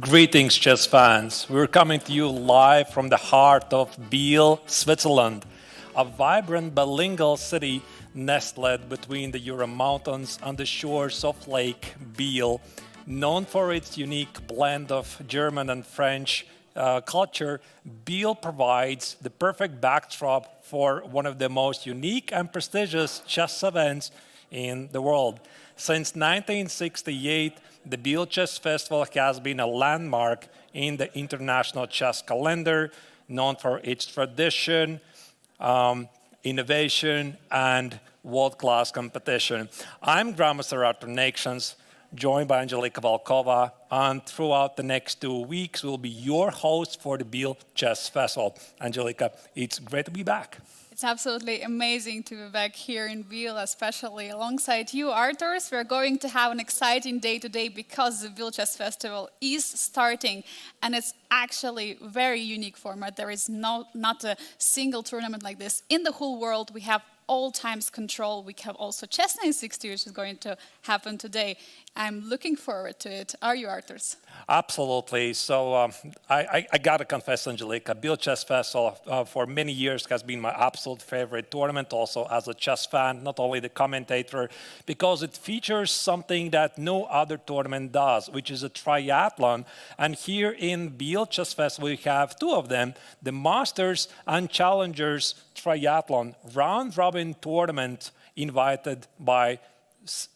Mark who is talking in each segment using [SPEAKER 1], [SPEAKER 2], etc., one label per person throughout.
[SPEAKER 1] Greetings, chess fans. We're coming to you live from the heart of Biel, Switzerland, a vibrant bilingual city nestled between the Jura Mountains and the shores of Lake Biel. Known for its unique blend of German and French culture, Biel provides the perfect backdrop for one of the most unique and prestigious chess events in the world. Since 1968, the Biel Chess Festival has been a landmark in the international chess calendar, known for its tradition, innovation, and world-class competition. I'm Grandmaster Artur Nations, joined by Angelika Volkova, and throughout the next 2 weeks, we'll be your host for the Biel Chess Festival. Angelika, it's great to be back.
[SPEAKER 2] It's absolutely amazing to be back here in Biel, especially alongside you, Artur. We're going to have an exciting day today because the Biel Chess Festival is starting, and it's actually a very unique format. There is not a single tournament like this in the whole world. We have all times control. We have also CHESS960, which is going to happen today. I'm looking forward to it. Are you, Artur?
[SPEAKER 1] Absolutely. So I got to confess, Angelika, Biel Chess Festival for many years has been my absolute favorite tournament, also as a chess fan, not only the commentator, because it features something that no other tournament does, which is a triathlon. And here in Biel Chess Festival, we have two of them, the Masters and Challengers Triathlon round-robin tournament invited by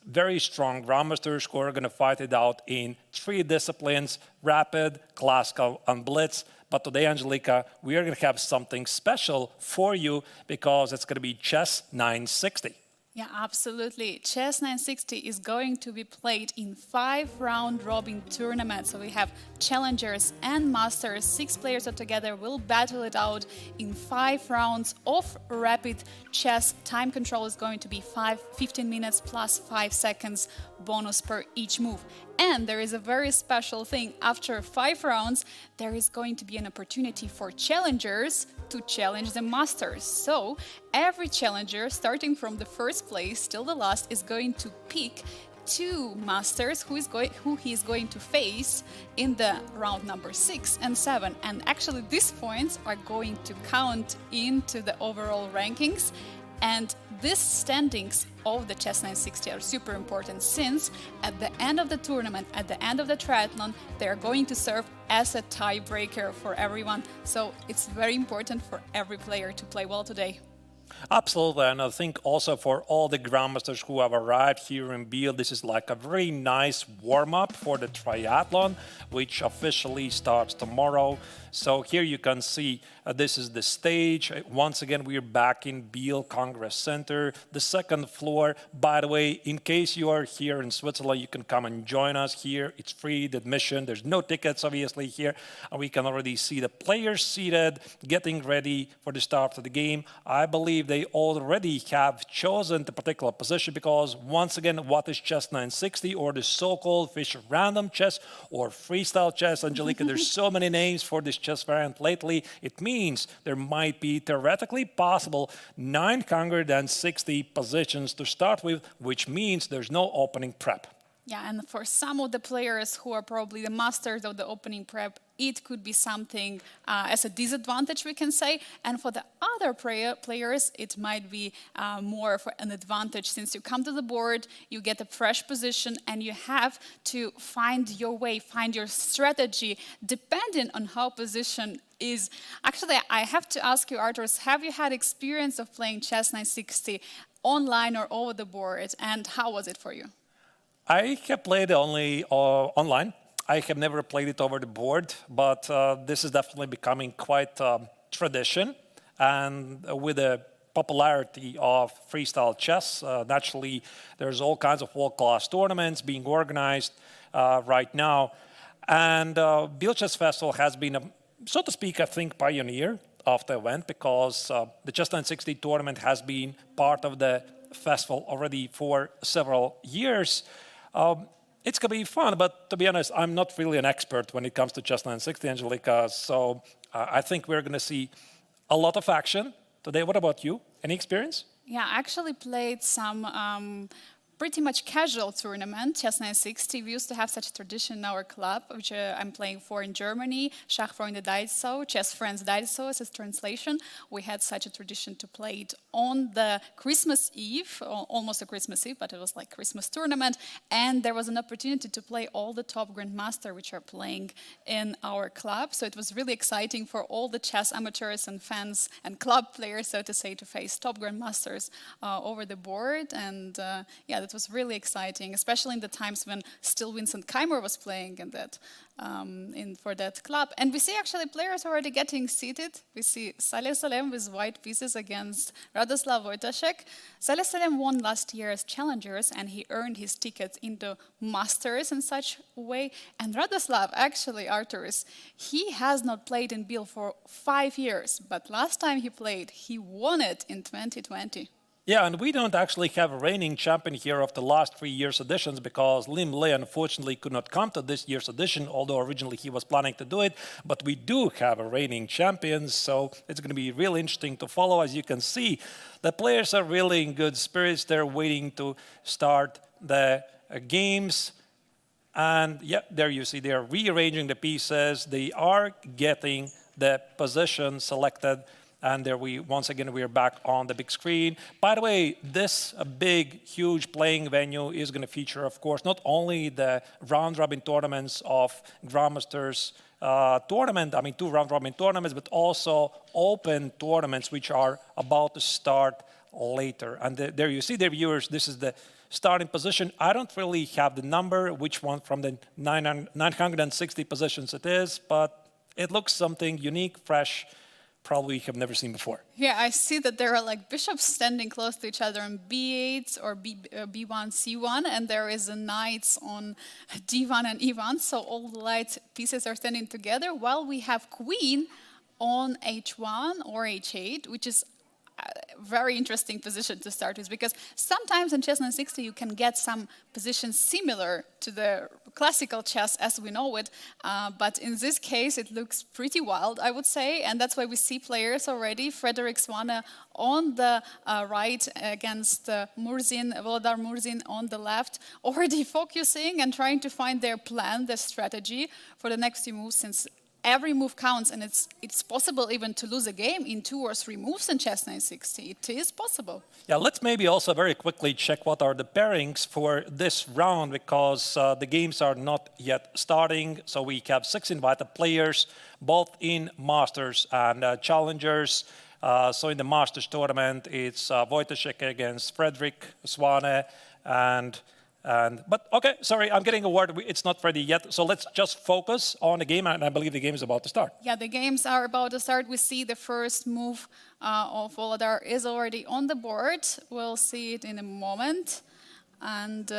[SPEAKER 1] very strong grandmasters who are going to fight it out in 3 disciplines: rapid, classical, and blitz. But today, Angelika, we are going to have something special for you because it's going to be Chess 960.
[SPEAKER 2] Yeah, absolutely. CHESS960 is going to be played in 5 round-robin tournaments. So we have challengers and masters. 6 players altogether will battle it out in 5 rounds of rapid chess. Time control is going to be 15 minutes plus 5 seconds bonus per each move. And there is a very special thing. After 5 rounds, there is going to be an opportunity for challengers to challenge the masters. So every challenger, starting from the first place till the last, is going to pick 2 masters who he is going to face in the round number 6 and 7. And actually these points are going to count into the overall rankings. And these standings of the CHESS960 are super important, since at the end of the tournament, at the end of the triathlon, they are going to serve as a tiebreaker for everyone. So it's very important for every player to play well today.
[SPEAKER 1] Absolutely, and I think also for all the grandmasters who have arrived here in Biel, this is like a very nice warm-up for the triathlon, which officially starts tomorrow. So here you can see this is the stage. Once again, we are back in Biel Congress Center, the 2nd floor. By the way, in case you are here in Switzerland, you can come and join us here. It's free, the admission. There's no tickets, obviously, here. And we can already see the players seated, getting ready for the start of the game. I believe they already have chosen the particular position because, once again, what is Chess 960 or the so-called Fischer random chess or freestyle chess? Angelika, there's so many names for this chess variant lately. It means there might be theoretically possible 960 positions to start with, which means there's no opening prep.
[SPEAKER 2] Yeah, and for some of the players who are probably the masters of the opening prep, it could be something as a disadvantage, we can say. And for the other players, it might be more for an advantage, since you come to the board, you get a fresh position, and you have to find your way, find your strategy, depending on how position is. Actually, I have to ask you, Artur, have you had experience of playing CHESS960 online or over the board, and how was it for you?
[SPEAKER 1] I have played only online. I have never played it over the board, but this is definitely becoming quite tradition. And with the popularity of freestyle chess, naturally, there's all kinds of world-class tournaments being organized right now. And Biel Chess Festival has been, so to speak, I think, pioneer of the event, because the CHESS960 tournament has been part of the festival already for several years. It's going to be fun, but to be honest, I'm not really an expert when it comes to CHESS960, Angelika, so I think we're going to see a lot of action today. What about you? Any experience?
[SPEAKER 2] Yeah, I actually played some pretty much casual tournament, CHESS960. We used to have such a tradition in our club, which I'm playing for in Germany, Schachfreunde Daiso, Chess Friends Daiso as its translation. We had such a tradition to play it on the Christmas Eve, almost a Christmas Eve, but it was like Christmas tournament. And there was an opportunity to play all the top grandmasters which are playing in our club. So it was really exciting for all the chess amateurs and fans and club players, so to say, to face top grandmasters over the board. And yeah, that was really exciting, especially in the times when still Vincent Keimer was playing in that for that club. And we see actually players already getting seated. We see Saleh Salem with white pieces against Radoslav Wojtaszek. Saleh Salem won last year as challengers, and he earned his ticket into masters in such a way. And Radoslav, actually, Arturis, he has not played in Biel for 5 years, but last time he played, he won it in 2020.
[SPEAKER 1] Yeah, and we don't actually have a reigning champion here of the last 3 years' editions because Lim Le unfortunately could not come to this year's edition, although originally he was planning to do it. But we do have a reigning champion, so it's going to be really interesting to follow. As you can see, the players are really in good spirits. They're waiting to start the games. And yeah, there you see they're rearranging the pieces. They are getting the position selected. And there once again, we are back on the big screen. By the way, this big, huge playing venue is going to feature, of course, not only the round-robin tournaments of Grandmasters tournament, I mean, 2 round-robin tournaments, but also open tournaments, which are about to start later. And there you see, the viewers, this is the starting position. I don't really have the number, which one from the 960 positions it is, but it looks something unique, fresh, probably have never seen before.
[SPEAKER 2] Yeah, I see that there are like bishops standing close to each other on b8 or b1, c1, and there is a knights on d1 and e1, so all the light pieces are standing together, while we have queen on h1 or h8, which is a very interesting position to start with, because sometimes in CHESS960 you can get some positions similar to the classical chess as we know it, but in this case it looks pretty wild, I would say, and that's why we see players already, Frederick Swane on the right against Volodar Murzin on the left, already focusing and trying to find their plan, their strategy for the next few moves, since every move counts, and it's possible even to lose a game in 2 or 3 moves in CHESS960. It is possible.
[SPEAKER 1] Yeah, let's maybe also very quickly check what are the pairings for this round, because the games are not yet starting. So we have 6 invited players, both in Masters and Challengers. So in the Masters tournament, it's Wojtaszek against Frederick Swane, but okay, sorry, I'm getting a word. It's not ready yet. So let's just focus on the game, and I believe the game is about to start.
[SPEAKER 2] Yeah, the games are about to start. We see the first move of Volodar is already on the board. We'll see it in a moment. And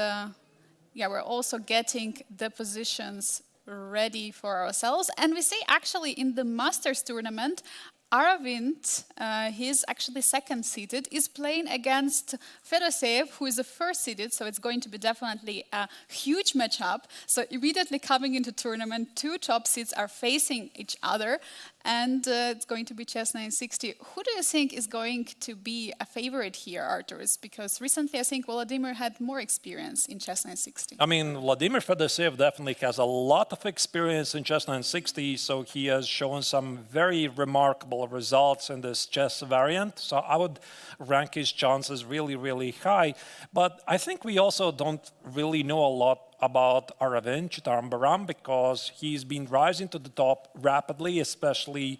[SPEAKER 2] yeah, we're also getting the positions ready for ourselves. And we see actually in the Masters tournament, Aravind, he's actually second-seeded, is playing against Fedoseev, who is the first-seeded, so it's going to be definitely a huge matchup. So immediately coming into tournament, 2 top seeds are facing each other, and it's going to be CHESS960. Who do you think is going to be a favorite here, Arturis? Because recently I think Vladimir had more experience in CHESS960.
[SPEAKER 1] I mean, Vladimir Fedoseev definitely has a lot of experience in CHESS960, so he has shown some very remarkable results in this chess variant. So I would rank his chances really, really high. But I think we also don't really know a lot about Aravind Chittambaram, because he's been rising to the top rapidly, especially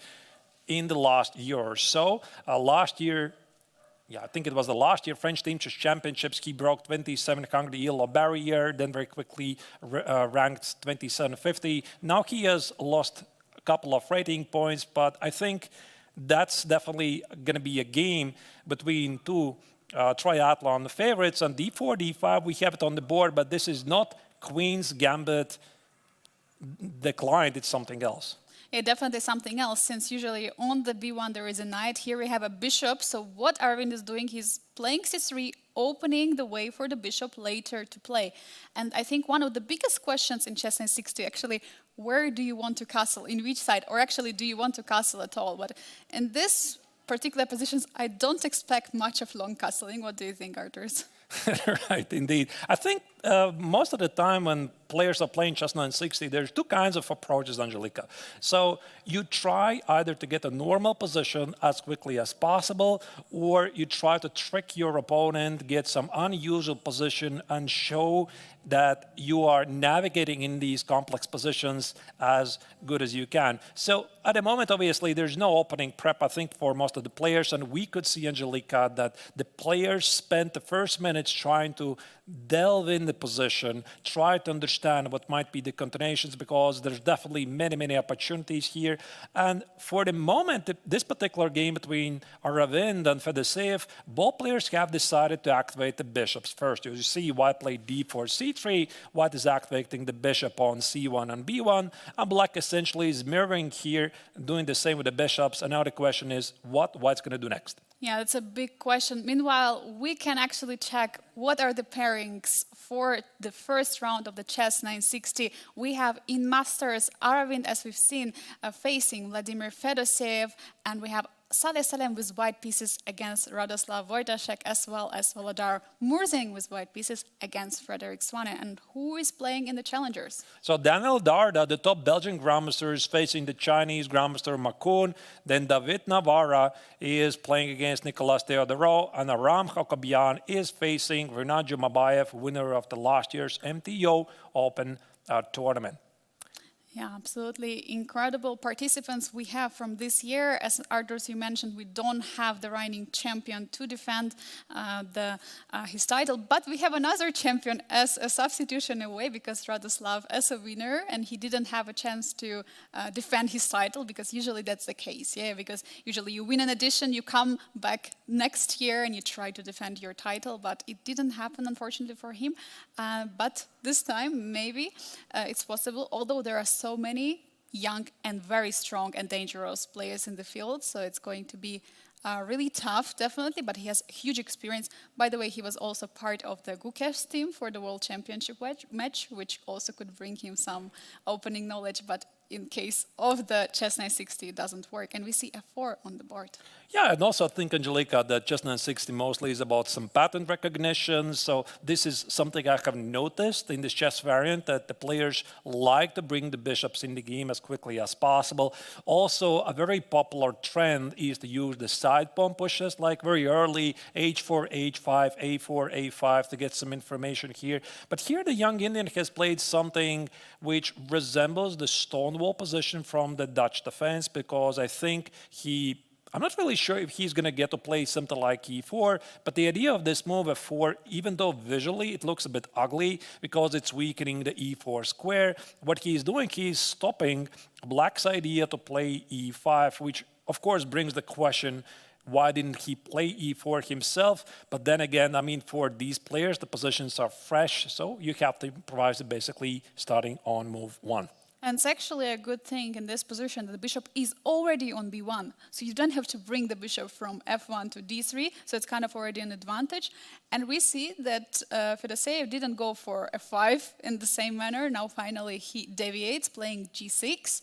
[SPEAKER 1] in the last year or so. Last year, yeah, I think it was the last year French Team Chess Championships, he broke 2700 ELO barrier, then very quickly ranked 2750. Now he has lost a couple of rating points, but I think that's definitely going to be a game between 2 triathlon favorites. On d4, d5, we have it on the board, but this is not Queen's Gambit declined, it's something else.
[SPEAKER 2] Yeah, definitely something else, since usually on the b1 there is a knight. Here we have a bishop. So what Aravind is doing, he's playing c3, opening the way for the bishop later to play. And I think one of the biggest questions in CHESS960 actually, where do you want to castle, in which side, or actually do you want to castle at all? But in this particular positions, I don't expect much of long castling. What do you think, Arturs?
[SPEAKER 1] Right, indeed. I think most of the time when players are playing CHESS960, there's two kinds of approaches, Angelika. So you try either to get a normal position as quickly as possible, or you try to trick your opponent, get some unusual position, and show that you are navigating in these complex positions as good as you can. So at the moment, obviously, there's no opening prep, I think, for most of the players. And we could see, Angelika, that the players spent the first minutes trying to delve in the position, try to understand what might be the continuations, because there's definitely many, many opportunities here. And for the moment, this particular game between Aravind and Fedoseev, both players have decided to activate the bishops first. You see white play d4, c3, white is activating the bishop on c1 and b1, and black essentially is mirroring here, doing the same with the bishops. And now the question is, what white's going to do next?
[SPEAKER 2] Yeah, that's a big question. Meanwhile, we can actually check what are the pairings for the first round of the CHESS960. We have in Masters Aravind, as we've seen, facing Vladimir Fedoseev, and we have Saleh Salem with white pieces against Radoslav Wojtaszek, as well as Volodar Murzing with white pieces against Frederick Swane. And who is playing in the challengers?
[SPEAKER 1] So Daniel Darda, the top Belgian grandmaster, is facing the Chinese grandmaster Makun. Then David Navarra is playing against Nicolas Theodorou, and Aram Jacobian is facing Renat Jumabayev, winner of the last year's MTO Open tournament.
[SPEAKER 2] Yeah, absolutely incredible participants we have from this year. As Arturs, you mentioned, we don't have the reigning champion to defend his title, but we have another champion as a substitution away, because Radoslav is a winner and he didn't have a chance to defend his title, because usually that's the case, yeah, because usually you win an edition, you come back next year and you try to defend your title, but it didn't happen, unfortunately, for him. But this time, maybe it's possible, although there are so many young and very strong and dangerous players in the field, so it's going to be really tough, definitely, but he has huge experience. By the way, he was also part of the Gukev's team for the World Championship match, which also could bring him some opening knowledge, but in case of the CHESS960, it doesn't work. And we see f4 on the board.
[SPEAKER 1] Yeah, and also I think, Angelika, that CHESS960 mostly is about some pattern recognition. So this is something I have noticed in this chess variant, that the players like to bring the bishops in the game as quickly as possible. Also, a very popular trend is to use the side pawn pushes, like very early, h4, h5, a4, a5, to get some information here. But here the young Indian has played something which resembles the Stonewall position from the Dutch defense, because I think I'm not really sure if he's going to get to play something like e4, but the idea of this move f4, even though visually it looks a bit ugly because it's weakening the e4 square, what he's doing, he's stopping black's idea to play e5, which of course brings the question, why didn't he play e4 himself? But then again, I mean, for these players, the positions are fresh, so you have to improvise it basically starting on move 1.
[SPEAKER 2] And it's actually a good thing in this position that the bishop is already on b1. So you don't have to bring the bishop from f1 to d3. So it's kind of already an advantage. And we see that Fedoseev didn't go for f5 in the same manner. Now finally he deviates, playing g6.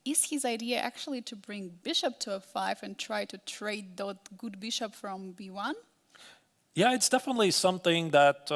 [SPEAKER 2] Is his idea actually to bring bishop to f5 and try to trade that good bishop from b1?
[SPEAKER 1] Yeah, it's definitely something that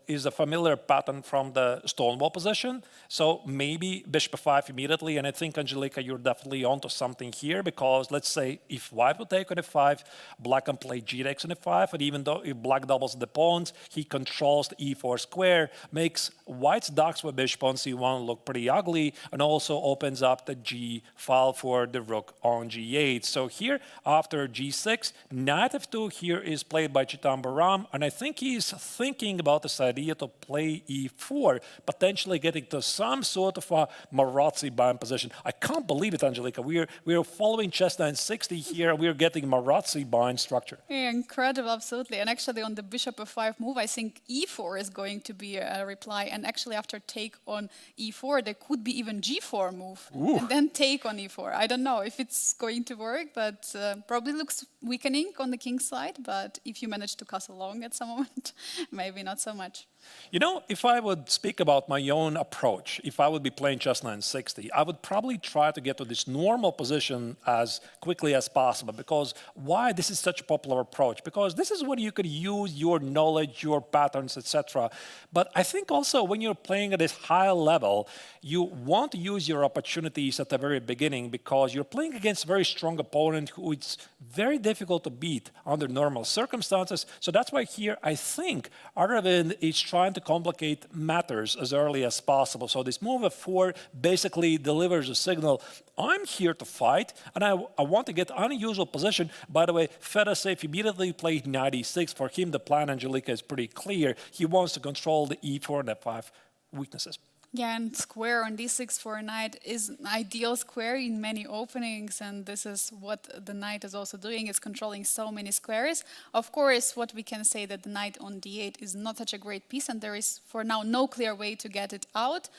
[SPEAKER 1] is a familiar pattern from the Stonewall position. So maybe bishop f5 immediately, and I think, Angelika, you're definitely onto something here, because let's say if white would take on f5, black can play g takes on f5, and even though if black doubles the pawns, he controls the e4 square, makes white's docks with bishop on c1 look pretty ugly, and also opens up the g file for the rook on g8. So here, after g6, knight f2 here is played by Chitambara, and I think he's thinking about this idea to play e4, potentially getting to some sort of a Marazzi bind position. I can't believe it, Angelika. We are following CHESS960 here. We are getting Marazzi bind structure.
[SPEAKER 2] Yeah, incredible, absolutely. And actually on the bishop f5 move, I think e4 is going to be a reply. And actually after take on e4, there could be even g4 move. Ooh. And then take on e4. I don't know if it's going to work, but probably looks weakening on the king's side. But if you manage to castle long at some moment, maybe not so much.
[SPEAKER 1] You know, if I would speak about my own approach, if I would be playing CHESS960, I would probably try to get to this normal position as quickly as possible. Because why this is such a popular approach? Because this is where you could use your knowledge, your patterns, etc. But I think also when you're playing at this high level, you want to use your opportunities at the very beginning because you're playing against a very strong opponent who it's very difficult to beat under normal circumstances. So that's why here I think Arvind is trying to complicate matters as early as possible. So this move f4 basically delivers a signal, I'm here to fight, and I want to get unusual position. By the way, Fedosev immediately played knight e6. For him, the plan, Angelika, is pretty clear. He wants to control the e4 and f5 weaknesses.
[SPEAKER 2] Yeah, and square on d6 for a knight is an ideal square in many openings, and this is what the knight is also doing, is controlling so many squares. Of course, what we can say that the knight on d8 is not such a great piece, and there is, for now, no clear way to get it out.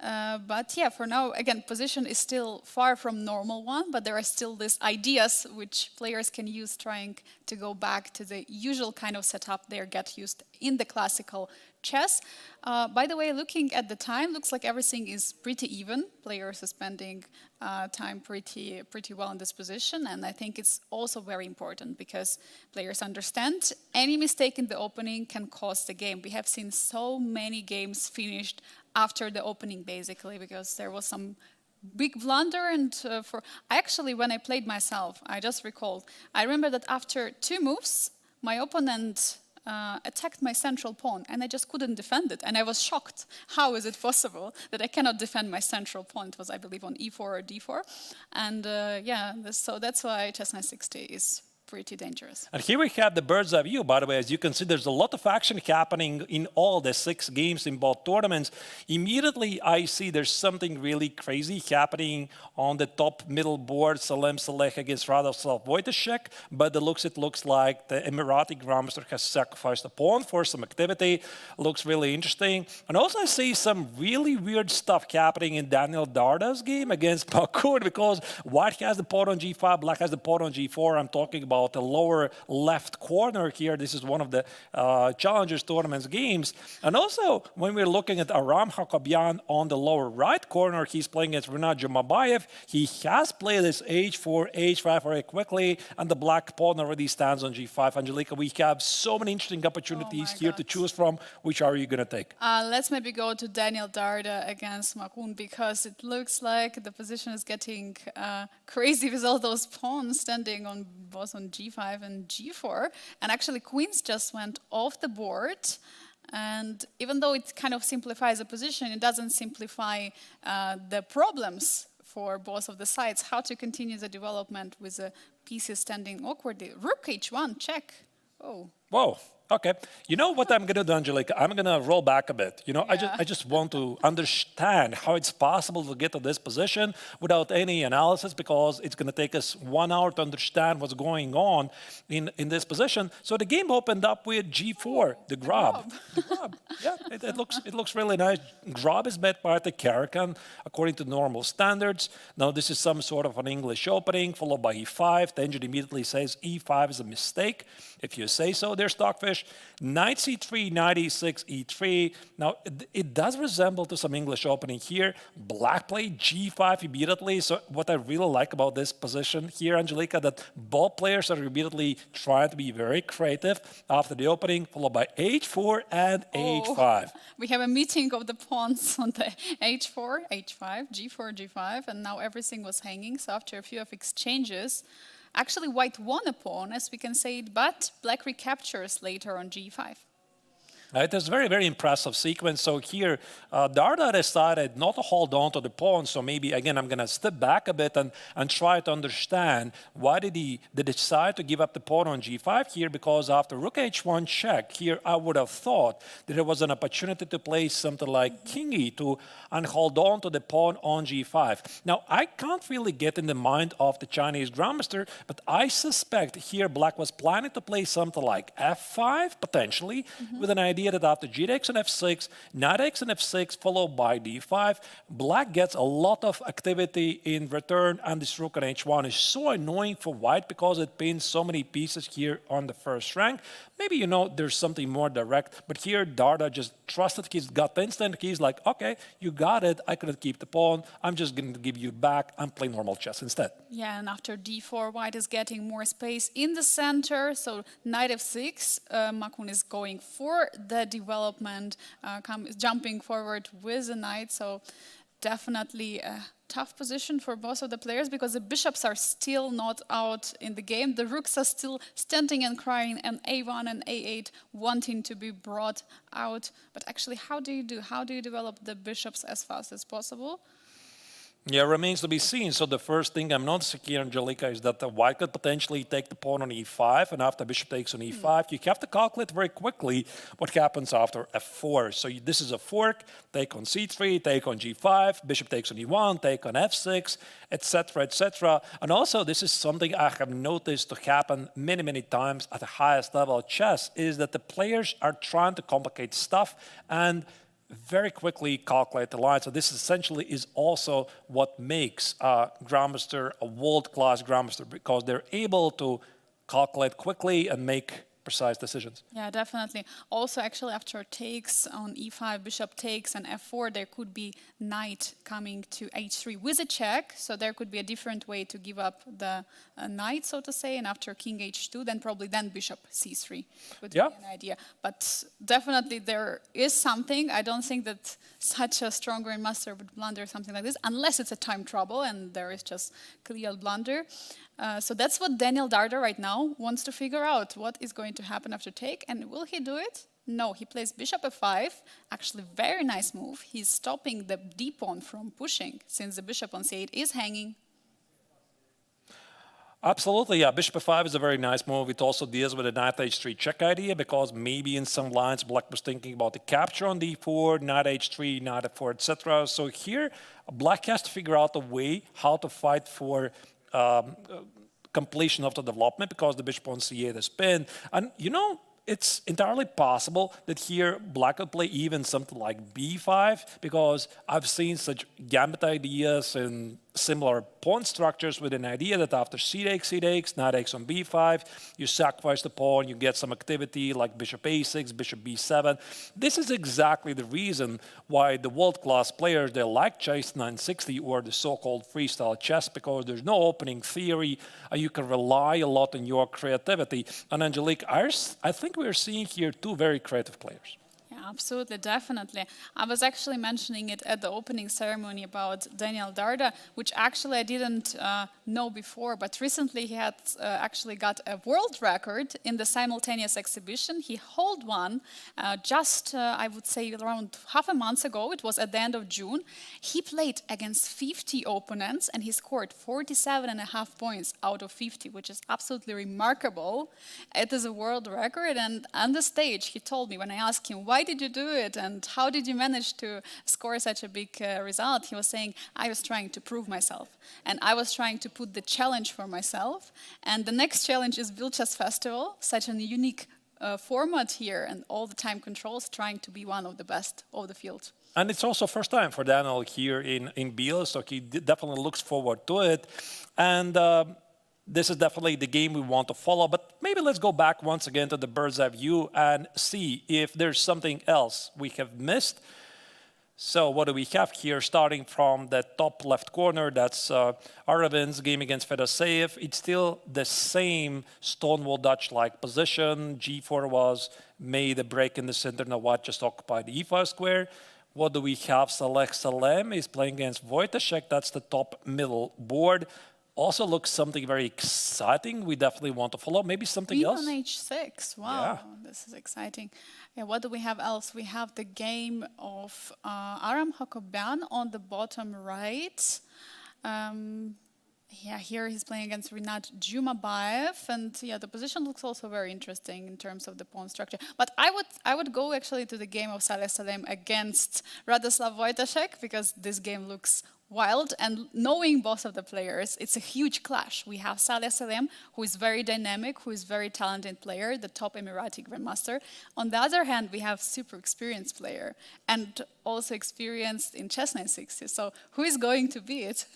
[SPEAKER 2] But yeah, for now, again, position is still far from normal one, but there are still these ideas which players can use trying to go back to the usual kind of setup they get used in the classical chess. By the way, looking at the time, looks like everything is pretty even. Players are spending time pretty well in this position, and I think it's also very important because players understand any mistake in the opening can cost the game. We have seen so many games finished after the opening, basically, because there was some big blunder. And I actually, when I played myself, I just recalled, I remember that after 2 moves, my opponent attacked my central pawn, and I just couldn't defend it. And I was shocked. How is it possible that I cannot defend my central pawn? It was, I believe, on e4 or d4. And yeah, so that's why CHESS960 is pretty dangerous.
[SPEAKER 1] And here we have the bird's eye view. By the way, as you can see, there's a lot of action happening in all the 6 games in both tournaments. Immediately, I see there's something really crazy happening on the top middle board, Salem Saleh against Radoslav Wojtaszek. But it looks like the Emirati Grandmaster has sacrificed a pawn for some activity. Looks really interesting. And also, I see some really weird stuff happening in Daniel Darda's game against Pakun, because white has the pawn on g5, black has the pawn on g4. I'm talking about the lower left corner here. This is one of the Challengers Tournaments games. And also, when we're looking at Aram Hakobian on the lower right corner, he's playing against Renat Jumabayev. He has played this h4, h5 very quickly, and the black pawn already stands on g5. Angelika, we have so many interesting opportunities here to choose from. Which are you going to take?
[SPEAKER 2] Let's maybe go to Daniel Darda against Makun, because it looks like the position is getting crazy with all those pawns standing on both on g5 and g4, and actually queens just went off the board. And even though it kind of simplifies the position, it doesn't simplify the problems for both of the sides. How to continue the development with the pieces standing awkwardly. Rook h1, check. Oh.
[SPEAKER 1] Whoa. Okay. You know what I'm going to do, Angelika? I'm going to roll back a bit. You know,
[SPEAKER 2] Yeah.
[SPEAKER 1] I just want to understand how it's possible to get to this position without any analysis, because it's going to take us 1 hour to understand what's going on in this position. So the game opened up with g4, the grab. The grab. Yeah, it looks really nice. Grab is met by the Karakan according to normal standards. Now this is some sort of an English opening followed by e5. The engine immediately says e5 is a mistake. If you say so, there's Stockfish. Knight c3, knight e6, e3. Now, it does resemble to some English opening here. Black played g5 immediately. So what I really like about this position here, Angelika, that both players are immediately trying to be very creative after the opening, followed by h4 and h5.
[SPEAKER 2] We have a meeting of the pawns on the h4, h5, g4, g5, and now everything was hanging. So after a few of exchanges, actually, white won a pawn, as we can say it, but black recaptures later on g5.
[SPEAKER 1] It was a very, very impressive sequence. So here, Darda decided not to hold on to the pawn. So maybe, again, I'm going to step back a bit and try to understand why did he decide to give up the pawn on g5 here? Because after rook h1 check, here I would have thought that there was an opportunity to play something like king e2 and hold on to the pawn on g5. Now, I can't really get in the mind of the Chinese Grandmaster, but I suspect here black was planning to play something like f5, potentially, with an idea idea that after g takes on f6, knight takes on f6, followed by d5, black gets a lot of activity in return, and this rook on h1 is so annoying for white because it pins so many pieces here on the first rank. Maybe, there's something more direct, but here Darda just trusted his gut instinct. He's like, okay, you got it. I couldn't keep the pawn. I'm just going to give you back. I'm playing normal chess instead.
[SPEAKER 2] Yeah, and after d4, white is getting more space in the center. So knight f6, Makun is going for the development, jumping forward with the knight. So definitely a tough position for both of the players because the bishops are still not out in the game. The rooks are still standing and crying, and a1 and a8 wanting to be brought out. But actually, how do you develop the bishops as fast as possible?
[SPEAKER 1] Yeah, remains to be seen. So the first thing I'm noticing here, Angelika, is that the white could potentially take the pawn on e5, and after bishop takes on e5, you have to calculate very quickly what happens after f4. So this is a fork, take on c3, take on g5, bishop takes on e1, take on f6, etc., etc. And also, this is something I have noticed to happen many, many times at the highest level of chess, is that the players are trying to complicate stuff and very quickly calculate the line. So this essentially is also what makes a grandmaster a world-class grandmaster, because they're able to calculate quickly and make precise decisions.
[SPEAKER 2] Yeah, definitely. Also, actually, after takes on e5, bishop takes, and f4, there could be knight coming to h3 with a check. So there could be a different way to give up the knight, so to say. And after king h2, then bishop c3 would be an idea. But definitely there is something. I don't think that such a strong grandmaster would blunder something like this, unless it's a time trouble and there is just clear blunder. So that's what Daniel Darda right now wants to figure out. What is going to happen after take, and will he do it? No, he plays bishop f5. Actually, very nice move. He's stopping the d-pawn from pushing, since the bishop on c8 is hanging.
[SPEAKER 1] Absolutely, yeah. Bishop f5 is a very nice move. It also deals with a knight h3 check idea, because maybe in some lines black was thinking about the capture on d4, knight h3, knight f4, etc. So here, black has to figure out a way how to fight for completion of the development, because the bishop on c8 is pinned. And it's entirely possible that here black could play even something like b5, because I've seen such gambit ideas and similar pawn structures with an idea that after c takes, knight takes on b5, you sacrifice the pawn, you get some activity like bishop a6, bishop b7. This is exactly the reason why the world-class players, they like CHESS960 or the so-called freestyle chess, because there's no opening theory, and you can rely a lot on your creativity. And Angelique, I think we're seeing here two very creative players.
[SPEAKER 2] Yeah, absolutely, definitely. I was actually mentioning it at the opening ceremony about Daniel Darda, which actually I didn't know before, but recently he had actually got a world record in the simultaneous exhibition. He held one I would say, around half a month ago. It was at the end of June. He played against 50 opponents, and he scored 47.5 points out of 50, which is absolutely remarkable. It is a world record, and on the stage, he told me, when I asked him, why did you do it and how did you manage to score such a big result? He was saying, I was trying to prove myself, and I was trying to put the challenge for myself. And the next challenge is Biel Chess Festival, such a unique format here, and all the time controls, trying to be one of the best of the field.
[SPEAKER 1] And it's also first time for Daniel here in Biel, so he definitely looks forward to it. And this is definitely the game we want to follow, but maybe let's go back once again to the bird's eye view and see if there's something else we have missed. So what do we have here? Starting from the top left corner, that's Arvin's game against Fedoseev. It's still the same Stonewall Dutch-like position. G4 was made a break in the center, now white just occupied the e5 square. What do we have? Saleh Salem is playing against Wojtaszek. That's the top middle board. Also looks something very exciting. We definitely want to follow. Maybe something else?
[SPEAKER 2] On h6. Wow, yeah. This is exciting. Yeah, what do we have else? We have the game of Aram Hakobian on the bottom right. Yeah, here he's playing against Rinat Jumabaev, and yeah, the position looks also very interesting in terms of the pawn structure. But I would go actually to the game of Saleh Salem against Radoslav Wojtaszek, because this game looks wild, and knowing both of the players, it's a huge clash. We have Saleh Salem, who is very dynamic, who is very talented player, the top Emirati grandmaster. On the other hand, we have super experienced player and also experienced in CHESS960. So who is going to be it?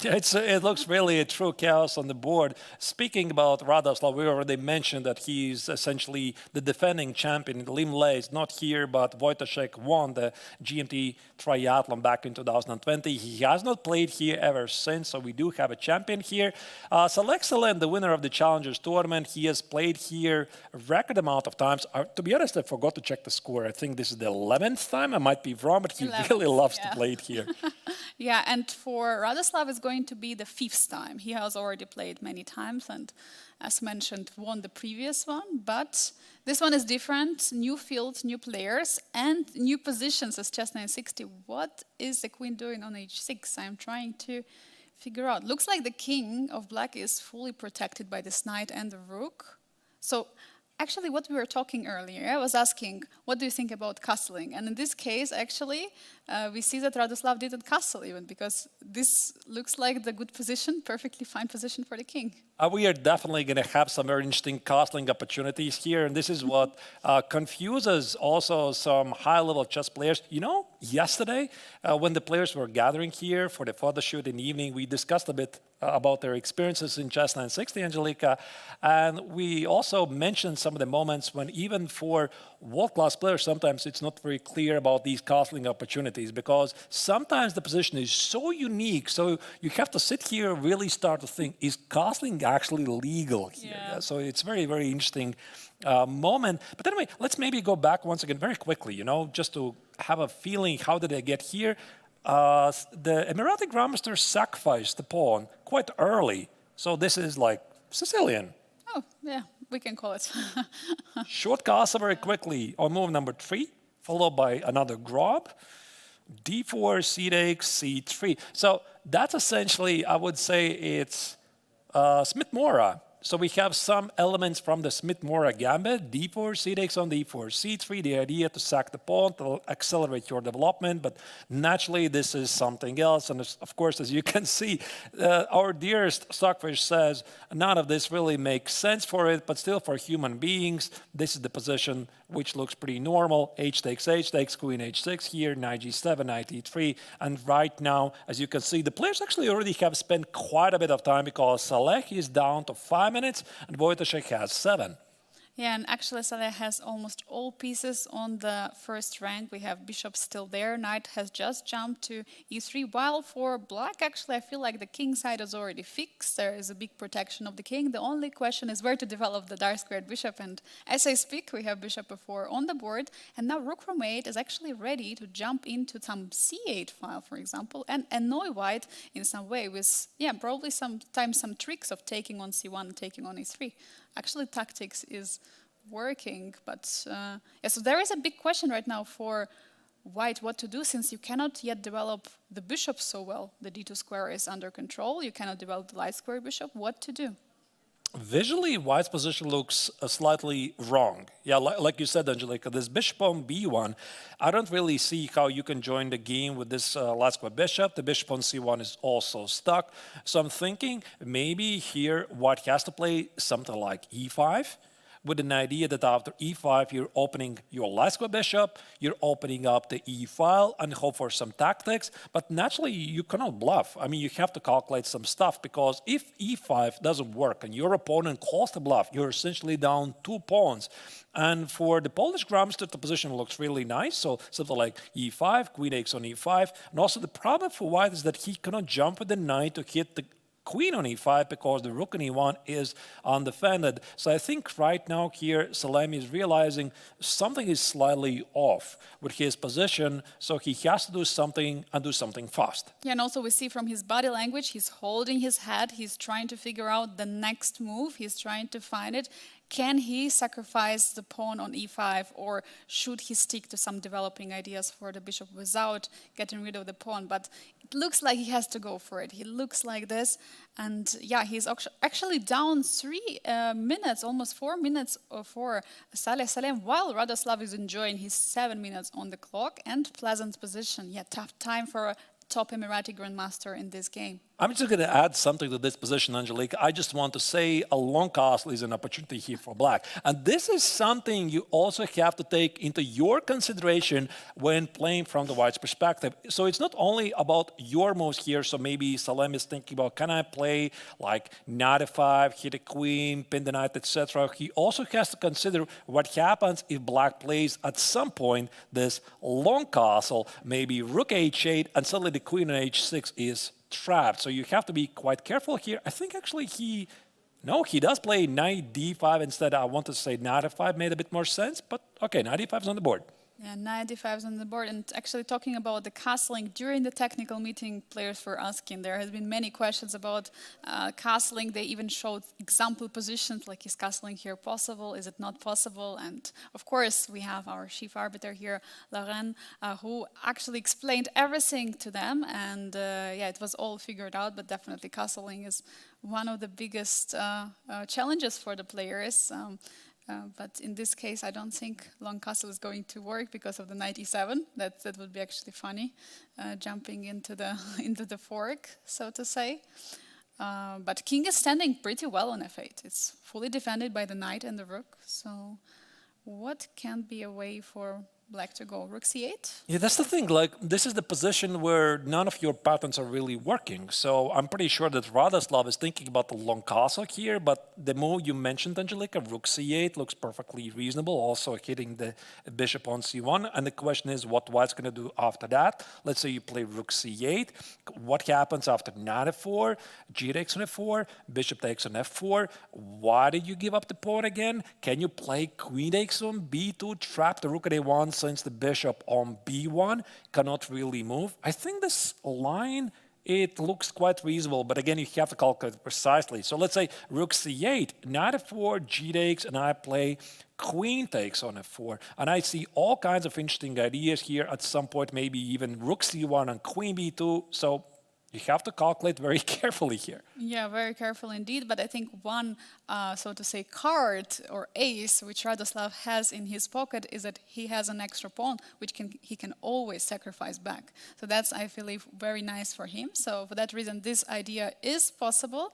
[SPEAKER 1] It looks really a true chaos on the board. Speaking about Radoslav, we already mentioned that he's essentially the defending champion. Lim Lei is not here, but Wojtaszek won the GMT triathlon back in 2020. He has not played here ever since, so we do have a champion here. Saleh Salem, the winner of the Challengers tournament, he has played here a record amount of times. To be honest, I forgot to check the score. I think this is the 11th time. I might be wrong, but he
[SPEAKER 2] 11th,
[SPEAKER 1] really loves
[SPEAKER 2] yeah.
[SPEAKER 1] to play it here.
[SPEAKER 2] Yeah, and for Radoslav, it's going to be the 5th time. He has already played many times and, as mentioned, won the previous one. But this one is different. New field, new players, and new positions as CHESS960. What is the queen doing on h6? I'm trying to figure out. Looks like the king of black is fully protected by this knight and the rook. So actually, what we were talking earlier, I was asking, what do you think about castling? And in this case, actually, we see that Radoslav didn't castle even, because this looks like the good position, perfectly fine position for the king.
[SPEAKER 1] We are definitely going to have some very interesting castling opportunities here, and this is what confuses also some high-level chess players. You know, yesterday, when the players were gathering here for the photo shoot in the evening, we discussed a bit about their experiences in CHESS960, Angelika, and we also mentioned some of the moments when even for world-class players, sometimes it's not very clear about these castling opportunities, because sometimes the position is so unique, so you have to sit here and really start to think, is castling actually legal here?
[SPEAKER 2] Yeah.
[SPEAKER 1] So it's very, very interesting moment. But anyway, let's maybe go back once again very quickly, you know, just to have a feeling, how did they get here? The Emirati grandmaster sacrificed the pawn quite early. So this is like Sicilian.
[SPEAKER 2] Oh, yeah, we can call it.
[SPEAKER 1] Short castle very quickly on move number 3, followed by another grab. D4, c takes, c3. So that's essentially, I would say, it's Smith-Morra. So we have some elements from the Smith-Morra gambit, d4, c takes on d4, c3, the idea to sack the pawn, to accelerate your development, but naturally this is something else. And of course, as you can see, our dearest Stockfish says, none of this really makes sense for it, but still for human beings, this is the position which looks pretty normal. H takes, queen h6 here, knight g7, knight e3, and right now, as you can see, the players actually already have spent quite a bit of time, because Saleh is down to 5 minutes, and Wojtaszek has 7.
[SPEAKER 2] Yeah, and actually Saleh has almost all pieces on the first rank. We have bishop still there. Knight has just jumped to e3, while for black, actually, I feel like the king side is already fixed. There is a big protection of the king. The only question is where to develop the dark squared bishop. And as I speak, we have bishop f4 on the board. And now rook from 8 is actually ready to jump into some c8 file, for example, and annoy white in some way with, yeah, probably sometimes some tricks of taking on c1 and taking on e3. Actually, tactics is working, but yeah, so there is a big question right now for white what to do, since you cannot yet develop the bishop so well. The d2 square is under control. You cannot develop the light square bishop. What to do?
[SPEAKER 1] Visually, white's position looks slightly wrong. Yeah, like you said, Angelika, this bishop on b1, I don't really see how you can join the game with this light square bishop. The bishop on c1 is also stuck. So I'm thinking maybe here white has to play something like e5, with an idea that after e5, you're opening your light square bishop, you're opening up the e file and hope for some tactics. But naturally, you cannot bluff. I mean, you have to calculate some stuff, because if e5 doesn't work and your opponent calls the bluff, you're essentially down 2 pawns. And for the Polish grandmaster, the position looks really nice. So something like e5, queen takes on e5. And also the problem for white is that he cannot jump with the knight to hit the queen on e5, because the rook on e1 is undefended. So I think right now here, Salem is realizing something is slightly off with his position, so he has to do something, and do something fast.
[SPEAKER 2] Yeah, and also we see from his body language, he's holding his head, he's trying to figure out the next move, he's trying to find it. Can he sacrifice the pawn on e5, or should he stick to some developing ideas for the bishop without getting rid of the pawn? But it looks like he has to go for it. He looks like this. And yeah, he's actually down 3 minutes, almost 4 minutes for Saleh Salem, while Radoslav is enjoying his 7 minutes on the clock and pleasant position. Yeah, tough time for top Emirati grandmaster in this game.
[SPEAKER 1] I'm just going to add something to this position, Angelique. I just want to say a long castle is an opportunity here for black. And this is something you also have to take into your consideration when playing from the white's perspective. So it's not only about your moves here. So maybe Salem is thinking about, can I play like knight f5, hit a queen, pin the knight, etc. He also has to consider what happens if black plays at some point this long castle, maybe rook h8, and suddenly the queen on h6 is trapped. So you have to be quite careful here. I think actually he does play knight d5 instead. I want to say knight f5 made a bit more sense, but okay, knight d5 is on the board.
[SPEAKER 2] Yeah, knight d5 is on the board. And actually talking about the castling, during the technical meeting, players were asking, there has been many questions about castling. They even showed example positions, like is castling here possible? Is it not possible? And of course, we have our chief arbiter here, Lauren, who actually explained everything to them. And yeah, it was all figured out, but definitely castling is one of the biggest challenges for the players. But in this case, I don't think long castle is going to work because of the knight e7. That would be actually funny, jumping into the into the fork, so to say. But king is standing pretty well on f8. It's fully defended by the knight and the rook. So what can be a way for black to go? Rook c8?
[SPEAKER 1] Yeah, that's the thing. Like, this is the position where none of your patterns are really working. So I'm pretty sure that Radoslav is thinking about the long castle here, but the move you mentioned, Angelica, rook c8, looks perfectly reasonable, also hitting the bishop on c1. And the question is what white's going to do after that. Let's say you play rook c8. What happens after knight f4, g takes on f4, bishop takes on f4? Why did you give up the pawn again? Can you play queen takes on b2, trap the rook at a1, since the bishop on b1 cannot really move? I think this line, it looks quite reasonable, but again, you have to calculate precisely. So let's say rook c8, knight f4, g takes, and I play queen takes on f4. And I see all kinds of interesting ideas here. At some point, maybe even rook c1 and queen b2. So you have to calculate very carefully here.
[SPEAKER 2] Yeah, very careful indeed. But I think one, so to say, card or ace which Radoslav has in his pocket is that he has an extra pawn which he can always sacrifice back. So that's, I believe, very nice for him. So for that reason, this idea is possible.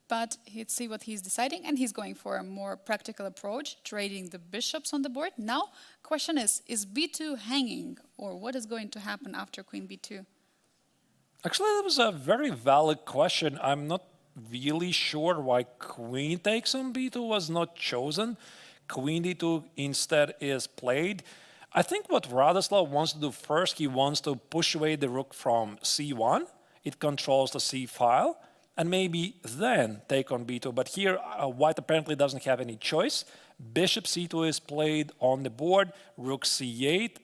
[SPEAKER 2] But let's see what he's deciding, and he's going for a more practical approach, trading the bishops on the board. Now, question is b2 hanging, or what is going to happen after queen b2?
[SPEAKER 1] Actually, that was a very valid question. I'm not really sure why queen takes on b2 was not chosen. Queen d2 instead is played. I think what Radoslav wants to do first, he wants to push away the rook from c1. It controls the c file, and maybe then take on b2. But here, white apparently doesn't have any choice. Bishop c2 is played on the board, rook c8.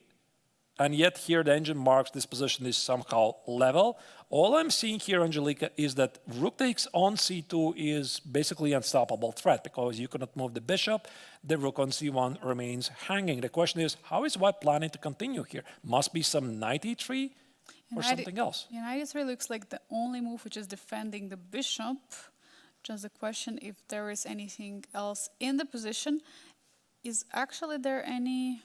[SPEAKER 1] And yet here the engine marks this position is somehow level. All I'm seeing here, Angelica, is that rook takes on c2 is basically unstoppable threat because you cannot move the bishop. The rook on c1 remains hanging. The question is, how is white planning to continue here? Must be some knight e3 or something else?
[SPEAKER 2] Yeah, knight e3 looks like the only move which is defending the bishop. Just the question if there is anything else in the position. Is actually there any...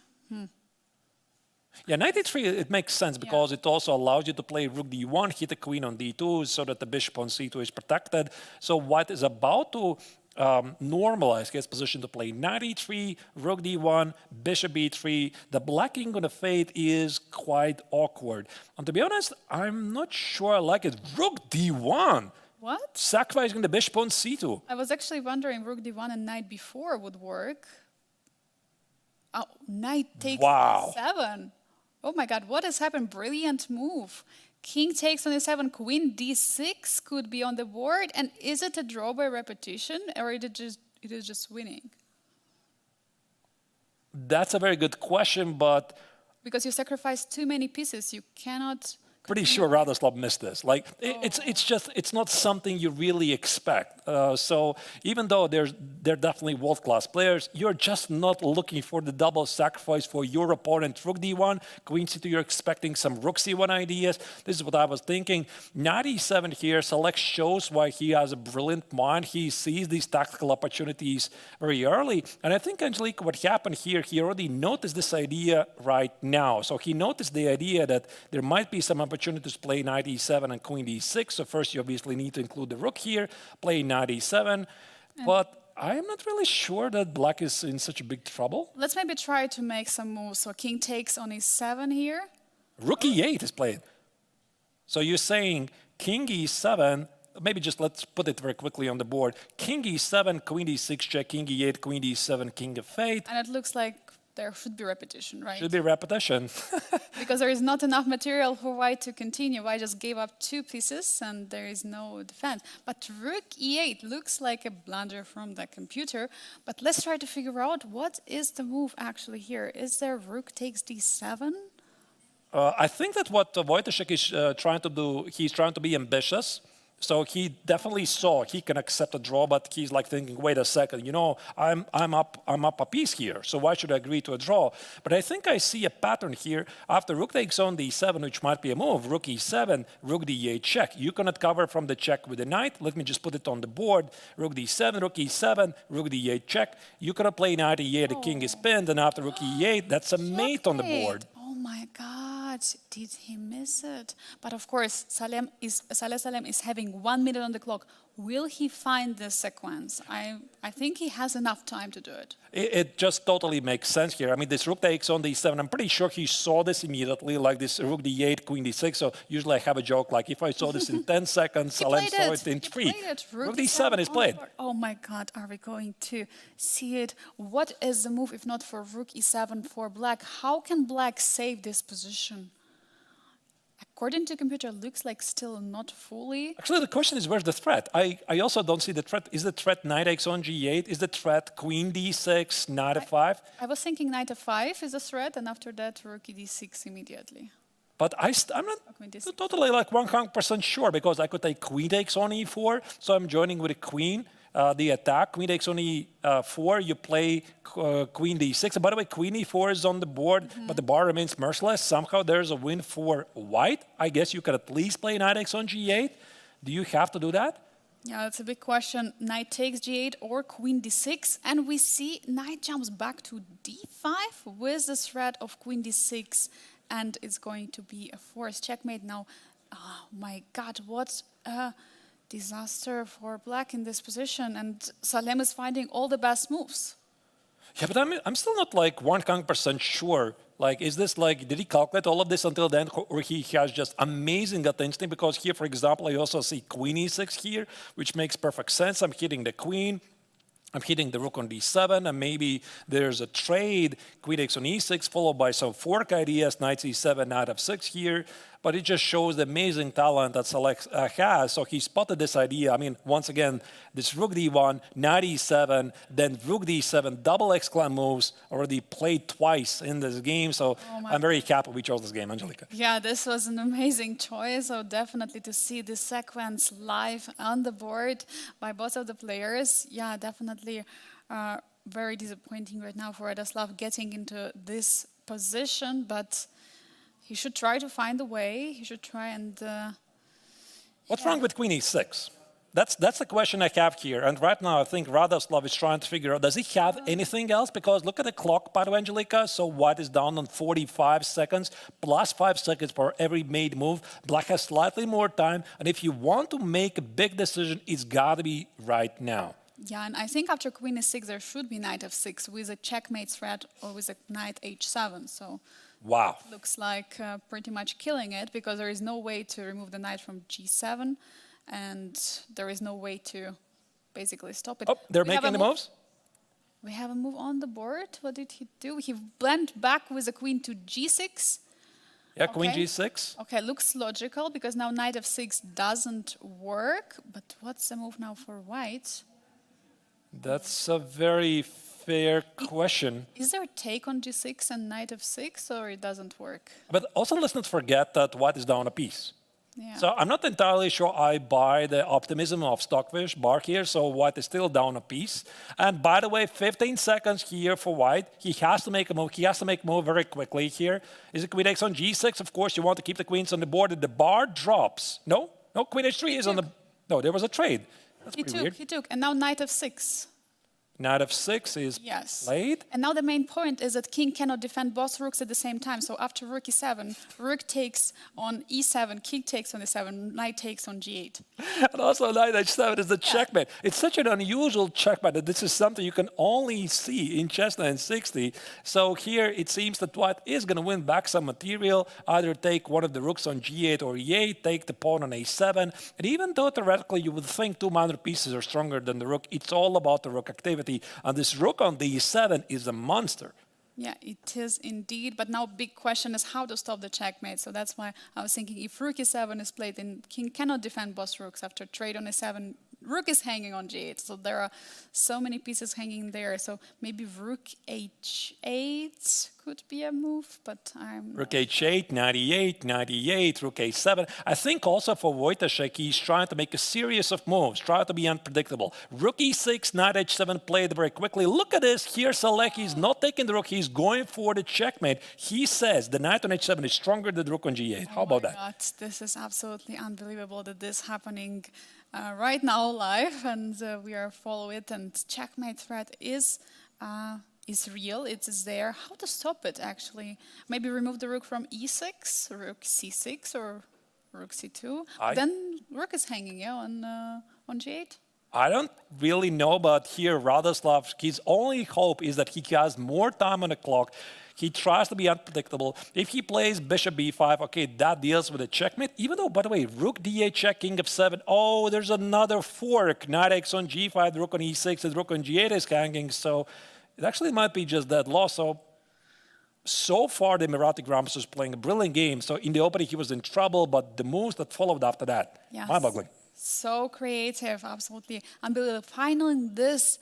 [SPEAKER 1] Yeah, knight e3, it makes sense because it also allows you to play rook d1, hit the queen on d2 so that the bishop on c2 is protected. So white is about to normalize his position to play knight e3, rook d1, bishop e3. The black king on the fate is quite awkward. And to be honest, I'm not sure I like it. Rook d1.
[SPEAKER 2] What?
[SPEAKER 1] Sacrificing the bishop on c2.
[SPEAKER 2] I was actually wondering rook d1 and knight b4 would work. Oh, knight takes e7. Oh my god, what has happened? Brilliant move. King takes on e7, queen d6 could be on the board. And is it a draw by repetition or it is just winning?
[SPEAKER 1] That's a very good question, but...
[SPEAKER 2] Because you sacrifice too many pieces, you cannot...
[SPEAKER 1] Pretty sure Radoslav missed this. Like, it's not something you really expect. So even though they're definitely world-class players, you're just not looking for the double sacrifice for your opponent. Rook d1, queen c2, you're expecting some rook c1 ideas. This is what I was thinking. Knight e7 here, Select shows why he has a brilliant mind. He sees these tactical opportunities very early. And I think, Angelica, what happened here, he already noticed this idea right now. So he noticed the idea that there might be some opportunity opportunities to play knight e7 and queen d6. So first you obviously need to include the rook here, play knight e7. But I'm not really sure that black is in such a big trouble.
[SPEAKER 2] Let's maybe try to make some moves. So king takes on e7 here.
[SPEAKER 1] Rook e8 is played. So you're saying king e7, maybe just let's put it very quickly on the board. King e7, queen d6 check, king e8, queen d7, king f8.
[SPEAKER 2] And it looks like there should be repetition, right?
[SPEAKER 1] Should be repetition.
[SPEAKER 2] Because there is not enough material for white to continue. White just gave up 2 pieces and there is no defense. But rook e8 looks like a blunder from the computer. But let's try to figure out what is the move actually here. Is there rook takes d7?
[SPEAKER 1] I think that what Wojciech is trying to do, he's trying to be ambitious. So he definitely saw he can accept a draw, but he's like thinking, wait a second, you know, I'm up a piece here, so why should I agree to a draw? But I think I see a pattern here. After rook takes on d7, which might be a move, rook e7, rook d8 check. You cannot cover from the check with the knight. Let me just put it on the board. Rook d7, rook e7, rook d8 check. You cannot play knight e8, the king is pinned, and after rook e8, that's a mate on the board.
[SPEAKER 2] Oh my God, did he miss it? But of course, Saleh Salem is having 1 minute on the clock. Will he find this sequence? I think he has enough time to do it.
[SPEAKER 1] It just totally makes sense here. I mean, this rook takes on d7. I'm pretty sure he saw this immediately, like this rook d8, queen d6. So usually I have a joke, like if I saw this in 10 seconds, Salem saw it in 3. Rook d7 is played.
[SPEAKER 2] Oh my God, are we going to see it? What is the move if not for rook e7 for black? How can black save this position? According to computer, looks like still not fully.
[SPEAKER 1] Actually, the question is, where's the threat? I also don't see the threat. Is the threat knight takes on g8? Is the threat queen d6, knight f5?
[SPEAKER 2] I was thinking knight f5 is a threat, and after that, rook d6 immediately.
[SPEAKER 1] But I'm not totally like 100% sure, because I could take queen takes on e4, so I'm joining with a queen. The attack, queen takes on e4, you play queen d6. And by the way, queen e4 is on the board, but the bar remains merciless. Somehow there's a win for white. I guess you could at least play knight takes on g8. Do you have to do that?
[SPEAKER 2] Yeah, that's a big question. Knight takes g8 or queen d6. And we see knight jumps back to d5 with the threat of queen d6. And it's going to be a forced checkmate now. Oh my God, what a disaster for black in this position. And Salem is finding all the best moves.
[SPEAKER 1] Yeah, but I'm still not like 100% sure. Like, is this like, did he calculate all of this until then, or he has just amazing gut instinct? Because here, for example, I also see queen e6 here, which makes perfect sense. I'm hitting the queen. I'm hitting the rook on d7, and maybe there's a trade, queen takes on e6, followed by some fork ideas, knight c7, knight f6 here. But it just shows the amazing talent that Saleh has. So he spotted this idea. I mean, once again, this rook d1, knight e7, then rook d7, double exclam moves already played twice in this game. So I'm very happy we chose this game, Angelika.
[SPEAKER 2] Yeah, this was an amazing choice. So definitely to see this sequence live on the board by both of the players. Yeah, definitely very disappointing right now for Radoslav getting into this position. But he should try to find a way. He should try and...
[SPEAKER 1] What's wrong with queen e6? That's the question I have here. And right now, I think Radoslav is trying to figure out, does he have anything else? Because look at the clock, by the way, Angelika. So white is down on 45 seconds, plus 5 seconds for every made move. Black has slightly more time. And if you want to make a big decision, it's got to be right now.
[SPEAKER 2] Yeah, and I think after queen e6, there should be knight f6 with a checkmate threat or with a knight h7. So...
[SPEAKER 1] Wow.
[SPEAKER 2] Looks like pretty much killing it, because there is no way to remove the knight from g7, and there is no way to basically stop it.
[SPEAKER 1] Oh, they're making the moves?
[SPEAKER 2] We have a move on the board. What did he do? He went back with a queen to g6.
[SPEAKER 1] Yeah, queen g6.
[SPEAKER 2] Okay, looks logical, because now knight f6 doesn't work. But what's the move now for white?
[SPEAKER 1] That's a very fair question.
[SPEAKER 2] Is there a take on g6 and knight f6, or it doesn't work?
[SPEAKER 1] But also let's not forget that white is down a piece.
[SPEAKER 2] Yeah.
[SPEAKER 1] So I'm not entirely sure I buy the optimism of Stockfish bar here, so white is still down a piece. And by the way, 15 seconds here for white. He has to make a move. He has to make a move very quickly here. Is it queen takes on g6? Of course, you want to keep the queens on the board. And the bar drops. No, queen h3 is on the... No, there was a trade. That's pretty weird.
[SPEAKER 2] He took, and now knight f6.
[SPEAKER 1] Knight f6 is
[SPEAKER 2] Yes.
[SPEAKER 1] played.
[SPEAKER 2] And now the main point is that king cannot defend both rooks at the same time. So after rook e7, rook takes on e7, king takes on e7, knight takes on g8.
[SPEAKER 1] And also knight h7 is the checkmate. It's such an unusual checkmate that this is something you can only see in CHESS960. So here it seems that white is going to win back some material, either take one of the rooks on g8 or e8, take the pawn on a7. And even though theoretically you would think two minor pieces are stronger than the rook, it's all about the rook activity. And this rook on d7 is a monster.
[SPEAKER 2] Yeah, it is indeed. But now big question is how to stop the checkmate. So that's why I was thinking if rook e7 is played, then king cannot defend both rooks. After trade on e7, rook is hanging on g8. So there are so many pieces hanging there. So maybe rook h8 could be a move, but I'm...
[SPEAKER 1] Rook h8, knight e8, knight e8, rook a7. I think also for Wojciech, he's trying to make a series of moves, try to be unpredictable. Rook e6, knight h7 played very quickly. Look at this. Here Salek is not taking the rook. He's going for the checkmate. He says the knight on h7 is stronger than the rook on g8. How about that?
[SPEAKER 2] God, this is absolutely unbelievable that this is happening right now live, and we are following it. And checkmate threat is real. It is there. How to stop it? Actually, maybe remove the rook from e6, rook c6, or rook c2. Then rook is hanging, yeah, on g8.
[SPEAKER 1] I don't really know, but here Radoslav, his only hope is that he has more time on the clock. He tries to be unpredictable. If he plays bishop b5, okay, that deals with a checkmate. Even though, by the way, rook d8 check, king f7. Oh, there's another fork. Knight x on g5, rook on e6, and rook on g8 is hanging. So it actually might be just that loss. So far, the Emirati Grandmaster is playing a brilliant game. So in the opening, he was in trouble, but the moves that followed after that, mind-boggling.
[SPEAKER 2] So creative, absolutely unbelievable. Finally, this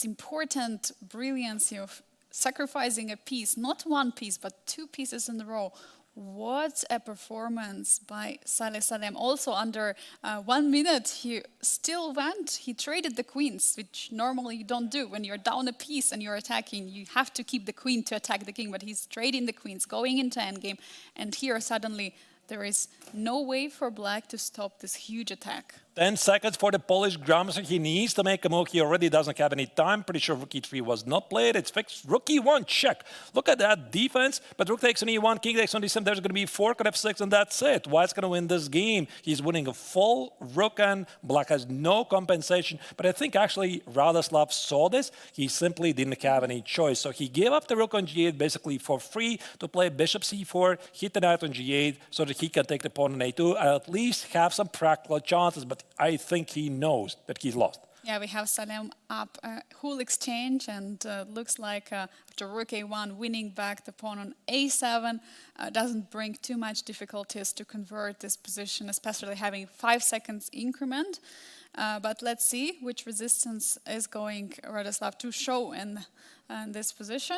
[SPEAKER 2] important brilliancy of sacrificing a piece, not one piece, but two pieces in a row. What a performance by Saleh Salem. Also under 1 minute, he still went. He traded the queens, which normally you don't do. When you're down a piece and you're attacking, you have to keep the queen to attack the king, but he's trading the queens, going into endgame. And here suddenly there is no way for black to stop this huge attack.
[SPEAKER 1] 10 seconds for the Polish Grandmaster. He needs to make a move. He already doesn't have any time. Pretty sure rook e3 was not played. It's fixed. Rook e1, check. Look at that defense. But rook takes on e1, king takes on d7. There's going to be fork on f6, and that's it. White's going to win this game. He's winning a full rook, and black has no compensation. But I think actually Radoslav saw this. He simply didn't have any choice. So he gave up the rook on g8 basically for free to play bishop c4, hit the knight on g8 so that he can take the pawn on a2 and at least have some practical chances. But I think he knows that he's lost.
[SPEAKER 2] Yeah, we have Salem up a whole exchange, and looks like after rook a1, winning back the pawn on a7 doesn't bring too much difficulties to convert this position, especially having 5 seconds increment. But let's see which resistance is going Radoslav to show in this position.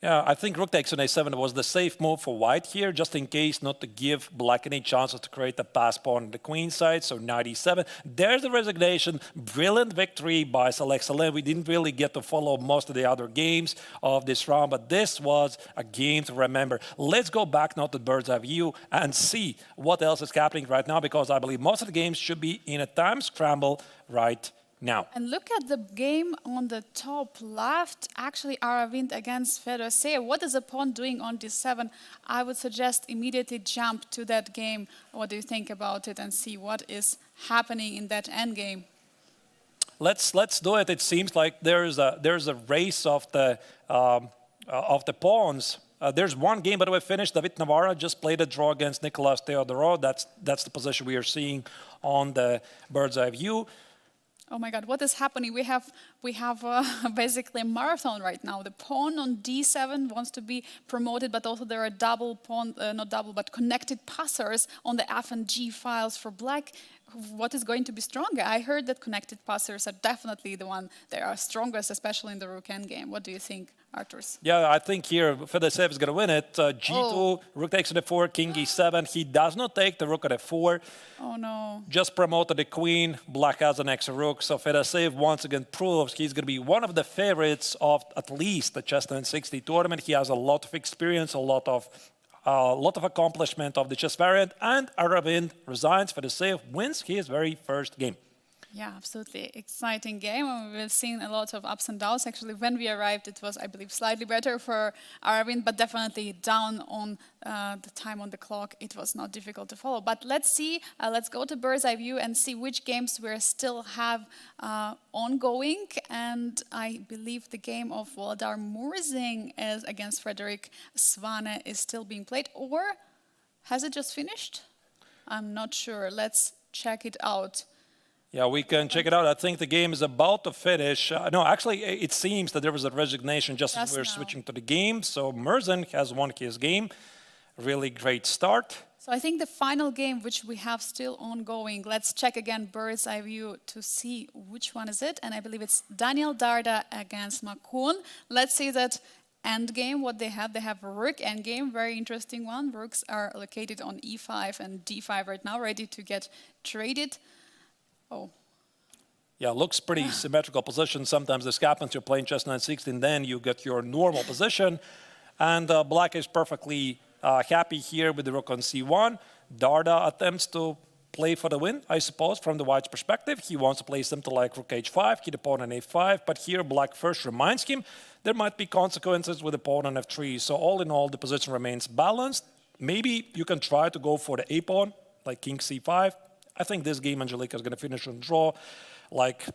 [SPEAKER 1] Yeah, I think rook takes on a7 was the safe move for white here, just in case not to give black any chances to create a pass pawn on the queen side. So knight e7. There's the resignation. Brilliant victory by Saleh Salem. We didn't really get to follow most of the other games of this round, but this was a game to remember. Let's go back now to bird's eye view and see what else is happening right now, because I believe most of the games should be in a time scramble right now.
[SPEAKER 2] And look at the game on the top left. Actually, Aravind against Fedoseev. What is the pawn doing on d7? I would suggest immediately jump to that game. What do you think about it? And see what is happening in that endgame.
[SPEAKER 1] Let's do it. It seems like there's a race of the pawns. There's one game, by the way, finished. David Navarra just played a draw against Nicolas Theodorov. That's the position we are seeing on the bird's eye view.
[SPEAKER 2] Oh my God, what is happening? We have basically a marathon right now. The pawn on d7 wants to be promoted, but also there are double pawn, not double, but connected passers on the f and g files for black. What is going to be stronger? I heard that connected passers are definitely the one that are strongest, especially in the rook endgame. What do you think, Arturs?
[SPEAKER 1] Yeah, I think here Fedoseev is going to win it. G2, rook takes on f4, king e7. He does not take the rook at f4.
[SPEAKER 2] Oh no.
[SPEAKER 1] Just promoted the queen. Black has an extra rook. So Fedoseev once again proves he's going to be one of the favorites of at least the CHESS960 tournament. He has a lot of experience, a lot of accomplishment of the chess variant, and Aravind resigns. Fedoseev wins his very first game.
[SPEAKER 2] Yeah, absolutely. Exciting game. And we've seen a lot of ups and downs. Actually, when we arrived, it was, I believe, slightly better for Aravind, but definitely down on the time on the clock. It was not difficult to follow. But let's see, let's go to bird's eye view and see which games we still have ongoing. And I believe the game of Volodar Murzing is against Frederick Svane is still being played. Or has it just finished? I'm not sure. Let's check it out.
[SPEAKER 1] Yeah, we can check it out. I think the game is about to finish. No, actually, it seems that there was a resignation just as we're switching to the game. So Murzin has won his game. Really great start.
[SPEAKER 2] So I think the final game, which we have still ongoing, let's check again bird's eye view to see which one is it. And I believe it's Daniel Darda against Makun. Let's see that end game, what they have. They have a rook end game, very interesting one. Rooks are located on e5 and d5 right now, ready to get traded. Oh.
[SPEAKER 1] Yeah, looks pretty symmetrical position. Sometimes this happens. You're playing CHESS960, and then you get your normal position. And black is perfectly happy here with the rook on c1. Darda attempts to play for the win, I suppose, from the white's perspective. He wants to play something like rook h5, hit the pawn on a5. But here, black first reminds him there might be consequences with the pawn on f3. So all in all, the position remains balanced. Maybe you can try to go for the a-pawn, like king c5. I think this game, Angelika, is going to finish on draw, like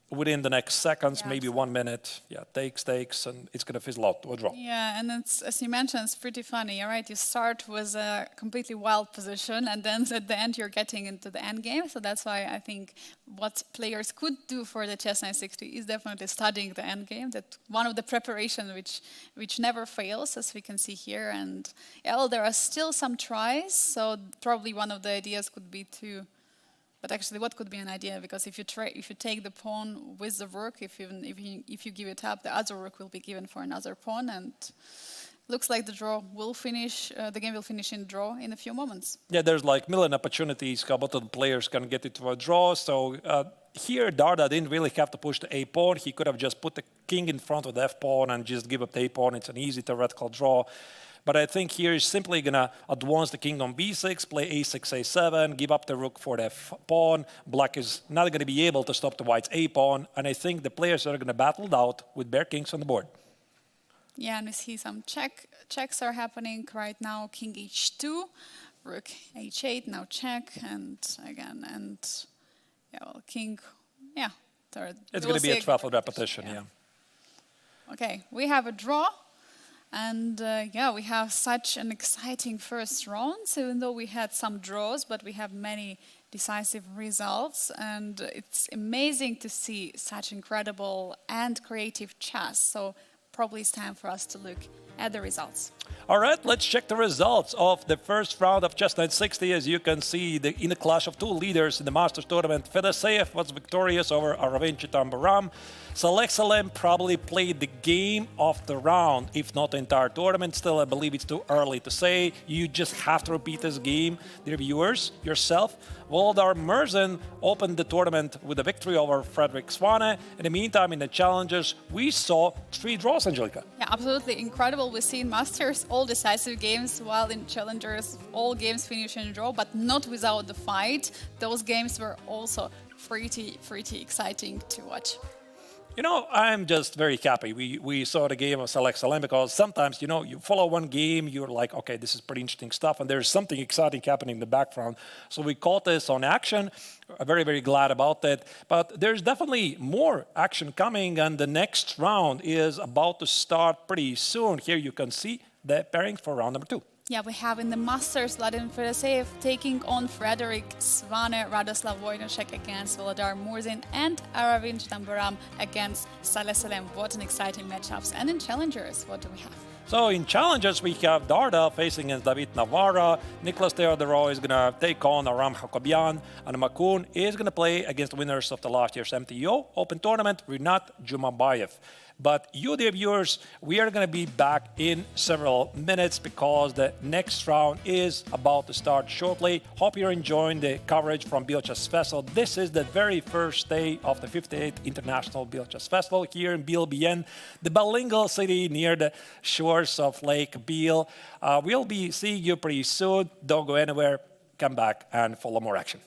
[SPEAKER 1] within the next seconds, maybe 1 minute. Yeah, takes, and it's going to fizzle out to a draw.
[SPEAKER 2] Yeah, and it's, as you mentioned, it's pretty funny. All right, you start with a completely wild position, and then at the end you're getting into the end game. So that's why I think what players could do for the CHESS960 is definitely studying the end game. That one of the preparation which never fails, as we can see here. And yeah, well, there are still some tries. So probably one of the ideas could be to. But actually, what could be an idea? Because if you take the pawn with the rook, if you give it up, the other rook will be given for another pawn, and looks like the draw will finish. The game will finish in draw in a few moments.
[SPEAKER 1] Yeah, there's like million opportunities. How both of the players can get it to a draw. So here, Darda didn't really have to push the a pawn. He could have just put the king in front of the f pawn and just give up the a pawn. It's an easy theoretical draw. But I think here he's simply going to advance the king on b6, play a6, a7, give up the rook for the f pawn. Black is not going to be able to stop the white's a pawn. And I think the players are going to battle it out with bare kings on the board.
[SPEAKER 2] Yeah, and we see some checks are happening right now. King h2, rook h8, now check, and again, and yeah, well, king, yeah. Third.
[SPEAKER 1] It's going to be a 12th repetition, yeah.
[SPEAKER 2] Okay, we have a draw. And yeah, we have such an exciting first round, so even though we had some draws, but we have many decisive results. And it's amazing to see such incredible and creative chess. So probably it's time for us to look at the results.
[SPEAKER 1] All right, let's check the results of the first round of CHESS960. As you can see, in the clash of two leaders in the Masters tournament, Fedoseev was victorious over Aravind Chidambaram. Saleh Salem probably played the game of the round, if not the entire tournament. Still, I believe it's too early to say. You just have to repeat this game, dear viewers, yourself. Volodar Murzin opened the tournament with a victory over Frederick Svane. In the meantime, in the challenges, we saw 3 draws, Angelika.
[SPEAKER 2] Yeah, absolutely incredible. We've seen Masters all decisive games, while in challengers all games finish in draw, but not without the fight. Those games were also pretty exciting to watch.
[SPEAKER 1] You know, I'm just very happy we saw the game of Saleh Salem, because sometimes, you know, you follow one game, you're like, okay, this is pretty interesting stuff, and there's something exciting happening in the background. So we caught this on action. I'm very glad about that. But there's definitely more action coming, and the next round is about to start pretty soon. Here you can see the pairings for round number 2.
[SPEAKER 2] Yeah, we have in the Masters Vladimir Fedoseev taking on Frederick Svane, Radoslav Wojnaszek against Volodar Murzin, and Aravind Chidambaram against Saleh Salem. What an exciting matchups. And in challengers, what do we have?
[SPEAKER 1] So in challengers, we have Darda facing against David Navarra. Nicolas Theodorou is going to take on Aram Hakobian. And Makun is going to play against the winners of the last year's MTO Open Tournament, Rinat Jumabayev. But you, dear viewers, we are going to be back in several minutes, because the next round is about to start shortly. Hope you're enjoying the coverage from Biel Chess Festival. This is the very first day of the 58th International Biel Chess Festival here in Biel, the bilingual city near the shores of Lake Biel. We'll be seeing you pretty soon. Don't go anywhere. Come back and follow more action.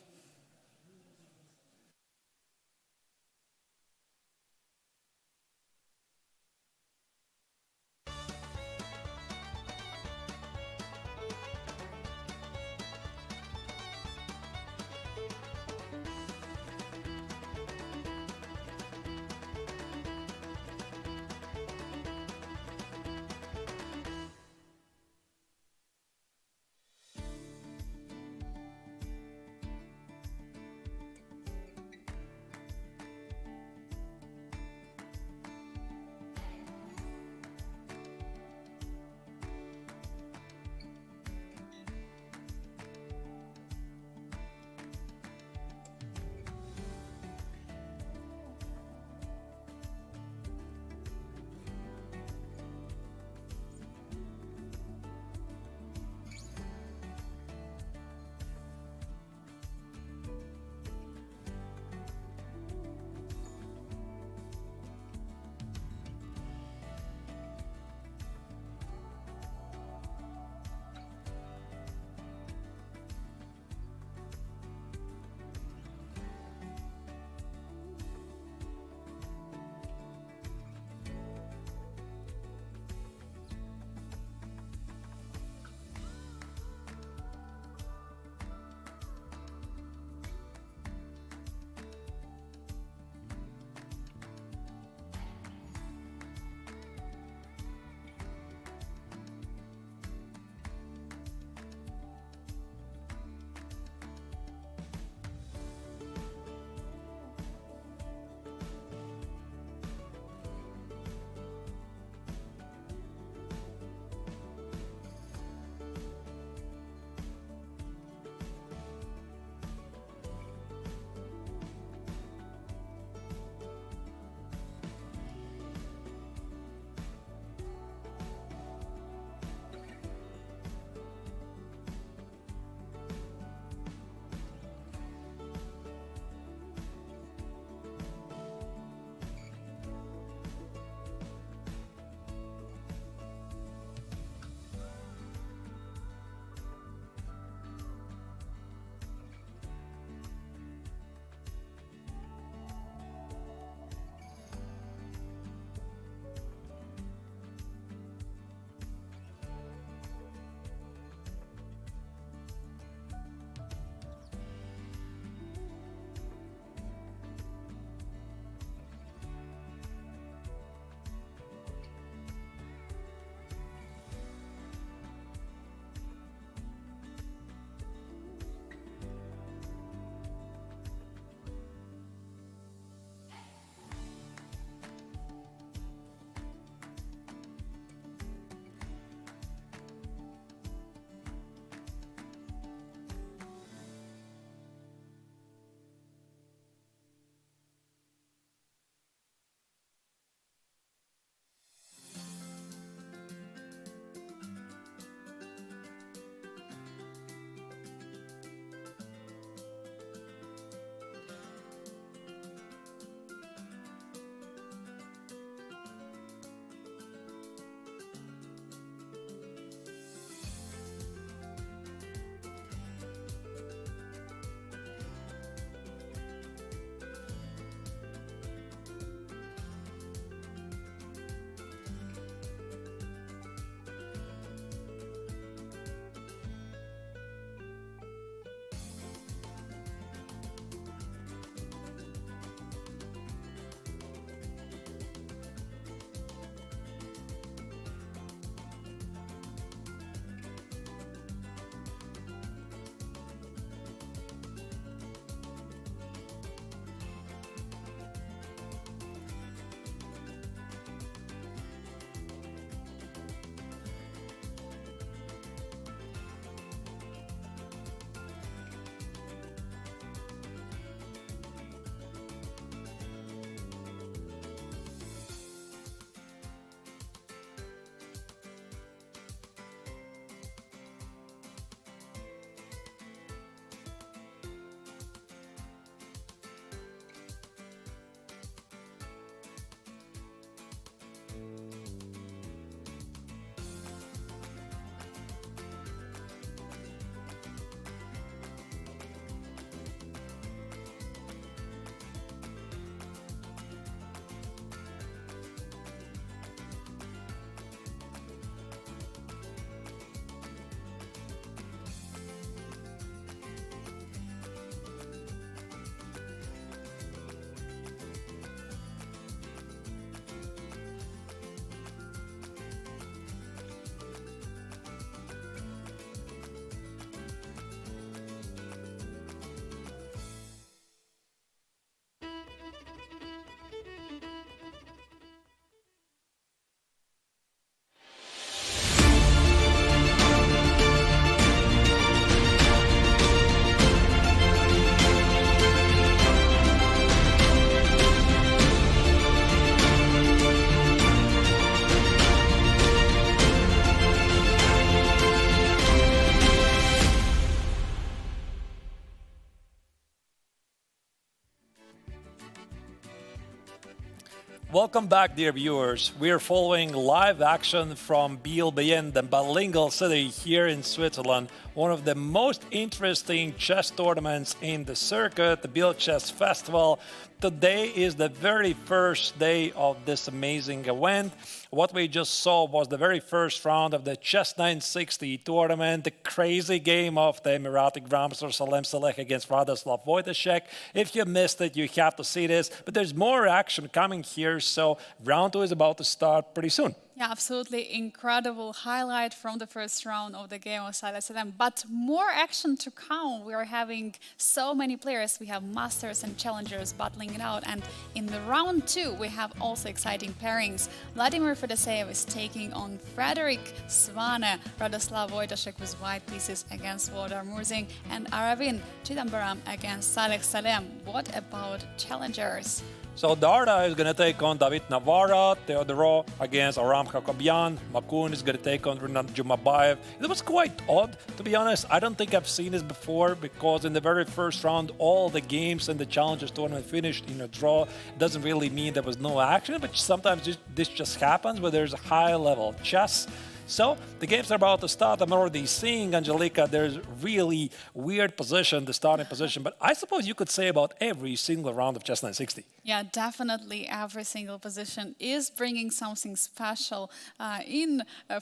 [SPEAKER 1] Welcome back, dear viewers. We are following live action from Biel, the bilingual city here in Switzerland. One of the most interesting chess tournaments in the circuit, the Biel Chess Festival. Today is the very first day of this amazing event. What we just saw was the very first round of the CHESS960 tournament, the crazy game of the Emirati Grandmaster Salem Saleh against Radoslav Wojtaszek. If you missed it, you have to see this. But there's more action coming here, so round 2 is about to start pretty soon.
[SPEAKER 2] Yeah, absolutely incredible highlight from the first round of the game of Saleh Salem. But more action to come. We are having so many players. We have masters and challengers battling it out. And in the round 2, we have also exciting pairings. Vladimir Fedoseev is taking on Frederick Svane, Radoslav Wojtaszek with white pieces against Wodar Murzing, and Aravin Chidambaram against Saleh Salem. What about challengers?
[SPEAKER 1] So Darda is going to take on David Navarra, Teodoro against Aram Hakobian, Makun is going to take on Renat Jumabayev. It was quite odd, to be honest. I don't think I've seen this before because in the very first round, all the games in the Challengers tournament finished in a draw. It doesn't really mean there was no action, but sometimes this just happens where there's a high level of chess. So the games are about to start. I'm already seeing, Angelica, there's really weird position, the starting position. But I suppose you could say about every single round of CHESS960.
[SPEAKER 2] Yeah, definitely every single position is bringing something special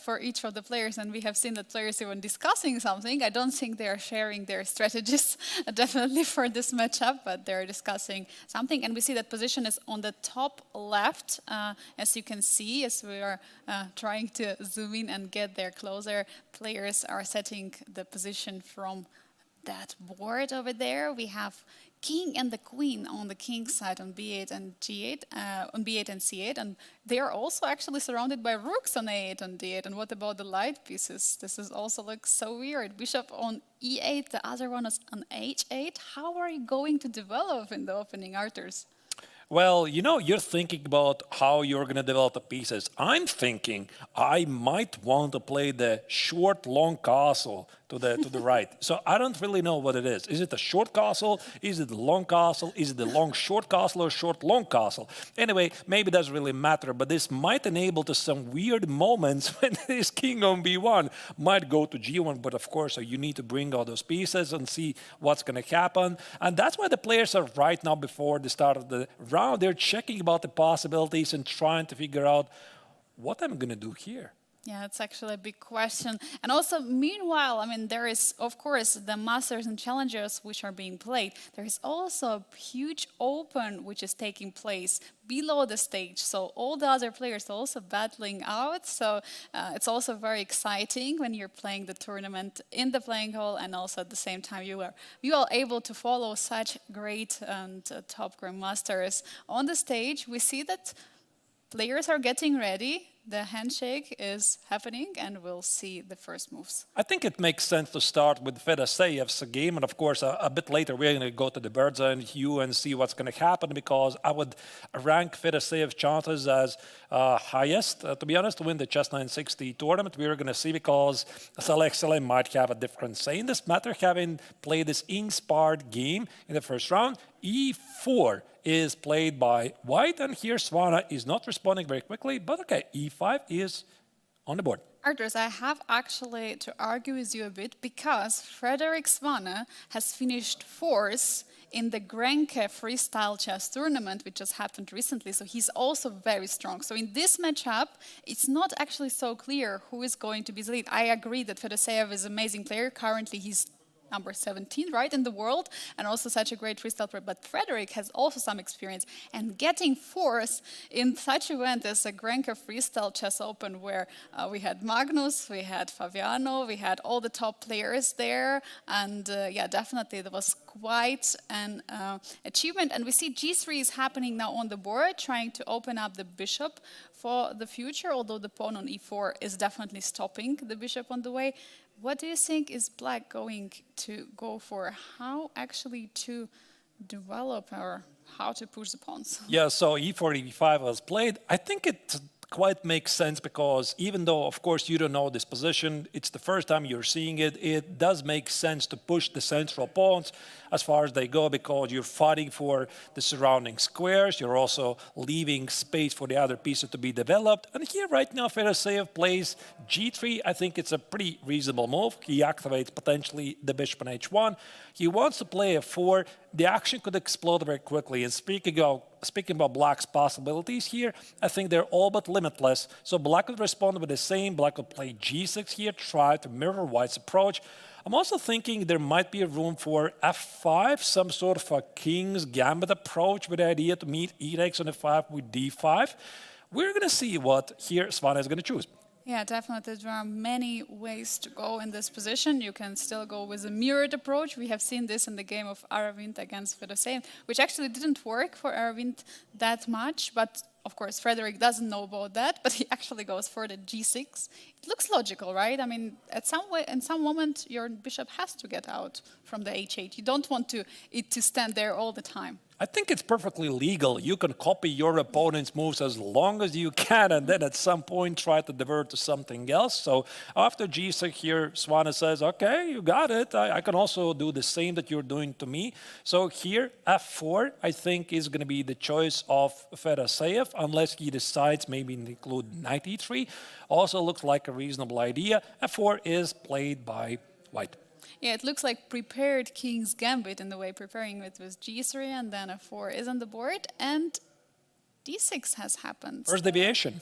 [SPEAKER 2] for each of the players. And we have seen that players even discussing something. I don't think they are sharing their strategies definitely for this matchup, but they're discussing something. And we see that position is on the top left, as you can see, as we are trying to zoom in and get there closer. Players are setting the position from that board over there. We have king and the queen on the king's side on b8 and g8, on b8 and c8, and they are also actually surrounded by rooks on a8 and d8. And what about the light pieces? This is also looks so weird. Bishop on e8, the other one is on h8. How are you going to develop in the opening, Arthurs?
[SPEAKER 1] Well, you know, you're thinking about how you're going to develop the pieces. I'm thinking I might want to play the short, long castle to the right. So I don't really know what it is. Is it a short castle? Is it a long castle? Is it the long short castle or short long castle? Anyway, maybe it doesn't really matter, but this might enable to some weird moments when this king on b1 might go to g1, but of course you need to bring all those pieces and see what's going to happen. And that's why the players are right now before the start of the round. They're checking about the possibilities and trying to figure out what I'm going to do here.
[SPEAKER 2] Yeah, it's actually a big question. And also, meanwhile, I mean, there is, of course, the Masters and Challengers which are being played. There is also a huge Open which is taking place below the stage. So all the other players are also battling out. So it's also very exciting when you're playing the tournament in the playing hall, and also at the same time you are able to follow such great and top grandmasters on the stage. We see that players are getting ready. The handshake is happening, and we'll see the first moves.
[SPEAKER 1] I think it makes sense to start with Fedoseev's game, and of course, a bit later we're going to go to the bird's eye view and see what's going to happen, because I would rank Fedoseev's chances as highest, to be honest, to win the CHESS960 tournament. We're going to see, because Saleh Salem might have a different say in this matter, having played this inspired game in the first round. E4 is played by white, and here Svane is not responding very quickly, but okay, e5 is on the board.
[SPEAKER 2] Arthurs, I have actually to argue with you a bit, because Frederick Svane has finished fourth in the Grenke freestyle chess tournament, which just happened recently, so he's also very strong. So in this matchup, it's not actually so clear who is going to be the lead. I agree that Fedoseev is an amazing player. Currently, he's number 17, right, in the world, and also such a great freestyle player. But Frederick has also some experience, and getting fourth in such event as a Grenke Freestyle Chess Open, where we had Magnus, we had Fabiano, we had all the top players there, and yeah, definitely there was quite an achievement. And we see g3 is happening now on the board, trying to open up the bishop for the future, although the pawn on e4 is definitely stopping the bishop on the way. What do you think is Black going to go for? How actually to develop, or how to push the pawns?
[SPEAKER 1] Yeah, so e4, e5 was played. I think it quite makes sense because even though, of course, you don't know this position, it's the first time you're seeing it, it does make sense to push the central pawns as far as they go because you're fighting for the surrounding squares. You're also leaving space for the other pieces to be developed. And here right now, Fedoseev plays g3. I think it's a pretty reasonable move. He activates potentially the bishop on h1. He wants to play f4. The action could explode very quickly. And speaking about Black's possibilities here, I think they're all but limitless. So Black could respond with the same. Black could play g6 here, try to mirror White's approach. I'm also thinking there might be a room for f5, some sort of a king's gambit approach with the idea to meet e takes on f5 with d5. We're going to see what here Svana is going to choose.
[SPEAKER 2] Yeah, definitely. There are many ways to go in this position. You can still go with a mirrored approach. We have seen this in the game of Aravind against Fedoseev, which actually didn't work for Aravind that much. But of course, Frederick doesn't know about that, but he actually goes for the g6. It looks logical, right? I mean, in some moment, your bishop has to get out from the h8. You don't want it to stand there all the time.
[SPEAKER 1] I think it's perfectly legal. You can copy your opponent's moves as long as you can, and then at some point try to divert to something else. So after g6 here, Svana says, okay, you got it. I can also do the same that you're doing to me. So here, f4, I think, is going to be the choice of Fedoseev, unless he decides maybe to include knight e3. Also looks like a reasonable idea. f4 is played by White.
[SPEAKER 2] Yeah, it looks like prepared king's gambit in the way, preparing it with g3 and then f4 is on the board and d6 has happened.
[SPEAKER 1] First deviation.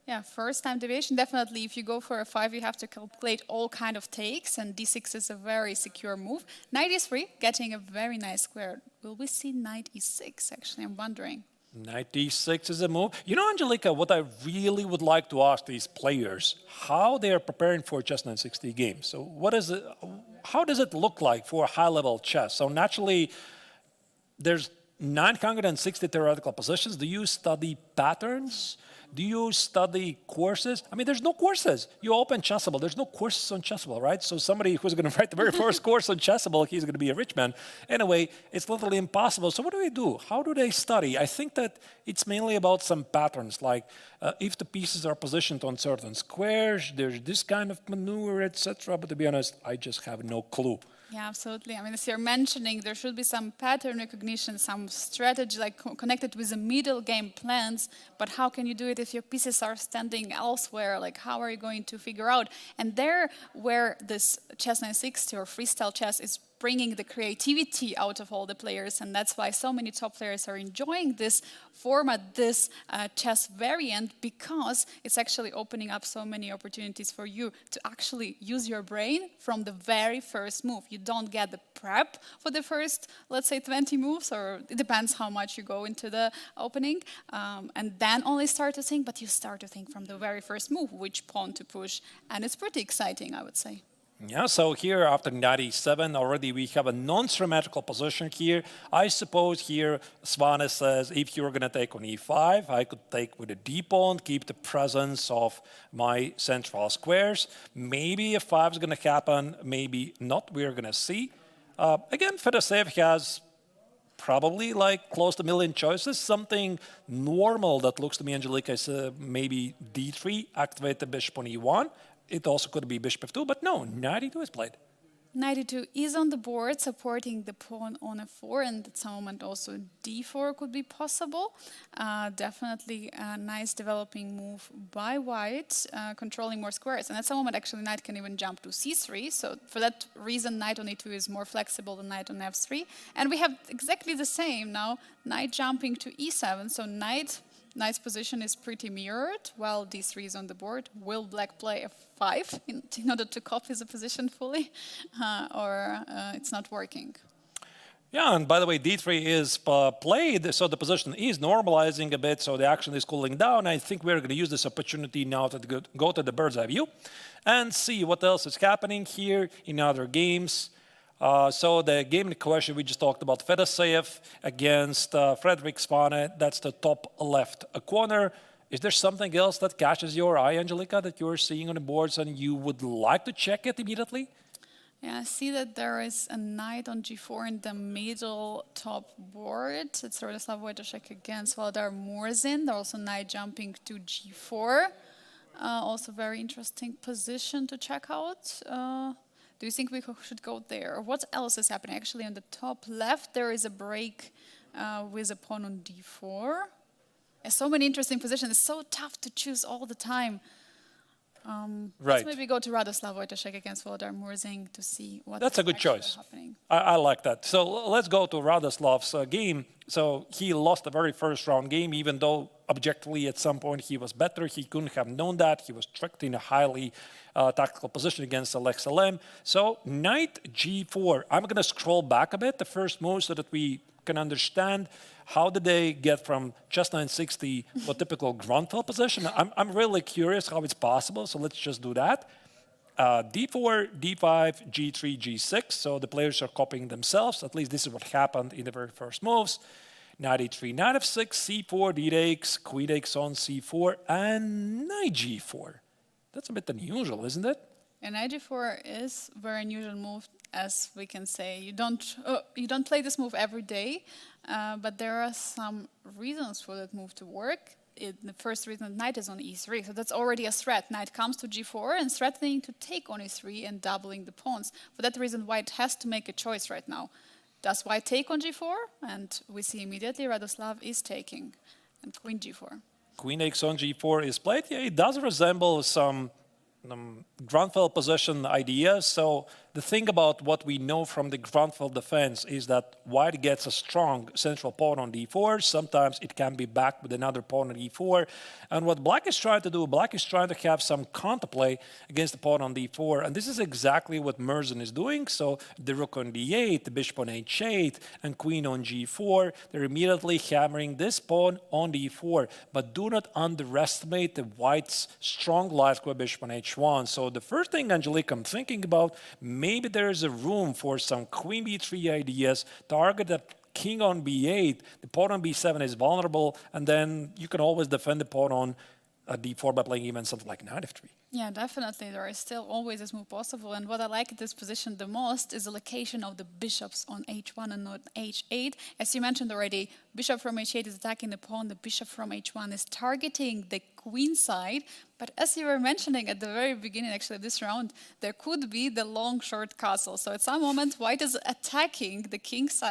[SPEAKER 2] Yeah, first time deviation. Definitely, if you go for a5, you have to calculate all kind of takes, and d6 is a very secure move. Knight e3, getting a very nice square. Will we see knight e6, actually? I'm wondering.
[SPEAKER 1] Knight d6 is a move. You know, Angelika, what I really would like to ask these players, how they are preparing for CHESS960 games. So what is it, how does it look like for high-level chess? So naturally, there's 960 theoretical positions. Do you study patterns? Do you study courses? I mean, there's no courses. You open Chessable. There's no courses on Chessable, right? So somebody who's going to write the very first course on Chessable, he's going to be a rich man. Anyway, it's literally impossible. So what do they do? How do they study? I think that it's mainly about some patterns, like if the pieces are positioned on certain squares, there's this kind of maneuver, etc. But to be honest, I just have no clue.
[SPEAKER 2] Yeah, absolutely. I mean, as you're mentioning, there should be some pattern recognition, some strategy like connected with the middle game plans, but how can you do it if your pieces are standing elsewhere? Like, how are you going to figure out? And there where this CHESS960 or freestyle chess is bringing the creativity out of all the players, and that's why so many top players are enjoying this format, this chess variant, because it's actually opening up so many opportunities for you to actually use your brain from the very first move. You don't get the prep for the first, let's say, 20 moves, or it depends how much you go into the opening, and then only start to think, but you start to think from the very first move, which pawn to push, and it's pretty exciting, I would say.
[SPEAKER 1] Yeah, so here after knight e7, already we have a non-symmetrical position here. I suppose here Svana says if you're going to take on e5, I could take with a d-pawn, keep the presence of my central squares. Maybe f5 is going to happen, maybe not, we're going to see. Again, Fedoseev has probably like close to a million choices. Something normal that looks to me, Angelika, is maybe d3, activate the bishop on e1. It also could be bishop f2, but no, knight e2 is played.
[SPEAKER 2] Knight e2 is on the board, supporting the pawn on f4, and at some moment also d4 could be possible. Definitely a nice developing move by White, controlling more squares. And at some moment, actually, Knight can even jump to c3. So for that reason, Knight on e2 is more flexible than Knight on f3. And we have exactly the same now, Knight jumping to e7. So Knight's position is pretty mirrored, while d3 is on the board. Will Black play f5 in order to copy the position fully, or it's not working?
[SPEAKER 1] Yeah, and by the way, d3 is played, so the position is normalizing a bit, so the action is cooling down. I think we're going to use this opportunity now to go to the bird's eye view and see what else is happening here in other games. So the game in question we just talked about, Fedoseev against Frederick Svane. That's the top left corner. Is there something else that catches your eye, Angelika, that you're seeing on the boards and you would like to check it immediately?
[SPEAKER 2] Yeah, I see that there is a knight on g4 in the middle top board. It's Radoslav Wojtaszek against Valdar Murzin. There's also knight jumping to g4. Also very interesting position to check out. Do you think we should go there? Or what else is happening? Actually, on the top left, there is a break with a pawn on d4. So many interesting positions. It's so tough to choose all the time. Let's maybe go to Radoslav Wojtaszek against Valdar Murzin to see what.
[SPEAKER 1] That's a good choice. I like that. So let's go to Radoslav's game. So he lost the very first round game, even though objectively at some point he was better. He couldn't have known that. He was tricked in a highly tactical position against Alex Salem. So knight g4. I'm going to scroll back a bit, the first move, so that we can understand how did they get from CHESS960 to a typical Grunfeld position. I'm really curious how it's possible, so let's just do that. D4, D5, G3, G6, so the players are copying themselves. At least this is what happened in the very first moves. Knight E3, Knight F6, C4, D takes, Queen takes on C4, and Knight G4. That's a bit unusual, isn't it?
[SPEAKER 2] And Knight G4 is a very unusual move, as we can say. You don't play this move every day, but there are some reasons for that move to work. The first reason, knight is on e3, so that's already a threat. Knight comes to g4 and threatening to take on e3 and doubling the pawns. For that reason, white has to make a choice right now. Does white take on g4? And we see immediately Radoslav is taking, and queen g4.
[SPEAKER 1] Queen takes on g4 is played. Yeah, it does resemble some Grunfeld position ideas. So the thing about what we know from the Grunfeld defense is that white gets a strong central pawn on d4. Sometimes it can be backed with another pawn on e4. And what black is trying to do, black is trying to have some counterplay against the pawn on d4. And this is exactly what Murzin is doing. So the rook on d8, the bishop on h8, and queen on g4. They're immediately hammering this pawn on d4. But do not underestimate the white's strong light square bishop on h1. So the first thing, Angelique, I'm thinking about, maybe there is a room for some queen b3 ideas, target that king on b8, the pawn on b7 is vulnerable, and then you can always defend the pawn on d4 by playing even something like knight f3.
[SPEAKER 2] Yeah, definitely. There is still always this move possible. And what I like in this position the most is the location of the bishops on h1 and not h8. As you mentioned already, bishop from h8 is attacking the pawn. The bishop from h1 is targeting the queen side. But as you were mentioning at the very beginning, actually, of this round, there could be the long, short castle. So at some moment, white is attacking the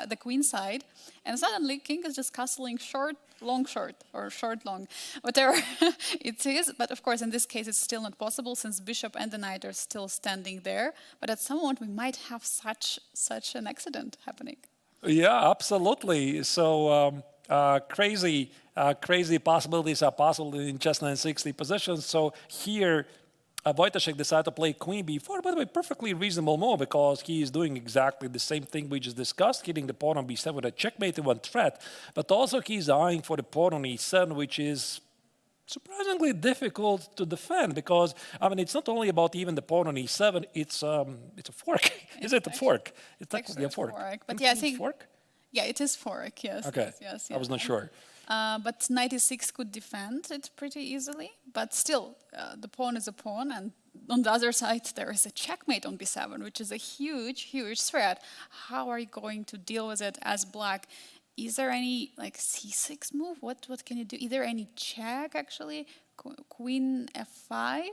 [SPEAKER 2] the queen side, and suddenly king is just castling short, long, short, or short, long, whatever it is. But of course, in this case, it's still not possible since bishop and the knight are still standing there. But at some moment, we might have such an accident happening.
[SPEAKER 1] Yeah, absolutely. So crazy possibilities are possible in CHESS960 positions. So here, Wojtaszek decided to play queen b4. By the way, perfectly reasonable move because he is doing exactly the same thing we just discussed, hitting the pawn on b7 with a checkmate in one threat. But also he's eyeing for the pawn on e7, which is surprisingly difficult to defend because, I mean, it's not only about even the pawn on e7, it's a fork. Is it a fork? It's actually a fork.
[SPEAKER 2] But yeah, I think fork? Yeah, it is fork, yes.
[SPEAKER 1] Okay,
[SPEAKER 2] yes.
[SPEAKER 1] I was not sure.
[SPEAKER 2] But knight e6 could defend it pretty easily. But still, the pawn is a pawn. And on the other side, there is a checkmate on b7, which is a huge, huge threat. How are you going to deal with it as black? Is there any like c6 move? What can you do? Is there any check, actually? Queen f5?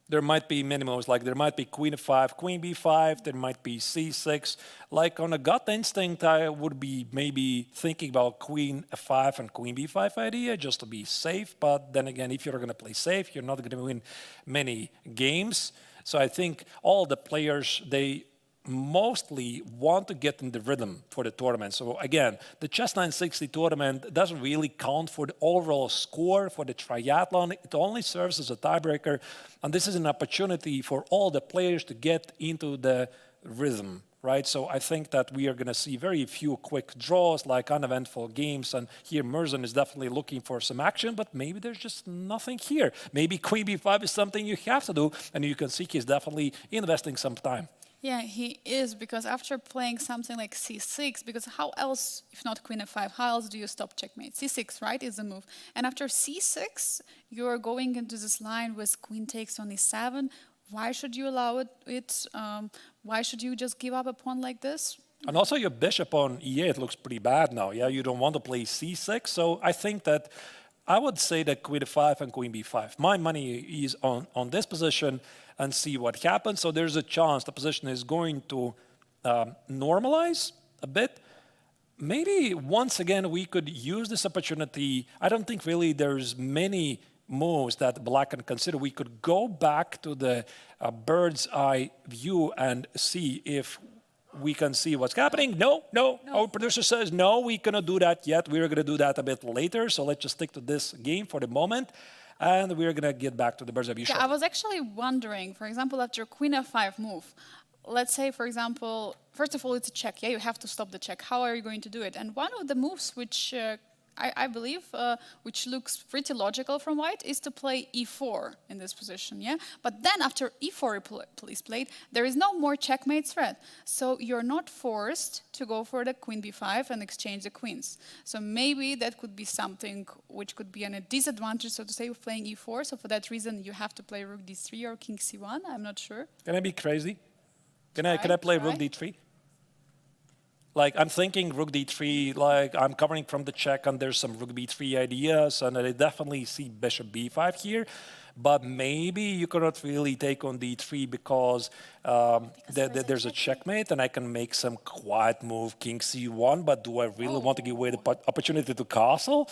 [SPEAKER 1] There might be many moves, like there might be queen f5, queen b5, there might be c6. Like on a gut instinct, I would be maybe thinking about queen f5 and queen b5 idea just to be safe. But then again, if you're going to play safe, you're not going to win many games. So I think all the players, they mostly want to get in the rhythm for the tournament. So again, the CHESS960 tournament doesn't really count for the overall score for the triathlon. It only serves as a tiebreaker. And this is an opportunity for all the players to get into the rhythm, right? So I think that we are going to see very few quick draws, like uneventful games. And here Murzin is definitely looking for some action, but maybe there's just nothing here. Maybe queen b5 is something you have to do. And you can see he's definitely investing some time.
[SPEAKER 2] Yeah, he is, because after playing something like c6, because how else, if not queen f5, how else do you stop checkmate? c6, right, is the move. And after c6, you're going into this line with queen takes on e7, why should you allow it? Why should you just give up a pawn like this?
[SPEAKER 1] And also your bishop on e8 looks pretty bad now. Yeah, you don't want to play c6. So I think that I would say that queen d5 and queen b5. My money is on this position and see what happens. So there's a chance the position is going to normalize a bit. Maybe once again we could use this opportunity. I don't think really there's many moves that black can consider. We could go back to the bird's eye view and see if we can see what's happening. No. Our producer says, no, we cannot do that yet. We're going to do that a bit later. So let's just stick to this game for the moment. And we're going to get back to the bird's eye view.
[SPEAKER 2] Yeah, I was actually wondering, for example, after queen f5 move, let's say, for example, first of all, it's a check. Yeah, you have to stop the check. How are you going to do it? And one of the moves which I believe, which looks pretty logical from white, is to play e4 in this position, yeah? But then after e4 is played, there is no more checkmate threat. So you're not forced to go for the queen b5 and exchange the queens. So maybe that could be something which could be a disadvantage, so to say, of playing e4. So for that reason, you have to play rook d3 or king c1. I'm not sure.
[SPEAKER 1] Can I be crazy? Can I play rook d3? Like, I'm thinking rook d3, like, I'm covering from the check, and there's some rook b3 ideas, and I definitely see bishop b5 here. But maybe you cannot really take on d3 because there's a checkmate, and I can make some quiet move, king c1, but do I really want to give away the opportunity to castle?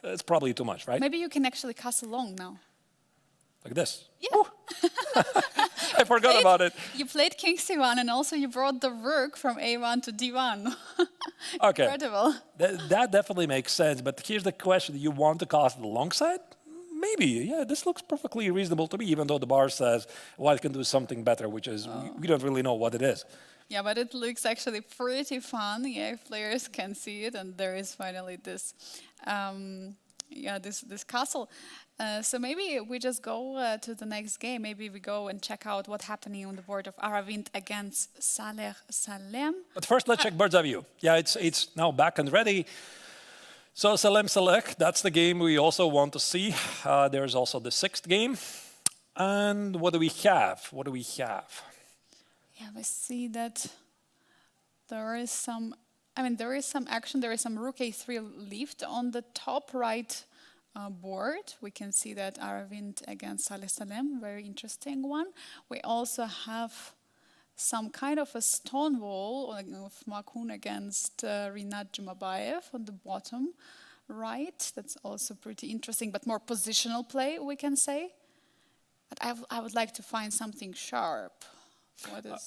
[SPEAKER 1] It's probably too much, right?
[SPEAKER 2] Maybe you can actually castle long now.
[SPEAKER 1] Like this.
[SPEAKER 2] Yeah.
[SPEAKER 1] I forgot about it.
[SPEAKER 2] You played king c1, and also you brought the rook from a1 to d1.
[SPEAKER 1] Okay.
[SPEAKER 2] Incredible.
[SPEAKER 1] That definitely makes sense. But here's the question. Do you want to castle the long side? Maybe. Yeah, this looks perfectly reasonable to me, even though the bar says white can do something better, which is we don't really know what it is.
[SPEAKER 2] Yeah, but it looks actually pretty fun. Yeah, if players can see it, and there is finally this, this castle. So maybe we just go to the next game. Maybe we go and check out what's happening on the board of Aravind against Saleh Salem.
[SPEAKER 1] But first, let's check bird's eye view. Yeah, it's now back and ready. So Salem Saleh, that's the game we also want to see. There's also the sixth game. And what do we have? What do we have?
[SPEAKER 2] Yeah, we see that there is some, there is some action. There is some rook a3 left on the top right board. We can see that Aravind against Saleh Salem, very interesting one. We also have some kind of a stone wall of Makun against Rinat Jumabayev on the bottom right. That's also pretty interesting, but more positional play, we can say. But I would like to find something sharp.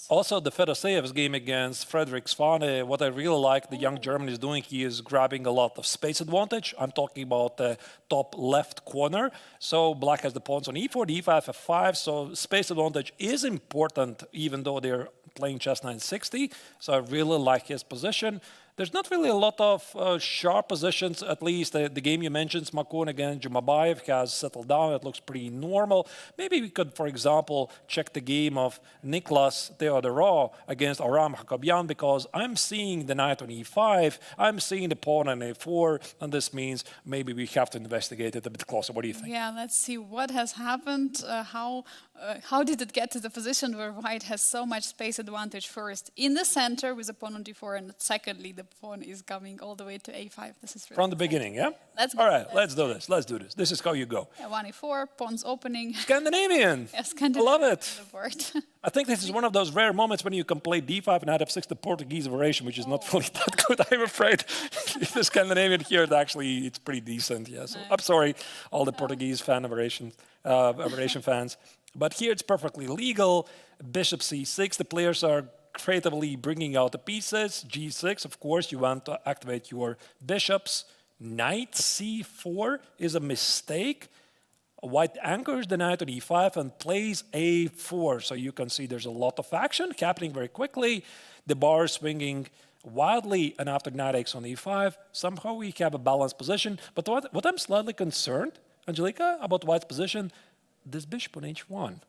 [SPEAKER 1] Also, the Fedoseyev's game against Frederick Svane, what I really like the young German is doing, he is grabbing a lot of space advantage. I'm talking about the top left corner. So black has the pawns on e4, d5, f5. So space advantage is important, even though they're playing CHESS960. So I really like his position. There's not really a lot of sharp positions, at least the game you mentioned, Makun against Jumabayev has settled down. It looks pretty normal. Maybe we could, for example, check the game of Niklas Theodorov against Aram Hakobyan, because I'm seeing the knight on e5, I'm seeing the pawn on a4, and this means maybe we have to investigate it a bit closer. What do you think?
[SPEAKER 2] Yeah, let's see what has happened. How did it get to the position where white has so much space advantage first in the center with a pawn on d4, and secondly the pawn is coming all the way to a5. This is really
[SPEAKER 1] from the beginning, yeah?
[SPEAKER 2] All
[SPEAKER 1] right, let's do this. Let's do this. This is how you go.
[SPEAKER 2] Yeah, 1e4, pawns opening.
[SPEAKER 1] Scandinavian.
[SPEAKER 2] Yeah, Scandinavian.
[SPEAKER 1] I love it. I think this is one of those rare moments when you can play d5 and knight f6, the Portuguese variation, which is not really that good, I'm afraid. The Scandinavian here, it's pretty decent. Yeah, so I'm sorry, all the Portuguese variation fans. But here it's perfectly legal. Bishop c6, the players are creatively bringing out the pieces. g6, of course, you want to activate your bishops. Knight c4 is a mistake. White anchors the knight on e5 and plays a4. So you can see there's a lot of action happening very quickly. The bar swinging wildly, and after knight takes on e5, somehow we have a balanced position. But what I'm slightly concerned, Angelika, about white's position, this bishop on h1,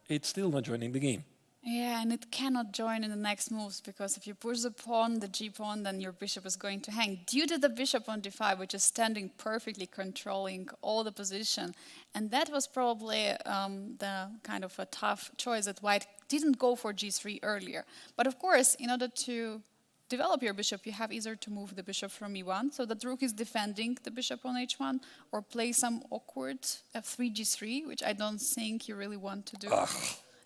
[SPEAKER 1] it's still not joining the game.
[SPEAKER 2] Yeah, and it cannot join in the next moves because if you push the pawn, the g-pawn, then your bishop is going to hang due to the bishop on d5, which is standing perfectly controlling all the position. And that was probably the kind of a tough choice that white didn't go for g3 earlier. But of course, in order to develop your bishop, you have either to move the bishop from e1, so that rook is defending the bishop on h1, or play some awkward f3, g3, which I don't think you really want to do.
[SPEAKER 1] Ugh.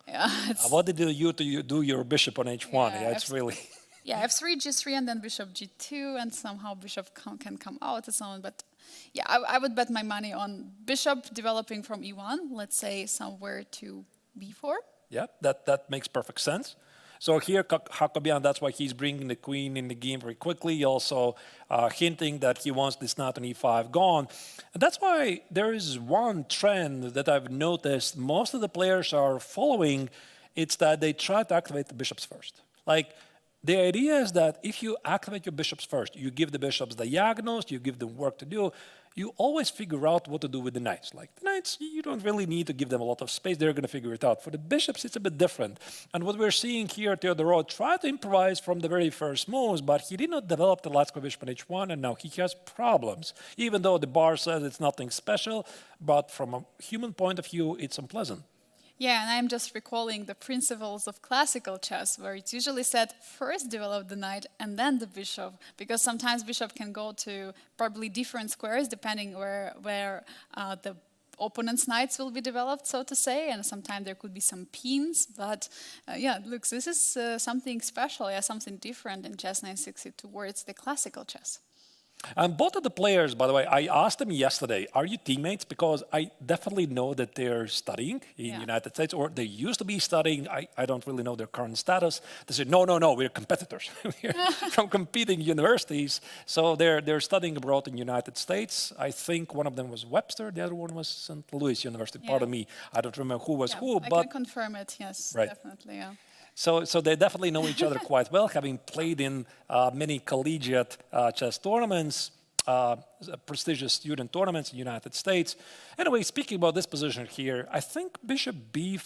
[SPEAKER 2] Yeah,
[SPEAKER 1] What did you do your bishop on h1? Yeah, it's really...
[SPEAKER 2] Yeah, f3, g3, and then bishop g2, and somehow bishop can come out and so on. But yeah, I would bet my money on bishop developing from e1, let's say somewhere to b4.
[SPEAKER 1] Yeah, that makes perfect sense. So here, Jacobian, that's why he's bringing the queen in the game very quickly, also hinting that he wants this knight on e5 gone. And that's why there is one trend that I've noticed most of the players are following. It's that they try to activate the bishops first. Like, the idea is that if you activate your bishops first, you give the bishops diagonals, you give them work to do, you always figure out what to do with the knights. Like the knights, you don't really need to give them a lot of space. They're going to figure it out. For the bishops, it's a bit different. And what we're seeing here, Theodorou tried to improvise from the very first moves, but he did not develop the Latsko bishop on h1, and now he has problems. Even though the bar says it's nothing special, but from a human point of view, it's unpleasant.
[SPEAKER 2] Yeah, and I'm just recalling the principles of classical chess, where it's usually said first develop the knight and then the bishop, because sometimes bishop can go to probably different squares depending where the opponent's knights will be developed, so to say, and sometimes there could be some pins. But yeah, look, this is something special, yeah, something different in chess 960 towards the classical chess.
[SPEAKER 1] And both of the players, by the way, I asked them yesterday, are you teammates? Because I definitely know that they're studying in the United States, or they used to be studying. I don't really know their current status. They said, no, we're competitors. We're from competing universities. So they're studying abroad in the United States. I think one of them was Webster, the other one was St. Louis University.
[SPEAKER 2] Yeah.
[SPEAKER 1] Pardon me, I don't remember who was who.
[SPEAKER 2] I
[SPEAKER 1] but
[SPEAKER 2] can confirm it, yes,
[SPEAKER 1] right.
[SPEAKER 2] Definitely, yeah.
[SPEAKER 1] So they definitely know each other quite well, having played in many collegiate chess tournaments, prestigious student tournaments in the United States. Anyway, speaking about this position here, I think bishop b...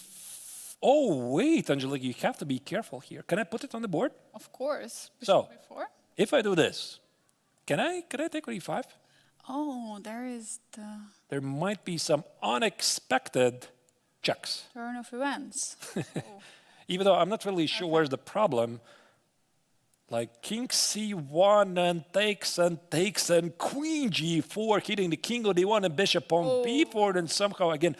[SPEAKER 1] Oh, wait, Angelique, you have to be careful here. Can I put it on the board?
[SPEAKER 2] Of course.
[SPEAKER 1] So,
[SPEAKER 2] Bishop b4.
[SPEAKER 1] if I do this, can I take on e5?
[SPEAKER 2] Oh, there is the
[SPEAKER 1] There might be some unexpected checks.
[SPEAKER 2] turn of events. Oh.
[SPEAKER 1] Even though I'm not really sure where's the problem, like king c1 and takes and queen g4, hitting the king on d1 and bishop on b4, and somehow again,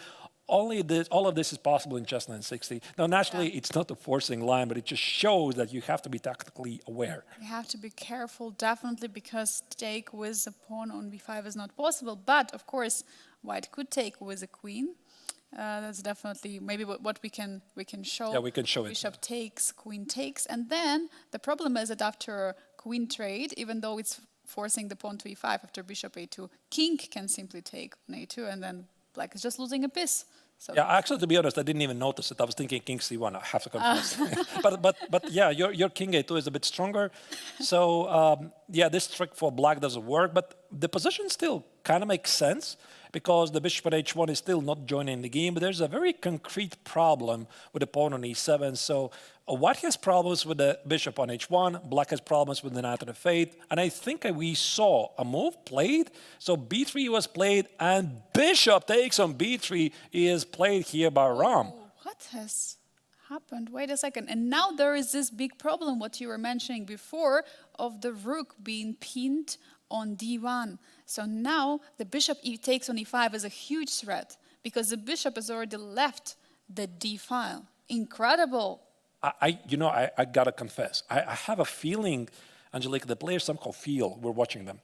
[SPEAKER 1] all of this is possible in chess 960. Now, naturally, it's not a forcing line, but it just shows that you have to be tactically aware.
[SPEAKER 2] You have to be careful, definitely, because take with the pawn on b5 is not possible. But of course, white could take with a queen. That's definitely maybe what we can show.
[SPEAKER 1] Yeah, we can show it.
[SPEAKER 2] Bishop takes, queen takes, and then the problem is that after queen trade, even though it's forcing the pawn to e5 after bishop a2, king can simply take on a2, and then black is just losing a piece. So
[SPEAKER 1] yeah, actually, to be honest, I didn't even notice it. I was thinking king c1. I have to confess. But yeah, your king a2 is a bit stronger. So yeah, this trick for black doesn't work. But the position still kind of makes sense because the bishop at h1 is still not joining the game. But there's a very concrete problem with the pawn on e7. So white has problems with the bishop on h1. Black has problems with the knight on f8. And I think we saw a move played. So b3 was played, and bishop takes on b3 is played here by Ram.
[SPEAKER 2] What has happened? Wait a second. And now there is this big problem, what you were mentioning before, of the rook being pinned on d1. So now the bishop takes on e5 is a huge threat because the bishop has already left the d file. Incredible.
[SPEAKER 1] I gotta confess, I have a feeling, Angelique, the players somehow feel we're watching them,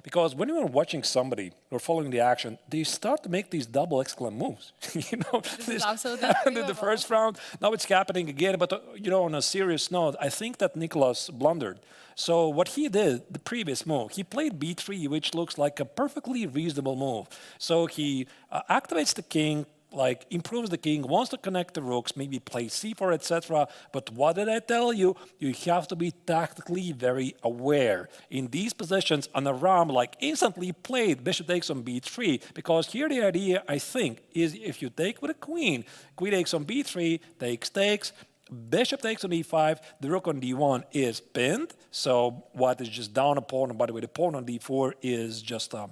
[SPEAKER 1] because when you're watching somebody or following the action, they start to make these double exclamation moves,
[SPEAKER 2] This is absolutely
[SPEAKER 1] the first round, now it's happening again, but on a serious note, I think that Nicolas blundered. So what he did, the previous move, he played b3, which looks like a perfectly reasonable move. So he activates the king, like improves the king, wants to connect the rooks, maybe play c4, etc. But what did I tell you? You have to be tactically very aware. In these positions, on a Ram, like instantly played bishop takes on b3, because here the idea, I think, is if you take with a queen takes on b3, takes, Bishop takes on e5, the rook on d1 is pinned, so white is just down a pawn, and by the way, the pawn on d4 is just a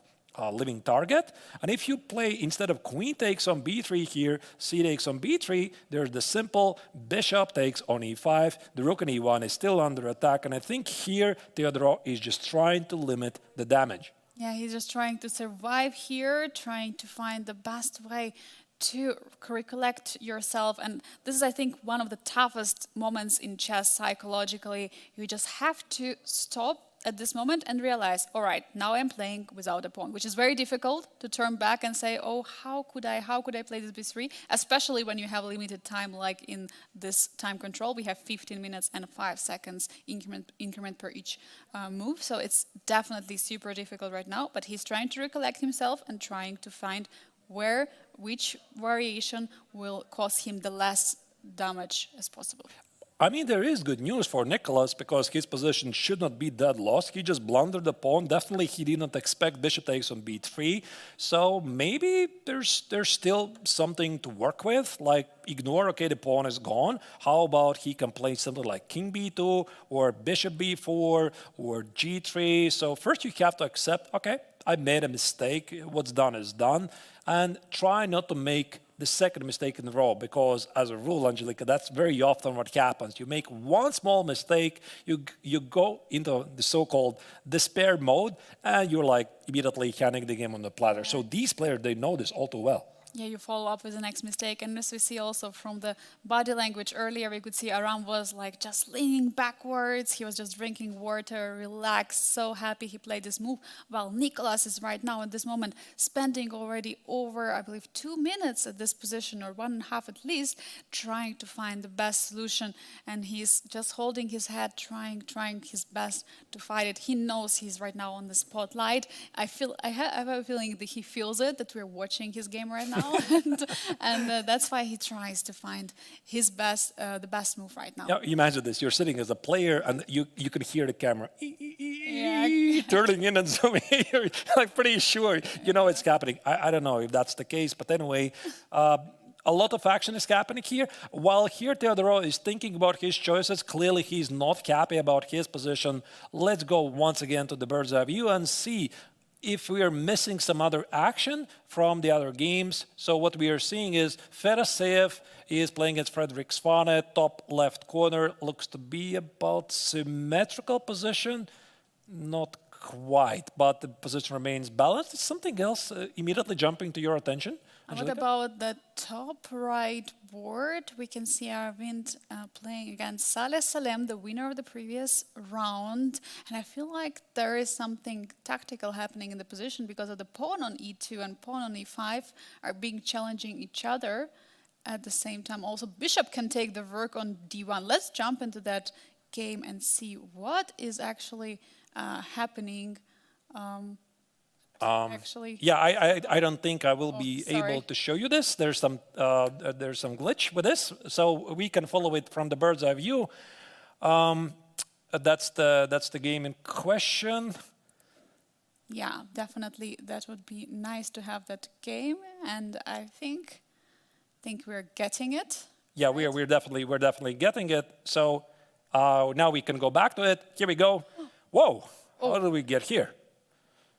[SPEAKER 1] living target. And if you play, instead of queen takes on b3 here, c takes on b3, there's the simple bishop takes on e5, the rook on e1 is still under attack, and I think here Theodoro is just trying to limit the damage.
[SPEAKER 2] Yeah, he's just trying to survive here, trying to find the best way to recollect yourself. And this is, I think, one of the toughest moments in chess psychologically. You just have to stop at this moment and realize, all right, now I'm playing without a pawn, which is very difficult to turn back and say, oh, how could I play this b3? Especially when you have limited time, like in this time control, we have 15 minutes and 5 seconds increment per each move. So it's definitely super difficult right now, but he's trying to recollect himself and trying to find which variation will cause him the less damage as possible.
[SPEAKER 1] I mean, there is good news for Nicholas because his position should not be that lost. He just blundered the pawn. Definitely, he did not expect bishop takes on b3. So maybe there's still something to work with. Like, ignore, okay, the pawn is gone. How about he can play something like king b2 or bishop b4 or g3. So first you have to accept, okay, I made a mistake. What's done is done. And try not to make the second mistake in a row, because as a rule, Angelica, that's very often what happens. You make one small mistake, you go into the so-called despair mode, and you're like immediately handing the game on the platter. So these players, they know this all too well.
[SPEAKER 2] Yeah, you follow up with the next mistake. And as we see also from the body language earlier, we could see Aram was like just leaning backwards. He was just drinking water, relaxed, so happy he played this move. While Nicholas is right now at this moment spending already over, I believe, 2 minutes at this position, or 1.5 at least, trying to find the best solution. And he's just holding his head, trying his best to fight it. He knows he's right now on the spotlight. I have a feeling that he feels it, that we're watching his game right now. and that's why he tries to find his the best move right now.
[SPEAKER 1] Now, imagine this: you're sitting as a player, and you can hear the camera turning in and zooming. You're like pretty sure you know it's happening. I don't know if that's the case, but anyway. A lot of action is happening here. While here Theodoro is thinking about his choices, clearly he's not happy about his position. Let's go once again to the bird's eye view and see if we are missing some other action from the other games. So what we are seeing is Fedorsev is playing against Frederick Svane, top left corner. Looks to be about symmetrical position. Not quite, but the position remains balanced. Is something else immediately jumping to your attention, Angelica?
[SPEAKER 2] What about the top right board? We can see Arvind playing against Saleh Salem, the winner of the previous round. And I feel like there is something tactical happening in the position because of the pawn on e2 and pawn on e5 are being challenging each other at the same time. Also, bishop can take the rook on d1. Let's jump into that game and see what is actually happening. Actually,
[SPEAKER 1] yeah, I don't think I will be able to show you this. There's some glitch with this, so we can follow it from the bird's eye view. That's the game in question.
[SPEAKER 2] Yeah, definitely, that would be nice to have that game, and I think we're getting it.
[SPEAKER 1] Yeah, we're definitely getting it. So now we can go back to it. Here we go. Whoa! How did we get here?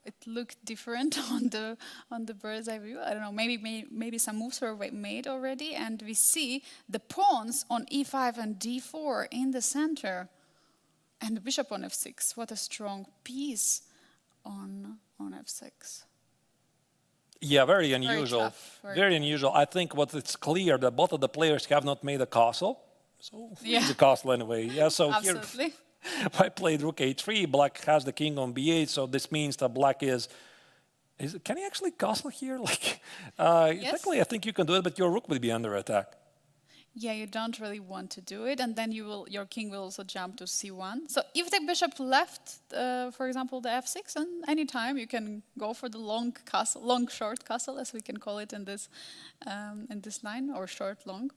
[SPEAKER 2] It looked different on the bird's eye view. I don't know. Maybe some moves were made already, and we see the pawns on e5 and d4 in the center, and the bishop on f6. What a strong piece on f6.
[SPEAKER 1] Yeah, very unusual.
[SPEAKER 2] Very tough,
[SPEAKER 1] very unusual. I think it's clear that both of the players have not made a castle. So it's a castle anyway. Yeah. So
[SPEAKER 2] absolutely.
[SPEAKER 1] Here. I played rook a3, black has the king on b8, so this means that black can he actually castle here? Like,
[SPEAKER 2] yes.
[SPEAKER 1] Technically, I think you can do it, but your rook will be under attack.
[SPEAKER 2] Yeah, you don't really want to do it, and then your king will also jump to c1. So if the bishop left, for example, the f6, and anytime you can go for the long-short castle, as we can call it in this line, or short-long.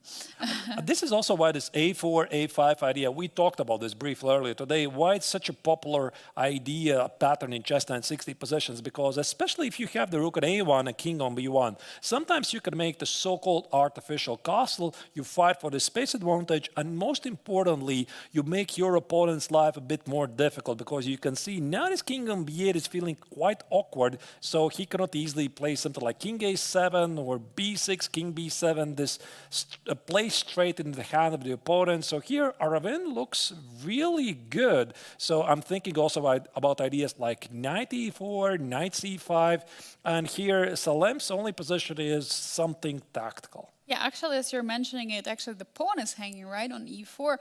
[SPEAKER 1] This is also why this a4, a5 idea, we talked about this briefly earlier today, why it's such a popular idea, pattern in CHESS960 positions, because especially if you have the rook on a1 and king on b1, sometimes you can make the so-called artificial castle, you fight fight for the space advantage, and most importantly, you make your opponent's life a bit more difficult, because you can see now this king on b8 is feeling quite awkward, so he cannot easily play something like king a7 or b6, king b7, this play straight into the hand of the opponent. So here Aravind looks really good. So I'm thinking also about ideas like knight e4, knight c5, and here Salem's only position is something tactical.
[SPEAKER 2] Yeah, actually, as you're mentioning it, actually the pawn is hanging right on e4.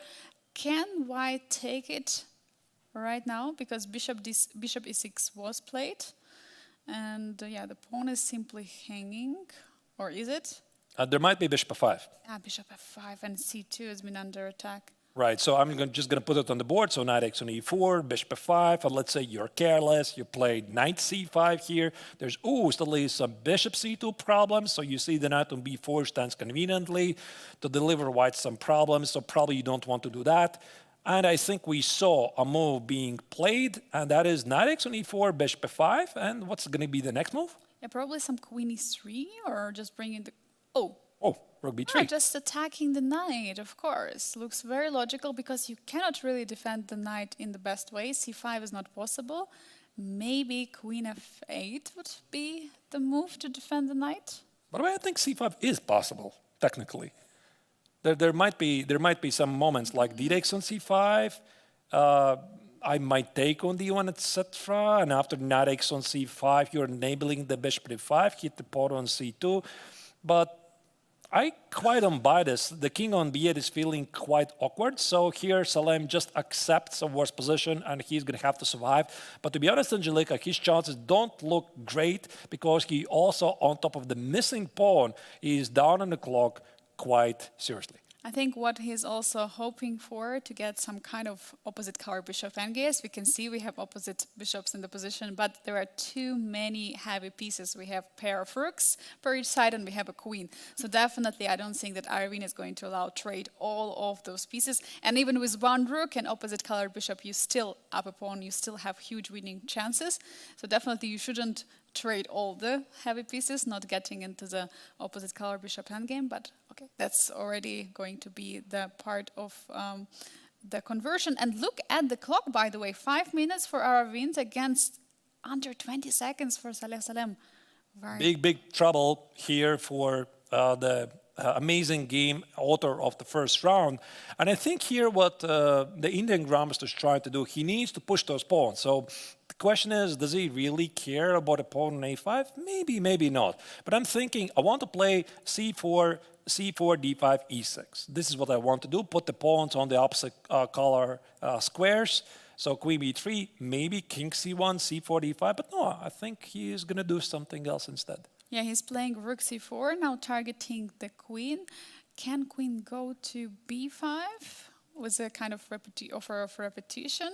[SPEAKER 2] Can white take it right now? Because bishop e6 was played. And yeah, the pawn is simply hanging. Or is it?
[SPEAKER 1] There might be bishop f5.
[SPEAKER 2] Bishop f5 and c2 has been under attack.
[SPEAKER 1] Right, so I'm just going to put it on the board. So knight x on e4, bishop f5, and let's say you're careless. You played knight c5 here. There's, still some bishop c2 problems. So you see the knight on b4 stands conveniently to deliver white some problems. So probably you don't want to do that. And I think we saw a move being played, and that is knight x on e4, bishop f5. And what's going to be the next move?
[SPEAKER 2] Yeah, probably some queen e3, or just bringing the...
[SPEAKER 1] Rook b3.
[SPEAKER 2] Just attacking the knight, of course. Looks very logical, because you cannot really defend the knight in the best way. c5 is not possible. Maybe queen f8 would be the move to defend the knight.
[SPEAKER 1] By the way, I think c5 is possible, technically. There might be some moments like d takes on c5. I might take on d1, etc. And after knight takes on c5, you're enabling the bishop d5, hit the pawn on c2. But I quite don't buy this. The king on b8 is feeling quite awkward. So here Salem just accepts a worse position, and he's going to have to survive. But to be honest, Angelica, his chances don't look great, because he also, on top of the missing pawn, is down on the clock quite seriously.
[SPEAKER 2] I think what he's also hoping for, to get some kind of opposite color bishop endgame. We can see we have opposite bishops in the position, but there are too many heavy pieces. We have pair of rooks per each side, and we have a queen. So definitely I don't think that Aravind is going to allow trade all of those pieces. And even with one rook and opposite color bishop, you still up a pawn, you still have huge winning chances. So definitely you shouldn't trade all the heavy pieces, not getting into the opposite color bishop endgame, but okay, that's already going to be the part of the conversion. And look at the clock, by the way, 5 minutes for Aravind against under 20 seconds for Saleh Salem.
[SPEAKER 1] Big trouble here for the amazing game author of the first round. And I think here what the Indian grandmaster is trying to do, he needs to push those pawns. So the question is, does he really care about a pawn on a5? Maybe, maybe not. But I'm thinking, I want to play c4, d5, e6. This is what I want to do, put the pawns on the opposite color squares. So queen b3, maybe king c1, c4, d5. But no, I think he is going to do something else instead.
[SPEAKER 2] Yeah, he's playing rook c4, now targeting the queen. Can queen go to b5? Was a kind of offer of repetition,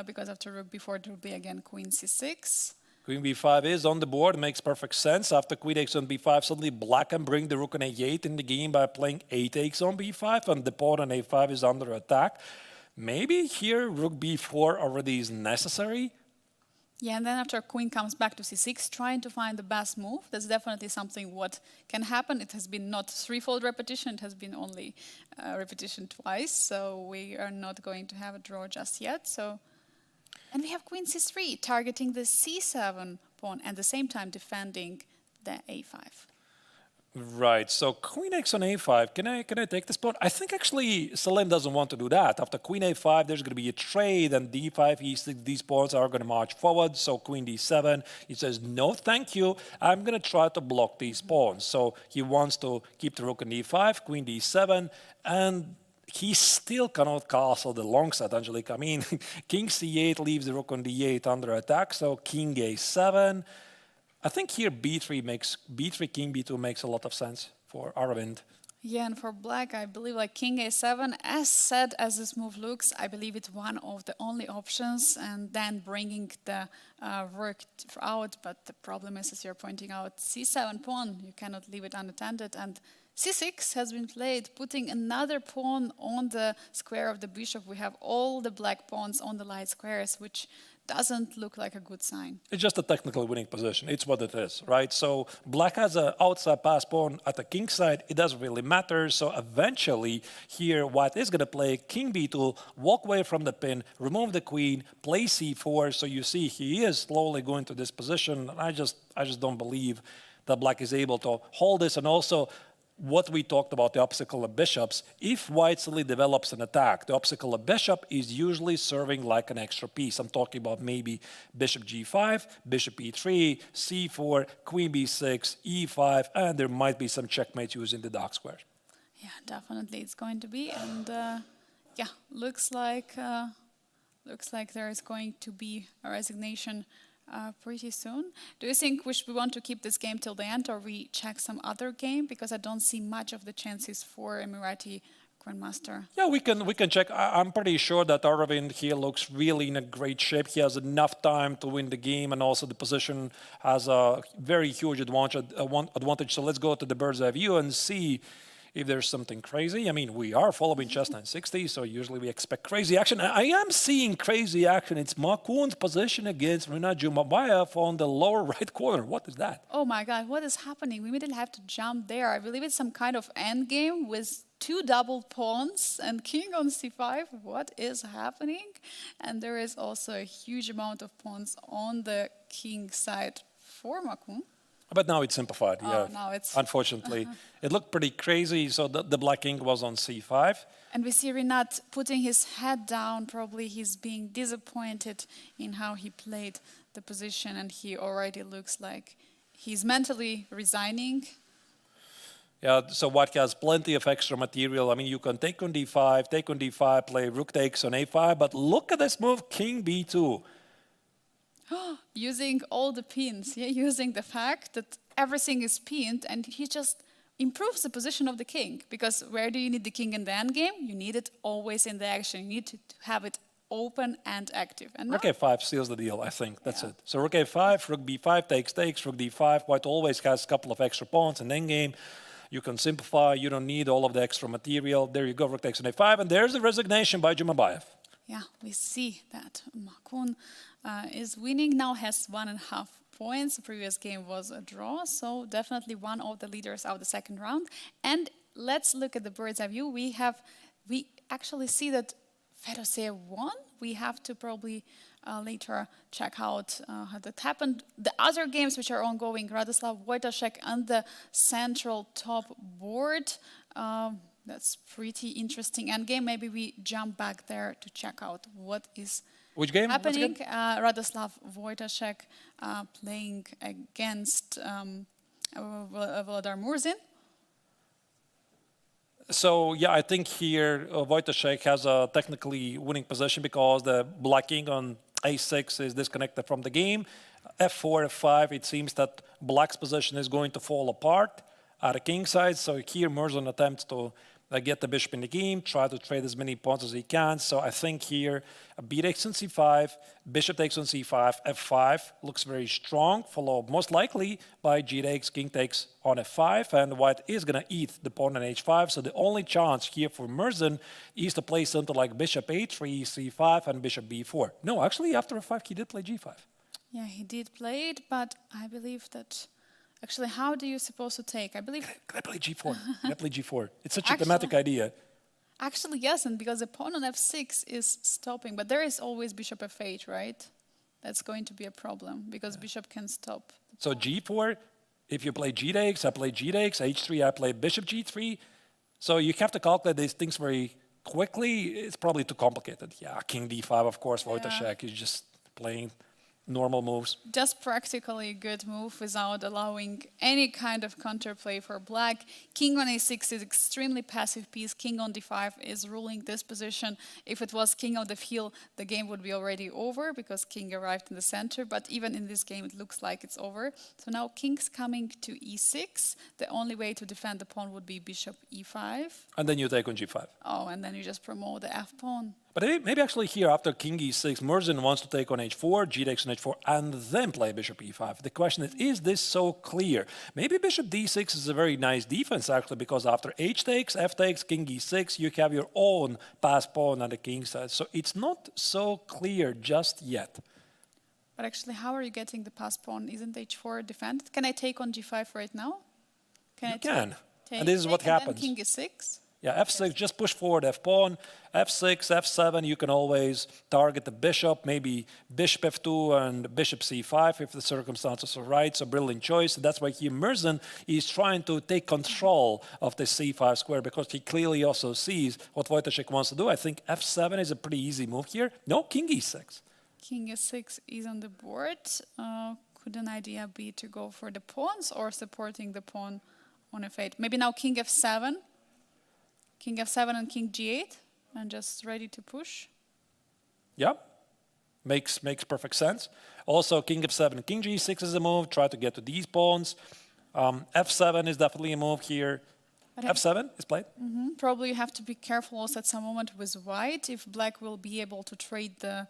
[SPEAKER 2] because after rook b4 it will be again queen c6.
[SPEAKER 1] Queen b5 is on the board, makes perfect sense. After queen takes on b5, suddenly black can bring the rook on a8 in the game by playing a takes on b5, and the pawn on a5 is under attack. Maybe here rook b4 already is necessary.
[SPEAKER 2] Yeah, and then after queen comes back to c6, trying to find the best move. That's definitely something what can happen. It has been not threefold repetition, it has been only repetition twice. So we are not going to have a draw just yet. And we have queen c3, targeting the c7 pawn, and at the same time defending the a5.
[SPEAKER 1] Right, so queen x on a5, can I take this pawn? I think actually Salem doesn't want to do that. After queen a5, there's going to be a trade, and d5, e6, these pawns are going to march forward. So queen d7, he says, no, thank you. I'm going to try to block these pawns. So he wants to keep the rook on d5, queen d7, and he still cannot castle the long set, Angelica. I mean, king c8 leaves the rook on d8 under attack, so king a7. I think here b3 king b2 makes a lot of sense for Aravind.
[SPEAKER 2] Yeah, and for black, I believe like king a7, as sad as this move looks, I believe it's one of the only options, and then bringing the rook out. But the problem is, as you're pointing out, c7 pawn, you cannot leave it unattended, and c6 has been played, putting another pawn on the square of the bishop. We have all the black pawns on the light squares, which doesn't look like a good sign.
[SPEAKER 1] It's just a technical winning position. It's what it is, right? So black has an outside pass pawn at the king side. It doesn't really matter. So eventually here, white is going to play king b2, walk away from the pin, remove the queen, play c4. So you see he is slowly going to this position. And I just don't believe that black is able to hold this. And also, what we talked about, the obstacle of bishops, if white suddenly develops an attack, the obstacle of bishop is usually serving like an extra piece. I'm talking about maybe bishop g5, bishop e3, c4, queen b6, e5, and there might be some checkmate using the dark square.
[SPEAKER 2] Yeah, definitely it's going to be. And yeah, looks like there is going to be a resignation pretty soon. Do you think we want to keep this game till the end, or we check some other game? Because I don't see much of the chances for Emirati Grandmaster.
[SPEAKER 1] Yeah, we can check. I'm pretty sure that Aravind here looks really in a great shape. He has enough time to win the game, and also the position has a very huge advantage. So let's go to the bird's eye view and see if there's something crazy. I mean, we are following CHESS960, so usually we expect crazy action. I am seeing crazy action. It's Makun's position against Rinat Jumabayev on the lower right corner. What is that?
[SPEAKER 2] Oh my God, what is happening? We immediately have to jump there. I believe it's some kind of endgame with two double pawns and king on c5. What is happening? And there is also a huge amount of pawns on the king side for Makun.
[SPEAKER 1] But now it's simplified, yeah.
[SPEAKER 2] Now it's
[SPEAKER 1] unfortunately. It looked pretty crazy, so the black king was on c5.
[SPEAKER 2] And we see Rinat putting his head down. Probably he's being disappointed in how he played the position, and he already looks like he's mentally resigning.
[SPEAKER 1] Yeah, so white has plenty of extra material. I mean, you can take on d5, play rook takes on a5, but look at this move, king b2.
[SPEAKER 2] Using all the pins, yeah, using the fact that everything is pinned, and he just improves the position of the king. Because where do you need the king in the endgame? You need it always in the action. You need to have it open and active. And
[SPEAKER 1] rook a5 seals the deal, I think. That's it. So rook a5, rook b5 takes, rook d5. White always has a couple of extra pawns in endgame. You can simplify. You don't need all of the extra material. There you go, rook takes on a5, and there's the resignation by Jumabayev.
[SPEAKER 2] Yeah, we see that Makun is winning now, has 1.5 points. The previous game was a draw, so definitely one of the leaders of the second round. And let's look at the bird's eye view. We actually see that Fedoseev won. We have to probably later check out how that happened. The other games which are ongoing, Radoslav Wojtaszek on the central top board. That's pretty interesting endgame. Maybe we jump back there to check out what is
[SPEAKER 1] Which game?
[SPEAKER 2] happening. Radoslav Wojtaszek playing against Volodar Murzin.
[SPEAKER 1] So, yeah, I think here Wojtaszek has a technically winning position because the black king on a6 is disconnected from the game. f4, f5, it seems that black's position is going to fall apart at the king side. So here Murzin attempts to get the bishop in the game, try to trade as many pawns as he can. So I think here b takes on c5, bishop takes on c5, f5 looks very strong, followed most likely by g takes, king takes on f5, and white is going to eat the pawn on h5. So the only chance here for Murzin is to play something like bishop a3, c5, and bishop b4. No, actually after f5 he did play g5.
[SPEAKER 2] Yeah, he did play it, but I believe that... Actually, how do you supposed to take? I believe...
[SPEAKER 1] Can I play g4? Can I play g4? It's such a thematic idea.
[SPEAKER 2] Actually, yes, and because the pawn on f6 is stopping, but there is always bishop f8, right? That's going to be a problem, because bishop can stop.
[SPEAKER 1] So g4, if you play g takes, I play g takes, h3, I play bishop g3. So you have to calculate these things very quickly. It's probably too complicated. Yeah, king d5, of course, Wojtaszek is just playing normal moves.
[SPEAKER 2] Just practically a good move without allowing any kind of counterplay for black. King on a6 is extremely passive piece. King on d5 is ruling this position. If it was king on the field, the game would be already over because king arrived in the center. But even in this game, it looks like it's over. So now king's coming to e6. The only way to defend the pawn would be bishop e5.
[SPEAKER 1] And then you take on g5.
[SPEAKER 2] Oh, and then you just promote the f pawn.
[SPEAKER 1] But maybe actually here, after king e6, Murzin wants to take on h4, g takes on h4, and then play bishop e5. The question is this so clear? Maybe bishop d6 is a very nice defense, actually, because after h takes, f takes, king e6, you have your own pass pawn on the king side. So it's not so clear just yet.
[SPEAKER 2] But actually, how are you getting the pass pawn? Isn't h4 defended? Can I take on g5 right now?
[SPEAKER 1] You can.
[SPEAKER 2] Take,
[SPEAKER 1] And this is what
[SPEAKER 2] and
[SPEAKER 1] happens.
[SPEAKER 2] then king e6.
[SPEAKER 1] Yeah, f6, just push forward f-pawn, f6, f7, you can always target the bishop, maybe bishop f2 and bishop c5 if the circumstances are right, so brilliant choice. That's why here Merzin is trying to take control of the c5 square because he clearly also sees what Wojtaszek wants to do. I think f7 is a pretty easy move here. No, king e6.
[SPEAKER 2] King e6 is on the board. Could an idea be to go for the pawns or supporting the pawn on f8? Maybe now king f7. King f7 and king g8, and just ready to push.
[SPEAKER 1] Yeah, makes perfect sense. Also, king f7, king g6 is a move. Try to get to these pawns. F7 is definitely a move here. But f7 is played.
[SPEAKER 2] Probably you have to be careful also at some moment with white if black will be able to trade the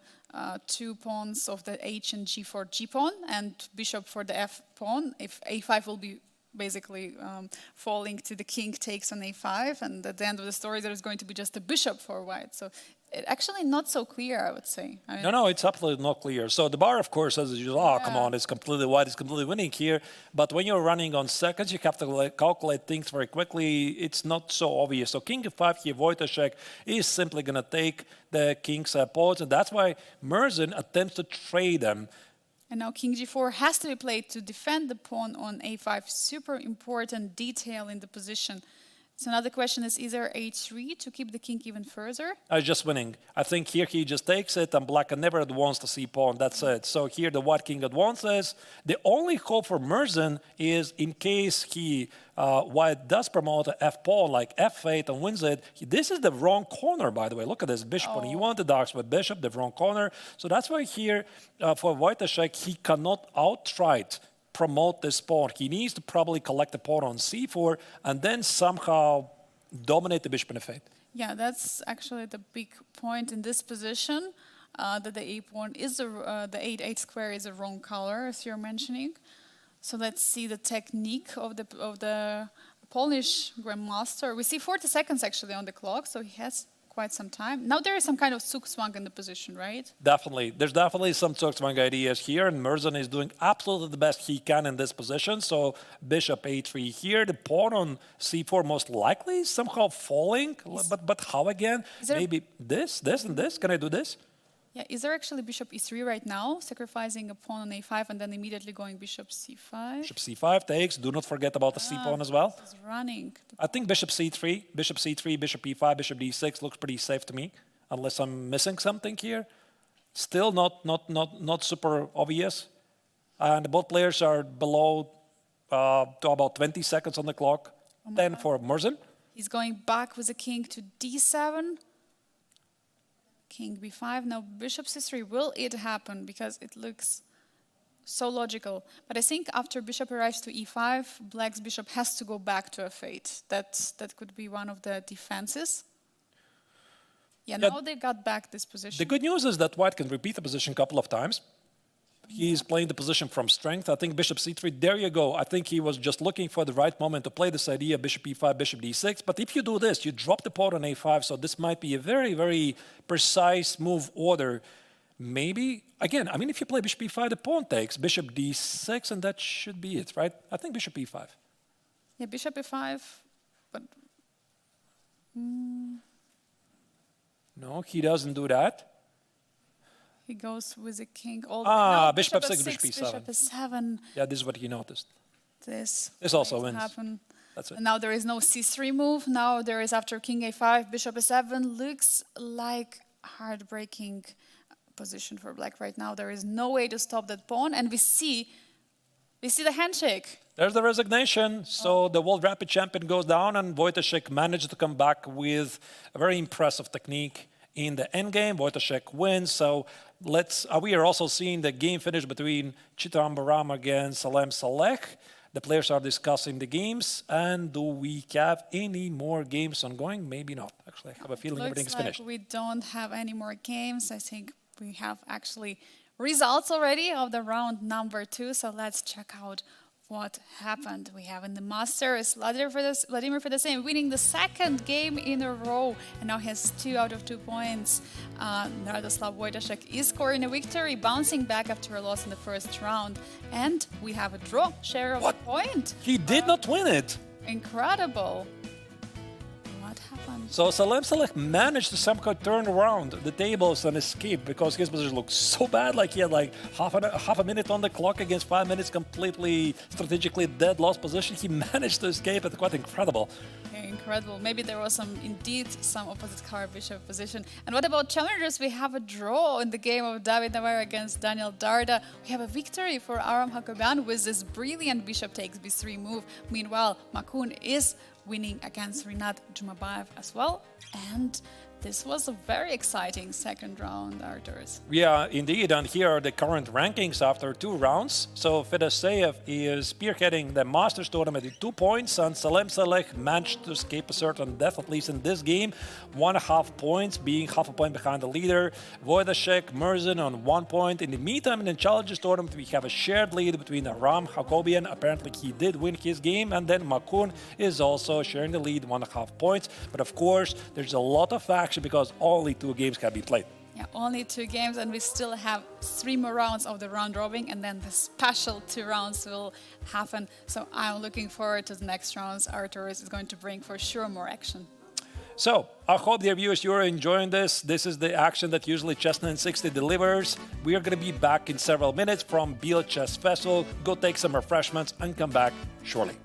[SPEAKER 2] 2 pawns of the h and g4 g pawn and bishop for the f pawn. If a5 will be basically falling to the king takes on a5, and at the end of the story there is going to be just a bishop for white. So it actually not so clear, I would say. I mean,
[SPEAKER 1] No, it's absolutely not clear. So the bar, of course, says, come on, it's completely white, it's completely winning here. But when you're running on seconds, you have to calculate things very quickly. It's not so obvious. So king f5 here, Wojtaszek is simply going to take the king's pawns, and that's why Merzin attempts to trade them.
[SPEAKER 2] And now king g4 has to be played to defend the pawn on a5. Super important detail in the position. So another question is either h3 to keep the king even further?
[SPEAKER 1] Just winning. I think here he just takes it, and black never advances the c pawn. That's it. So here the white king advances. The only hope for Merzin is in case he white does promote a f pawn like f8 and wins it. This is the wrong corner, by the way. Look at this bishop. When you want the darks with bishop, the wrong corner. So that's why here for Wojtaszek he cannot outright promote this pawn. He needs to probably collect the pawn on c4 and then somehow dominate the bishop in f8.
[SPEAKER 2] Yeah, that's actually the big point in this position, that the a pawn is the 8 square is a wrong color, as you're mentioning. So let's see the technique of the Polish grandmaster. We see 40 seconds actually on the clock, so he has quite some time. Now there is some kind of zugzwang in the position, right?
[SPEAKER 1] Definitely. There's definitely some zugzwang ideas here, and Merzin is doing absolutely the best he can in this position. So bishop a3 here, the pawn on c4 most likely is somehow falling, but how again? Maybe this, and this? Can I do this?
[SPEAKER 2] Yeah, is there actually bishop e3 right now, sacrificing a pawn on a5 and then immediately going bishop c5?
[SPEAKER 1] Bishop c5 takes. Do not forget about the c pawn as well.
[SPEAKER 2] This is running.
[SPEAKER 1] I think bishop c3, bishop e5, bishop d6 looks pretty safe to me, unless I'm missing something here. Still not super obvious. And both players are below to about 20 seconds on the clock. Then for Merzin.
[SPEAKER 2] He's going back with the king to d7. King b5. Now bishop c3. Will it happen? Because it looks so logical. But I think after bishop arrives to e5, black's bishop has to go back to f8. That could be one of the defenses. Yeah, now they got back this position.
[SPEAKER 1] The good news is that white can repeat the position a couple of times. He's playing the position from strength. I think bishop c3, there you go. I think he was just looking for the right moment to play this idea, bishop e5, bishop d6. But if you do this, you drop the pawn on a5, so this might be a very, very precise move order. Maybe, again, I mean, if you play bishop e5, the pawn takes, bishop d6, and that should be it, right? I think bishop e5.
[SPEAKER 2] Yeah, bishop e5, but...
[SPEAKER 1] No, he doesn't do that.
[SPEAKER 2] He goes with the king all the way. No,
[SPEAKER 1] bishop f6, bishop e7.
[SPEAKER 2] Bishop e7.
[SPEAKER 1] Yeah, this is what he noticed.
[SPEAKER 2] This
[SPEAKER 1] also wins.
[SPEAKER 2] Happen.
[SPEAKER 1] That's it.
[SPEAKER 2] And now there is no c3 move. Now there is after king a5, bishop e7. Looks like heartbreaking position for black right now. There is no way to stop that pawn. And we see the handshake.
[SPEAKER 1] There's the resignation. So the world rapid champion goes down, and Wojtaszek managed to come back with a very impressive technique in the endgame. Wojtaszek wins. So we are also seeing the game finish between Chitram Baram against Salem Saleh. The players are discussing the games. And do we have any more games ongoing? Maybe not. Actually, I have a feeling everything's finished.
[SPEAKER 2] We don't have any more games. I think we have actually results already of the round number 2. So let's check out What happened? We have in the Masters, Vladimir for the same, winning the second game in a row, and now he has 2 out of 2 points. Radoslav Wojtaszek is scoring a victory, bouncing back after a loss in the first round, and we have a draw, share of a point.
[SPEAKER 1] He did not win it.
[SPEAKER 2] Incredible. What happened?
[SPEAKER 1] So Salem Saleh managed to somehow turn around the tables and escape because his position looked so bad. Like he had like half a minute on the clock against 5 minutes, completely strategically dead lost position. He managed to escape it. Quite incredible.
[SPEAKER 2] Okay, incredible. Maybe there was indeed some opposite card bishop position. And what about challengers? We have a draw in the game of David Navarro against Daniel Darda. We have a victory for Aram Hakoban with this brilliant bishop takes b3 move. Meanwhile, Makun is winning against Rinat Jumabayev as well. And this was a very exciting second round, Arturs.
[SPEAKER 1] Yeah, indeed. And here are the current rankings after 2 rounds. So Fedoseev is spearheading the Masters tournament with 2 points, and Salem Saleh managed to escape a certain death, at least in this game. 1.5 points, being half a point behind the leader. Wojtaszek, Merzin on 1 point. In the meantime, in the Challengers tournament, we have a shared lead between Aram Hakobian. Apparently, he did win his game, and then Makun is also sharing the lead, 1.5 points. But of course, there's a lot of action because only 2 games can be played.
[SPEAKER 2] Yeah, only 2 games, and we still have 3 more rounds of the round robin, and then the special 2 rounds will happen. So I'm looking forward to the next rounds. Arturs is going to bring for sure more action.
[SPEAKER 1] So, I hope, dear viewers, you're enjoying this. This is the action that usually CHESS960 delivers. We are going to be back in several minutes from Biel Chess Festival. Go take some refreshments and come back shortly.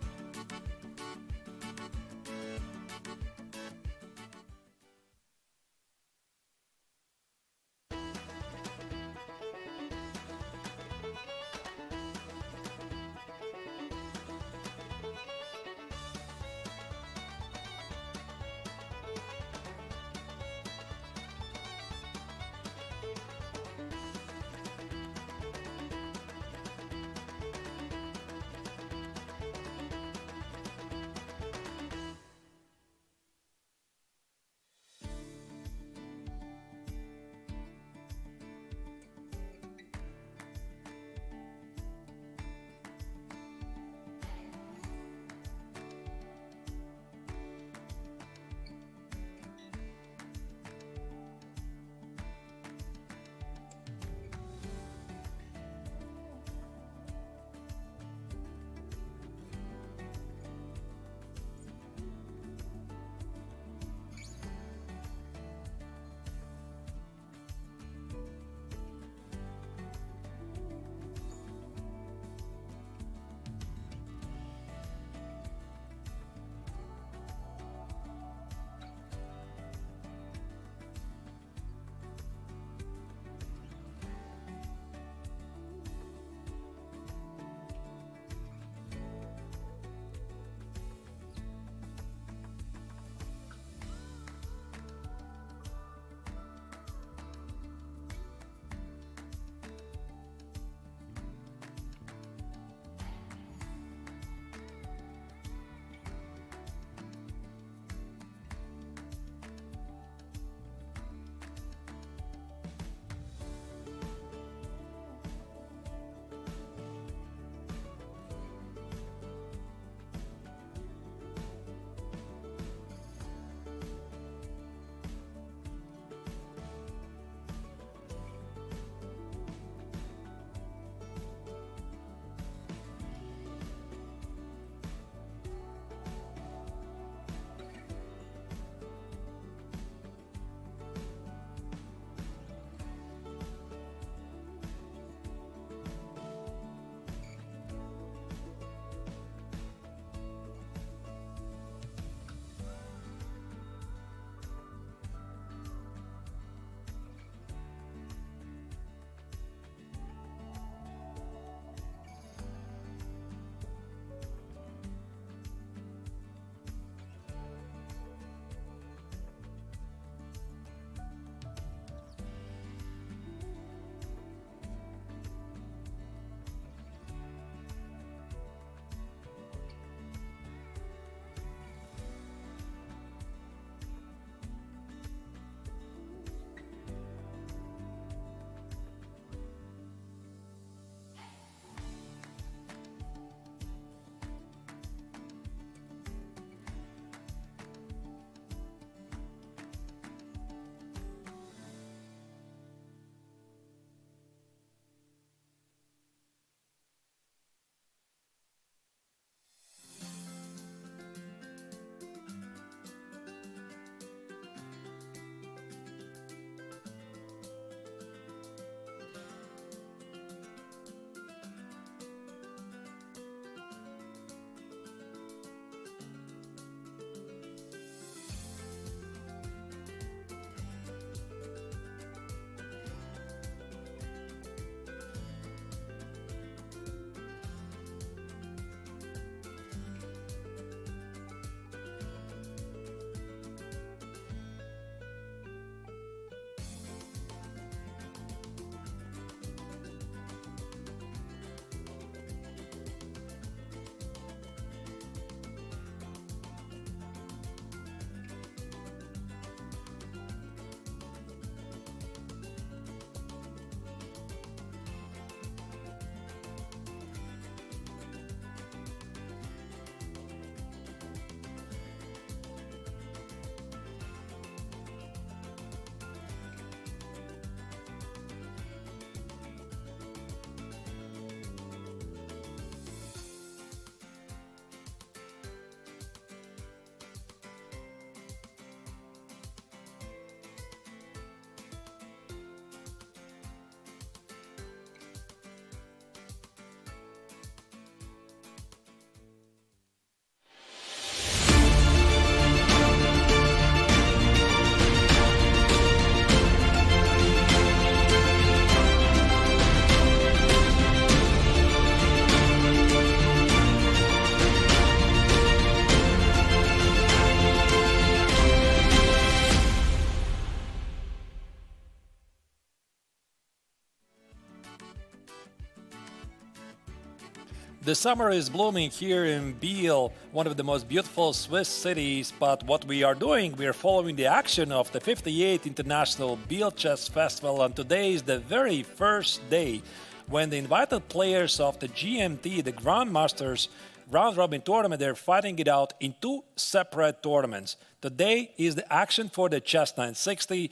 [SPEAKER 1] The summer is blooming here in Biel, one of the most beautiful Swiss cities. But what we are doing, we are following the action of the 58th International Biel Chess Festival, and today is the very first day when the invited players of the GMT, the Grandmasters round robin tournament, they're fighting it out in two separate tournaments. Today is the action for the CHESS960.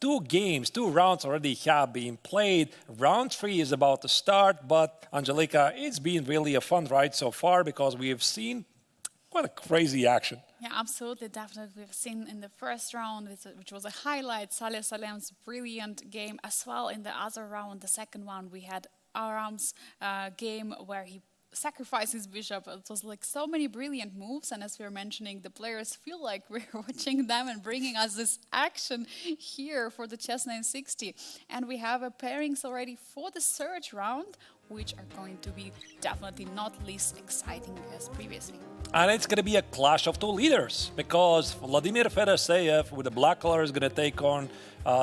[SPEAKER 1] Two rounds already have been played. Round 3 is about to start, but Angelica, it's been really a fun ride so far because we have seen quite a crazy action.
[SPEAKER 2] Yeah, absolutely, definitely. We've seen in the first round, which was a highlight, Saleh Salem's brilliant game as well. In the other round, the second one, we had Aram's game where he sacrifice his bishop. It was like so many brilliant moves, and as we were mentioning, the players feel like we're watching them and bringing us this action here for the CHESS960. And we have a pairings already for the third round, which are going to be definitely not least exciting as previously.
[SPEAKER 1] And it's going to be a clash of two leaders because Vladimir Fedoseev with the black color is going to take on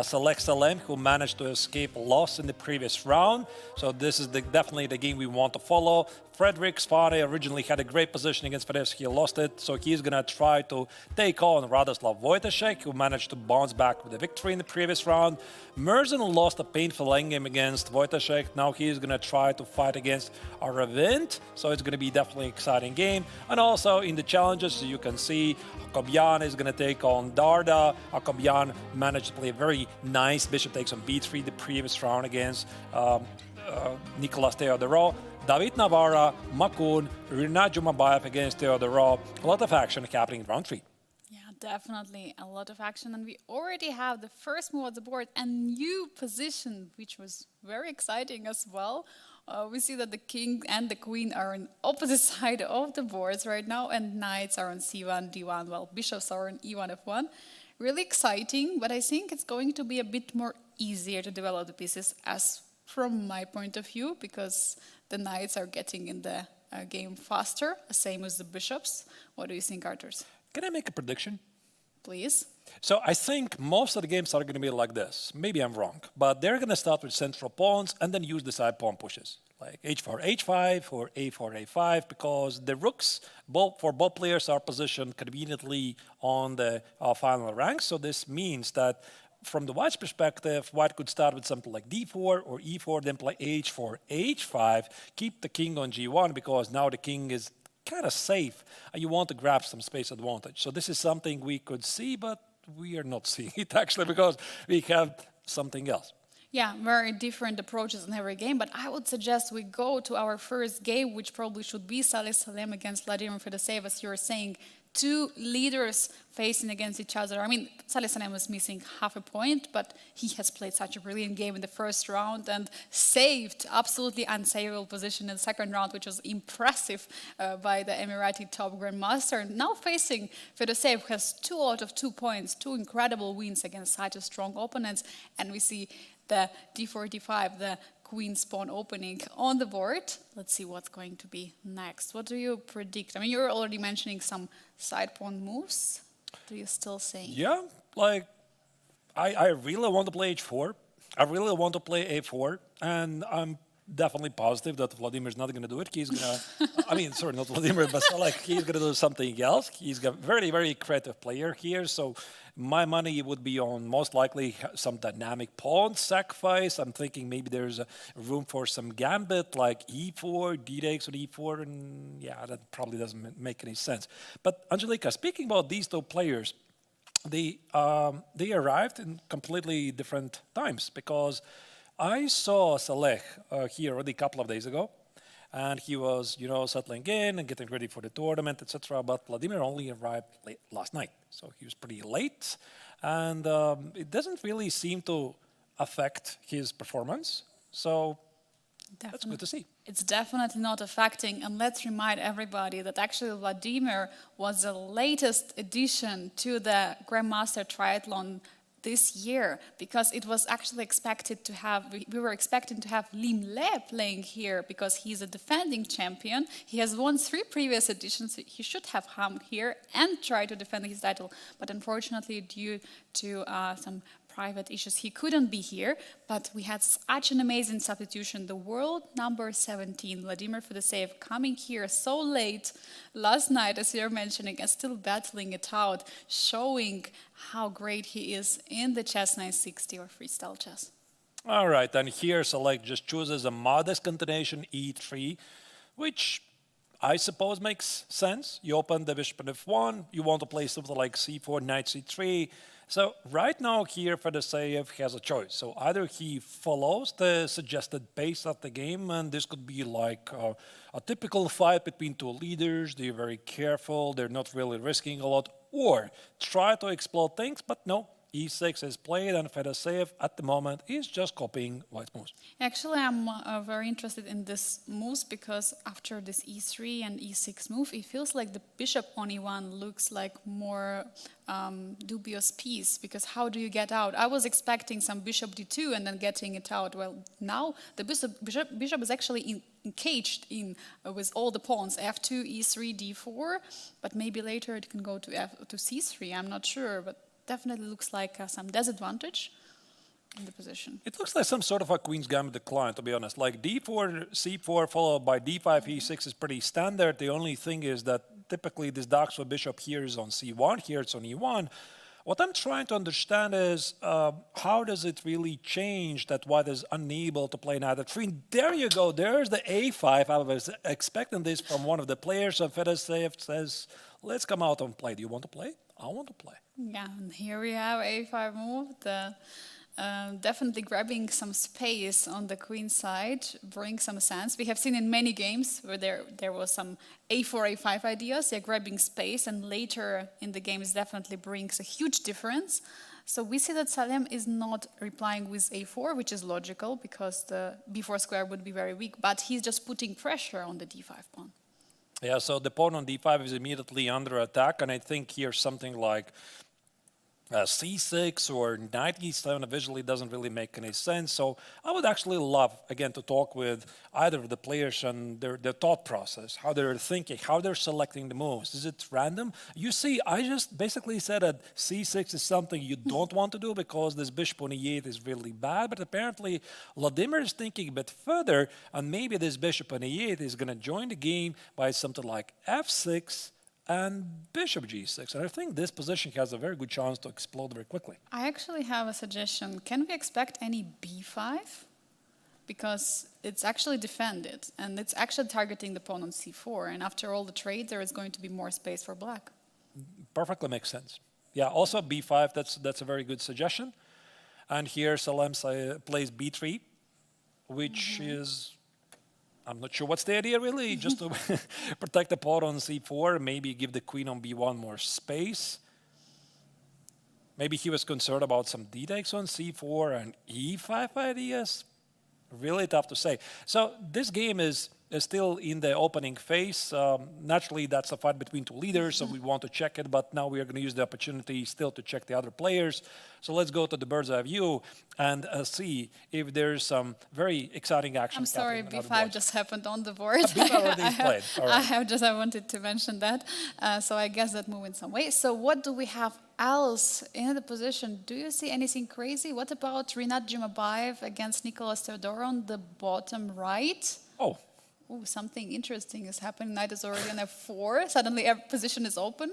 [SPEAKER 1] Saleh Salem, who managed to escape a loss in the previous round. So this is definitely the game we want to follow. Frederick Svane originally had a great position against Fedoseev. He lost it, so he's going to try to take on Radoslav Wojtaszek, who managed to bounce back with a victory in the previous round. Merzen lost a painful endgame against Wojtaszek. Now he's going to try to fight against Aravind, so it's going to be definitely an exciting game. And also in the challenges, you can see Akobyan is going to take on Darda. Akobyan managed to play a very nice bishop takes on b3 the previous round against Nicolas Theodorou. David Navarra, Makun, Rinat Jumabayev against Theodorou. A lot of action happening in round 3.
[SPEAKER 2] Yeah, definitely a lot of action, and we already have the first move on the board and new position, which was very exciting as well. We see that the king and the queen are on opposite side of the boards right now, and knights are on c1, d1, while bishops are on e1, f1. Really exciting, but I think it's going to be a bit more easier to develop the pieces, as from my point of view, because the knights are getting in the game faster, same as the bishops. What do you think, Arturs?
[SPEAKER 1] Can I make a prediction?
[SPEAKER 2] Please.
[SPEAKER 1] So I think most of the games are going to be like this. Maybe I'm wrong, but they're going to start with central pawns and then use the side pawn pushes, like h4, h5 or a4, a5, because the rooks for both players are positioned conveniently on the final rank. So this means that from the white's perspective, white could start with something like d4 or e4, then play h4, h5, keep the king on g1 because now the king is kind of safe and you want to grab some space advantage. So this is something we could see, but we are not seeing it actually because we have something else.
[SPEAKER 2] Yeah, very different approaches in every game, but I would suggest we go to our first game, which probably should be Saleh Salem against Vladimir Fedoseev, as you were saying. Two leaders facing against each other. I mean, Saleh Salem was missing half a point, but he has played such a brilliant game in the first round and saved absolutely unsavable position in the second round, which was impressive by the Emirati top grandmaster. Now facing Fedoseev, who has 2 out of 2 points, 2 incredible wins against such a strong opponents, and we see the d4, d5, the queen's pawn opening on the board. Let's see what's going to be next. What do you predict? I mean, you're already mentioning some side pawn moves. Do you still say?
[SPEAKER 1] Yeah, like I really want to play h4. I really want to play a4, and I'm definitely positive that Vladimir's not going to do it. He's going to, I mean, sorry, not Vladimir, but like he's going to do something else. He's a very, very creative player here. So my money would be on most likely some dynamic pawn sacrifice. I'm thinking maybe there's a room for some gambit like e4, d takes on e4, and yeah, that probably doesn't make any sense. But Angelica, speaking about these two players, they arrived in completely different times because I saw Saleh here already a couple of days ago, and he was, settling in and getting ready for the tournament, etc. But Vladimir only arrived late last night, so he was pretty late, and it doesn't really seem to affect his performance. So that's good to see.
[SPEAKER 2] It's definitely not affecting, and let's remind everybody that actually Vladimir was the latest addition to the Grandmaster Triathlon this year, because it was actually expected to have, we were expecting to have Lim Le playing here because he's a defending champion. He has won 3 previous editions. He should have come here and try to defend his title, but unfortunately due to some private issues, he couldn't be here, but we had such an amazing substitution. The world number 17, Vladimir Fedoseev, coming here so late last night, as you're mentioning, and still battling it out, showing how great he is in the CHESS960 or freestyle chess.
[SPEAKER 1] All right, and here Select just chooses a modest continuation e3, which I suppose makes sense. You open the bishop on f1, you want to play something like c4, knight c3. So right now here Fedoseev has a choice. So either he follows the suggested pace of the game, and this could be like a typical fight between two leaders. They're very careful, they're not really risking a lot, or try to explode things, but no. E6 is played, and Fedoseev at the moment is just copying White's moves.
[SPEAKER 2] Actually, I'm very interested in this moves because after this e3 and e6 move, it feels like the bishop on e1 looks like more dubious piece, because how do you get out? I was expecting some bishop d2 and then getting it out. Well, now the bishop is actually encaged in with all the pawns, f2, e3, d4, but maybe later it can go to c3. I'm not sure, but definitely looks like some disadvantage in the position.
[SPEAKER 1] It looks like some sort of a Queen's Gambit decline, to be honest. Like d4, c4, followed by d5, e6 is pretty standard. The only thing is that typically this Doxford bishop here is on c1, here it's on e1. What I'm trying to understand is how does it really change that White is unable to play knight f3? There you go, there's the a5. I was expecting this from one of the players, so Fedoseev says, let's come out and play. Do you want to play? I want to play.
[SPEAKER 2] Yeah, and here we have a5 move, definitely grabbing some space on the queen side, brings some sense. We have seen in many games where there was some a4, a5 ideas, yeah, grabbing space, and later in the games definitely brings a huge difference. So we see that Salem is not replying with a4, which is logical because the b4 square would be very weak, but he's just putting pressure on the d5 pawn.
[SPEAKER 1] Yeah, so the pawn on d5 is immediately under attack, and I think here something like c6 or knight e7 visually doesn't really make any sense. So I would actually love, again, to talk with either of the players and their thought process, how they're thinking, how they're selecting the moves. Is it random? You see, I just basically said that c6 is something you don't want to do because this bishop on e8 is really bad, but apparently Vladimir is thinking a bit further, and maybe this bishop on e8 is going to join the game by something like f6, and bishop g6. And I think this position has a very good chance to explode very quickly.
[SPEAKER 2] I actually have a suggestion. Can we expect any b5? Because it's actually defended, and it's actually targeting the pawn on c4. And after all the trade, there is going to be more space for black.
[SPEAKER 1] Perfectly makes sense. Yeah, also b5, that's a very good suggestion. And here Salem plays b3, which is... I'm not sure what's the idea really, just to protect the pawn on c4, maybe give the queen on b1 more space. Maybe he was concerned about some d takes on c4 and e5 ideas. Really tough to say. So this game is still in the opening phase. Naturally, that's a fight between two leaders, so we want to check it, but now we are going to use the opportunity still to check the other players. So let's go to the bird's eye view and see if there's some very exciting action.
[SPEAKER 2] I'm sorry, b5 just happened on the board.
[SPEAKER 1] b5 already is played. All right.
[SPEAKER 2] I wanted to mention that. So I guess that move in some way. So what do we have else in the position? Do you see anything crazy? What about Rinat Jumabayev against Nicolas Theodorou on the bottom right?
[SPEAKER 1] Oh.
[SPEAKER 2] Ooh, something interesting is happening. Knight is already on f4. Suddenly, every position is open.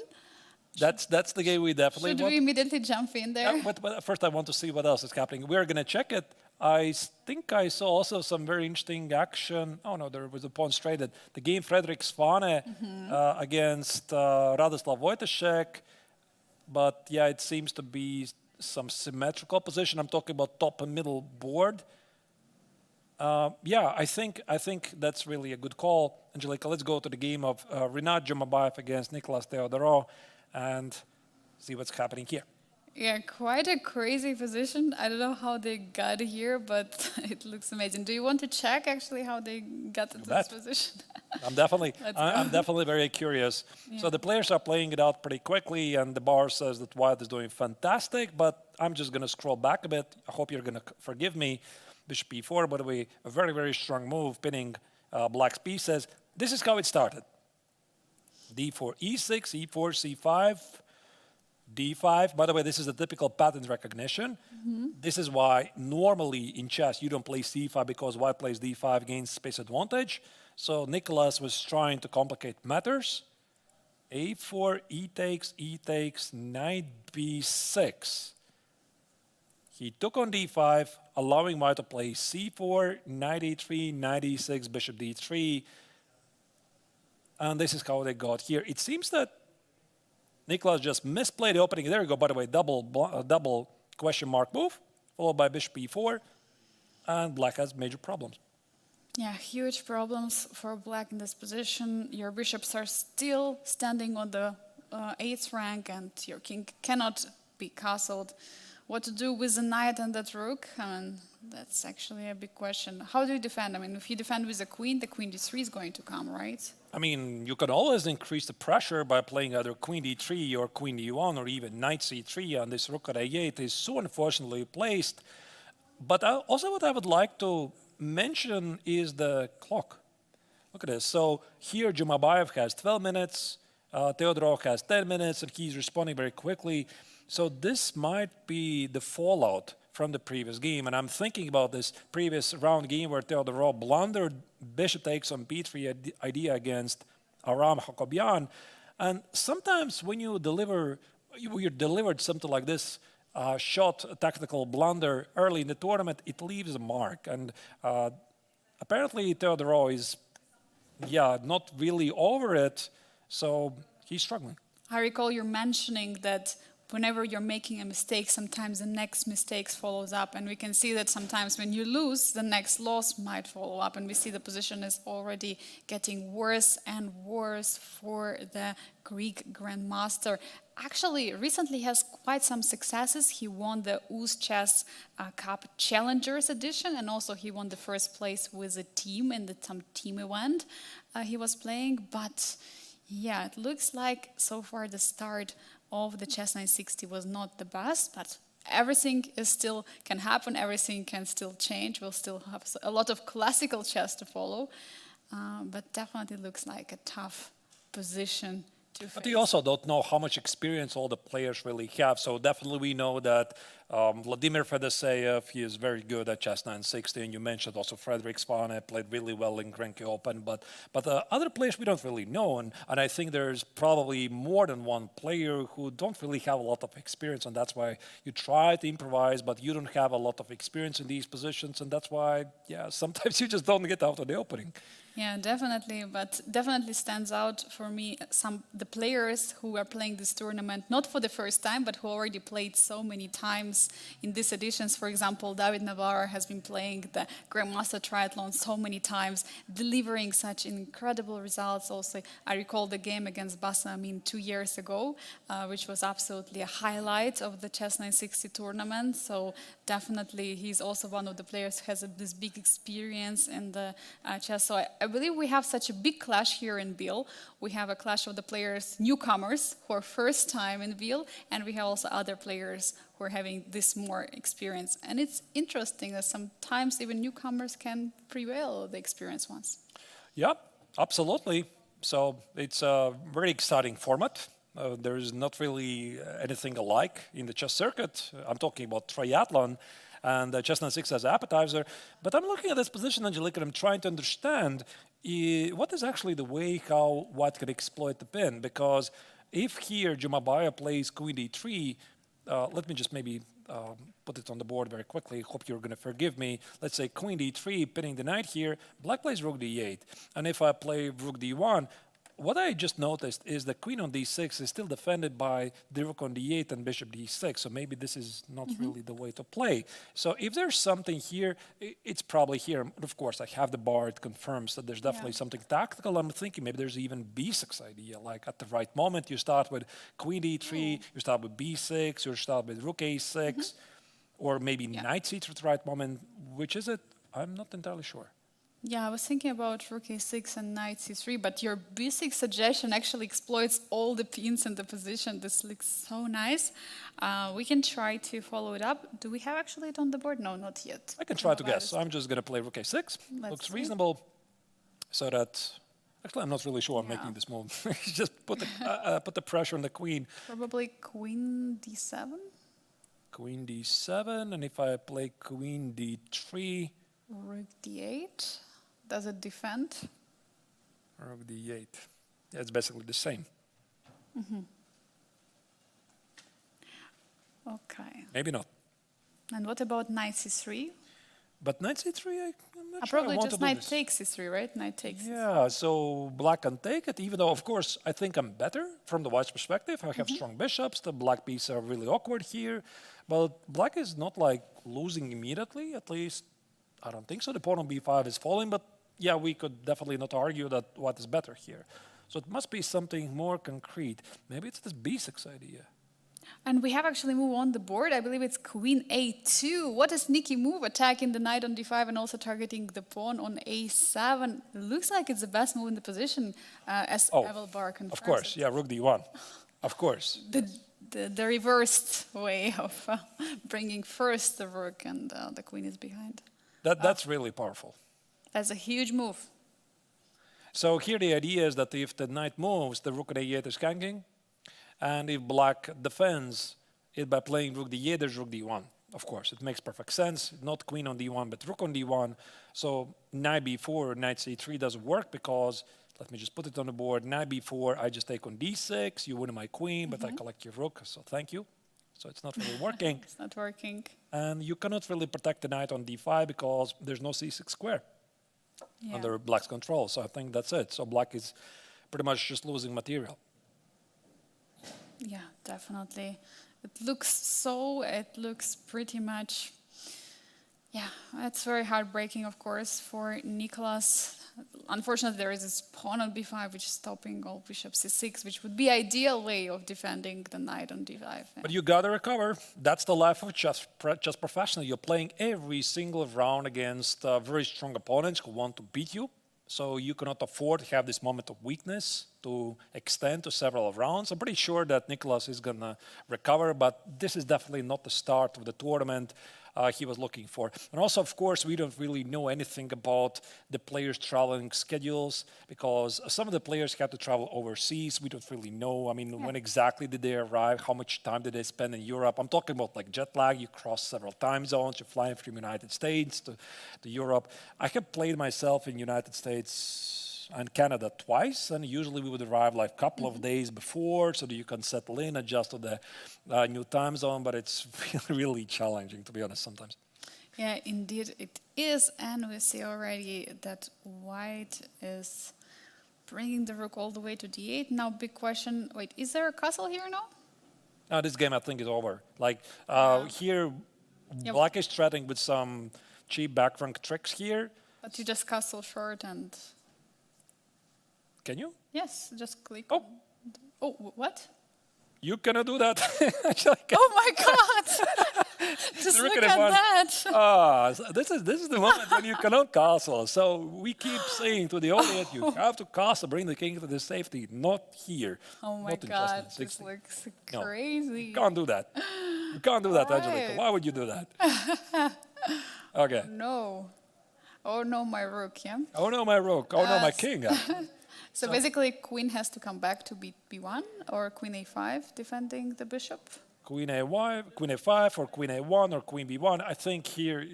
[SPEAKER 1] That's the game we definitely want.
[SPEAKER 2] Should we immediately jump in there?
[SPEAKER 1] But first, I want to see what else is happening. We're going to check it. I think I saw also some very interesting action. Oh, no, there was a pawn traded. The game Frederick Svane against Radoslav Wojtaszek. But, yeah, it seems to be some symmetrical position. I'm talking about top and middle board. Yeah, I think that's really a good call. Angelika, let's go to the game of Rinat Jumabayev against Nicolas Theodorou and see what's happening here.
[SPEAKER 2] Yeah, quite a crazy position. I don't know how they got here, but it looks amazing. Do you want to check actually how they got into this position?
[SPEAKER 1] I'm definitely very curious. Yeah. So the players are playing it out pretty quickly, and the bar says that White is doing fantastic, but I'm just going to scroll back a bit. I hope you're going to forgive me. Bishop e4, by the way, a very, very strong move, pinning black's pieces. This is how it started. d4, e6, e4, c5. d5. By the way, this is a typical pattern recognition. This is why normally in chess you don't play c5 because white plays d5 gains space advantage. So Nicholas was trying to complicate matters. a4, e takes, knight b6. He took on d5, allowing white to play c4, knight e3, knight e6, bishop d3. And this is how they got here. It seems that Nicholas just misplayed the opening. There you go, by the way, double question mark move, followed by bishop e4. And black has major problems.
[SPEAKER 2] Yeah, huge problems for black in this position. Your bishops are still standing on the 8th rank, and your king cannot be castled. What to do with the knight and that rook? I mean, that's actually a big question. How do you defend? I mean, if you defend with the queen d3 is going to come, right?
[SPEAKER 1] I mean, you can always increase the pressure by playing either queen d3 or queen d1 or even knight c3, and this rook at a8 is so unfortunately placed. But also what I would like to mention is the clock. Look at this. So here Jumabayev has 12 minutes, Theodorov has 10 minutes, and he's responding very quickly. So this might be the fallout from the previous game. And I'm thinking about this previous round game where Theodorov blundered bishop takes on b3 idea against Aram Hakobian. And sometimes when you're delivered something like this, shot a tactical blunder early in the tournament, it leaves a mark. And apparently Theodorov is, not really over it, so he's struggling.
[SPEAKER 2] I recall you mentioning that whenever you're making a mistake, sometimes the next mistake follows up. And we can see that sometimes when you lose, the next loss might follow up. And we see the position is already getting worse and worse for the Greek grandmaster. Actually, recently has quite some successes. He won the UZ Chess Cup Challengers Edition, and also he won the first place with a team in some team event he was playing. But yeah, it looks like so far the start of the CHESS960 was not the best, but everything is still can happen, everything can still change. We'll still have a lot of classical chess to follow, but definitely looks like a tough position to face.
[SPEAKER 1] But you also don't know how much experience all the players really have. So definitely we know that Vladimir Fedoseev, he is very good at CHESS960, and you mentioned also Frederick Svane played really well in Grenke Open. But other players we don't really know, and I think there's probably more than one player who don't really have a lot of experience, and that's why you try to improvise, but you don't have a lot of experience in these positions, and that's why, sometimes you just don't get out of the opening.
[SPEAKER 2] Yeah, definitely, but definitely stands out for me the players who are playing this tournament, not for the first time, but who already played so many times in these editions. For example, David Navarro has been playing the Grandmaster Triathlon so many times, delivering such incredible results. Also, I recall the game against Basa Amin 2 years ago, which was absolutely a highlight of the CHESS960 tournament. So definitely, he's also one of the players who has this big experience in the chess. So I believe we have such a big clash here in Biel. We have a clash of the players, newcomers who are first time in Biel, and we have also other players who are having this more experience. And it's interesting that sometimes even newcomers can prevail the experienced ones.
[SPEAKER 1] Yeah, absolutely. So it's a very exciting format. There is not really anything alike in the chess circuit. I'm talking about triathlon and CHESS960 as an appetizer. But I'm looking at this position, Angelica, and I'm trying to understand what is actually the way how white can exploit the pin. Because if here Jumabayev plays queen d3, let me just maybe put it on the board very quickly. Hope you're going to forgive me. Let's say queen d3, pinning the knight here. Black plays rook d8. And if I play rook d1, what I just noticed is the queen on d6 is still defended by the rook on d8 and bishop d6. So maybe this is not really the way to play. So if there's something here, it's probably here. Of course, I have the bar. It confirms that there's definitely something tactical. I'm thinking maybe there's even b6 idea. Like at the right moment, you start with queen d3, you start with b6, you start with rook a6, or maybe knight c3 at the right moment. Which is it? I'm not entirely sure.
[SPEAKER 2] Yeah, I was thinking about rook a6 and knight c3, but your b6 suggestion actually exploits all the pins in the position. This looks so nice. We can try to follow it up. Do we have actually it on the board? No, not yet.
[SPEAKER 1] I can try to guess. I'm just going to play rook a6. Looks reasonable. So that, Actually, I'm not really sure I'm making this move. Just put the pressure on the queen.
[SPEAKER 2] Probably queen d7.
[SPEAKER 1] Queen d7, and if I play queen d3,
[SPEAKER 2] Rook d8. Does it defend?
[SPEAKER 1] rook d8. Yeah, it's basically the same.
[SPEAKER 2] Okay.
[SPEAKER 1] Maybe not.
[SPEAKER 2] And what about knight c3?
[SPEAKER 1] But knight c3, I'm not sure I
[SPEAKER 2] Probably
[SPEAKER 1] want
[SPEAKER 2] just
[SPEAKER 1] to do
[SPEAKER 2] knight
[SPEAKER 1] this.
[SPEAKER 2] takes c3, right? Knight takes.
[SPEAKER 1] Yeah, so black can take it, even though, of course, I think I'm better from the white's perspective. I have strong bishops. The black pieces are really awkward here. But black is not like losing immediately, at least I don't think so. The pawn on b5 is falling, but yeah, we could definitely not argue that white is better here. So it must be something more concrete. Maybe it's this b6 idea.
[SPEAKER 2] And we have actually moved on the board. I believe it's queen a2. What a sneaky move, attacking the knight on d5 and also targeting the pawn on a7. Looks like it's the best move in the position, as Evelbar confirms.
[SPEAKER 1] Of course, yeah, rook d1. Of course.
[SPEAKER 2] The reversed way of bringing first the rook and the queen is behind.
[SPEAKER 1] That's really powerful.
[SPEAKER 2] That's a huge move.
[SPEAKER 1] So here the idea is that if the knight moves, the rook on a8 is ganking. And if black defends it by playing rook d8, there's rook d1. Of course, it makes perfect sense. Not queen on d1, but rook on d1. So knight b4 or knight c3 doesn't work because, let me just put it on the board, knight b4, I just take on d6, you win my queen, but I collect your rook, so thank you. So it's not really working.
[SPEAKER 2] It's not working.
[SPEAKER 1] And you cannot really protect the knight on d5 because there's no c6 square under black's control. So I think that's it. So black is pretty much just losing material.
[SPEAKER 2] Yeah, definitely. It looks pretty much, yeah, it's very heartbreaking, of course, for Nicolas. Unfortunately, there is this pawn on b5, which is stopping all bishop c6, which would be ideal way of defending the knight on d5. Yeah.
[SPEAKER 1] But you gotta recover. That's the life of a chess professional. You're playing every single round against very strong opponents who want to beat you. So you cannot afford to have this moment of weakness to extend to several rounds. I'm pretty sure that Nicolas is going to recover, but this is definitely not the start of the tournament he was looking for. And also, of course, we don't really know anything about the players' traveling schedules because some of the players have to travel overseas. We don't really know. I mean, when exactly did they arrive? How much time did they spend in Europe? I'm talking about like jet lag. You cross several time zones. You're flying from United States to Europe. I have played myself in United States and Canada twice, and usually we would arrive like a couple of days before so that you can settle in, adjust to the new time zone, but it's really, really challenging, to be honest, sometimes.
[SPEAKER 2] Yeah, indeed it is, and we see already that white is bringing the rook all the way to d8. Now, big question, wait, is there a castle here now?
[SPEAKER 1] No, this game I think is over. Like here, black is threatening with some cheap back rank tricks here.
[SPEAKER 2] But you just castle short and...
[SPEAKER 1] Can you?
[SPEAKER 2] Yes, just click.
[SPEAKER 1] Oh.
[SPEAKER 2] Oh, what?
[SPEAKER 1] You cannot do that.
[SPEAKER 2] Oh my God! Just look at that.
[SPEAKER 1] So this is the moment when you cannot castle. So we keep saying to the audience, you have to castle, bring the king to the safety, not here.
[SPEAKER 2] Oh my
[SPEAKER 1] not in
[SPEAKER 2] God,
[SPEAKER 1] CHESS960.
[SPEAKER 2] this looks crazy.
[SPEAKER 1] You can't do that. You can't do that,
[SPEAKER 2] Right.
[SPEAKER 1] Angelica. Why would you do that? Okay.
[SPEAKER 2] No. Oh no, my rook, yeah?
[SPEAKER 1] Oh no, my rook. Oh no, my king.
[SPEAKER 2] So basically, queen has to come back to b1 or queen a5, defending the bishop.
[SPEAKER 1] Queen a5, or queen a1, or queen b1. I think here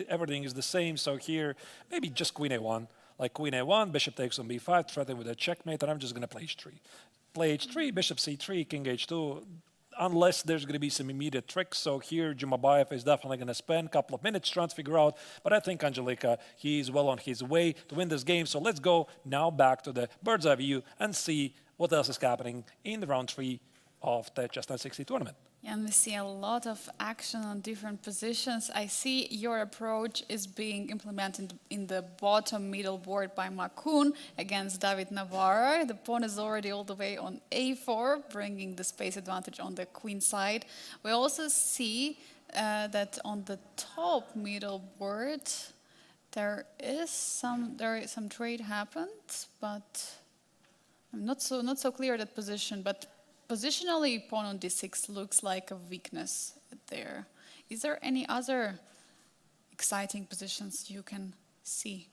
[SPEAKER 1] everything is the same. So here, maybe just queen a1. Like queen a1, bishop takes on b5, threatened with a checkmate, and I'm just going to play h3. Play h3, bishop c3, king h2, unless there's going to be some immediate tricks. So here, Jumabayev is definitely going to spend a couple of minutes trying to figure out. But I think Angelica, he's well on his way to win this game. So let's go now back to the bird's eye view and see what else is happening in the round 3 of the CHESS960 tournament.
[SPEAKER 2] And we see a lot of action on different positions. I see your approach is being implemented in the bottom middle board by Makun against David Navarro. The pawn is already all the way on a4, bringing the space advantage on the queen side. We also see that on the top middle board, there is some trade happened, but I'm not so clear that position. But positionally, pawn on d6 looks like a weakness there. Is there any other exciting positions you can see?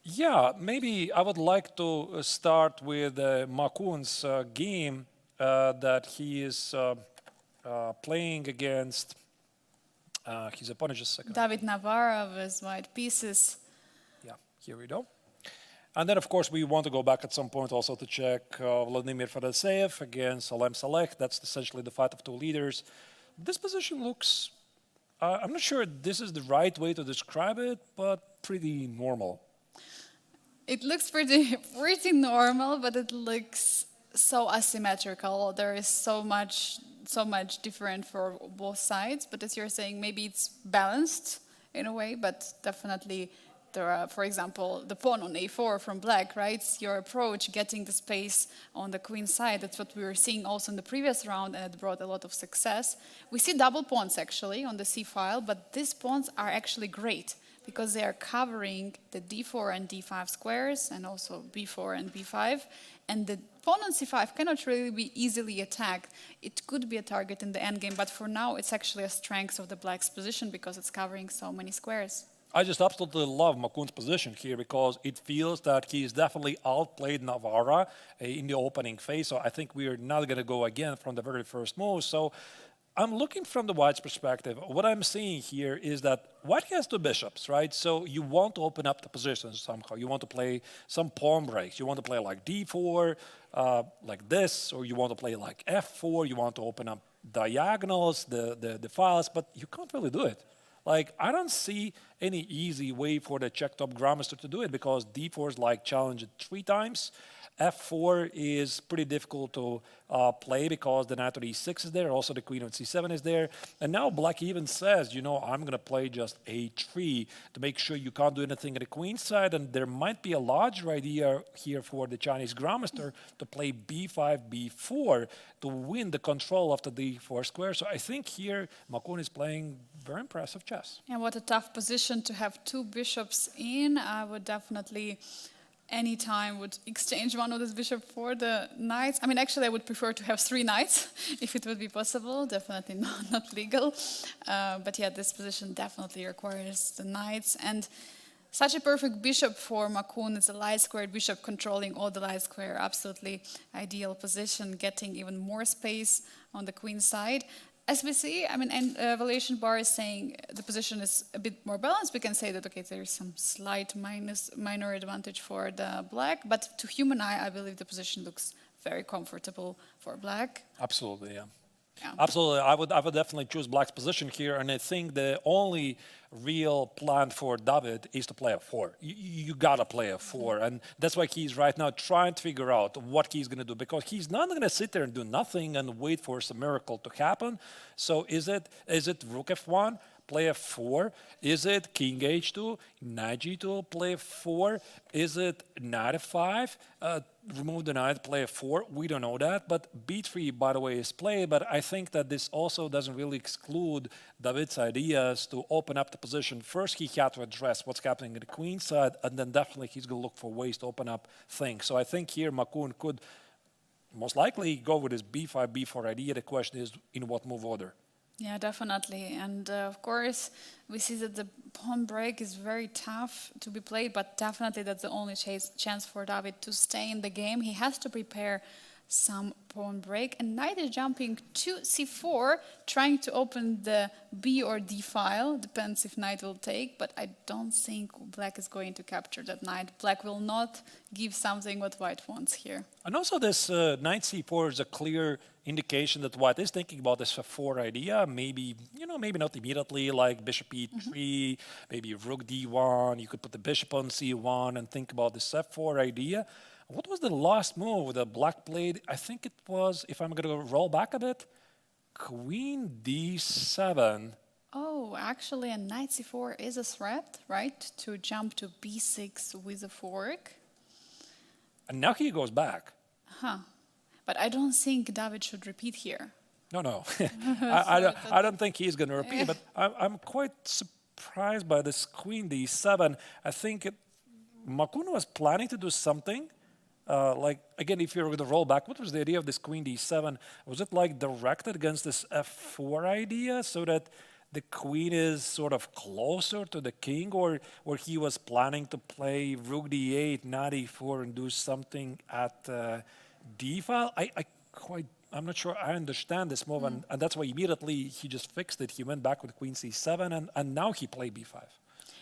[SPEAKER 1] Yeah, maybe I would like to start with Makun's game that he is playing against his opponent. Just a second.
[SPEAKER 2] David Navarro with white pieces.
[SPEAKER 1] Yeah, here we go. And then, of course, we want to go back at some point also to check Vladimir Fedoseev against Alem Saleh. That's essentially the fight of two leaders. This position looks, I'm not sure this is the right way to describe it, but pretty normal.
[SPEAKER 2] It looks pretty normal, but it looks so asymmetrical. There is so much different for both sides. But as you're saying, maybe it's balanced in a way, but definitely there are, for example, the pawn on a4 from black, right? It's your approach, getting the space on the queen side. That's what we were seeing also in the previous round, and it brought a lot of success. We see double pawns actually on the c file, but these pawns are actually great because they are covering the d4 and d5 squares and also b4 and b5. And the pawn on c5 cannot really be easily attacked. It could be a target in the endgame, but for now it's actually a strength of the black's position because it's covering so many squares.
[SPEAKER 1] I just absolutely love Makun's position here because it feels that he's definitely outplayed Navarra in the opening phase. So I think we're not going to go again from the very first move. So I'm looking from the white's perspective. What I'm seeing here is that white has two bishops, right? So you want to open up the positions somehow. You want to play some pawn breaks. You want to play like d4, like this, or you want to play like f4. You want to open up diagonals, the files, but you can't really do it. Like, I don't see any easy way for the check top grandmaster to do it because d4 is like challenged 3 times. f4 is pretty difficult to play because the knight on e6 is there, also the queen on c7 is there. And now black even says, you know, I'm going to play just a3 to make sure you can't do anything at the queen side. And there might be a larger idea here for the Chinese grandmaster to play b5, b4 to win the of the d4 square. So I think here Makun is playing very impressive chess.
[SPEAKER 2] And what a tough position to have two bishops in. I would definitely anytime would exchange one of this bishop for the knights. I mean, actually, I would prefer to have 3 knights if it would be possible. Definitely not legal. But yeah, this position definitely requires the knights. And such a perfect bishop for Makun. It's a light squared bishop controlling all the light square. Absolutely ideal position, getting even more space on the queen side. As we see, I mean, and evaluation bar is saying the position is a bit more balanced. We can say that, okay, there is some slight minor advantage for the black, but to human eye, I believe the position looks very comfortable for black.
[SPEAKER 1] Absolutely, yeah.
[SPEAKER 2] Yeah.
[SPEAKER 1] Absolutely, I would definitely choose black's position here, and I think the only real plan for David is to play a 4. You gotta play a 4, and that's why he's right now trying to figure out what he's gonna do, because he's not gonna sit there and do nothing and wait for some miracle to happen. So is it rook f1? Play f4? Is it king h2, knight g2, play f4? Is it knight f5, remove the knight, play f4? We don't know that, but b3, by the way, is played, but I think that this also doesn't really exclude David's ideas to open up the position. First, he had to address what's happening at the queen side, and then definitely he's going to look for ways to open up things. So I think here Makun could most likely go with his b5, b4 idea. The question is, in what move order?
[SPEAKER 2] Yeah, definitely. And of course, we see that the pawn break is very tough to be played, but definitely that's the only chance for David to stay in the game. He has to prepare some pawn break, and knight is jumping to c4, trying to open the b or d file. Depends if knight will take, but I don't think black is going to capture that knight. Black will not give something what white wants here.
[SPEAKER 1] And also this knight c4 is a clear indication that white is thinking about this f4 idea. Maybe, you know, maybe not immediately, like bishop e3, maybe rook d1. You could put the bishop on c1 and think about this f4 idea. What was the last move that black played? I think it was, if I'm going to roll back a bit, queen d7.
[SPEAKER 2] Oh, actually, a knight c4 is a threat, right? To jump to b6 with a fork.
[SPEAKER 1] And now he goes back.
[SPEAKER 2] Huh. But I don't think David should repeat here.
[SPEAKER 1] No. I don't think he's going to repeat, but I'm quite surprised by this queen d7. I think Makun was planning to do something. Like, again, if you're going to roll back, what was the idea of this queen d7? Was it like directed against this f4 idea so that the queen is sort of closer to the king, or he was planning to play rook d8, knight e4, and do something at d file. I'm not sure I understand this move, and that's why immediately he just fixed it. He went back with queen c7, and now he played b5.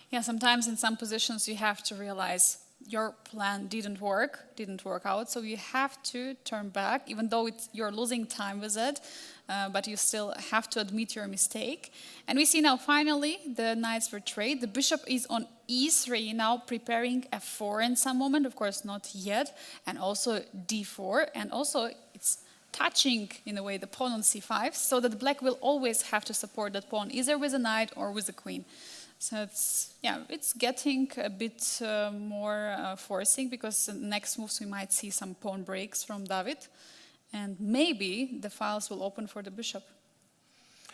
[SPEAKER 2] Yeah, sometimes in some positions you have to realize your plan didn't work out, so you have to turn back, even though you're losing time with it, but you still have to admit your mistake. And we see now finally the knights retreat. The bishop is on e3 now, preparing f4 in some moment, of course not yet, and also d4, and also it's touching in a way the pawn on c5, so that black will always have to support that pawn either with a knight or with a queen. So it's getting a bit more forcing, because in the next moves we might see some pawn breaks from David, and maybe the files will open for the bishop.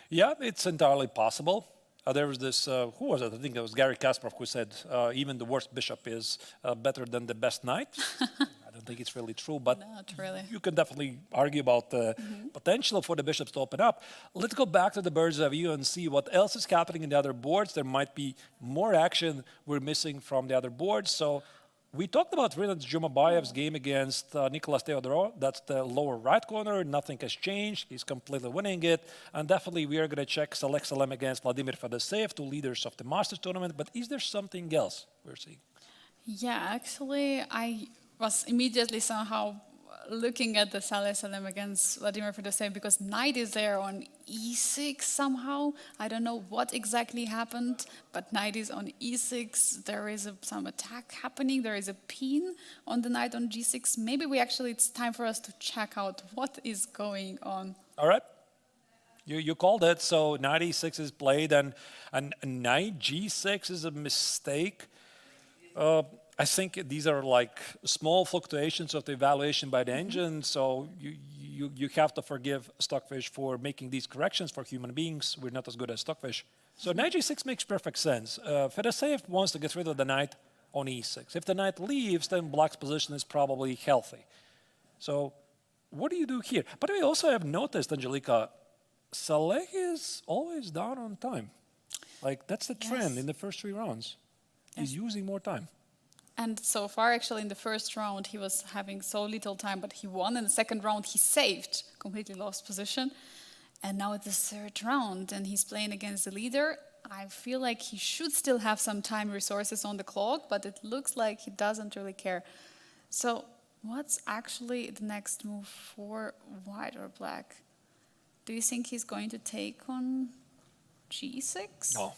[SPEAKER 1] Yeah, it's entirely possible. There was this, who was it? I think it was Gary Kasparov who said even the worst bishop is better than the best knight. I don't think it's really true, but
[SPEAKER 2] Not really.
[SPEAKER 1] you can definitely argue about the potential for the bishops to open up. Let's go back to the bird's eye view and see what else is happening in the other boards. There might be more action we're missing from the other boards. So we talked about Rinat Jumabayev's game against Nicolas Theodorou. That's the lower right corner. Nothing has changed. He's completely winning it. And definitely we are going to check Salek Salem against Vladimir Fedoseev, two leaders of the Masters tournament. But is there something else we're seeing?
[SPEAKER 2] Yeah, actually, I was immediately somehow looking at the Saleh Salem against Vladimir Fedoseev, because knight is there on e6 somehow. I don't know what exactly happened, but knight is on e6. There is some attack happening. There is a pin on the knight on g6. Maybe it's time for us to check out what is going on.
[SPEAKER 1] All right. You called it. So knight e6 is played, and knight g6 is a mistake. I think these are like small fluctuations of the evaluation by the engine, so you have to forgive Stockfish for making these corrections. For human beings, we're not as good as Stockfish. So knight g6 makes perfect sense. Fedoseev wants to get rid of the knight on e6. If the knight leaves, then black's position is probably healthy. So what do you do here? But I also have noticed, Angelika, Saleh is always down on time. Like, that's the trend in the first 3 rounds. He's using more time.
[SPEAKER 2] And so far, actually, in the first round, he was having so little time, but he won. In the second round, he saved, completely lost position. And now it's the third round, and he's playing against the leader. I feel like he should still have some time resources on the clock, but it looks like he doesn't really care. So what's actually the next move for white or black? Do you think he's going to take on g6?
[SPEAKER 1] No.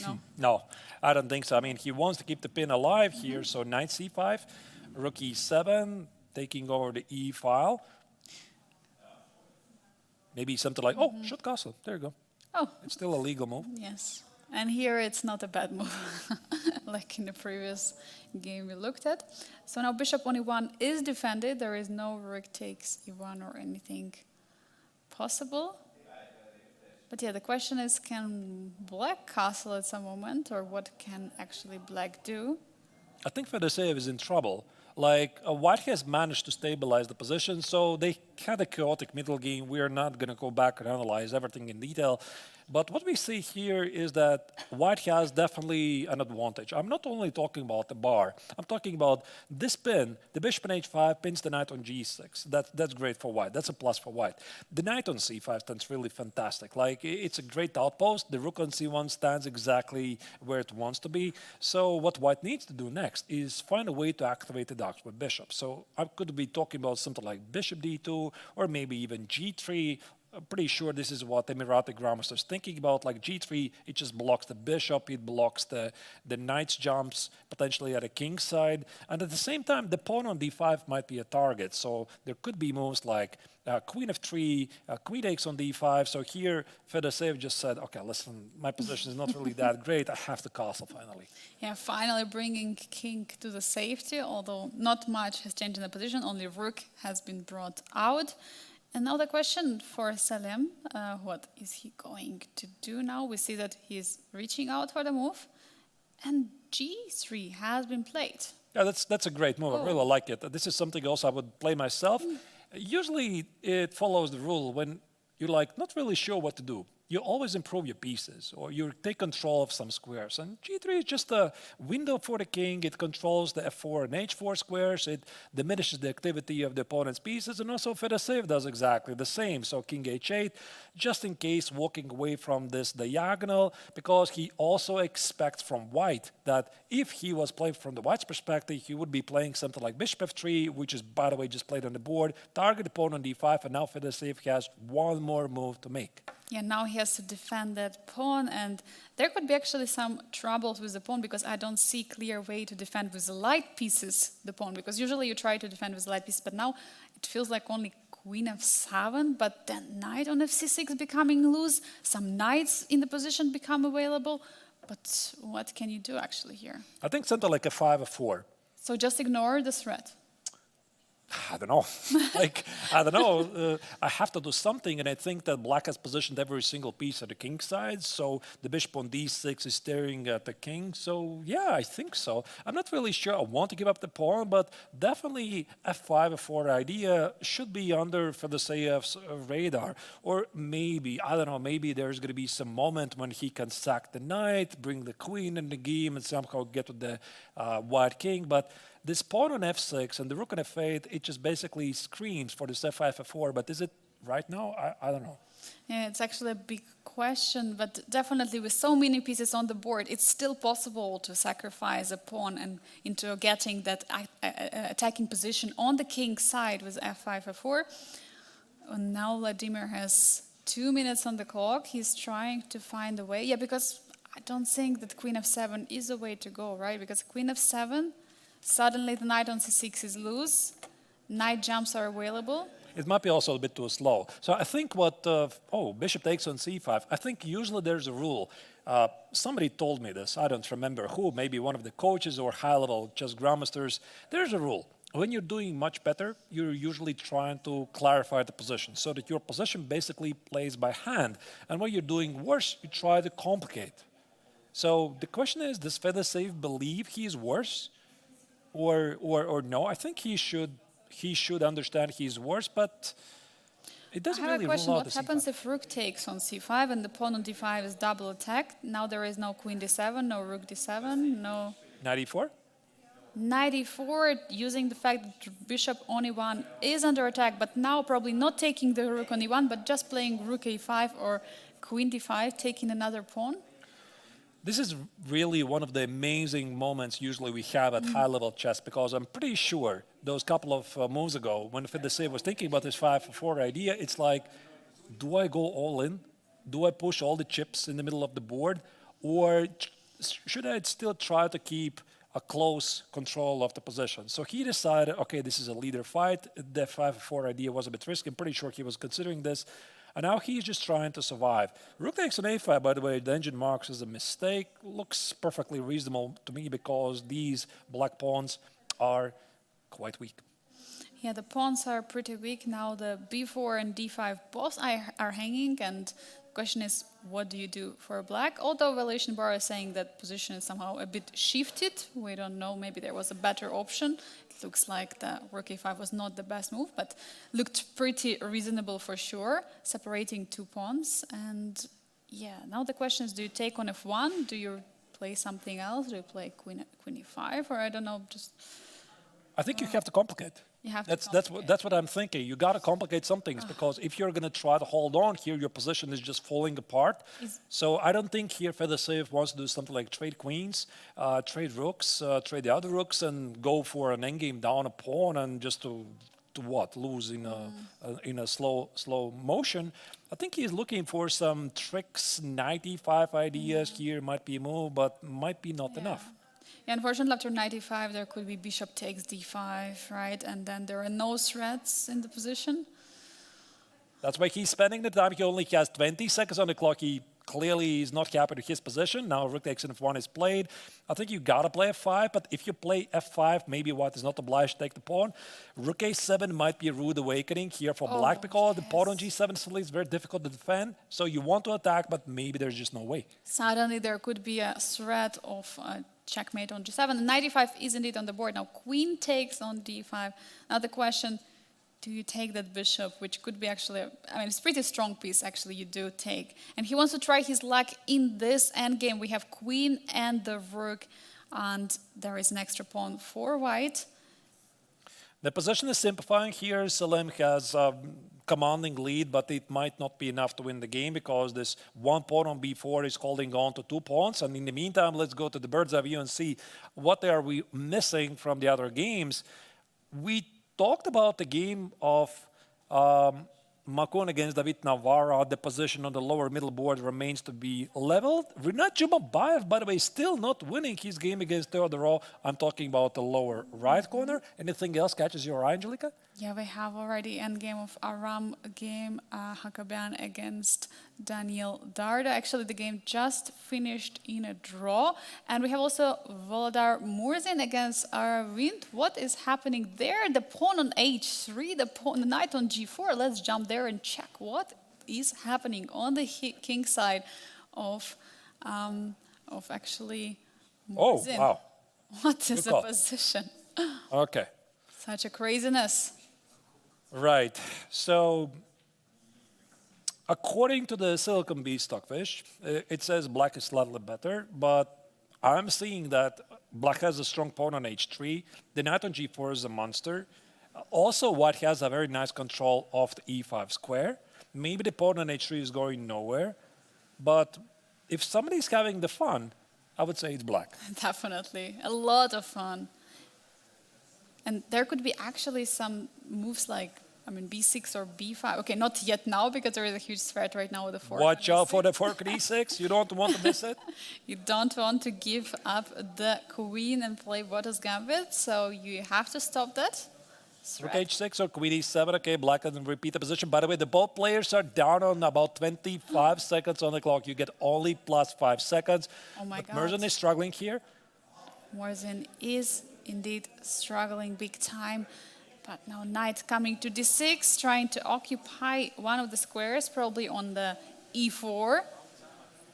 [SPEAKER 2] No.
[SPEAKER 1] No, I don't think so. I mean, he wants to keep the pin alive here, so knight c5, rook e7, taking over the e file. Maybe something like, oh, shot castle. There you go.
[SPEAKER 2] Oh.
[SPEAKER 1] It's still a legal move.
[SPEAKER 2] Yes. And here it's not a bad move, like in the previous game we looked at. So now bishop on e1 is defended. There is no rook takes e1 or anything possible. But yeah, the question is, can black castle at some moment, or what can actually black do?
[SPEAKER 1] I think Fedoseev is in trouble. Like, white has managed to stabilize the position, so they had a chaotic middle game. We are not going to go back and analyze everything in detail. But what we see here is that white has definitely an advantage. I'm not only talking about the bar. I'm talking about this pin. The bishop on h5 pins the knight on g6. That's great for white. That's a plus for white. The knight on c5 stands really fantastic. Like, it's a great outpost. The rook on c1 stands exactly where it wants to be. So what white needs to do next is find a way to activate the darks with bishop. So I could be talking about something like bishop d2, or maybe even g3. I'm pretty sure this is what Emirati grandmaster is thinking about. Like g3, it just blocks the bishop, it blocks the knight's jumps, potentially at a king's side. And at the same time, the pawn on d5 might be a target. So there could be moves like queen f3, queen takes on d5. So here, Fedoseev just said, okay, listen, my position is not really that great. I have to castle finally.
[SPEAKER 2] Yeah, finally bringing king to the safety, although not much has changed in the position. Only rook has been brought out. And now the question for Salem, what is he going to do now? We see that he's reaching out for the move, and g3 has been played.
[SPEAKER 1] Yeah, that's a great move. I really like it. This is something else I would play myself. Usually it follows the rule when you're like not really sure what to do. you always improve your pieces, or you take control of some squares. And g3 is just a window for the king. It controls the f4 and h4 squares. It diminishes the activity of the opponent's pieces, and also Fedosseev does exactly the same. So king h8, just in case walking away from this diagonal, because he also expects from white that if he was playing from the white's perspective, he would be playing something like bishop f3, which is, by the way, just played on the board, target opponent on d5, and now Fedosseev has one more move to make.
[SPEAKER 2] Yeah, now he has to defend that pawn, and there could be actually some troubles with the pawn because I don't see clear way to defend with the light pieces the pawn, because usually you try to defend with the light pieces, but now it feels like only queen f7, but then knight on f6 becoming loose, some knights in the position become available, but what can you do actually here?
[SPEAKER 1] I think something like f5, f4.
[SPEAKER 2] So just ignore the threat.
[SPEAKER 1] I don't know. I don't know. I have to do something, and I think that black has positioned every single piece at the king side, so the bishop on d6 is staring at the king. So, yeah, I think so. I'm not really sure I want to give up the pawn, but definitely f5, f4 idea should be under Fedosseev's radar. Or maybe, I don't know, maybe there's going to be some moment when he can sack the knight, bring the queen in the game, and somehow get to the white king. But this pawn on f6 and the rook on f8, it just basically screams for this f5, f4, but is it right now? I don't know.
[SPEAKER 2] Yeah, it's actually a big question, but definitely with so many pieces on the board, it's still possible to sacrifice a pawn and into getting that attacking position on the king's side with f5, f4. And now Vladimir has 2 minutes on the clock. He's trying to find a way. Yeah, because I don't think that queen f7 is a way to go, right? Because queen f7, suddenly the knight on c6 is loose, knight jumps are available.
[SPEAKER 1] It might be also a bit too slow. So I think what, bishop takes on c5, I think usually there's a rule. Somebody told me this, I don't remember who, maybe one of the coaches or high-level chess grandmasters. There's a rule. When you're doing much better, you're usually trying to clarify the position so that your position basically plays by hand. And when you're doing worse, you try to complicate. So the question is, does Fedosseev believe he's worse? Or no? I think he should understand he's worse, but it doesn't really rule out the c5.
[SPEAKER 2] I have a question. What happens if rook takes on c5 and the pawn on d5 is double attacked? Now there is no queen d7, no rook d7, no...
[SPEAKER 1] Knight e4?
[SPEAKER 2] Knight e4, using the fact that bishop on e1 is under attack, but now probably not taking the rook on e1, but just playing rook a5 or queen d5, taking another pawn.
[SPEAKER 1] This is really one of the amazing moments usually we have at high-level chess, because I'm pretty sure those couple of moves ago, when Fedosseev was thinking about this 5-4 idea, it's like, do I go all in? Do I push all the chips in the middle of the board? Or should I still try to keep a close control of the position? So he decided, okay, this is a leader fight. The 5-4 idea was a bit risky. I'm pretty sure he was considering this. And now he's just trying to survive. Rook takes on a5, by the way, the engine marks as a mistake. Looks perfectly reasonable to me because these black pawns are quite weak.
[SPEAKER 2] Yeah, the pawns are pretty weak. Now the b4 and d5 both are hanging, and the question is, what do you do for black? Although Valuation Bar is saying that position is somehow a bit shifted. We don't know, maybe there was a better option. It looks like the rook a5 was not the best move, but looked pretty reasonable for sure, separating two pawns. And yeah, now the question is, do you take on f1? Do you play something else? Do you play queen e5? Or I don't know, just...
[SPEAKER 1] I think you have to complicate. That's what I'm thinking. You got to complicate some things, because if you're going to try to hold on here, your position is just falling apart. So I don't think here Fedosseev wants to do something like trade queens, trade rooks, trade the other rooks, and go for an endgame down a pawn and just to what, lose in a slow motion. I think he's looking for some tricks, knight e5 ideas here might be a move, but might be not enough.
[SPEAKER 2] Yeah, unfortunately, after knight e5, there could be bishop takes d5, right? And then there are no threats in the position.
[SPEAKER 1] That's why he's spending the time. He only has 20 seconds on the clock. He clearly is not happy with his position. Now rook takes on f1 is played. I think you got to play f5, but if you play f5, maybe white is not obliged to take the pawn. Rook a7 might be a rude awakening here for black, because the pawn on g7 suddenly is very difficult to defend. So you want to attack, but maybe there's just no way.
[SPEAKER 2] Suddenly there could be a threat of checkmate on g7. And knight e5 is indeed on the board. Now queen takes on d5. Now the question, do you take that bishop, which could be actually, I mean, it's a pretty strong piece, actually, you do take. And he wants to try his luck in this endgame. We have queen and the rook, and there is an extra pawn for white.
[SPEAKER 1] The position is simplifying here. Salim has a commanding lead, but it might not be enough to win the game because this one pawn on b4 is holding on to 2 pawns. And in the meantime, let's go to the bird's eye view and see what are we missing from the other games. We talked about the game of Makun against David Navarra. The position on the lower middle board remains to be leveled. Rinat Jumabayev, by the way, still not winning his game against Theodorov. I'm talking about the lower right corner. Anything else catches your eye, Angelica?
[SPEAKER 2] Yeah, we have already endgame of Aram game, Hakabian against Daniel Darda. Actually, the game just finished in a draw. And we have also Volodar Murzin against Aravind. What is happening there? The pawn on h3, the knight on g4. Let's jump there and check what is happening on the king side of actually Murzin.
[SPEAKER 1] Oh, wow.
[SPEAKER 2] What is the position?
[SPEAKER 1] Okay.
[SPEAKER 2] Such a craziness.
[SPEAKER 1] Right. So, according to the Silicon Bee Stockfish, it says black is slightly better, but I'm seeing that black has a strong pawn on h3. The knight on g4 is a monster. Also, white has a very nice control of the e5 square. Maybe the pawn on h3 is going nowhere, but if somebody's having the fun, I would say it's black.
[SPEAKER 2] Definitely. A lot of fun. And there could be actually some moves like, I mean, b6 or b5. Okay, not yet now because there is a huge threat right now with the fork.
[SPEAKER 1] Watch out for the fork at e6. You don't want to miss it.
[SPEAKER 2] You don't want to give up the queen and play Botta's gambit, so you have to stop that.
[SPEAKER 1] Rook h6 or queen e7. Okay, black doesn't repeat the position. By the way, the both players are down on about 25 seconds on the clock. You get only plus 5 seconds.
[SPEAKER 2] Oh my God.
[SPEAKER 1] Murzin is struggling here.
[SPEAKER 2] Murzin is indeed struggling big time. But now knight coming to d6, trying to occupy one of the squares, probably on the e4,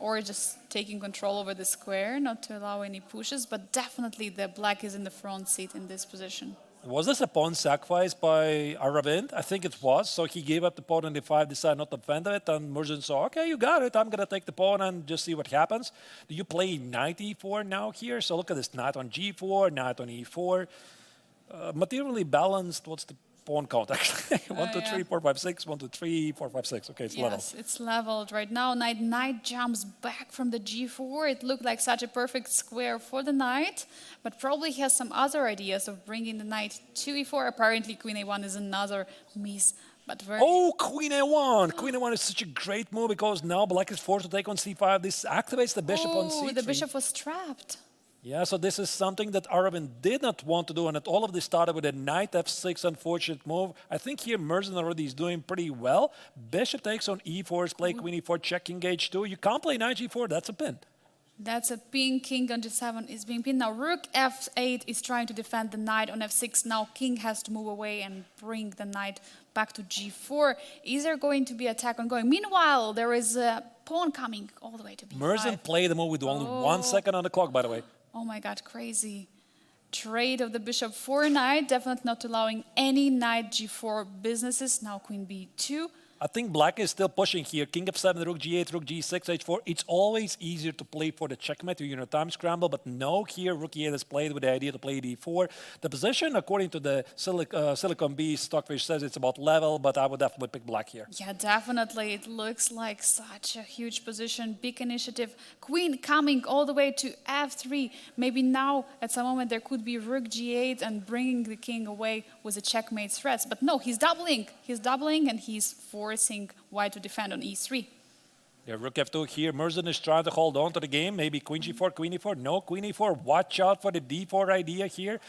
[SPEAKER 2] or just taking control over the square, not to allow any pushes. But definitely the black is in the front seat in this position.
[SPEAKER 1] Was this a pawn sacrifice by Aravind? I think it was. So he gave up the pawn on d5, decided not to defend it, and Murzin saw, okay, you got it. I'm going to take the pawn and just see what happens. Do you play knight e4 now here? So look at this, knight on g4, knight on e4. Materially balanced, what's the pawn count actually? 1, 2, 3, 4, 5, 6, 1, 2, 3, 4, 5, 6. Okay, it's leveled.
[SPEAKER 2] Yes, it's leveled right now. Knight jumps back from the g4. It looked like such a perfect square for the knight, but probably he has some other ideas of bringing the knight to e4. Apparently, queen a1 is another miss. But very
[SPEAKER 1] Oh, queen a1. Queen a1 is such a great move because now black is forced to take on c5. This activates the bishop on c3.
[SPEAKER 2] The bishop was trapped.
[SPEAKER 1] Yeah, so this is something that Aravind did not want to do, and all of this started with a knight f6 unfortunate move. I think here Murzin already is doing pretty well. Bishop takes on e4, play queen e4, checking h2. You can't play knight g4, that's a pin.
[SPEAKER 2] That's a pin. King on g7 is being pinned. Now rook f8 is trying to defend the knight on f6. Now king has to move away and bring the knight back to g4. Is there going to be attack ongoing? Meanwhile, there is a pawn coming all the way to b5.
[SPEAKER 1] Murzin played the move with only 1 second on the clock, by the way.
[SPEAKER 2] Oh my God, crazy. Trade of the bishop for knight, definitely not allowing any knight g4 businesses. Now queen b2.
[SPEAKER 1] I think black is still pushing here. King f7, rook g8, rook g6, h4. It's always easier to play for the checkmate, you know, time scramble. But no, here rook e8 is played with the idea to play d4. The position, according to the Silicon Bee Stockfish, says it's about level, but I would definitely pick black here.
[SPEAKER 2] Yeah, definitely. It looks like such a huge position, big initiative. Queen coming all the way to f3. Maybe now, at some moment, there could be rook g8 and bringing the king away with a checkmate threats. But no, he's doubling. He's doubling, and he's forcing white to defend on e3.
[SPEAKER 1] Yeah, rook f2 here. Murzin is trying to hold on to the game. Maybe queen g4, queen e4. No, queen e4. Watch out for the d4 idea here.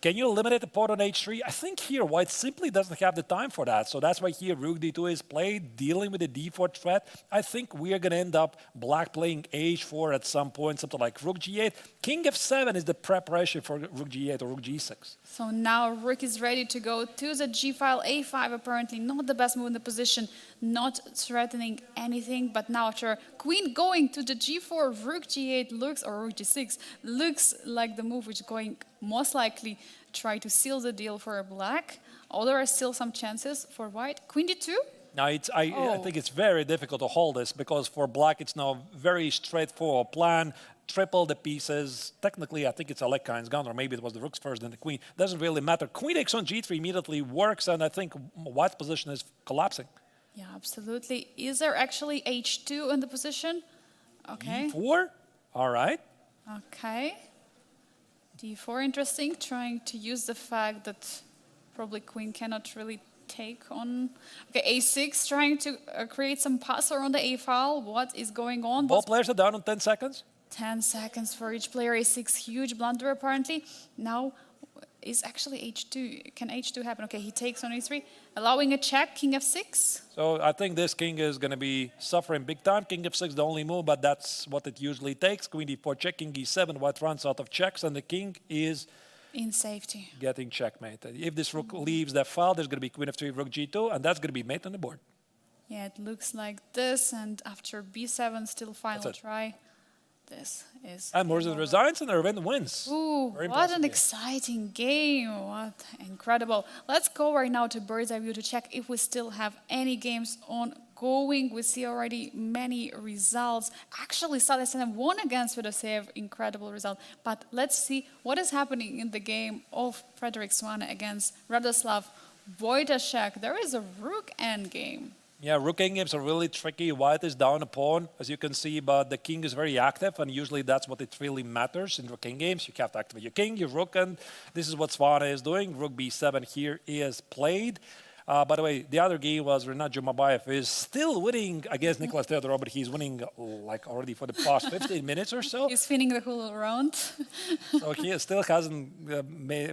[SPEAKER 1] Can you eliminate the pawn on h3? I think here white simply doesn't have the time for that. So that's why here rook d2 is played, dealing with the d4 threat. I think we are going to end up black playing h4 at some point, something like rook g8. King f7 is the preparation for rook g8 or rook g6.
[SPEAKER 2] So now rook is ready to go to the g file. a5 apparently not the best move in the position, not threatening anything. But now after queen going to the g4, rook g8 looks, or rook g6, looks like the move which is going most likely try to seal the deal for black. Oh, there are still some chances for white. Queen d2?
[SPEAKER 1] Now, I think it's very difficult to hold this because for black, it's now very straightforward plan. Triple the pieces. Technically, I think it's Alekhine's gun, or maybe it was the rooks first, then the queen. Doesn't really matter. Queen takes on g3 immediately works, and I think white's position is collapsing.
[SPEAKER 2] Yeah, absolutely. Is there actually h2 in the position? Okay.
[SPEAKER 1] e4? All right.
[SPEAKER 2] Okay. d4, interesting. Trying to use the fact that probably queen cannot really take on. Okay, a6, trying to create some passer on the a file. What is going on?
[SPEAKER 1] Both players are down in 10 seconds.
[SPEAKER 2] 10 seconds for each player. a6, huge blunder apparently. Now is actually h2. Can h2 happen? Okay, he takes on a3, allowing a check, king f6.
[SPEAKER 1] So I think this king is going to be suffering big time. King f6 the only move, but that's what it usually takes. Queen d4 check, king e7, white runs out of checks, and the king is
[SPEAKER 2] in safety.
[SPEAKER 1] getting checkmated. If this rook leaves that file, there's going to be queen f3, rook g2, and that's going to be mate on the board.
[SPEAKER 2] Yeah, it looks like this, and after b7, still final try. This is...
[SPEAKER 1] And Murzin resigns, and Erwin wins.
[SPEAKER 2] Ooh, what an exciting game. What incredible. Let's go right now to bird's eye view to check if we still have any games ongoing. We see already many results. Actually, Salestin won against Fedoseev, incredible result. But let's see what is happening in the game of Frederick Swane against Radoslav Wojtaszek. There is a rook endgame.
[SPEAKER 1] Yeah, rook endgames are really tricky. White is down a pawn, as you can see, but the king is very active, and usually that's what it really matters in rook endgames. You have to activate your king, your rook, and this is what Swane is doing. Rook b7 here is played. By the way, the other game was Renat Jumabayev is still winning against Nicolas Theodorov, but he's winning like already for the past 15 minutes or so.
[SPEAKER 2] He's winning the whole round.
[SPEAKER 1] So he still hasn't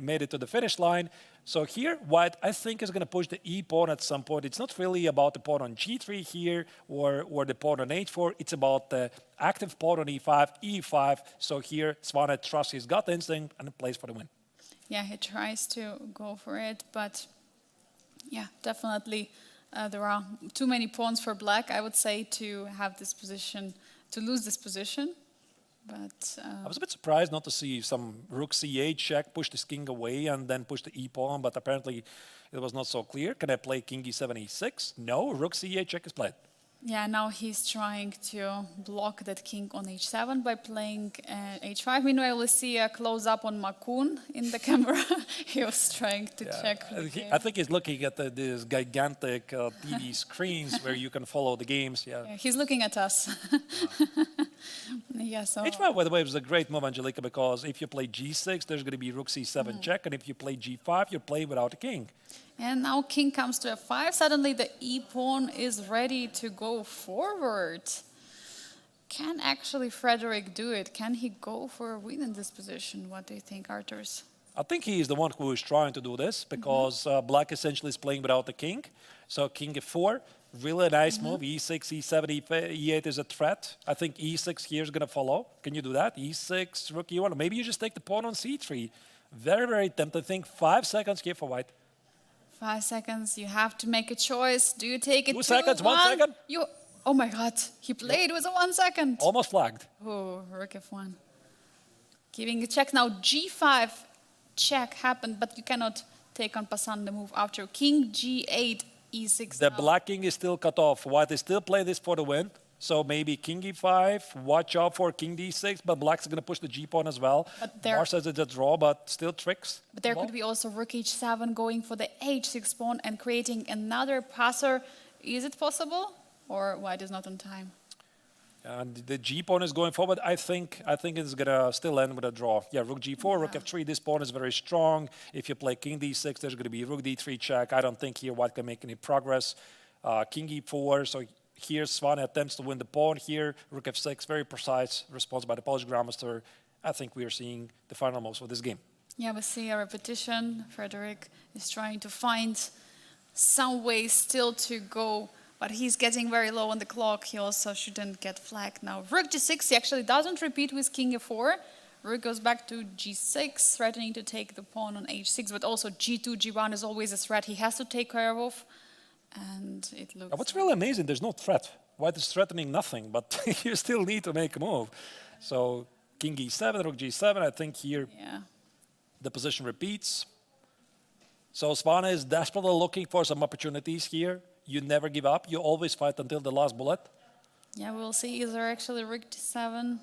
[SPEAKER 1] made it to the finish line. So here, white, I think, is going to push the e-pawn at some point. It's not really about the pawn on g3 here or the pawn on h4. It's about the active pawn on e5, e5. So here, Swane trusts his gut instinct and plays for the win.
[SPEAKER 2] Yeah, he tries to go for it, but yeah, definitely there are too many pawns for black, I would say, to have this position, to lose this position. But
[SPEAKER 1] I was a bit surprised not to see some rook c8 check, push this king away, and then push the e-pawn, but apparently it was not so clear. Can I play king e7, e6? No, rook c8 check is played.
[SPEAKER 2] yeah, now he's trying to block that king on h7 by playing h5. Meanwhile, we see a close-up on Makun in the camera. He was trying to check.
[SPEAKER 1] I think he's looking at these gigantic TV screens where you can follow the games. Yeah,
[SPEAKER 2] he's looking at us. Yeah, so
[SPEAKER 1] h5, by the way, was a great move, Angelika, because if you play g6, there's going to be rook c7 check, and if you play g5, you play without a king.
[SPEAKER 2] And now king comes to f5. Suddenly the e-pawn is ready to go forward. Can actually Frederick do it? Can he go for a win in this position? What do you think, Arturs?
[SPEAKER 1] I think he is the one who is trying to do this because black essentially is playing without the king. So king f4, really nice move. e6, e7, e8 is a threat. I think e6 here is going to follow. Can you do that? e6, rook e1. Maybe you just take the pawn on c3. Very, very tempting. I think 5 seconds here for white.
[SPEAKER 2] 5 seconds. You have to make a choice. Do you take it?
[SPEAKER 1] 2 seconds, 1 second.
[SPEAKER 2] Oh my God! He played with a 1 second.
[SPEAKER 1] Almost flagged.
[SPEAKER 2] Oh, rook f1. Giving a check now. g5 check happened, but you cannot take on passant the move after king g8, e6.
[SPEAKER 1] The black king is still cut off. White is still playing this for the win. So maybe king e5, watch out for king d6, but black's going to push the g-pawn as well. Mar says it's a draw, but still tricks.
[SPEAKER 2] But there could be also rook h7 going for the h6 pawn and creating another passer. Is it possible? Or white is not on time?
[SPEAKER 1] And the g-pawn is going forward. I think it's going to still end with a draw. Yeah, rook g4, rook f3. This pawn is very strong. If you play king d6, there's going to be rook d3 check. I don't think here white can make any progress. King e4, so here Swane attempts to win the pawn here. Rook f6, very precise response by the Polish grandmaster. I think we are seeing the final moves for this game.
[SPEAKER 2] Yeah, we see a repetition. Frederick is trying to find some way still to go, but he's getting very low on the clock. He also shouldn't get flagged now. Rook g6, he actually doesn't repeat with king f4. Rook goes back to g6, threatening to take the pawn on h6, but also g2, g1 is always a threat he has to take care of. And it looks...
[SPEAKER 1] What's really amazing, there's no threat. White is threatening nothing, but you still need to make a move. So king e7, rook g7, I think here the position repeats. So Svana is desperately looking for some opportunities here. You never give up. You always fight until the last bullet.
[SPEAKER 2] Yeah, we'll see. Is there actually rook d7?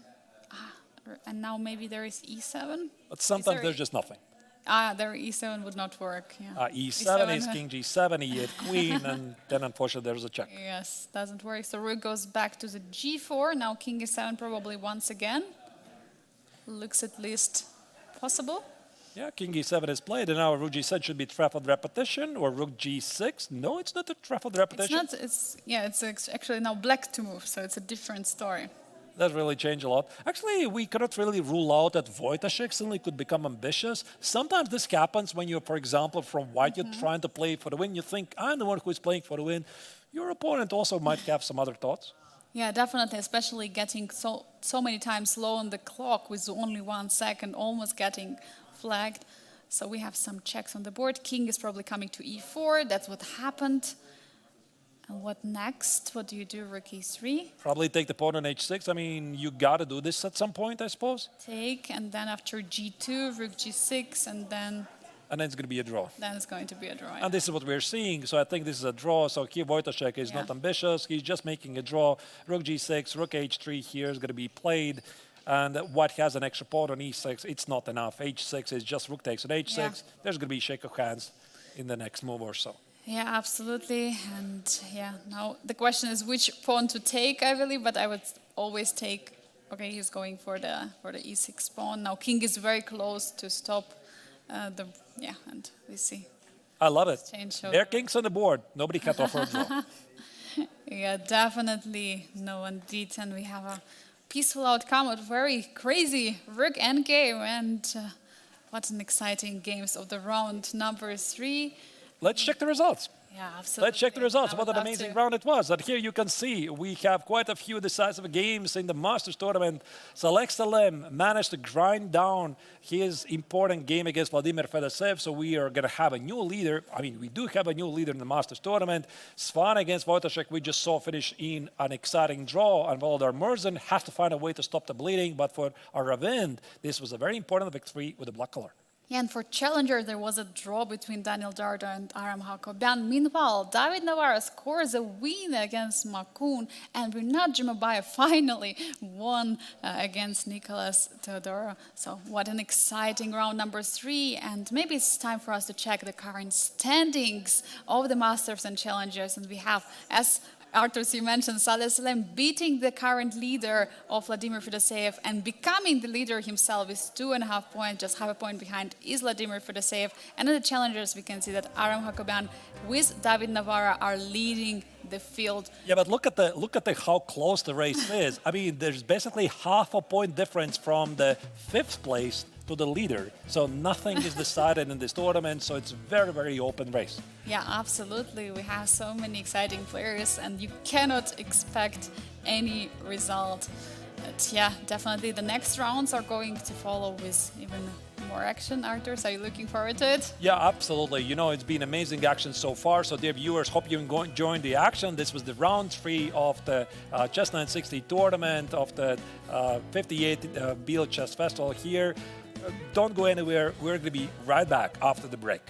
[SPEAKER 2] And now maybe there is e7?
[SPEAKER 1] But sometimes
[SPEAKER 2] there
[SPEAKER 1] there's just nothing.
[SPEAKER 2] There e7 would not work. Yeah.
[SPEAKER 1] E7 is king g7, e8 queen, and then unfortunately there's a check.
[SPEAKER 2] Yes, doesn't work. So rook goes back to the g4. Now king e7 probably once again. Looks at least possible.
[SPEAKER 1] Yeah, king e7 is played, and now rook g7 should be truffled repetition, or rook g6. No, it's not a truffled repetition.
[SPEAKER 2] It's not. It's actually now black to move, so it's a different story.
[SPEAKER 1] That really changed a lot. Actually, we cannot really rule out that Wojtaszek suddenly could become ambitious. Sometimes this happens when you're, for example, from white, you're trying to play for the win. You think, I'm the one who is playing for the win. Your opponent also might have some other thoughts.
[SPEAKER 2] Yeah, definitely, especially getting so many times low on the clock with only 1 second, almost getting flagged. So we have some checks on the board. King is probably coming to e4. That's what happened. And what next? What do you do, rook e3?
[SPEAKER 1] Probably take the pawn on h6. I mean, you got to do this at some point, I suppose.
[SPEAKER 2] Take, and then after g2, rook g6, and then
[SPEAKER 1] it's going to be a draw.
[SPEAKER 2] then it's going to be a draw.
[SPEAKER 1] And this is what we're seeing. So I think this is a draw. So here Wojtaszek is not ambitious. He's just making a draw. Rook g6, rook h3 here is going to be played. And white has an extra pawn on e6. It's not enough. h6 is just rook takes on h6.
[SPEAKER 2] Yeah.
[SPEAKER 1] There's going to be a shake of hands in the next move or so.
[SPEAKER 2] Yeah, absolutely. And yeah, now the question is which pawn to take, I believe, but I would always take, okay, he's going for the e6 pawn. Now king is very close to stop and we see.
[SPEAKER 1] I love it.
[SPEAKER 2] Change
[SPEAKER 1] There kings on the board. Nobody can offer a draw.
[SPEAKER 2] Yeah, definitely no indeed. And we have a peaceful outcome of very crazy rook endgame. And what an exciting games of the round number 3.
[SPEAKER 1] Let's check the results.
[SPEAKER 2] Yeah, absolutely.
[SPEAKER 1] Let's check the results.
[SPEAKER 2] I
[SPEAKER 1] What
[SPEAKER 2] would
[SPEAKER 1] an
[SPEAKER 2] love
[SPEAKER 1] amazing
[SPEAKER 2] to.
[SPEAKER 1] round it was. And here you can see we have quite a few decisive games in the Masters tournament. So Alex Salem managed to grind down his important game against Vladimir Fedoseev. So we are going to have a new leader. I mean, we do have a new leader in the Masters tournament. Svana against Wojtaszek, we just saw finish in an exciting draw. And Volodar Murzin has to find a way to stop the bleeding. But for Aravind, this was a very important victory with the black color.
[SPEAKER 2] Yeah, and for challenger, there was a draw between Daniel Darda and Aram Hakobian. Meanwhile, David Navarro scores a win against Makun, and Bernard Jumabaya finally won against Nicolas Teodoro. So what an exciting round number 3, and maybe it's time for us to check the current standings of the Masters and Challengers, and we have, as Artur, you mentioned Saleh Salem beating the current leader of Vladimir Fedoseev and becoming the leader himself with 2.5 points, just half a point behind is Vladimir Fedoseev. And in the challengers, we can see that Aram Hakobian with David Navarra are leading the field.
[SPEAKER 1] Yeah, but look at the how close the race is. I mean, there's basically half a point difference from the 5th place to the leader. So nothing is decided in this tournament, so it's a very, very open race.
[SPEAKER 2] Yeah, absolutely. We have so many exciting players, and you cannot expect any result. But yeah, definitely the next rounds are going to follow with even more action. Artur, are you looking forward to it?
[SPEAKER 1] Yeah, absolutely. You know, it's been amazing action so far. So, dear viewers, hope you enjoyed the action. This was the round 3 of the CHESS960 tournament of the 58th Biel Chess Festival here. Don't go anywhere. We're going to be right back after the break.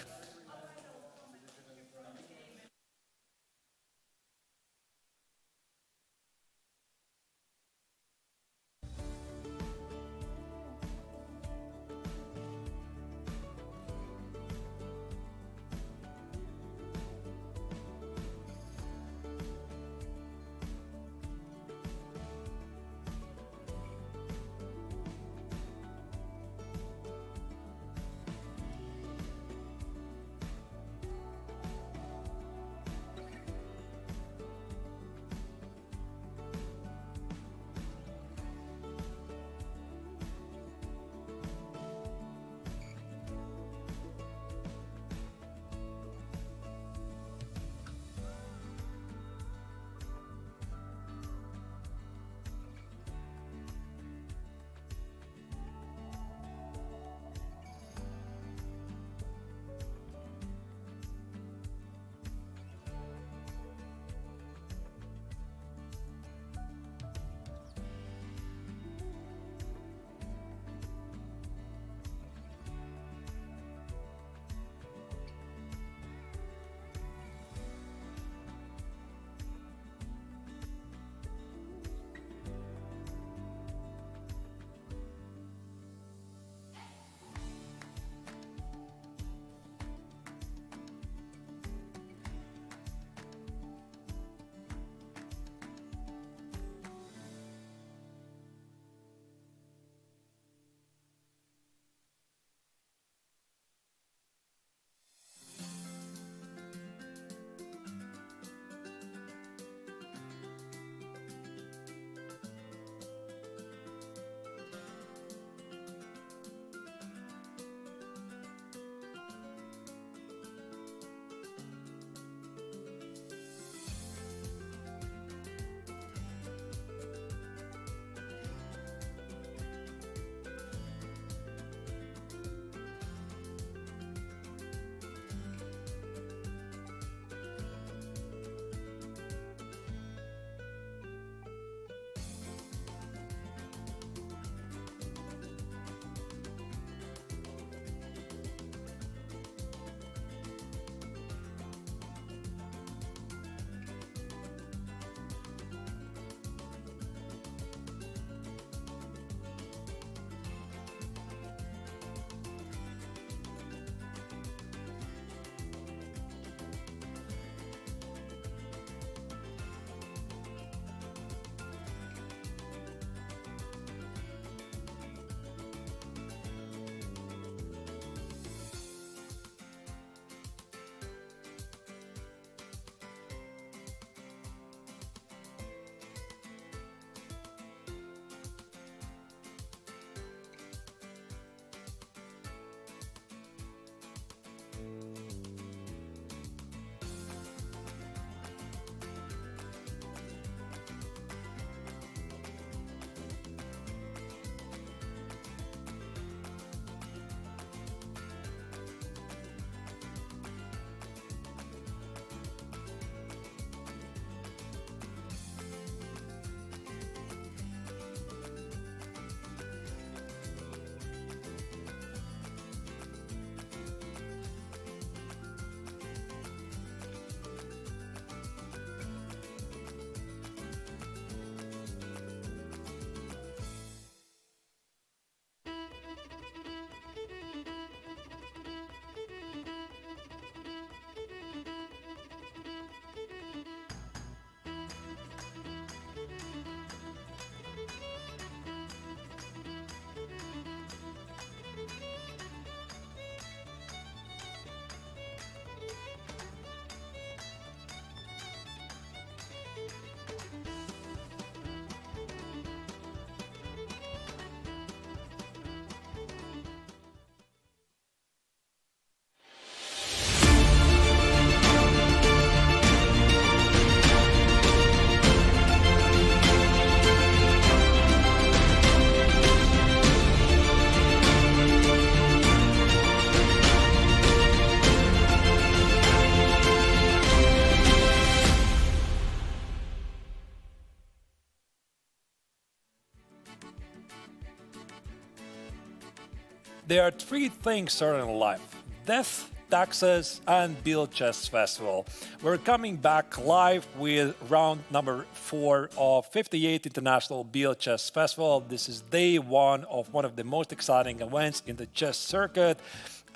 [SPEAKER 1] There are three things certain in life: death, taxes, and Biel Chess Festival. We're coming back live with round number 4 of 58th International Biel Chess Festival. This is day one of the most exciting events in the chess circuit.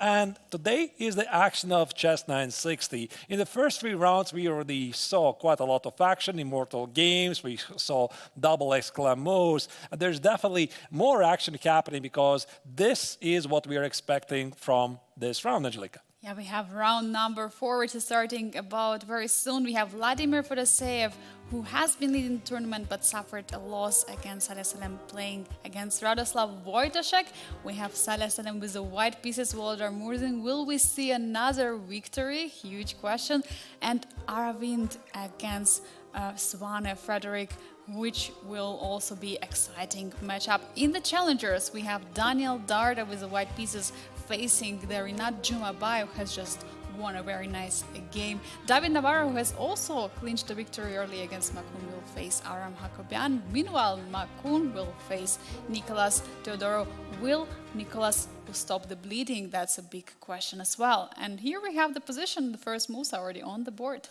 [SPEAKER 1] And today is the action of CHESS960. In the first 3 rounds, we already saw quite a lot of action, immortal games, we saw double exclamos. And there's definitely more action happening because this is what we are expecting from this round, Angelika.
[SPEAKER 2] Yeah, we have round number 4, which is starting about very soon. We have Vladimir Fedoseev, who has been leading the tournament but suffered a loss against Saleh Salem playing against Radoslav Wojtaszek. We have Saleh Salem with the white pieces, Volodar Murzin. Will we see another victory? Huge question. And Aravind against Svane Frederick, which will also be exciting matchup. In the challengers, we have Daniel Darda with the white pieces facing the Rinat Jumabayev, who has just won a very nice game. David Navarro, who has also clinched the victory early against Makun, will face Aram Hakobian. Meanwhile, Makun will face Nicolas Teodoro. Will Nicolas stop the bleeding? That's a big question as well. And here we have the position, the first moves are already on the board.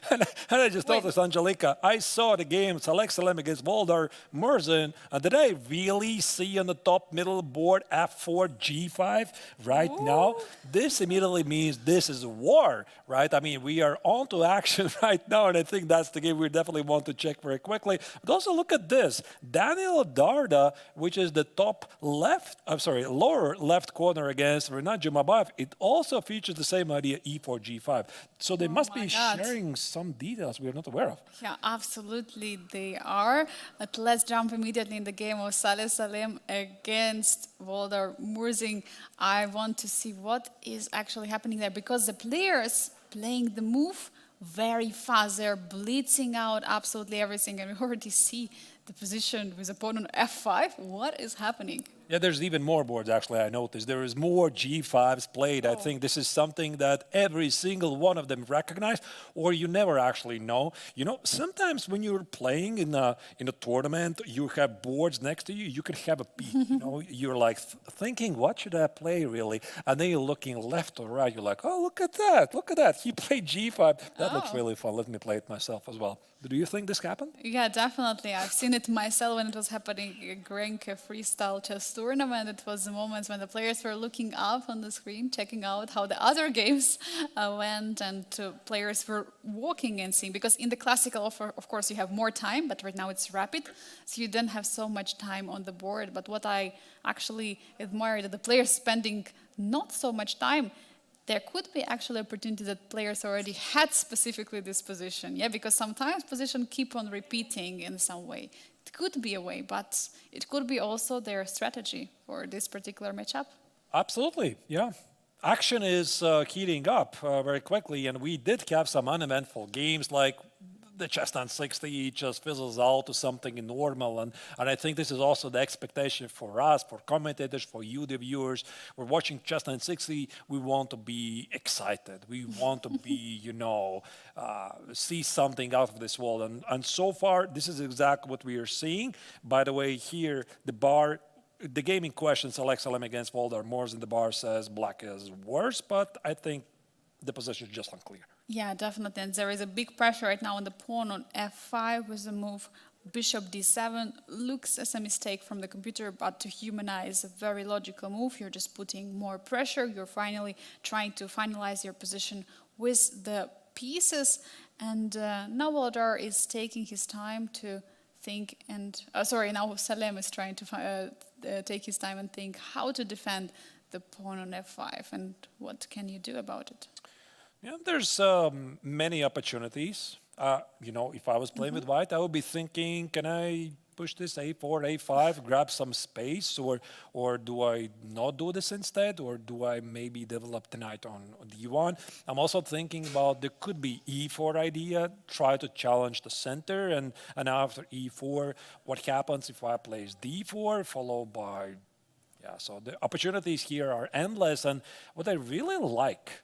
[SPEAKER 1] And I just thought this, Angelika. I saw the game, Saleh Salem against Volodar Murzin, and did I really see on the top middle board F4, G5 right now? This immediately means this is a war, right? I mean, we are on to action right now, and I think that's the game we definitely want to check very quickly. But also look at this. Daniel Darda, which is the top lower left corner against Rinat Jumabayev, it also features the same idea, E4, G5. So they must be sharing some details we are not aware of.
[SPEAKER 2] Yeah, absolutely they are. But let's jump immediately in the game of Saleh Salem against Volodar Murzin. I want to see what is actually happening there, because the players playing the move very fast. They're blitzing out absolutely everything, and we already see the position with opponent F5. What is happening?
[SPEAKER 1] Yeah, there's even more boards, actually, I noticed. There is more G5s played. I think this is something that every single one of them recognize, or you never actually know. You know, sometimes when you're playing in a tournament, you have boards next to you, you can have a peek. You know, you're like thinking, what should I play, really? And then you're looking left or right. You're like, oh, look at that. He played G5. That looks really fun. Let me play it myself as well. Do you think this happened?
[SPEAKER 2] Yeah, definitely. I've seen it myself when it was happening at Grenke Freestyle Chess Tournament. It was the moments when the players were looking up on the screen, checking out how the other games went, and players were walking and seeing. Because in the classical offer, of course, you have more time, but right now it's rapid, so you don't have so much time on the board. But what I actually admire that the players spending not so much time. There could be actually opportunity that players already had specifically this position, yeah, because sometimes positions keep on repeating in some way. It could be a way, but it could be also their strategy for this particular matchup.
[SPEAKER 1] Absolutely, yeah. Action is heating up very quickly, and we did have some uneventful games like the CHESS960 just fizzles out to something normal, and I think this is also the expectation for us, for commentators, for you, the viewers. We're watching CHESS960. We want to be excited. We want to be, see something out of this world, and so far, this is exactly what we are seeing. By the way, here the game in question, Saleh Salem against Volodar Murzin, the bar says black is worse, but I think the position is just unclear.
[SPEAKER 2] Yeah, definitely. And there is a big pressure right now on the pawn on F5 with the move Bishop D7. Looks as a mistake from the computer, but to humanize a very logical move, you're just putting more pressure. You're finally trying to finalize your position with the pieces. And now Volodar is taking his time to think and... now Salem is trying to take his time and think how to defend the pawn on F5 and what can you do about it.
[SPEAKER 1] Yeah, there's many opportunities. If I was playing with white, I would be thinking, can I push this A4, A5, grab some space, or do I not do this instead, or do I maybe develop the knight on D1? I'm also thinking about there could be E4 idea, try to challenge the center, and after E4, what happens if I place D4 followed by, so the opportunities here are endless, and what I really like,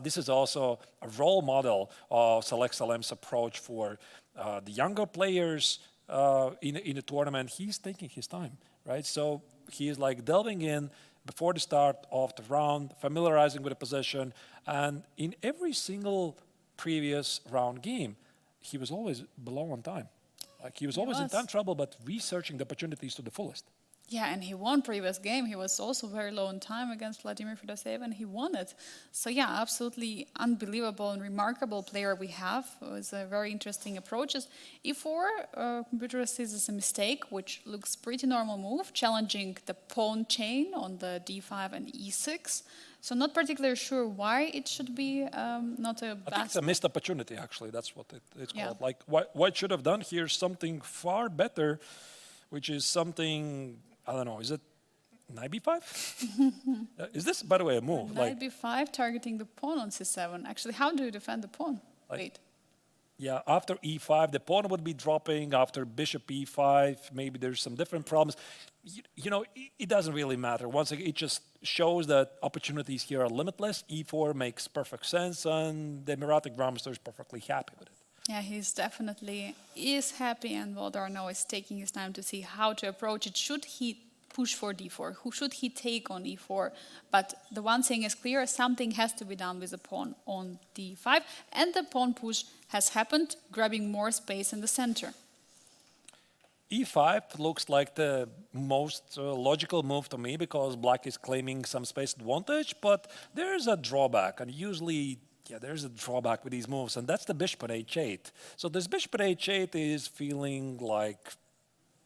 [SPEAKER 1] this is also a role model of Saleh Salem's approach for the younger players in the tournament. He's taking his time, right? So he is like delving in, before the start of the round, familiarizing with the position, and in every single previous round game, he was always below on time. Like he was always in time trouble, but researching the opportunities to the fullest.
[SPEAKER 2] Yeah, and he won previous game. He was also very low in time against Vladimir Fedoseev, and he won it. So yeah, absolutely unbelievable and remarkable player we have. It was a very interesting approaches. E4, computer sees as a mistake, which looks pretty normal move, challenging the pawn chain on the d5 and e6. So not particularly sure why it should be not a
[SPEAKER 1] I think it's a missed opportunity, actually. That's what it's called. Like, what should have done here something far better, which is something, I don't know, is it knight b5? Is this, by the way, a move?
[SPEAKER 2] Knight b5 targeting the pawn on c7. Actually, how do you defend the pawn? Wait.
[SPEAKER 1] Yeah, after e5, the pawn would be dropping. After bishop e5, maybe there's some different problems. You know, it doesn't really matter. Once again, it just shows that opportunities here are limitless. E4 makes perfect sense, and the Emirati Grandmaster is perfectly happy with it.
[SPEAKER 2] Yeah, he's definitely is happy, and Voldar now is taking his time to see how to approach it. Should he push for d4? Who should he take on e4? But the one thing is clear, something has to be done with the pawn on d5, and the pawn push has happened, grabbing more space in the center.
[SPEAKER 1] E5 looks like the most logical move to me because black is claiming some space advantage, but there's a drawback, and usually there's a drawback with these moves, and that's the bishop at h8. So this bishop at h8 is feeling like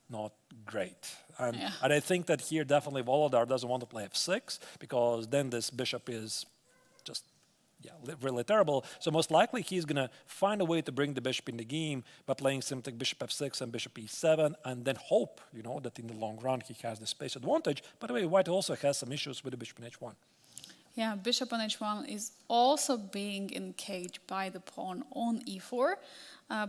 [SPEAKER 1] not great. And I think that here definitely Volodar doesn't want to play f6 because then this bishop is just really terrible. So most likely he's going to find a way to bring the bishop in the game by playing something bishop f6 and bishop e7 and then hope, that in the long run he has the space advantage. By the way, white also has some issues with the bishop in h1.
[SPEAKER 2] Yeah, bishop on h1 is also being encaged by the pawn on e4.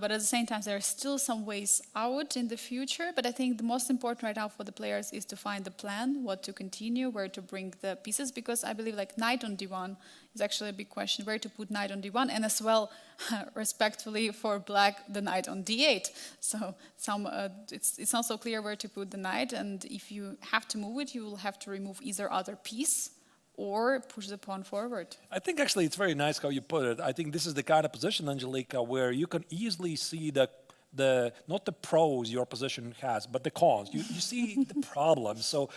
[SPEAKER 2] But at the same time, there are still some ways out in the future. But I think the most important right now for the players is to find the plan, what to continue, where to bring the pieces. Because I believe like knight on d1 is actually a big question, where to put knight on d1. And as well, respectfully for black, the knight on d8. So it's not so clear where to put the knight. And if you have to move it, you will have to remove either other piece or push the pawn forward.
[SPEAKER 1] I think actually it's very nice how you put it. I think this is the kind of position, Angelika, where you can easily see not the pros your position has, but the cons. You see the problems. So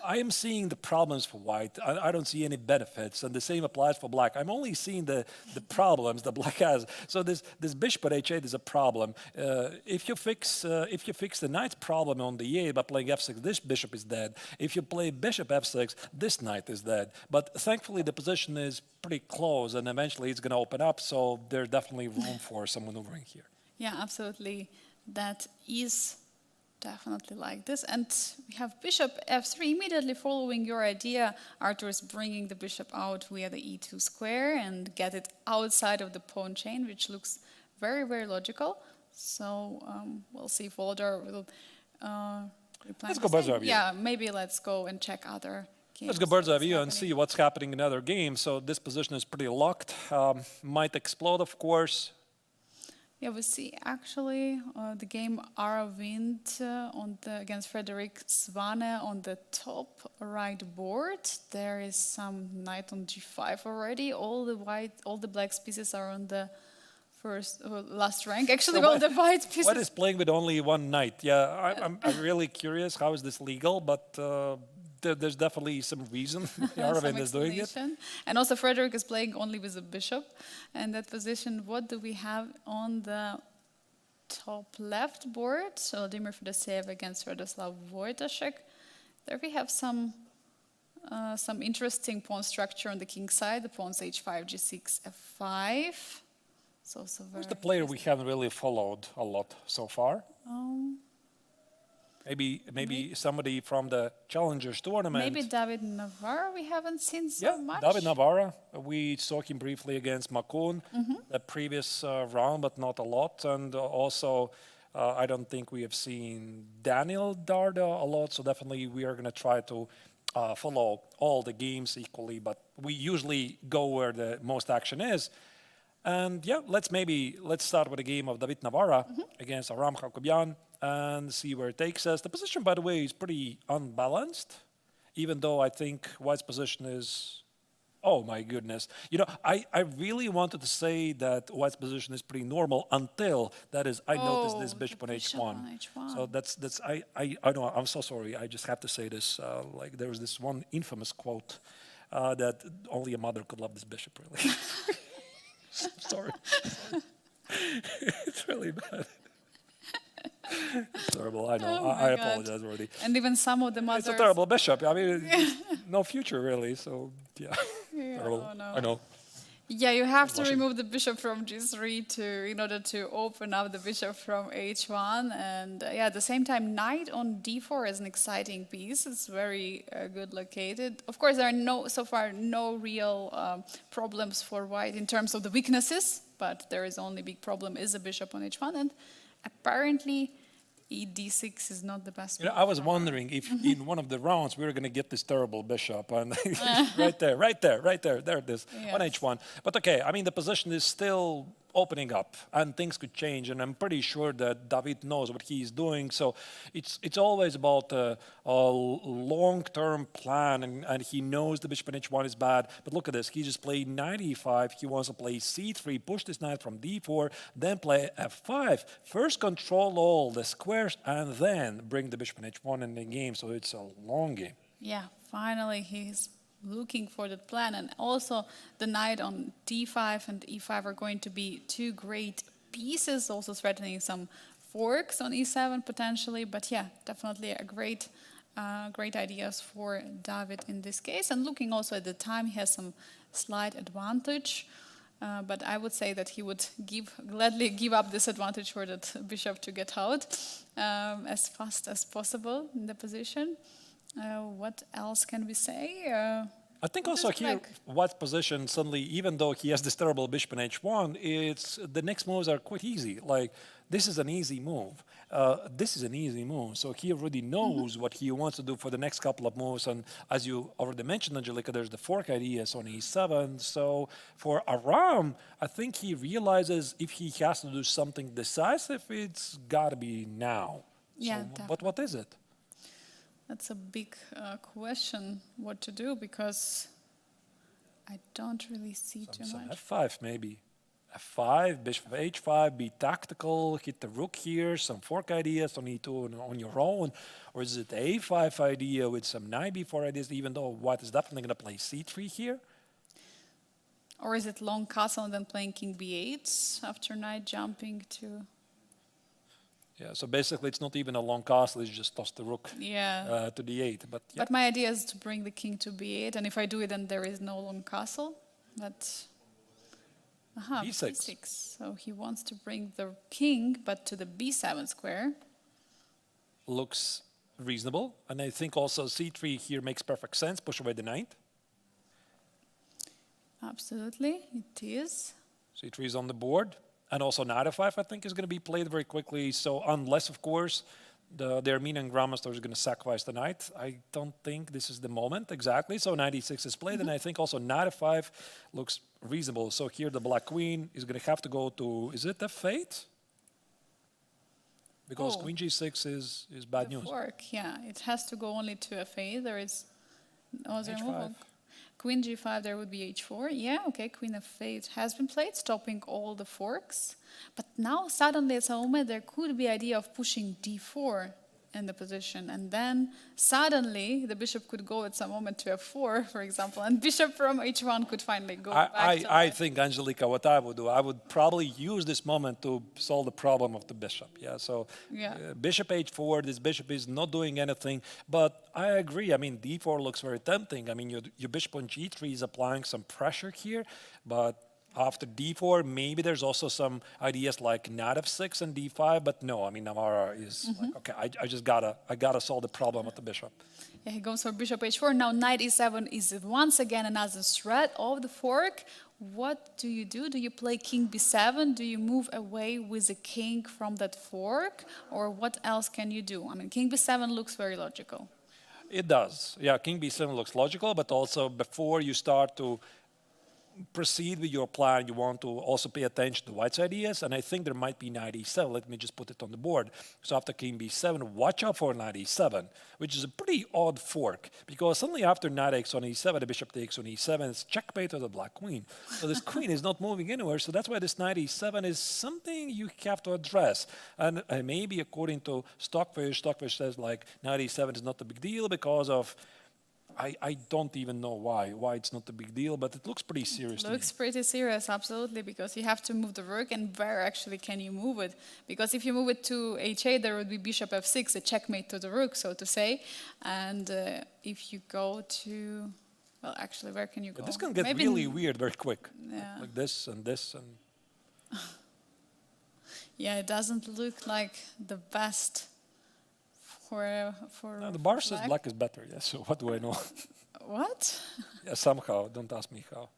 [SPEAKER 1] I am seeing the problems for white. I don't see any benefits, and the same applies for black. I'm only seeing the problems that black has. So this bishop at h8 is a problem. If you fix the knight's problem on the e8 by playing f6, this bishop is dead. If you play bishop f6, this knight is dead. But thankfully the position is pretty close, and eventually it's going to open up. So there's definitely room for some maneuvering here.
[SPEAKER 2] Yeah, absolutely. That is definitely like this. And we have bishop f3. Immediately following your idea, Artur is bringing the bishop out via the e2 square and get it outside of the pawn chain, which looks very, very logical. So we'll see if Volodar will reply.
[SPEAKER 1] Let's go bird's eye view.
[SPEAKER 2] Yeah, maybe let's go and check other games.
[SPEAKER 1] Let's go bird's eye view and see what's happening in other games. So this position is pretty locked. Might explode, of course.
[SPEAKER 2] Yeah, we see actually the game Aravind against Frederick Svane on the top right board. There is some knight on g5 already. All the black pieces are on the last rank. Actually, so all the white pieces.
[SPEAKER 1] What is playing with only one knight? Yeah, I'm really curious. How is this legal? But there's definitely some reason Aravind is doing it.
[SPEAKER 2] And also Frederick is playing only with a bishop. And that position, what do we have on the top left board? So Vladimir Fedoseev against Radoslav Wojtaszek. There we have some interesting pawn structure on the king side. The pawns h5, g6, f5. So
[SPEAKER 1] who's the player we haven't really followed a lot so far? Maybe somebody from the Challengers tournament.
[SPEAKER 2] Maybe David Navarra we haven't seen so much.
[SPEAKER 1] David Navarra. We saw him briefly against Makun the previous round, but not a lot. And also, I don't think we have seen Daniel Darda a lot. So definitely we are going to try to follow all the games equally. But we usually go where the most action is. And yeah, let's start with a game of David Navarra against Aram Hakobian and see where it takes us. The position, by the way, is pretty unbalanced. even though I think White's position is, oh my goodness. You know, I really wanted to say that White's position is pretty normal until, that is, I noticed this
[SPEAKER 2] Oh,
[SPEAKER 1] bishop
[SPEAKER 2] the
[SPEAKER 1] on
[SPEAKER 2] bishop
[SPEAKER 1] h1.
[SPEAKER 2] on h1.
[SPEAKER 1] So I know, I'm so sorry. I just have to say this. Like, there was this one infamous quote that only a mother could love this bishop, really. Sorry. It's really bad. It's terrible, I know.
[SPEAKER 2] Oh
[SPEAKER 1] I
[SPEAKER 2] my God.
[SPEAKER 1] apologize already.
[SPEAKER 2] And even some of the
[SPEAKER 1] It's
[SPEAKER 2] mothers.
[SPEAKER 1] a terrible bishop. I mean, no future, really. So, yeah.
[SPEAKER 2] Yeah,
[SPEAKER 1] Terrible.
[SPEAKER 2] oh no.
[SPEAKER 1] I know.
[SPEAKER 2] Yeah, you have to
[SPEAKER 1] Blushing.
[SPEAKER 2] remove the bishop from g3 in order to open up the bishop from h1. And yeah, at the same time, knight on d4 is an exciting piece. It's very good located. Of course, there are so far no real problems for white in terms of the weaknesses, but there is only big problem is the bishop on h1, and apparently d6 is not the best.
[SPEAKER 1] You know, I was wondering if in one of the rounds we were going to get this terrible bishop, and right there, there it is, on
[SPEAKER 2] Yes.
[SPEAKER 1] h1. But okay, I mean, the position is still opening up, and things could change, and I'm pretty sure that David knows what he's doing. So it's always about a long-term plan, and he knows the bishop on h1 is bad. But look at this, he just played knight e5, he wants to play c3, push this knight from d4, then play f5. First control all the squares, and then bring the bishop on h1 in the game, so it's a long game.
[SPEAKER 2] Yeah, finally he's looking for that plan. And also the knight on d5 and e5 are going to be two great pieces, also threatening some forks on e7 potentially. But yeah, definitely a great ideas for David in this case. And looking also at the time, he has some slight advantage. But I would say that he would gladly give up this advantage for that bishop to get out as fast as possible in the position. What else can we say?
[SPEAKER 1] I think also here, White's position suddenly, even though he has this terrible bishop in h1, the next moves are quite easy. Like, this is an easy move. This is an easy move. So he already knows what he wants to do for the next couple of moves. And as you already mentioned, Angelica, there's the fork ideas on e7. So for Aram, I think he realizes if he has to do something decisive, it's got to be now.
[SPEAKER 2] Yeah,
[SPEAKER 1] so, but what is it?
[SPEAKER 2] That's a big question, what to do, because I don't really see too much.
[SPEAKER 1] F5 maybe. F5, bishop of h5, be tactical, hit the rook here, some fork ideas on e2 on your own. Or is it the a5 idea with some knight b4 ideas, even though White is definitely going to play c3 here?
[SPEAKER 2] Or is it long castle and then playing king b8 after knight jumping to...
[SPEAKER 1] Yeah, so basically it's not even a long castle, it's just toss the rook to d8. But, yeah.
[SPEAKER 2] But my idea is to bring the king to b8, and if I do it, then there is no long castle. But
[SPEAKER 1] b6.
[SPEAKER 2] b6. So he wants to bring the king, but to the b7 square.
[SPEAKER 1] Looks reasonable, and I think also c3 here makes perfect sense, push away the knight.
[SPEAKER 2] Absolutely, it is.
[SPEAKER 1] c3 is on the board. And also knight f5, I think, is going to be played very quickly. So unless, of course, the Armenian grandmaster is going to sacrifice the knight, I don't think this is the moment exactly. So knight e6 is played, and I think also knight f5 looks reasonable. So here the black queen is going to have to go to, is it f8? Because queen g6 is bad news.
[SPEAKER 2] Fork, yeah, it has to go only to f8. There is no other
[SPEAKER 1] H5.
[SPEAKER 2] move. Queen g5, there would be h4. Yeah, okay, queen f8 has been played, stopping all the forks. But now suddenly at some moment there could be idea of pushing d4 in the position. And then suddenly the bishop could go at some moment to f4, for example, and bishop from h1 could finally go back to
[SPEAKER 1] I think, Angelica, what I would do, I would probably use this moment to solve the problem of the bishop. Yeah, so bishop h4, this bishop is not doing anything. But I agree. I mean, d4 looks very tempting. I mean, your bishop on g3 is applying some pressure here, but after d4, maybe there's also some ideas like knight f6 and d5, but no, I mean, Namara is like, okay, I just gotta solve the problem with the bishop.
[SPEAKER 2] Yeah, he goes for bishop h4. Now knight e7 is once again another threat of the fork. What do you do? Do you play king b7? Do you move away with the king from that fork? Or what else can you do? I mean, king b7 looks very logical.
[SPEAKER 1] It does. Yeah, king b7 looks logical, but also before you start to proceed with your plan, you want to also pay attention to white's ideas, and I think there might be knight e7. Let me just put it on the board. So after king b7, watch out for knight e7, which is a pretty odd fork, because suddenly after knight takes on e7, the bishop takes on e7, it's checkmate of the black queen. So this queen is not moving anywhere, so that's why this knight e7 is something you have to address. And maybe according to Stockfish says like knight e7 is not a big deal because of I don't even know why it's not a big deal, but it looks pretty serious to me.
[SPEAKER 2] Looks pretty serious, absolutely, because you have to move the rook, and where actually can you move it? Because if you move it to h8, there would be bishop f6, a checkmate to the rook, so to say. And if you go to, well, actually, where can you go?
[SPEAKER 1] This can get
[SPEAKER 2] Maybe
[SPEAKER 1] really weird very quick,
[SPEAKER 2] yeah.
[SPEAKER 1] like this and this and.
[SPEAKER 2] Yeah, it doesn't look like the best for
[SPEAKER 1] No, the bar says black is better, yes, so what do I know?
[SPEAKER 2] What?
[SPEAKER 1] Yeah, somehow, don't ask me how.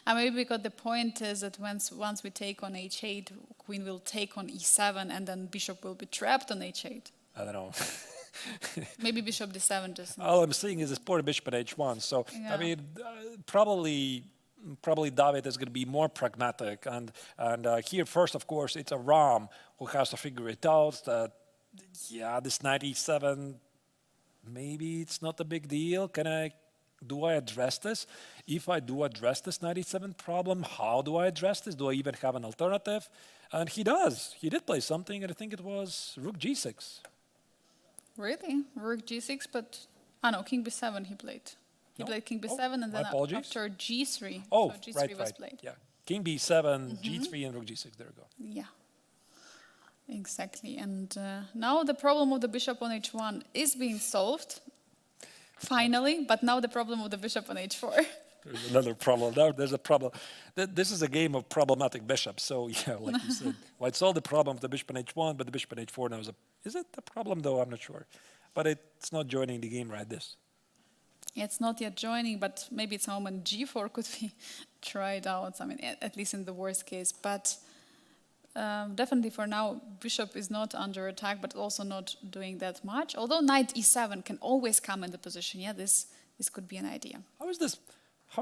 [SPEAKER 2] Maybe because the point is that once we take on h8, queen will take on e7, and then bishop will be trapped on h8.
[SPEAKER 1] I don't know.
[SPEAKER 2] Maybe bishop d7 just.
[SPEAKER 1] All I'm seeing is this poor bishop at h1, so
[SPEAKER 2] Yeah.
[SPEAKER 1] I mean, probably David is going to be more pragmatic, and here first, of course, it's a Ram who has to figure it out that, yeah, this knight e7, maybe it's not a big deal. Do I address this? If I do address this knight e7 problem, how do I address this? Do I even have an alternative? And he does. He did play something, and I think it was rook g6.
[SPEAKER 2] Really? Rook g6, but no, king b7 he played. He
[SPEAKER 1] No?
[SPEAKER 2] played king b7, and
[SPEAKER 1] my
[SPEAKER 2] then
[SPEAKER 1] apologies.
[SPEAKER 2] after g3.
[SPEAKER 1] Oh,
[SPEAKER 2] so g3
[SPEAKER 1] right.
[SPEAKER 2] was played.
[SPEAKER 1] Yeah, king b7, g3, and rook g6. There we go.
[SPEAKER 2] Yeah. Exactly. And now the problem of the bishop on h1 is being solved, finally, but now the problem of the bishop on h4.
[SPEAKER 1] There's another problem. There's a problem. This is a game of problematic bishops. So, yeah, like you said, well, it's all the problem of the bishop on h1, but the bishop on h4 now is it a problem, though? I'm not sure. But it's not joining the game right this.
[SPEAKER 2] It's not yet joining, but maybe it's home, and g4 could be tried out, I mean, at least in the worst case. But definitely for now, bishop is not under attack, but also not doing that much. Although knight e7 can always come in the position. Yeah, this could be an idea.
[SPEAKER 1] How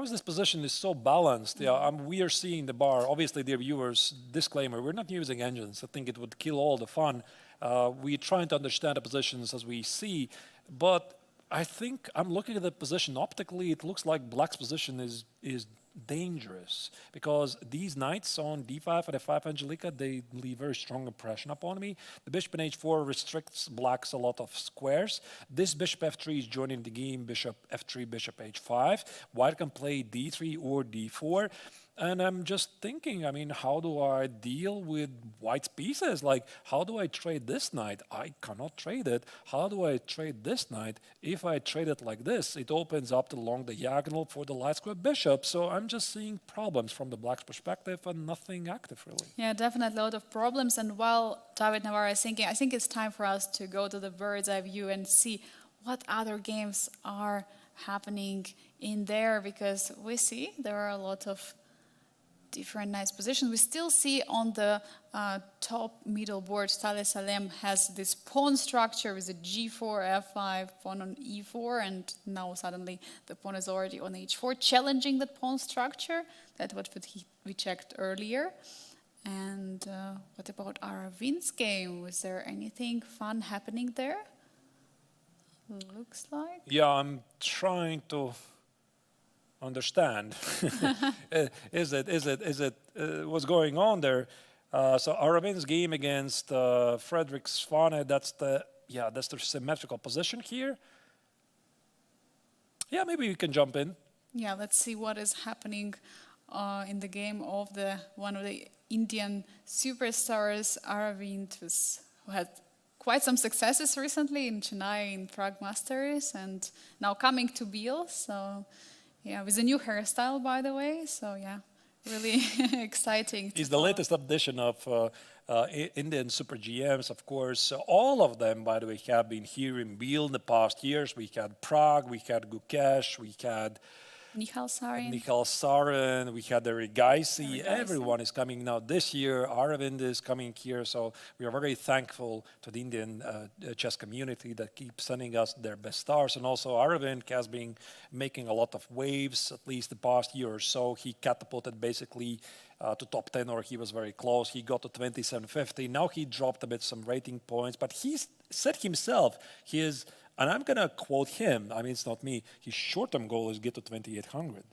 [SPEAKER 1] is this position is so balanced? Yeah, we are seeing the bar. Obviously, dear viewers, disclaimer, we're not using engines. I think it would kill all the fun. We're trying to understand the positions as we see, but I think I'm looking at the position optically. It looks like black's position is dangerous because these knights on d5 and f5 Angelica, they leave very strong impression upon me. The bishop in h4 restricts black's a lot of squares. This bishop f3 is joining the game, bishop f3, bishop h5. White can play d3 or d4. And I'm just thinking, I mean, how do I deal with white's pieces? Like, how do I trade this knight? I cannot trade it. How do I trade this knight? If I trade it like this, it opens up along the diagonal for the light square bishop. So I'm just seeing problems from the black's perspective and nothing active, really.
[SPEAKER 2] Yeah, definitely a lot of problems. And while David Navarro is thinking, I think it's time for us to go to the bird's eye view and see what other games are happening in there, because we see there are a lot of different nice positions. We still see on the top middle board, Saleh Salem has this pawn structure with a g4, f5, pawn on e4, and now suddenly the pawn is already on h4, challenging that pawn structure. That's what we checked earlier. And what about Aravin's game? Was there anything fun happening there? Looks like.
[SPEAKER 1] Yeah, I'm trying to understand. Is it what's going on there? So Aravin's game against Frederick Svane, that's the symmetrical position here. Yeah, maybe we can jump in.
[SPEAKER 2] Yeah, let's see what is happening in the game of one of the Indian superstars, Aravind, who had quite some successes recently in Chennai, in Prague Masters, and now coming to Biel. So, yeah, with a new hairstyle, by the way. So, yeah, really exciting.
[SPEAKER 1] He's the latest edition of Indian Super GMs, of course. All of them, by the way, have been here in Biel in the past years. We had Prague, we had Gukesh, we had
[SPEAKER 2] Michal Sarin.
[SPEAKER 1] Michal Sarin, we had the Regaisi,
[SPEAKER 2] Regaisi.
[SPEAKER 1] everyone is coming now this year. Aravind is coming here, so we are very thankful to the Indian chess community that keeps sending us their best stars. And also Aravind has been making a lot of waves, at least the past year or so. He catapulted basically to top 10, or he was very close. He got to 2750. Now he dropped a bit some rating points, but he said himself, and I'm going to quote him, I mean, it's not me, his short-term goal is get to 2800.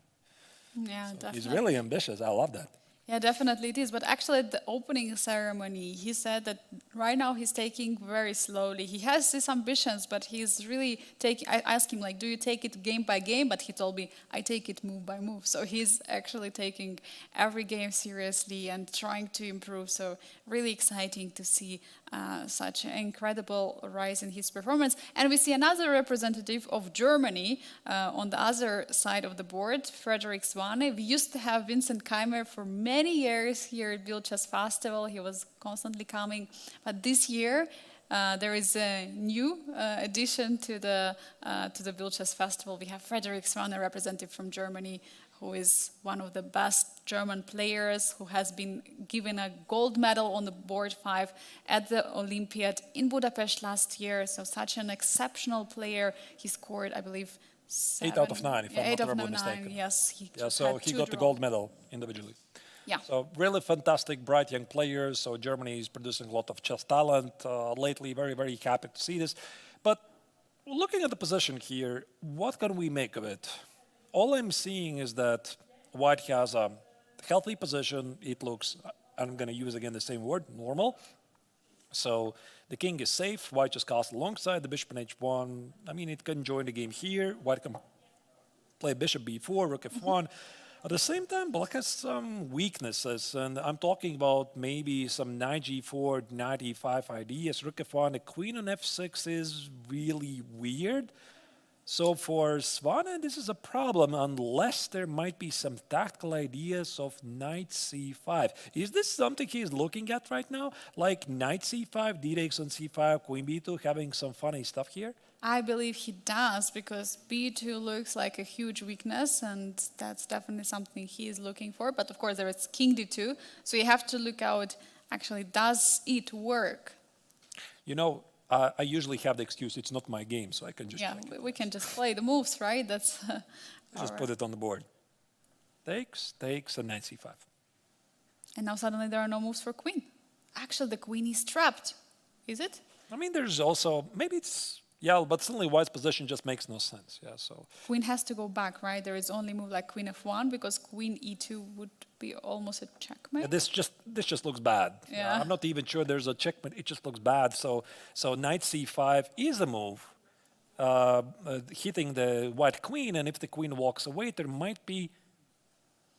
[SPEAKER 2] Yeah,
[SPEAKER 1] So
[SPEAKER 2] definitely.
[SPEAKER 1] he's really ambitious. I love that.
[SPEAKER 2] Yeah, definitely it is. But actually, at the opening ceremony, he said that right now he's taking very slowly. He has these ambitions, but he's really taking. I asked him, like, do you take it game by game? But he told me, I take it move by move. So he's actually taking every game seriously and trying to improve. So really exciting to see such an incredible rise in his performance. And we see another representative of Germany on the other side of the board, Frederick Swane. We used to have Vincent Keimer for many years here at Biel Chess Festival. He was constantly coming. But this year, there is a new addition to the Biel Chess Festival. We have Frederick Swane, a representative from Germany, who is one of the best German players, who has been given a gold medal on the board 5 at the Olympiad in Budapest last year. So such an exceptional player. He scored, I believe,
[SPEAKER 1] 8 out of 9, if I'm not terribly
[SPEAKER 2] 9,
[SPEAKER 1] mistaken.
[SPEAKER 2] yes.
[SPEAKER 1] So he got the gold medal individually.
[SPEAKER 2] Yeah.
[SPEAKER 1] So really fantastic, bright young players. So Germany is producing a lot of chess talent lately. Very, very happy to see this. But looking at the position here, what can we make of it? All I'm seeing is that White has a healthy position. It looks, I'm going to use again the same word, normal. So the king is safe. White just castle alongside the bishop in h1. I mean, it can join the game here. White can play bishop b4, rook f1. At the same time, Black has some weaknesses, and I'm talking about maybe some knight g4, knight e5 ideas. Rook f1, the queen on f6 is really weird. So for Swane, this is a problem unless there might be some tactical ideas of knight c5. Is this something he's looking at right now? Like knight c5, d takes on c5, queen b2, having some funny stuff here?
[SPEAKER 2] I believe he does, because b2 looks like a huge weakness, and that's definitely something he is looking for. But of course, there is king d2, so you have to look out, actually, does it work?
[SPEAKER 1] You know, I usually have the excuse, it's not my game, so I can just...
[SPEAKER 2] Yeah, we can just play the moves, right? That's
[SPEAKER 1] just put it on the board. Takes, and knight c5.
[SPEAKER 2] And now suddenly there are no moves for queen. Actually, the queen is trapped, is it?
[SPEAKER 1] I mean, there's also, maybe it's, yeah, but suddenly White's position just makes no sense. Yeah, so
[SPEAKER 2] queen has to go back, right? There is only move like queen f1, because queen e2 would be almost a checkmate.
[SPEAKER 1] yeah, this just looks bad.
[SPEAKER 2] Yeah.
[SPEAKER 1] I'm not even sure there's a checkmate. It just looks bad. So knight c5 is a move, hitting the white queen, and if the queen walks away, there might be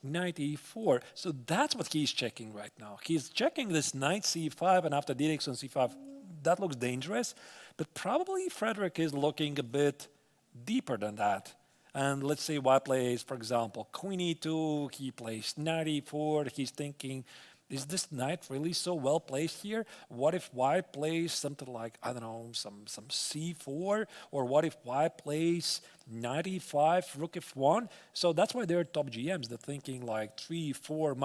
[SPEAKER 1] knight e4. So that's what he's checking right now. He's checking this knight c5, and after d takes on c5, that looks dangerous. But probably Frederick is looking a bit deeper than that. And let's say White plays, for example, queen e2, he plays knight e4, he's thinking, is this knight really so well placed here? What if White plays something like, I don't know, some c4? Or what if White plays knight e5, rook f1? So that's why they're top GMs. They're thinking like 3, 4,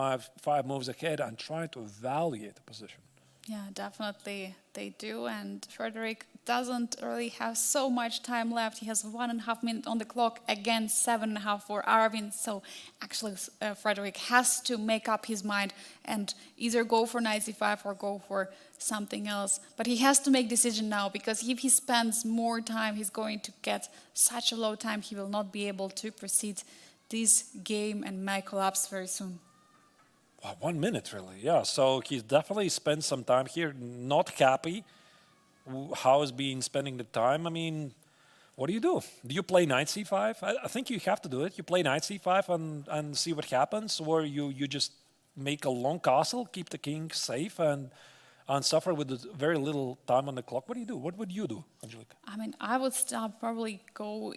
[SPEAKER 1] 5 moves ahead and trying to evaluate the position.
[SPEAKER 2] Yeah, definitely they do. And Frederick doesn't really have so much time left. He has 1.5 minutes on the clock, again 7.5 for Aravind. So actually Frederick has to make up his mind and either go for knight c5 or go for something else. But he has to make decision now, because if he spends more time, he's going to get such a low time. He will not be able to proceed this game and might collapse very soon.
[SPEAKER 1] 1 minute, really, yeah. So he's definitely spent some time here, not happy how he's been spending the time. I mean, what do you do? Do you play knight c5? I think you have to do it. You play knight c5 and see what happens, or you just make a long castle, keep the king safe, and suffer with very little time on the clock. What do you do? What would you do, Angelica?
[SPEAKER 2] I mean, I would still probably go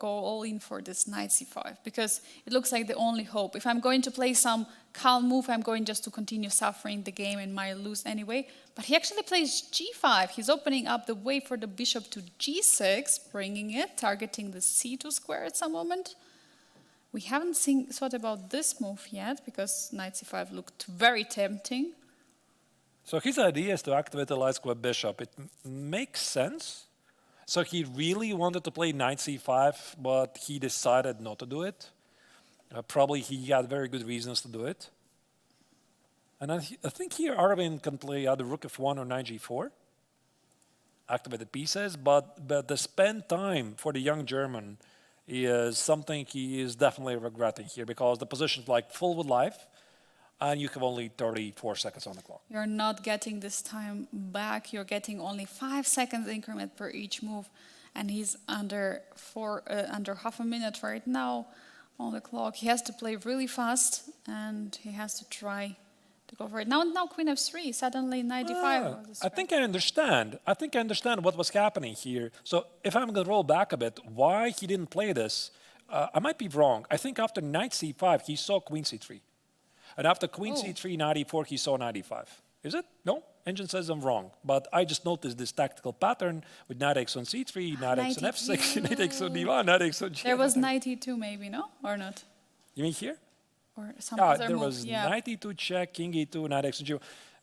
[SPEAKER 2] all in for this knight c5, because it looks like the only hope. If I'm going to play some calm move, I'm going just to continue suffering the game and might lose anyway. But he actually plays g5. He's opening up the way for the bishop to g6, bringing it, targeting the c2 square at some moment. We haven't thought about this move yet because knight c5 looked very tempting.
[SPEAKER 1] So his idea is to activate the light square bishop. It makes sense. So he really wanted to play knight c5, but he decided not to do it. Probably he had very good reasons to do it. And I think here Arvind can play either rook f1 or knight g4, activate the pieces, but the spend time for the young German is something he is definitely regretting here because the position is like full with life and you have only 34 seconds on the clock.
[SPEAKER 2] You're not getting this time back. You're getting only 5 seconds increment per each move, and he's under half a minute right now on the clock. He has to play really fast, and he has to try to go for it. Now queen f3, suddenly knight d5.
[SPEAKER 1] I think I understand. I think I understand what was happening here. So if I'm going to roll back a bit, why he didn't play this, I might be wrong. I think after knight c5, he saw queen c3. And after queen c3, knight e4, he saw knight e5. Is it? No? Engine says I'm wrong. But I just noticed this tactical pattern with knight x on c3, knight x on f6, knight x on d1, knight x on g.
[SPEAKER 2] There was knight e2 maybe, no? Or not?
[SPEAKER 1] You mean here?
[SPEAKER 2] Or some other
[SPEAKER 1] there
[SPEAKER 2] move,
[SPEAKER 1] was knight e2 check, king e2, knight x on g.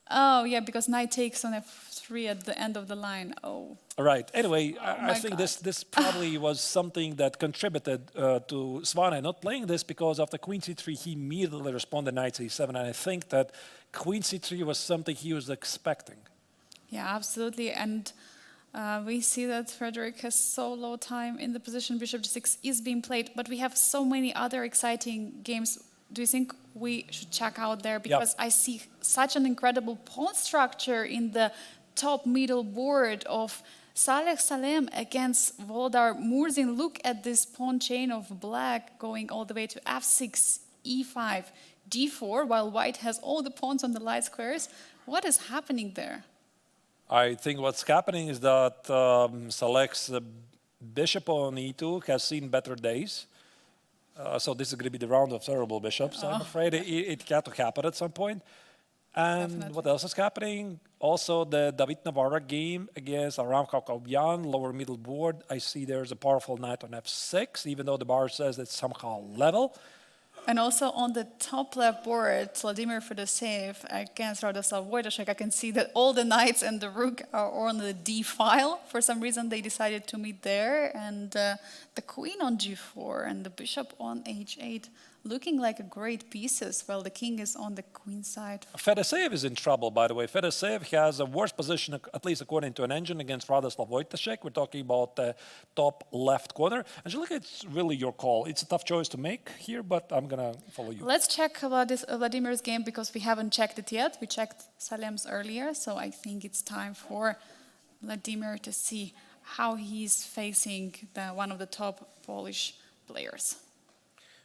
[SPEAKER 2] Oh, yeah, because knight takes on f3 at the end of the line. Oh.
[SPEAKER 1] All right. Anyway, I think
[SPEAKER 2] God.
[SPEAKER 1] this probably was something that contributed to Svane not playing this because after queen c3, he immediately responded knight c7. And I think that queen c3 was something he was expecting.
[SPEAKER 2] Yeah, absolutely. And we see that Frederick has so low time in the position. Bishop g6 is being played, but we have so many other exciting games. Do you think we should check out there? Because I see such an incredible pawn structure in the top middle board of Saleh Salem against Volodar Murzin. Look at this pawn chain of black going all the way to f6, e5, d4, while white has all the pawns on the light squares. What is happening there?
[SPEAKER 1] I think what's happening is that Saleh's bishop on e2 has seen better days. So this is going to be the round of terrible bishops. I'm afraid it had to happen at some point. And
[SPEAKER 2] Definitely.
[SPEAKER 1] what else is happening? Also, the David Navarra game against Aram Kakobyan, lower middle board. I see there's a powerful knight on f6, even though the bar says it's somehow level.
[SPEAKER 2] And also on the top left board, Vladimir Fedoseev against Radoslav Wojtaszek, I can see that all the knights and the rook are on the d file. For some reason, they decided to meet there. And the queen on g4 and the bishop on h8, looking like great pieces, while the king is on the queen side.
[SPEAKER 1] Fedoseev is in trouble, by the way. Fedoseev has a worse position, at least according to an engine, against Radoslav Wojtaszek. We're talking about the top left corner. Angelica, it's really your call. It's a tough choice to make here, but I'm going to follow you.
[SPEAKER 2] Let's check Vladimir's game because we haven't checked it yet. We checked Salem's earlier, so I think it's time for Vladimir to see how he's facing one of the top Polish players.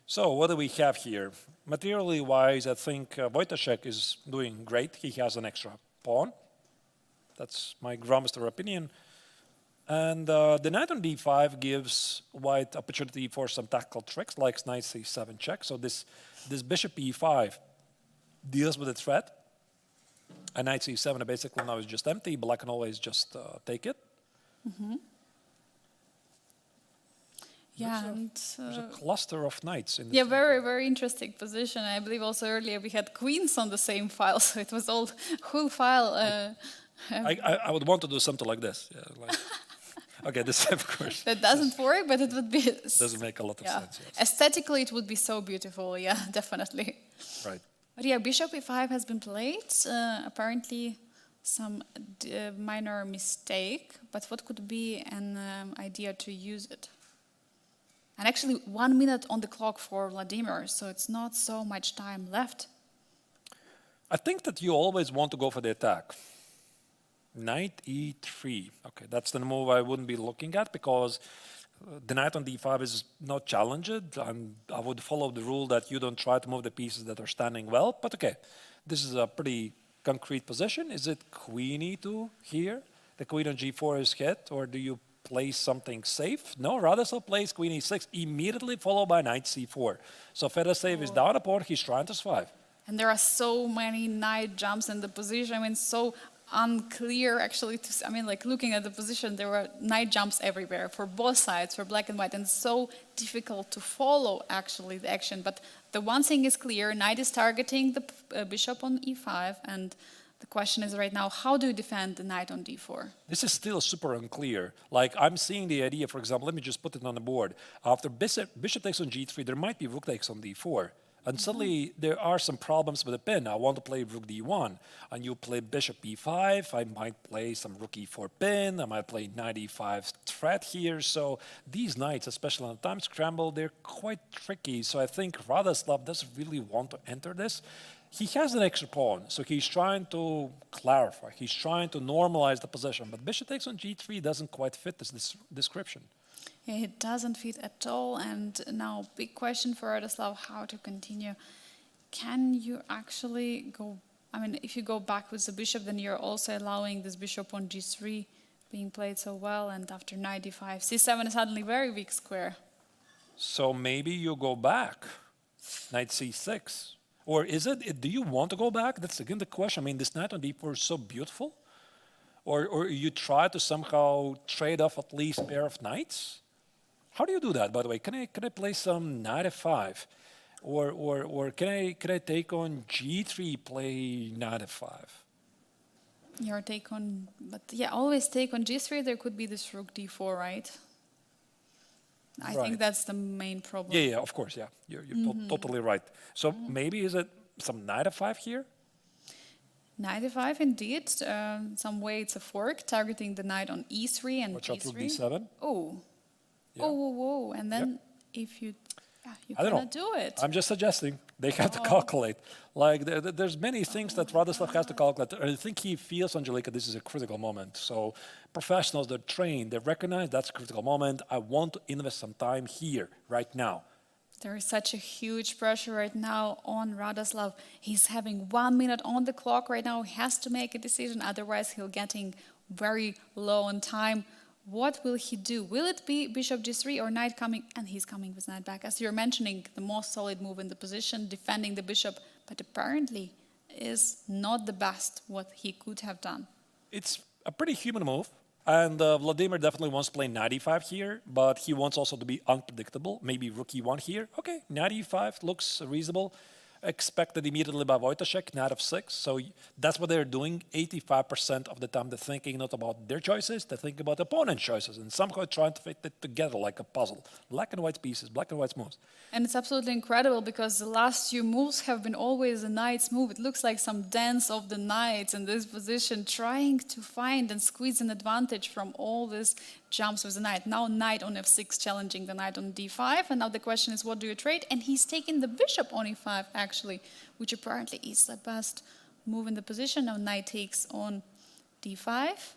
[SPEAKER 1] So what do we have here? Materially wise, I think Wojtaszek is doing great. He has an extra pawn. That's my grandmaster opinion. And the knight on d5 gives white opportunity for some tactical tricks like knight c7 check. So this bishop e5 deals with the threat. And knight c7 basically now is just empty. Black can always just take it.
[SPEAKER 2] Mm-hmm. Yeah,
[SPEAKER 1] there's a cluster of knights in this.
[SPEAKER 2] Yeah, very, very interesting position. I believe also earlier we had queens on the same file, so it was all whole file.
[SPEAKER 1] I would want to do something like this. Yeah, like, okay, this of course.
[SPEAKER 2] That doesn't work, but it would be.
[SPEAKER 1] Doesn't make a lot of sense. Yes.
[SPEAKER 2] Aesthetically, it would be so beautiful. Yeah, definitely.
[SPEAKER 1] Right.
[SPEAKER 2] But yeah, bishop e5 has been played. Apparently, some minor mistake. But what could be an idea to use it? And actually 1 minute on the clock for Vladimir, so it's not so much time left.
[SPEAKER 1] I think that you always want to go for the attack. Knight e3. Okay, that's the move I wouldn't be looking at because the knight on d5 is not challenged. And I would follow the rule that you don't try to move the pieces that are standing well. But okay, this is a pretty concrete position. Is it queen e2 here? The queen on g4 is hit, or do you play something safe? No, Radoslav plays queen e6, immediately followed by knight c4. So Fedoseev is down a pawn, he's trying to survive.
[SPEAKER 2] And there are so many knight jumps in the position. I mean, so unclear actually I mean, like looking at the position, there were knight jumps everywhere for both sides, for black and white, and so difficult to follow actually the action. But the one thing is clear, knight is targeting the bishop on e5, and the question is right now, how do you defend the knight on d4?
[SPEAKER 1] This is still super unclear. Like, I'm seeing the idea, for example, let me just put it on the board. After bishop takes on g3, there might be rook takes on d4. And suddenly there are some problems with the pin. I want to play rook d1, and you play bishop e5. I might play some rook e4 pin. I might play knight e5 threat here. So these knights, especially on the time scramble, they're quite tricky. So I think Radoslav doesn't really want to enter this. He has an extra pawn, so he's trying to clarify. He's trying to normalize the position. But bishop takes on g3 doesn't quite fit this description.
[SPEAKER 2] Yeah, it doesn't fit at all. And now, big question for Radoslav, how to continue. Can you actually go, I mean, if you go back with the bishop, then you're also allowing this bishop on g3 being played so well, and after knight d5, c7 is suddenly very weak square.
[SPEAKER 1] So maybe you go back, knight c6. Or is it, do you want to go back? That's again the question. I mean, this knight on d4 is so beautiful. Or you try to somehow trade off at least a pair of knights? How do you do that, by the way? Can I play some knight f5? Or can I take on g3, play knight f5?
[SPEAKER 2] Your take on, but yeah, always take on g3, there could be this rook d4, right? I think that's the main problem.
[SPEAKER 1] Yeah, of course, yeah. You're totally right. So maybe is it some knight f5 here?
[SPEAKER 2] Knight f5, indeed. Some way it's a fork, targeting the knight on e3 and
[SPEAKER 1] Watch out
[SPEAKER 2] g3.
[SPEAKER 1] rook d7.
[SPEAKER 2] Oh.
[SPEAKER 1] Yeah.
[SPEAKER 2] Oh. And then if you... Yeah, you
[SPEAKER 1] I don't know.
[SPEAKER 2] cannot do it.
[SPEAKER 1] I'm just suggesting. They have to calculate. Like, there's many things that Radoslav has to calculate. I think he feels, Angelika, this is a critical moment. So professionals, they're trained, they recognize that's a critical moment. I want to invest some time here, right now.
[SPEAKER 2] There is such a huge pressure right now on Radoslav. He's having 1 minute on the clock right now. He has to make a decision, otherwise he'll getting very low on time. What will he do? Will it be bishop g3 or knight coming? And he's coming with knight back. As you're mentioning, the most solid move in the position, defending the bishop, but apparently is not the best what he could have done.
[SPEAKER 1] It's a pretty human move. And Vladimir definitely wants to play knight e5 here, but he wants also to be unpredictable. Maybe rook e1 here. Okay, knight e5 looks reasonable. Expected immediately by Wojtaszek, knight f6. So that's what they're doing. 85% of the time they're thinking not about their choices, they're thinking about opponent's choices and somehow trying to fit it together like a puzzle. Black and white pieces, black and white moves.
[SPEAKER 2] And it's absolutely incredible because the last few moves have been always a knight's move. It looks like some dance of the knights in this position, trying to find and squeeze an advantage from all these jumps with the knight. Now knight on f6 challenging the knight on d5, and now the question is, what do you trade? And he's taking the bishop on e5 actually, which apparently is the best move in the position. Now knight takes on d5.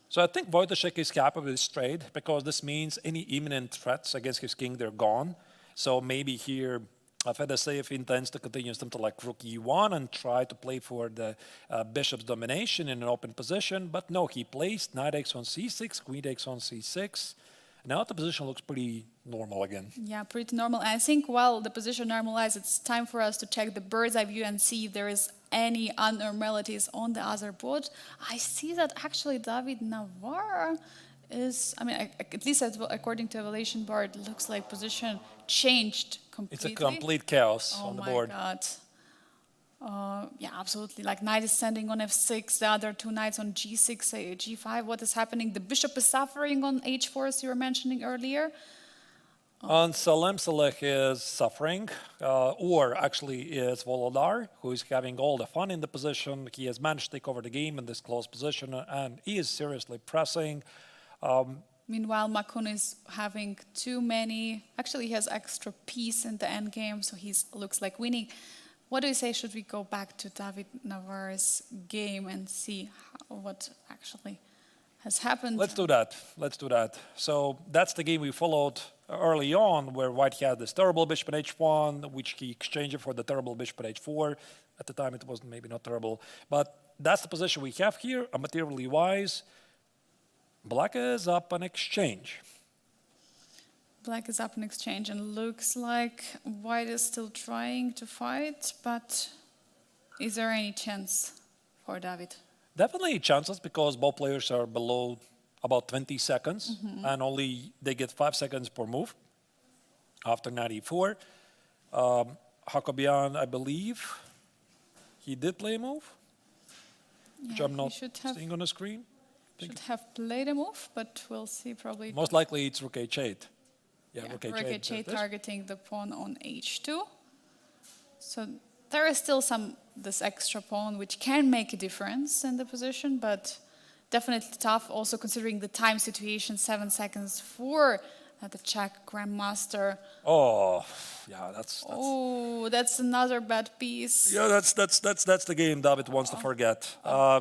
[SPEAKER 1] So I think Wojtaszek is happy with this trade because this means any imminent threats against his king, they're gone. So maybe here Fedoseev intends to continue something like rook e1 and try to play for the bishop's domination in an open position. But no, he plays knight takes on c6, queen takes on c6. Now the position looks pretty normal again.
[SPEAKER 2] Yeah, pretty normal. And I think while the position normalized, it's time for us to check the bird's eye view and see if there is any abnormalities on the other board. I see that actually David Navarre is, I mean, at least according to evaluation board, it looks like position changed completely.
[SPEAKER 1] It's a complete chaos on the board.
[SPEAKER 2] Oh my God. Yeah, absolutely. Like knight is standing on f6, the other two knights on g6, g5. What is happening? The bishop is suffering on h4, as you were mentioning earlier.
[SPEAKER 1] And Salem Saleh is suffering, or actually is Volodar, who is having all the fun in the position. He has managed to take over the game in this close position, and he is seriously pressing.
[SPEAKER 2] Meanwhile, Makun is having too many. Actually, he has extra piece in the endgame, so he looks like winning. What do you say? Should we go back to David Navarre's game and see what actually has happened?
[SPEAKER 1] Let's do that. Let's do that. So that's the game we followed early on, where White had this terrible bishop at h1, which he exchanged for the terrible bishop at h4. At the time, it was maybe not terrible, but that's the position we have here, materially wise. Black is up an exchange.
[SPEAKER 2] Black is up in exchange, and looks like White is still trying to fight, but is there any chance for David?
[SPEAKER 1] Definitely chances because both players are below about 20 seconds and only they get 5 seconds per move after 94. Hakobian, I believe, he did play a move, which
[SPEAKER 2] Yeah,
[SPEAKER 1] I'm
[SPEAKER 2] he
[SPEAKER 1] not
[SPEAKER 2] should have,
[SPEAKER 1] seeing on the screen.
[SPEAKER 2] should have played a move, but we'll see probably.
[SPEAKER 1] Most likely it's Rook H8. Yeah,
[SPEAKER 2] Yeah,
[SPEAKER 1] Rook
[SPEAKER 2] Rook
[SPEAKER 1] H8.
[SPEAKER 2] H8 targeting the pawn on H2. So there is still this extra pawn which can make a difference in the position, but definitely tough. Also considering the time situation, 7 seconds for the Czech grandmaster.
[SPEAKER 1] Oh, yeah, that's
[SPEAKER 2] Oh, that's another bad piece.
[SPEAKER 1] yeah, that's the game David wants to forget.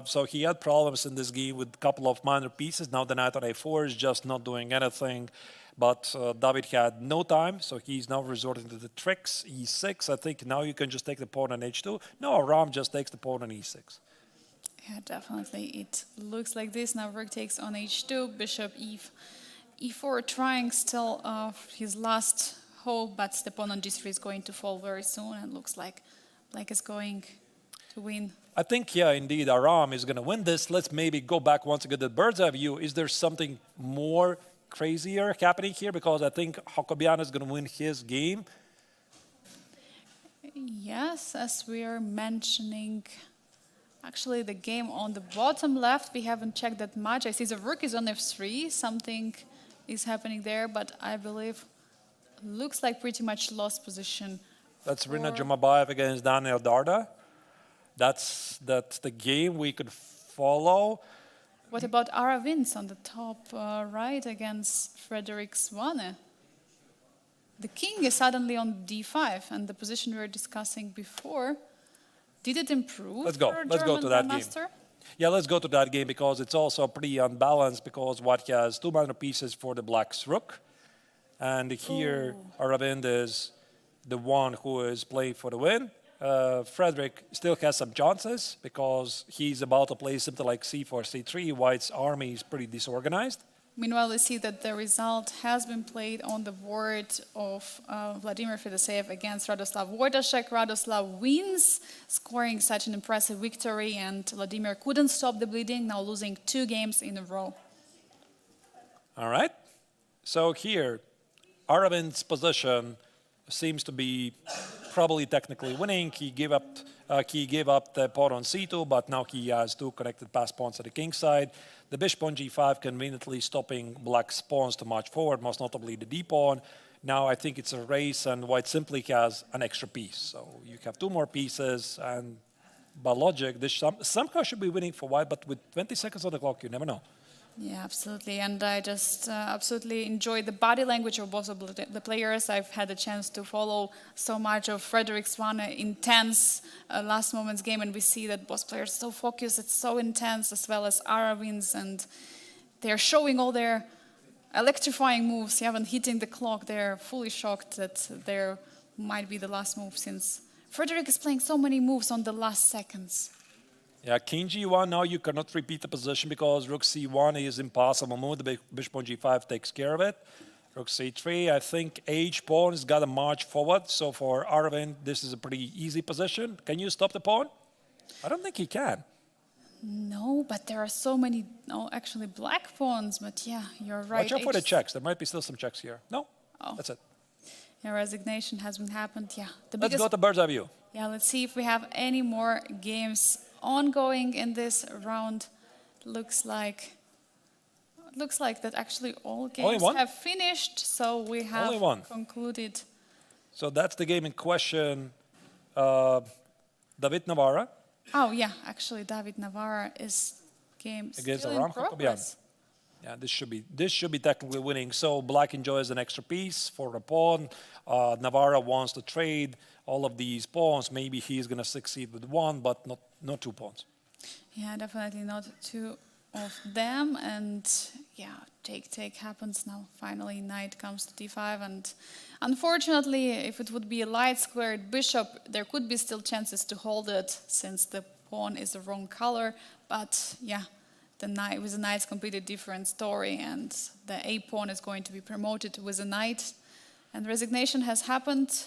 [SPEAKER 1] So he had problems in this game with a couple of minor pieces. Now the knight on a4 is just not doing anything. But David had no time, so he's now resorting to the tricks. E6, I think now you can just take the pawn on H2. No, Aram just takes the pawn on E6.
[SPEAKER 2] Yeah, definitely. It looks like this. Now Rook takes on H2, bishop E4, trying still his last hope, but the pawn on G3 is going to fall very soon, and looks like Black is going to win.
[SPEAKER 1] I think, yeah, indeed, Aram is going to win this. Let's maybe go back once again to the bird's eye view. Is there something more crazier happening here? Because I think Hakobian is going to win his game.
[SPEAKER 2] Yes, as we are mentioning, actually the game on the bottom left, we haven't checked that much. I see the rook is on F3, something is happening there, but I believe looks like pretty much lost position.
[SPEAKER 1] That's Rina Jumabayev against Daniel Darda. That's the game we could follow.
[SPEAKER 2] What about Ara wins on the top right against Frederick Swane? The king is suddenly on d5, and the position we were discussing before, did it improve?
[SPEAKER 1] Let's go. Let's go to that game. Yeah, let's go to that game because it's also pretty unbalanced because White has two minor pieces for the black's rook. And here, Aravind is the one who is playing for the win. Frederick still has some chances because he's about to play something like c4, c3. White's army is pretty disorganized.
[SPEAKER 2] Meanwhile, we see that the result has been played on the board of Vladimir Fedoseev against Radoslav Wojtaszek. Radoslav wins, scoring such an impressive victory, and Vladimir couldn't stop the bleeding, now losing 2 games in a row.
[SPEAKER 1] All right. So here, Aravind's position seems to be probably technically winning. He gave up the pawn on c2, but now he has 2 connected pass pawns at the king side. The bishop on g5 conveniently stopping black's pawns to march forward, most notably the d pawn. Now I think it's a race, and White simply has an extra piece. So you have 2 more pieces, and by logic, this somehow should be winning for White, but with 20 seconds on the clock, you never know.
[SPEAKER 2] Yeah, absolutely. And I just absolutely enjoyed the body language of both of the players. I've had a chance to follow so much of Frederick Swane intense last moment's game, and we see that both players are so focused, it's so intense, as well as Aravind's, and they're showing all their electrifying moves. They haven't hitting the clock. They're fully shocked that there might be the last move, since Frederick is playing so many moves on the last seconds.
[SPEAKER 1] Yeah, king g1, now you cannot repeat the position because rook c1 is impossible move. The bishop on g5 takes care of it. Rook c3, I think h pawn has got to march forward. So for Aravind, this is a pretty easy position. Can you stop the pawn? I don't think he can.
[SPEAKER 2] No, but there are so many, actually black pawns, but yeah, you're right.
[SPEAKER 1] Watch out for the checks. There might be still some checks here. No?
[SPEAKER 2] Oh.
[SPEAKER 1] That's it.
[SPEAKER 2] Yeah, resignation has been happened, yeah.
[SPEAKER 1] Let's go to bird's eye view.
[SPEAKER 2] Yeah, let's see if we have any more games ongoing in this round. Looks like that actually all games have finished, so we have concluded.
[SPEAKER 1] So that's the game in question. David Navarra.
[SPEAKER 2] Oh yeah, actually David Navarra is game
[SPEAKER 1] against
[SPEAKER 2] still in progress.
[SPEAKER 1] Yeah, this should be technically winning. So black enjoys an extra piece for a pawn. Navarra wants to trade all of these pawns. Maybe he's going to succeed with 1, but not 2 pawns.
[SPEAKER 2] Yeah, definitely not 2 of them. And yeah, take happens now. Finally, knight comes to d5. And unfortunately, if it would be a light squared bishop, there could be still chances to hold it since the pawn is the wrong color. But yeah, the knight with the knight's completely different story, and the a pawn is going to be promoted with a knight. And resignation has happened.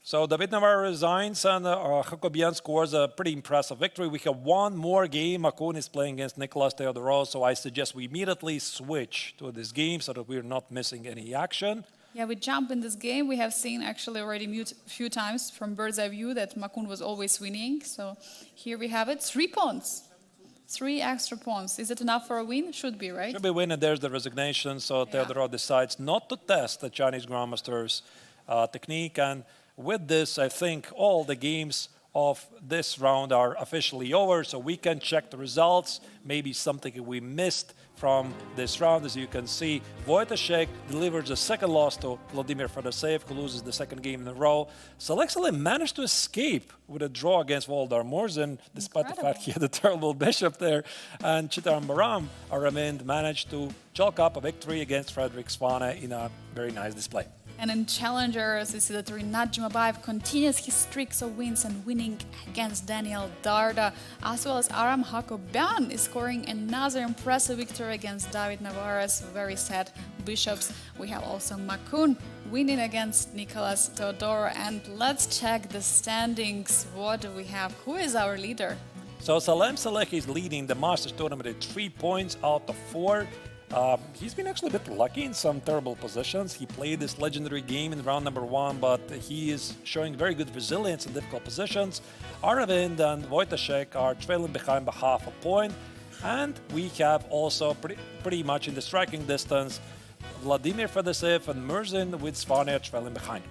[SPEAKER 1] So David Navarro resigns and Jacobian scores a pretty impressive victory. We have one more game. Makun is playing against Nicolas Theodorou, so I suggest we immediately switch to this game so that we're not missing any action.
[SPEAKER 2] Yeah, we jump in this game. We have seen actually already a few times from bird's eye view that Makun was always winning. So here we have it, 3 pawns. 3 extra pawns. Is it enough for a win? Should be, right?
[SPEAKER 1] Should be win, and there's the resignation. So Theodorou decides not to test the Chinese Grandmaster's technique. And with this, I think all the games of this round are officially over. So we can check the results. Maybe something we missed from this round. As you can see, Wojciech delivers a second loss to Vladimir Fedoseev, who loses the second game in a row. Selexele managed to escape with a draw against Voldar Morzin, despite the fact he had a terrible bishop there. And Chitaram Baram Aramind managed to chalk up a victory against Frederick Svane in a very nice display.
[SPEAKER 2] And in challengers, we see that Rinat Jumabayev continues his streaks of wins and winning against Daniel Darda, as well as Aram Hakobian is scoring another impressive victory against David Navarro's very sad bishops. We have also Makun winning against Nicolas Theodorou. And let's check the standings. What do we have? Who is our leader?
[SPEAKER 1] So Salem Saleh is leading the Masters tournament at 3 points out of 4. He's been actually a bit lucky in some terrible positions. He played this legendary game in round number 1, but he is showing very good resilience in difficult positions. Aravind and Wojciech are trailing behind by half a point. And we have also pretty much in the striking distance, Vladimir Fedoseev and Murzin with Svane trailing behind.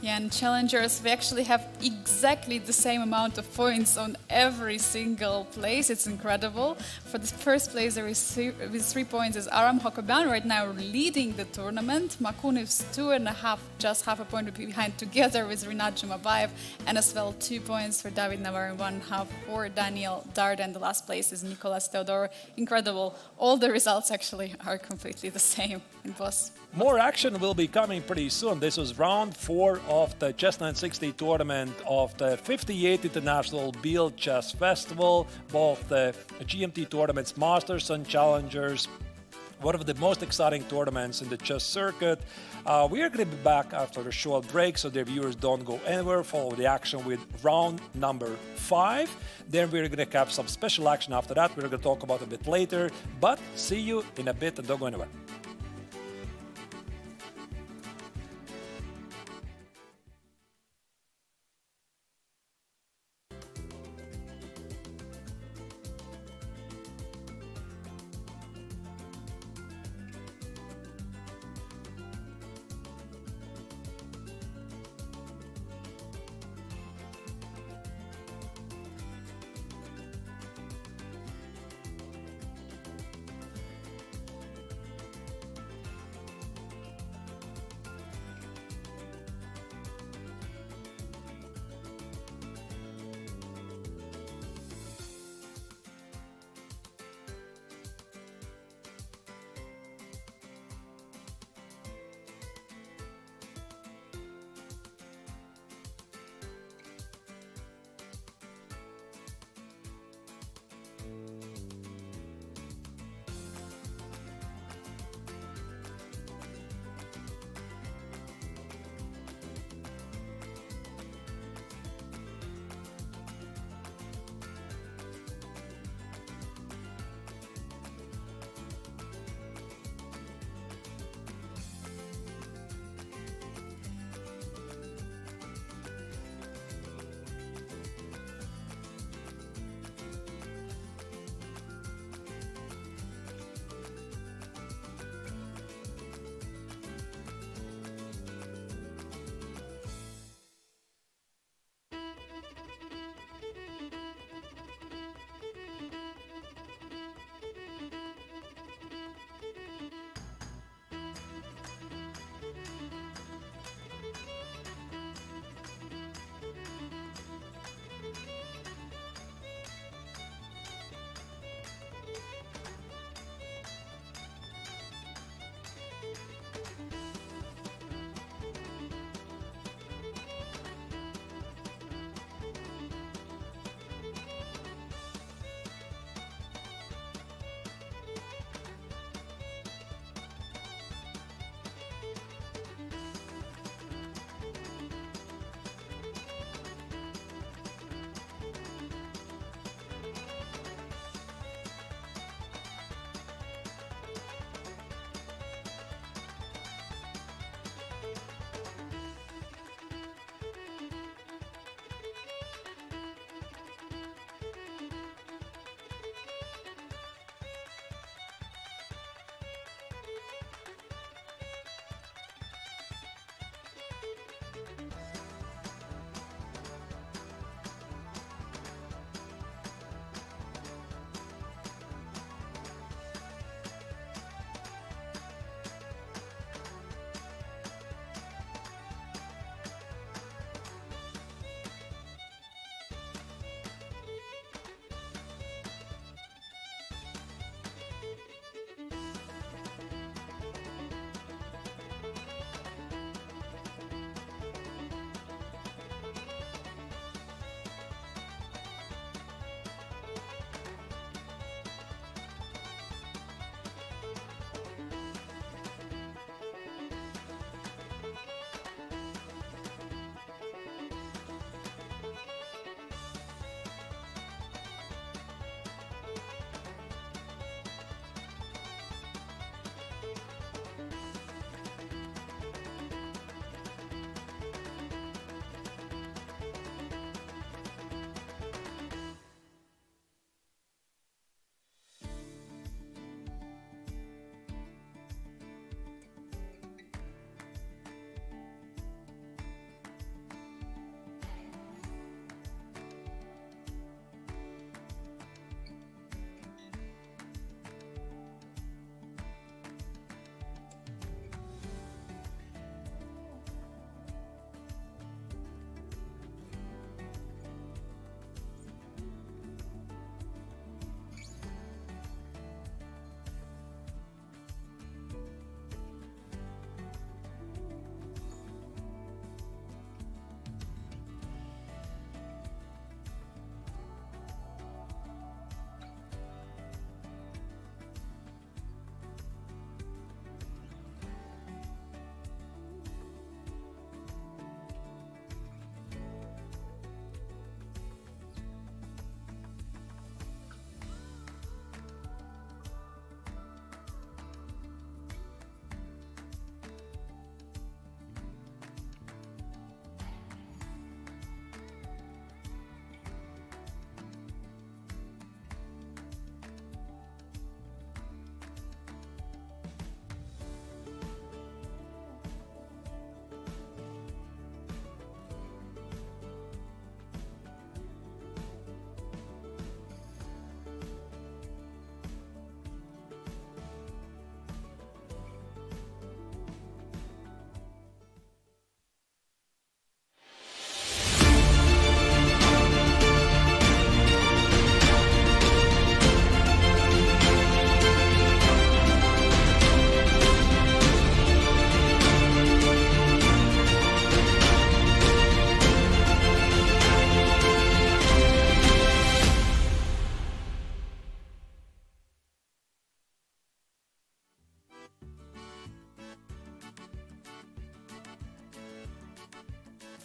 [SPEAKER 2] Yeah, and challengers, we actually have exactly the same amount of points on every single place. It's incredible. For the first place, there is with 3 points is Aram Hakobian right now leading the tournament. Makun is 2.5, just half a point behind, together with Rinat Jumabayev, and as well 2 points for David Navarro and 1.5 for Daniel Darda. And the last place is Nicolas Theodorou. Incredible. All the results actually are completely the same in both.
[SPEAKER 1] More action will be coming pretty soon. This was round 4 of the CHESS960 tournament of the 58th International Biel Chess Festival. Both the GMT tournaments, Masters and Challengers. One of the most exciting tournaments in the chess circuit. We are going to be back after a short break, so the viewers don't go anywhere. Follow the action with round number 5. Then we're going to have some special action after that. We're going to talk about it a bit later. But see you in a bit and don't go anywhere.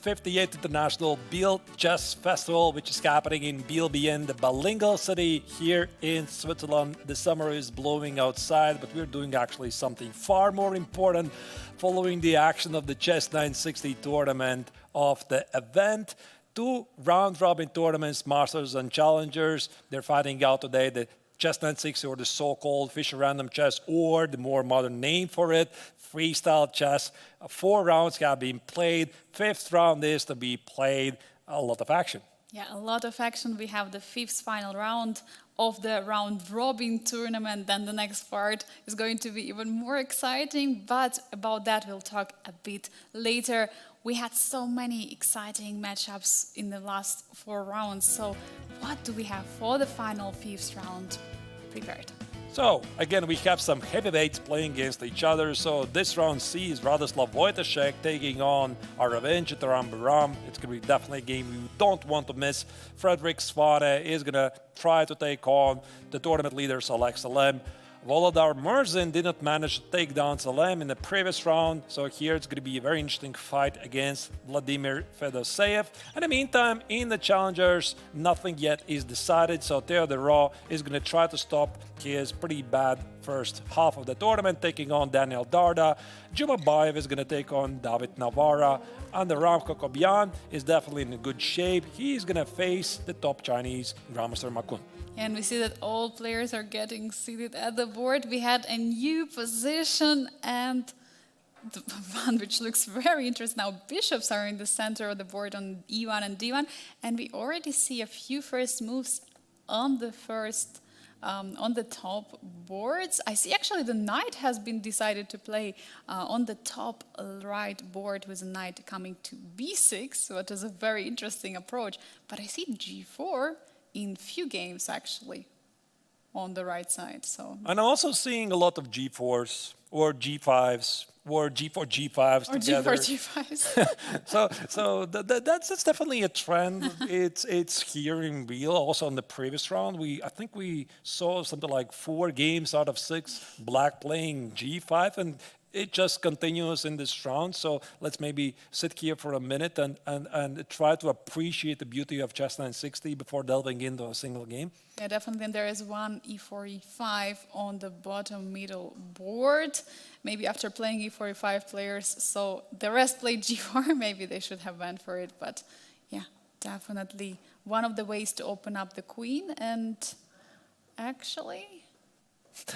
[SPEAKER 1] 58th International Biel Chess Festival, which is happening in Biel, the bilingual city here in Switzerland. The summer is blowing outside, but we're doing actually something far more important following the action of the CHESS960 tournament of the event. Two round-robin tournaments, Masters and Challengers. They're fighting out today the CHESS960, or the so-called Fischer Random Chess, or the more modern name for it, freestyle chess. 4 rounds have been played. 5th round is to be played. A lot of action.
[SPEAKER 2] Yeah, a lot of action. We have the 5th final round of the round-robin tournament. Then the next part is going to be even more exciting, but about that we'll talk a bit later. We had so many exciting matchups in the last 4 rounds. So what do we have for the final 5th round prepared?
[SPEAKER 1] So, again, we have some heavyweights playing against each other. So this round sees Radoslav Wojtaszek taking on Aravind Chitrambaram. It's going to be definitely a game you don't want to miss. Frederick Svane is going to try to take on the tournament leader, Salek Salem. Volodar Murzin did not manage to take down Salem in the previous round, so here it's going to be a very interesting fight against Vladimir Fedoseev. In the meantime, in the challengers, nothing yet is decided, so Theodor is going to try to stop his pretty bad first half of the tournament, taking on Daniel Darda. Jumabayev is going to take on David Navara, and the Ramko Kobyan is definitely in good shape. He's going to face the top Chinese Grandmaster Ma Kun.
[SPEAKER 2] And we see that all players are getting seated at the board. We had a new position and the one which looks very interesting. Now bishops are in the center of the board on E1 and D1, and we already see a few first moves on the on the top boards. I see actually the knight has been decided to play on the top right board with the knight coming to B6, so it is a very interesting approach. But I see G4 in few games actually on the right side. So
[SPEAKER 1] and I'm also seeing a lot of G4s or G5s or G4 G5s
[SPEAKER 2] or
[SPEAKER 1] together.
[SPEAKER 2] G4 G5s.
[SPEAKER 1] so that's definitely a trend. It's here in Biel. Also in the previous round, I think we saw something like 4 games out of 6 black playing G5, and it just continues in this round. So let's maybe sit here for a minute and try to appreciate the beauty of CHESS960 before delving into a single game.
[SPEAKER 2] Yeah, definitely. And there is one E4, E5 on the bottom middle board. Maybe after playing E4, E5 players, so the rest played G4, maybe they should have went for it. But yeah, definitely one of the ways to open up the queen. And actually,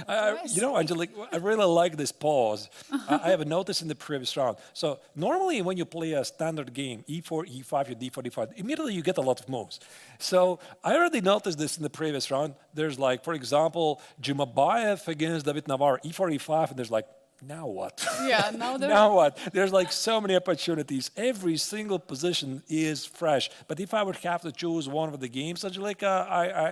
[SPEAKER 1] Angelique, I really like this pause. I have noticed in the previous round. So normally when you play a standard game, E4, E5, you D4, D5, immediately you get a lot of moves. So I already noticed this in the previous round. There's like, for example, Jumabayev against David Navarro, E4, E5, and there's like, now what?
[SPEAKER 2] Yeah,
[SPEAKER 1] now what? There's like so many opportunities. Every single position is fresh. But if I would have to choose one of the games, Angelica,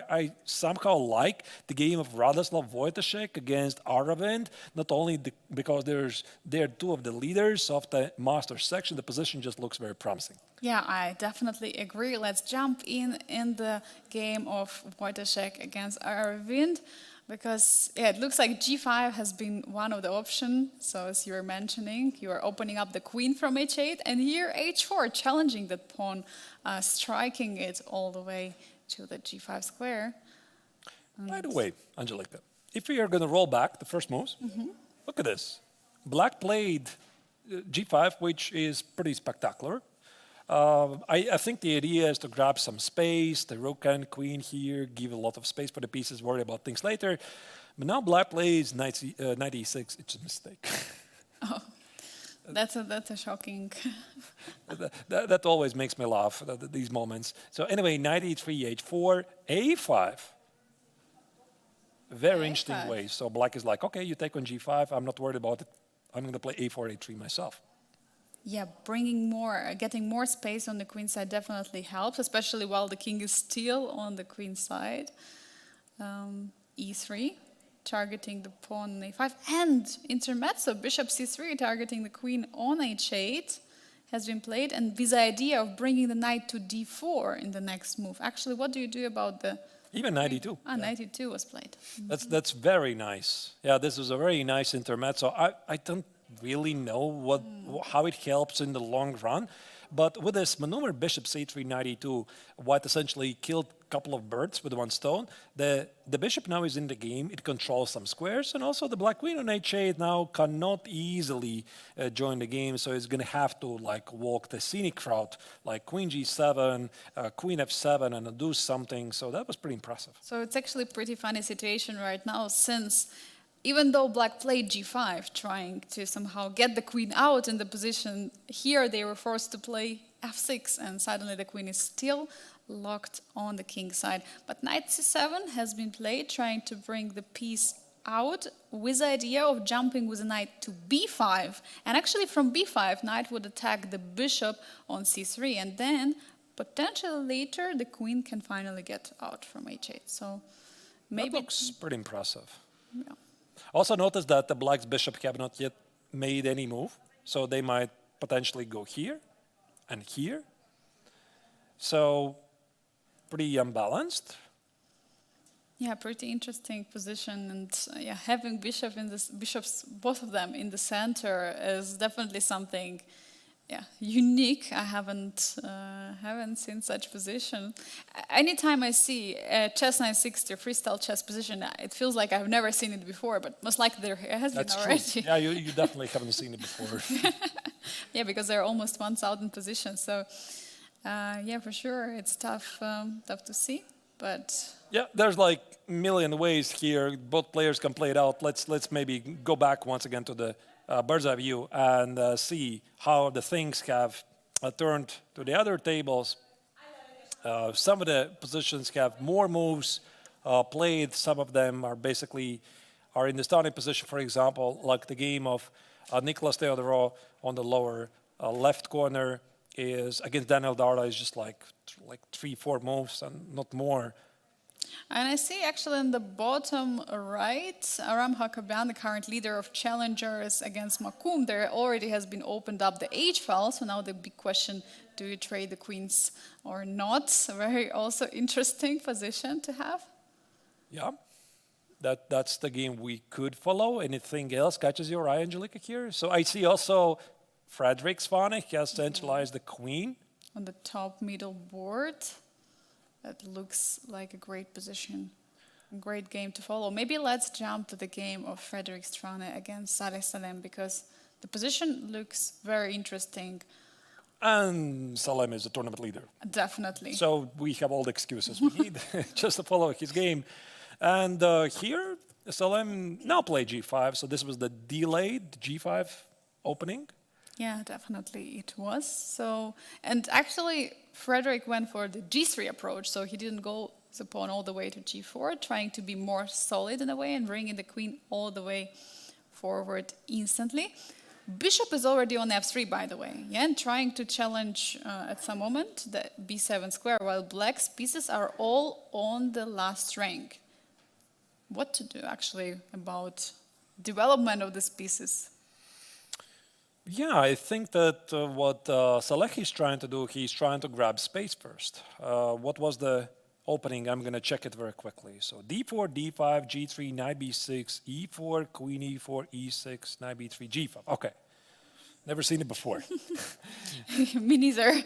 [SPEAKER 1] I somehow like the game of Radoslav Wojtaszek against Aravind. Not only because they're 2 of the leaders of the master section, the position just looks very promising.
[SPEAKER 2] Yeah, I definitely agree. Let's jump in the game of Wojtaszek against Aravind. Because it looks like G5 has been one of the options. So as you were mentioning, you are opening up the queen from H8, and here H4, challenging that pawn, striking it all the way to the G5 square.
[SPEAKER 1] By the way, Angelica, if we are going to roll back the first moves, look at this. Black played G5, which is pretty spectacular. I think the idea is to grab some space, the rook and queen here, give a lot of space for the pieces, worry about things later. But now black plays knight e6, it's a mistake.
[SPEAKER 2] Oh, that's a shocking...
[SPEAKER 1] that always makes me laugh, these moments. So anyway, knight e3, h4, a5. Very interesting way. So black is like, okay, you take on g5, I'm not worried about it. I'm going to play a4, a3 myself.
[SPEAKER 2] Yeah, getting more space on the queen side definitely helps, especially while the king is still on the queen side. E3, targeting the pawn on a5, and intermezzo, bishop c3, targeting the queen on h8, has been played, and with the idea of bringing the knight to d4 in the next move. Actually, what do you do about the...
[SPEAKER 1] Even 92.
[SPEAKER 2] Ah, 92 was played.
[SPEAKER 1] That's very nice. Yeah, this was a very nice intermezzo. I don't really know how it helps in the long run, But with this maneuver, bishop c3, knight e2, white essentially killed a couple of birds with one stone. The bishop now is in the game. It controls some squares, and also the black queen on h8 now cannot easily join the game, so it's going to have to like walk the scenic route, like queen g7, queen f7, and do something. So that was pretty impressive.
[SPEAKER 2] So it's actually a pretty funny situation right now, since even though black played g5, trying to somehow get the queen out in the position, here they were forced to play f6, and suddenly the queen is still locked on the king side. But knight c7 has been played, trying to bring the piece out with the idea of jumping with the knight to b5. And actually from b5, knight would attack the bishop on c3, and then potentially later the queen can finally get out from h8. So maybe
[SPEAKER 1] that looks pretty impressive.
[SPEAKER 2] Yeah.
[SPEAKER 1] Also notice that the black's bishop have not yet made any move, so they might potentially go here and here. So pretty unbalanced.
[SPEAKER 2] Yeah, pretty interesting position, and yeah, having bishops, both of them in the center, is definitely something, yeah, unique. I haven't seen such position. Anytime I see a CHESS960 freestyle chess position, it feels like I've never seen it before, but most likely there has
[SPEAKER 1] That's
[SPEAKER 2] been already.
[SPEAKER 1] true. Yeah, you definitely haven't seen it before.
[SPEAKER 2] Yeah, because there are almost 1,000 positions. So yeah, for sure, it's tough to see, but.
[SPEAKER 1] Yeah, there's like a million ways here. Both players can play it out. Let's maybe go back once again to the bird's eye view and see how the things have turned to the other tables. Some of the positions have more moves played. Some of them are basically in the starting position, for example, like the game of Nicolas Theodorou on the lower left corner is against Daniel Darda is just like 3-4 moves and not more.
[SPEAKER 2] And I see actually in the bottom right, Aram Hakobyan, the current leader of challengers against Makum, there already has been opened up the H file. So now the big question, do you trade the queens or not? A very also interesting position to have.
[SPEAKER 1] Yeah, that's the game we could follow. Anything else catches your eye, Angelika, here? So I see also Frederick Svanek has centralized the queen.
[SPEAKER 2] On the top middle board. That looks like a great position, a great game to follow. Maybe let's jump to the game of Frederick Strane against Saleh Salem, because the position looks very interesting.
[SPEAKER 1] And Salem is the tournament leader.
[SPEAKER 2] Definitely.
[SPEAKER 1] So we have all the excuses we need just to follow his game. And here, Salem now played g5, so this was the delayed g5 opening.
[SPEAKER 2] Yeah, definitely it was. So, and actually Frederick went for the g3 approach, so he didn't go the pawn all the way to g4, trying to be more solid in a way and bringing the queen all the way forward instantly. Bishop is already on f3, by the way, yeah, and trying to challenge at some moment the b7 square, while black's pieces are all on the last rank. What to do actually about development of these pieces?
[SPEAKER 1] Yeah, I think that what Saleh is trying to do, he's trying to grab space first. What was the opening? I'm going to check it very quickly. So d4, d5, g3, knight b6, e4, queen e4, e6, knight b3, g5. Okay. Never seen it before.
[SPEAKER 2] Me neither.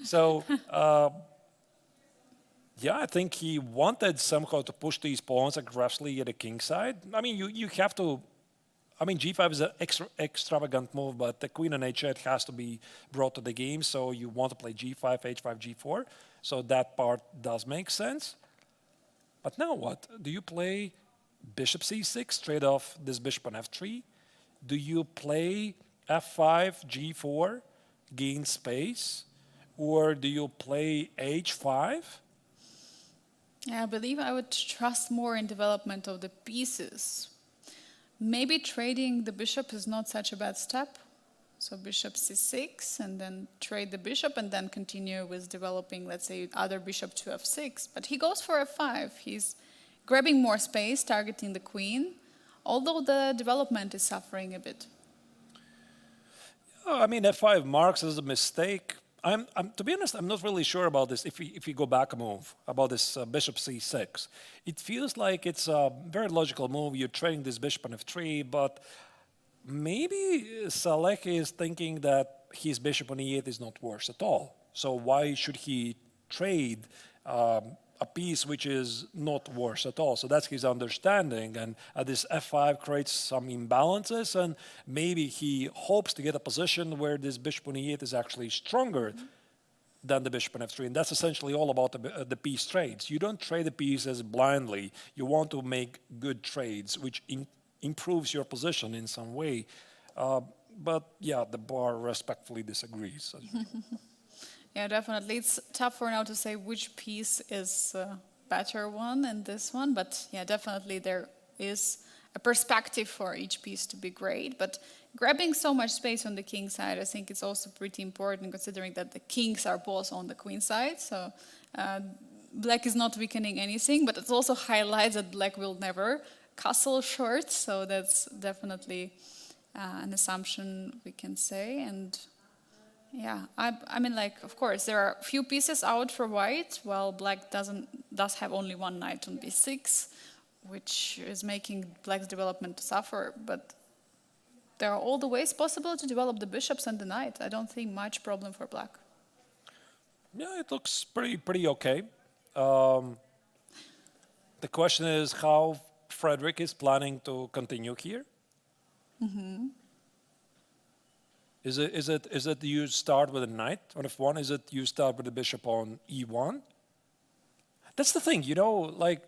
[SPEAKER 1] So, yeah, I think he wanted somehow to push these pawns aggressively at the king side. I mean, you have to... I mean, g5 is an extravagant move, but the queen on h8 has to be brought to the game, so you want to play g5, h5, g4. So that part does make sense. But now what? Do you play bishop c6, trade off this bishop on f3? Do you play f5, g4, gain space? Or do you play h5?
[SPEAKER 2] Yeah, I believe I would trust more in development of the pieces. Maybe trading the bishop is not such a bad step. So bishop c6, and then trade the bishop, and then continue with developing, let's say, other bishop to f6. But he goes for f5. He's grabbing more space, targeting the queen, although the development is suffering a bit.
[SPEAKER 1] I mean, f5 marks as a mistake. To be honest, I'm not really sure about this. If we go back a move, about this bishop c6, it feels like it's a very logical move. You're trading this bishop on f3, but maybe Saleh is thinking that his bishop on e8 is not worse at all. So why should he trade a piece which is not worse at all? So that's his understanding. And this f5 creates some imbalances, and maybe he hopes to get a position where this bishop on e8 is actually stronger than the bishop on f3. And that's essentially all about the piece trades. You don't trade the pieces blindly. You want to make good trades, which improves your position in some way. But yeah, the bar respectfully disagrees.
[SPEAKER 2] Yeah, definitely. It's tough for now to say which piece is a better one in this one, but yeah, definitely there is a perspective for each piece to be great. But grabbing so much space on the king side, I think it's also pretty important considering that the kings are both on the queen side. So black is not weakening anything, but it also highlights that black will never castle short. So that's definitely an assumption we can say. And yeah, I mean, like, of course, there are a few pieces out for white, while black does have only one knight on b6, which is making black's development suffer. But there are all the ways possible to develop the bishops and the knight. I don't think much problem for black.
[SPEAKER 1] Yeah, it looks pretty okay. The question is how Frederick is planning to continue here. Mm-hmm. Is it you start with a knight on f1? Is it you start with the bishop on e1? That's the thing, like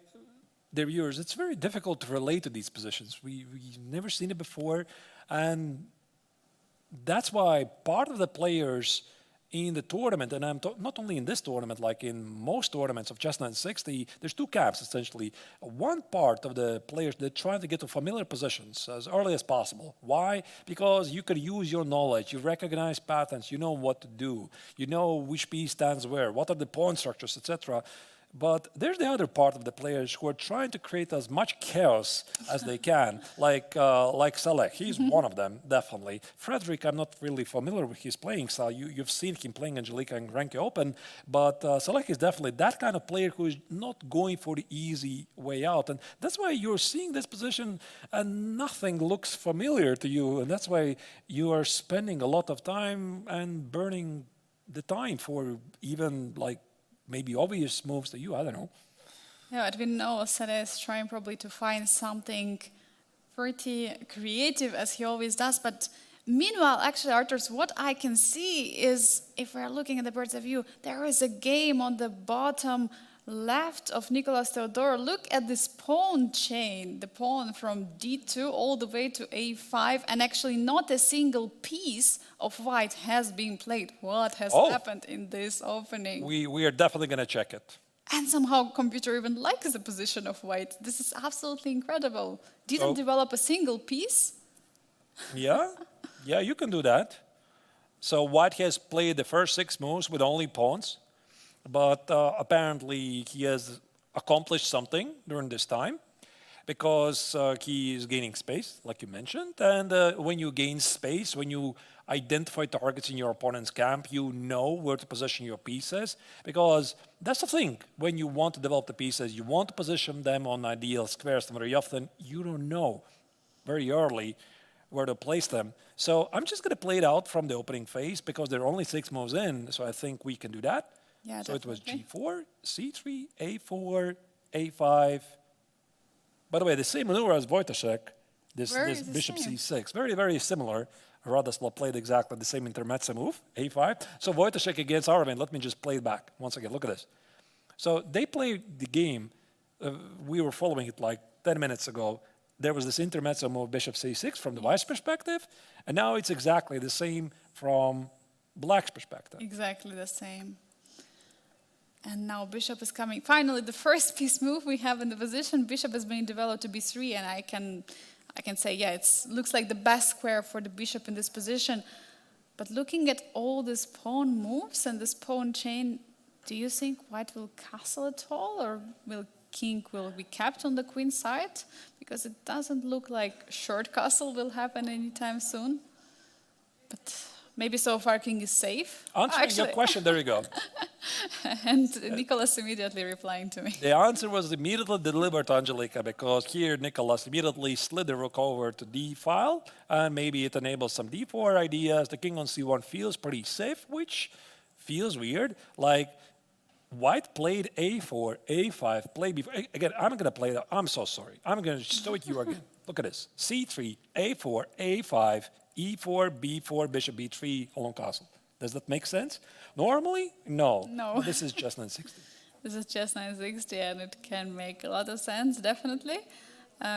[SPEAKER 1] their viewers, it's very difficult to relate to these positions. We've never seen it before, and that's why part of the players in the tournament, and I'm not only in this tournament, like in most tournaments of CHESS960, there's two camps essentially. One part of the players, they're trying to get to familiar positions as early as possible. Why? Because you can use your knowledge, you recognize patterns, you know what to do, you know which piece stands where, what are the pawn structures, etc. But there's the other part of the players who are trying to create as much chaos as they can, like Saleh. He's one of them, definitely. Frederick, I'm not really familiar with his playing style. You've seen him playing Angelica and Grenke Open, but Saleh is definitely that kind of player who is not going for the easy way out. And that's why you're seeing this position and nothing looks familiar to you. And that's why you are spending a lot of time and burning the time for even like maybe obvious moves to you, I don't know.
[SPEAKER 2] Yeah, but we know Saleh is trying probably to find something pretty creative as he always does. But meanwhile, actually, Arthurs, what I can see is, if we're looking at the bird's eye view, there is a game on the bottom left of Nicolas Theodor. Look at this pawn chain, the pawn from d2 all the way to a5, and actually not a single piece of white has been played. What has happened in this opening?
[SPEAKER 1] We are definitely going to check it.
[SPEAKER 2] And somehow computer even likes the position of white. This is absolutely incredible. Didn't develop a single piece?
[SPEAKER 1] Yeah, you can do that. So white has played the first 6 moves with only pawns. But apparently he has accomplished something during this time because he is gaining space, like you mentioned. And when you gain space, when you identify targets in your opponent's camp, you know where to position your pieces. Because that's the thing. When you want to develop the pieces, you want to position them on ideal squares. And very often, you don't know very early where to place them. So I'm just going to play it out from the opening phase because there are only 6 moves in. So I think we can do that.
[SPEAKER 2] Yeah,
[SPEAKER 1] so
[SPEAKER 2] definitely.
[SPEAKER 1] It was g4, c3, a4, a5. By the way, the same maneuver as Wojciech, this bishop c6. Very, very similar. Radoslav played exactly the same intermezzo move, a5. So Wojciech against Arvind, let me just play it back once again. Look at this. So they played the game. We were following it like 10 minutes ago. There was this intermezzo move, bishop c6 from the white's perspective. And now it's exactly the same from black's perspective.
[SPEAKER 2] Exactly the same. And now bishop is coming. Finally, the first piece move we have in the position, bishop is being developed to b3, and I can say, yeah, it looks like the best square for the bishop in this position. But looking at all these pawn moves and this pawn chain, do you think white will castle at all, or king will be kept on the queen side? Because it doesn't look like short castle will happen anytime soon. But maybe so far king is safe.
[SPEAKER 1] Answering your question, there you go.
[SPEAKER 2] And Nicholas immediately replying to me.
[SPEAKER 1] The answer was immediately delivered, Angelica, because here Nicholas immediately slid the rook over to d file, and maybe it enables some d4 ideas. The king on c1 feels pretty safe, which feels weird. Like, white played a4, a5, played before. Again, I'm going to play that. I'm so sorry. I'm going to show it you again. Look at this. c3, a4, a5, e4, b4, bishop b3, along castle. Does that make sense? Normally, no.
[SPEAKER 2] No.
[SPEAKER 1] But this is just 960.
[SPEAKER 2] This is CHESS960, and it can make a lot of sense, definitely.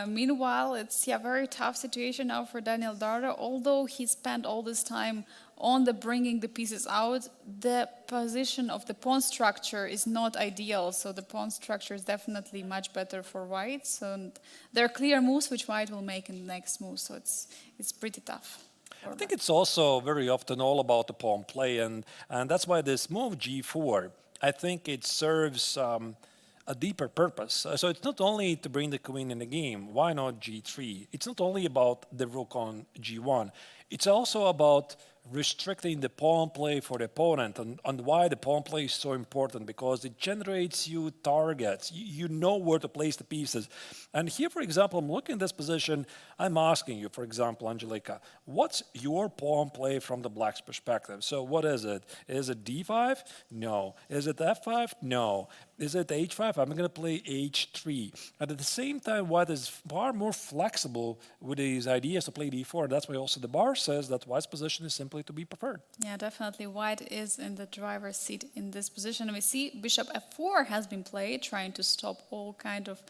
[SPEAKER 2] Meanwhile, it's a very tough situation now for Daniel Darder. Although he spent all this time on the bringing the pieces out, the position of the pawn structure is not ideal. So the pawn structure is definitely much better for white. So there are clear moves which white will make in the next move. So it's pretty tough.
[SPEAKER 1] I think it's also very often all about the pawn play, and that's why this move g4, I think it serves a deeper purpose. So it's not only to bring the queen in the game. Why not g3? It's not only about the rook on g1. It's also about restricting the pawn play for the opponent, and why the pawn play is so important, because it generates you targets. You know where to place the pieces. And here, for example, I'm looking at this position. I'm asking you, for example, Angelica, what's your pawn play from the black's perspective? So what is it? Is it d5? No. Is it f5? No. Is it h5? I'm going to play h3. And at the same time, white is far more flexible with these ideas to play d4. That's why also the bar says that white's position is simply to be preferred.
[SPEAKER 2] Yeah, definitely. White is in the driver's seat in this position. We see bishop f4 has been played, trying to stop all kind of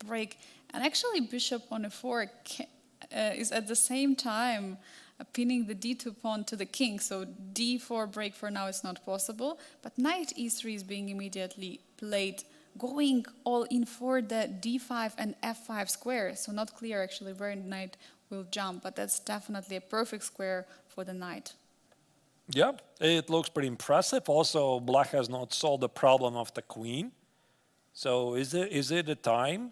[SPEAKER 2] break. And actually, bishop on f4 is at the same time pinning the d2 pawn to the king. So d4 break for now is not possible. But knight e3 is being immediately played, going all in for the d5 and f5 square. So not clear actually where the knight will jump, but that's definitely a perfect square for the knight.
[SPEAKER 1] Yeah, it looks pretty impressive. Also, black has not solved the problem of the queen. So is it a time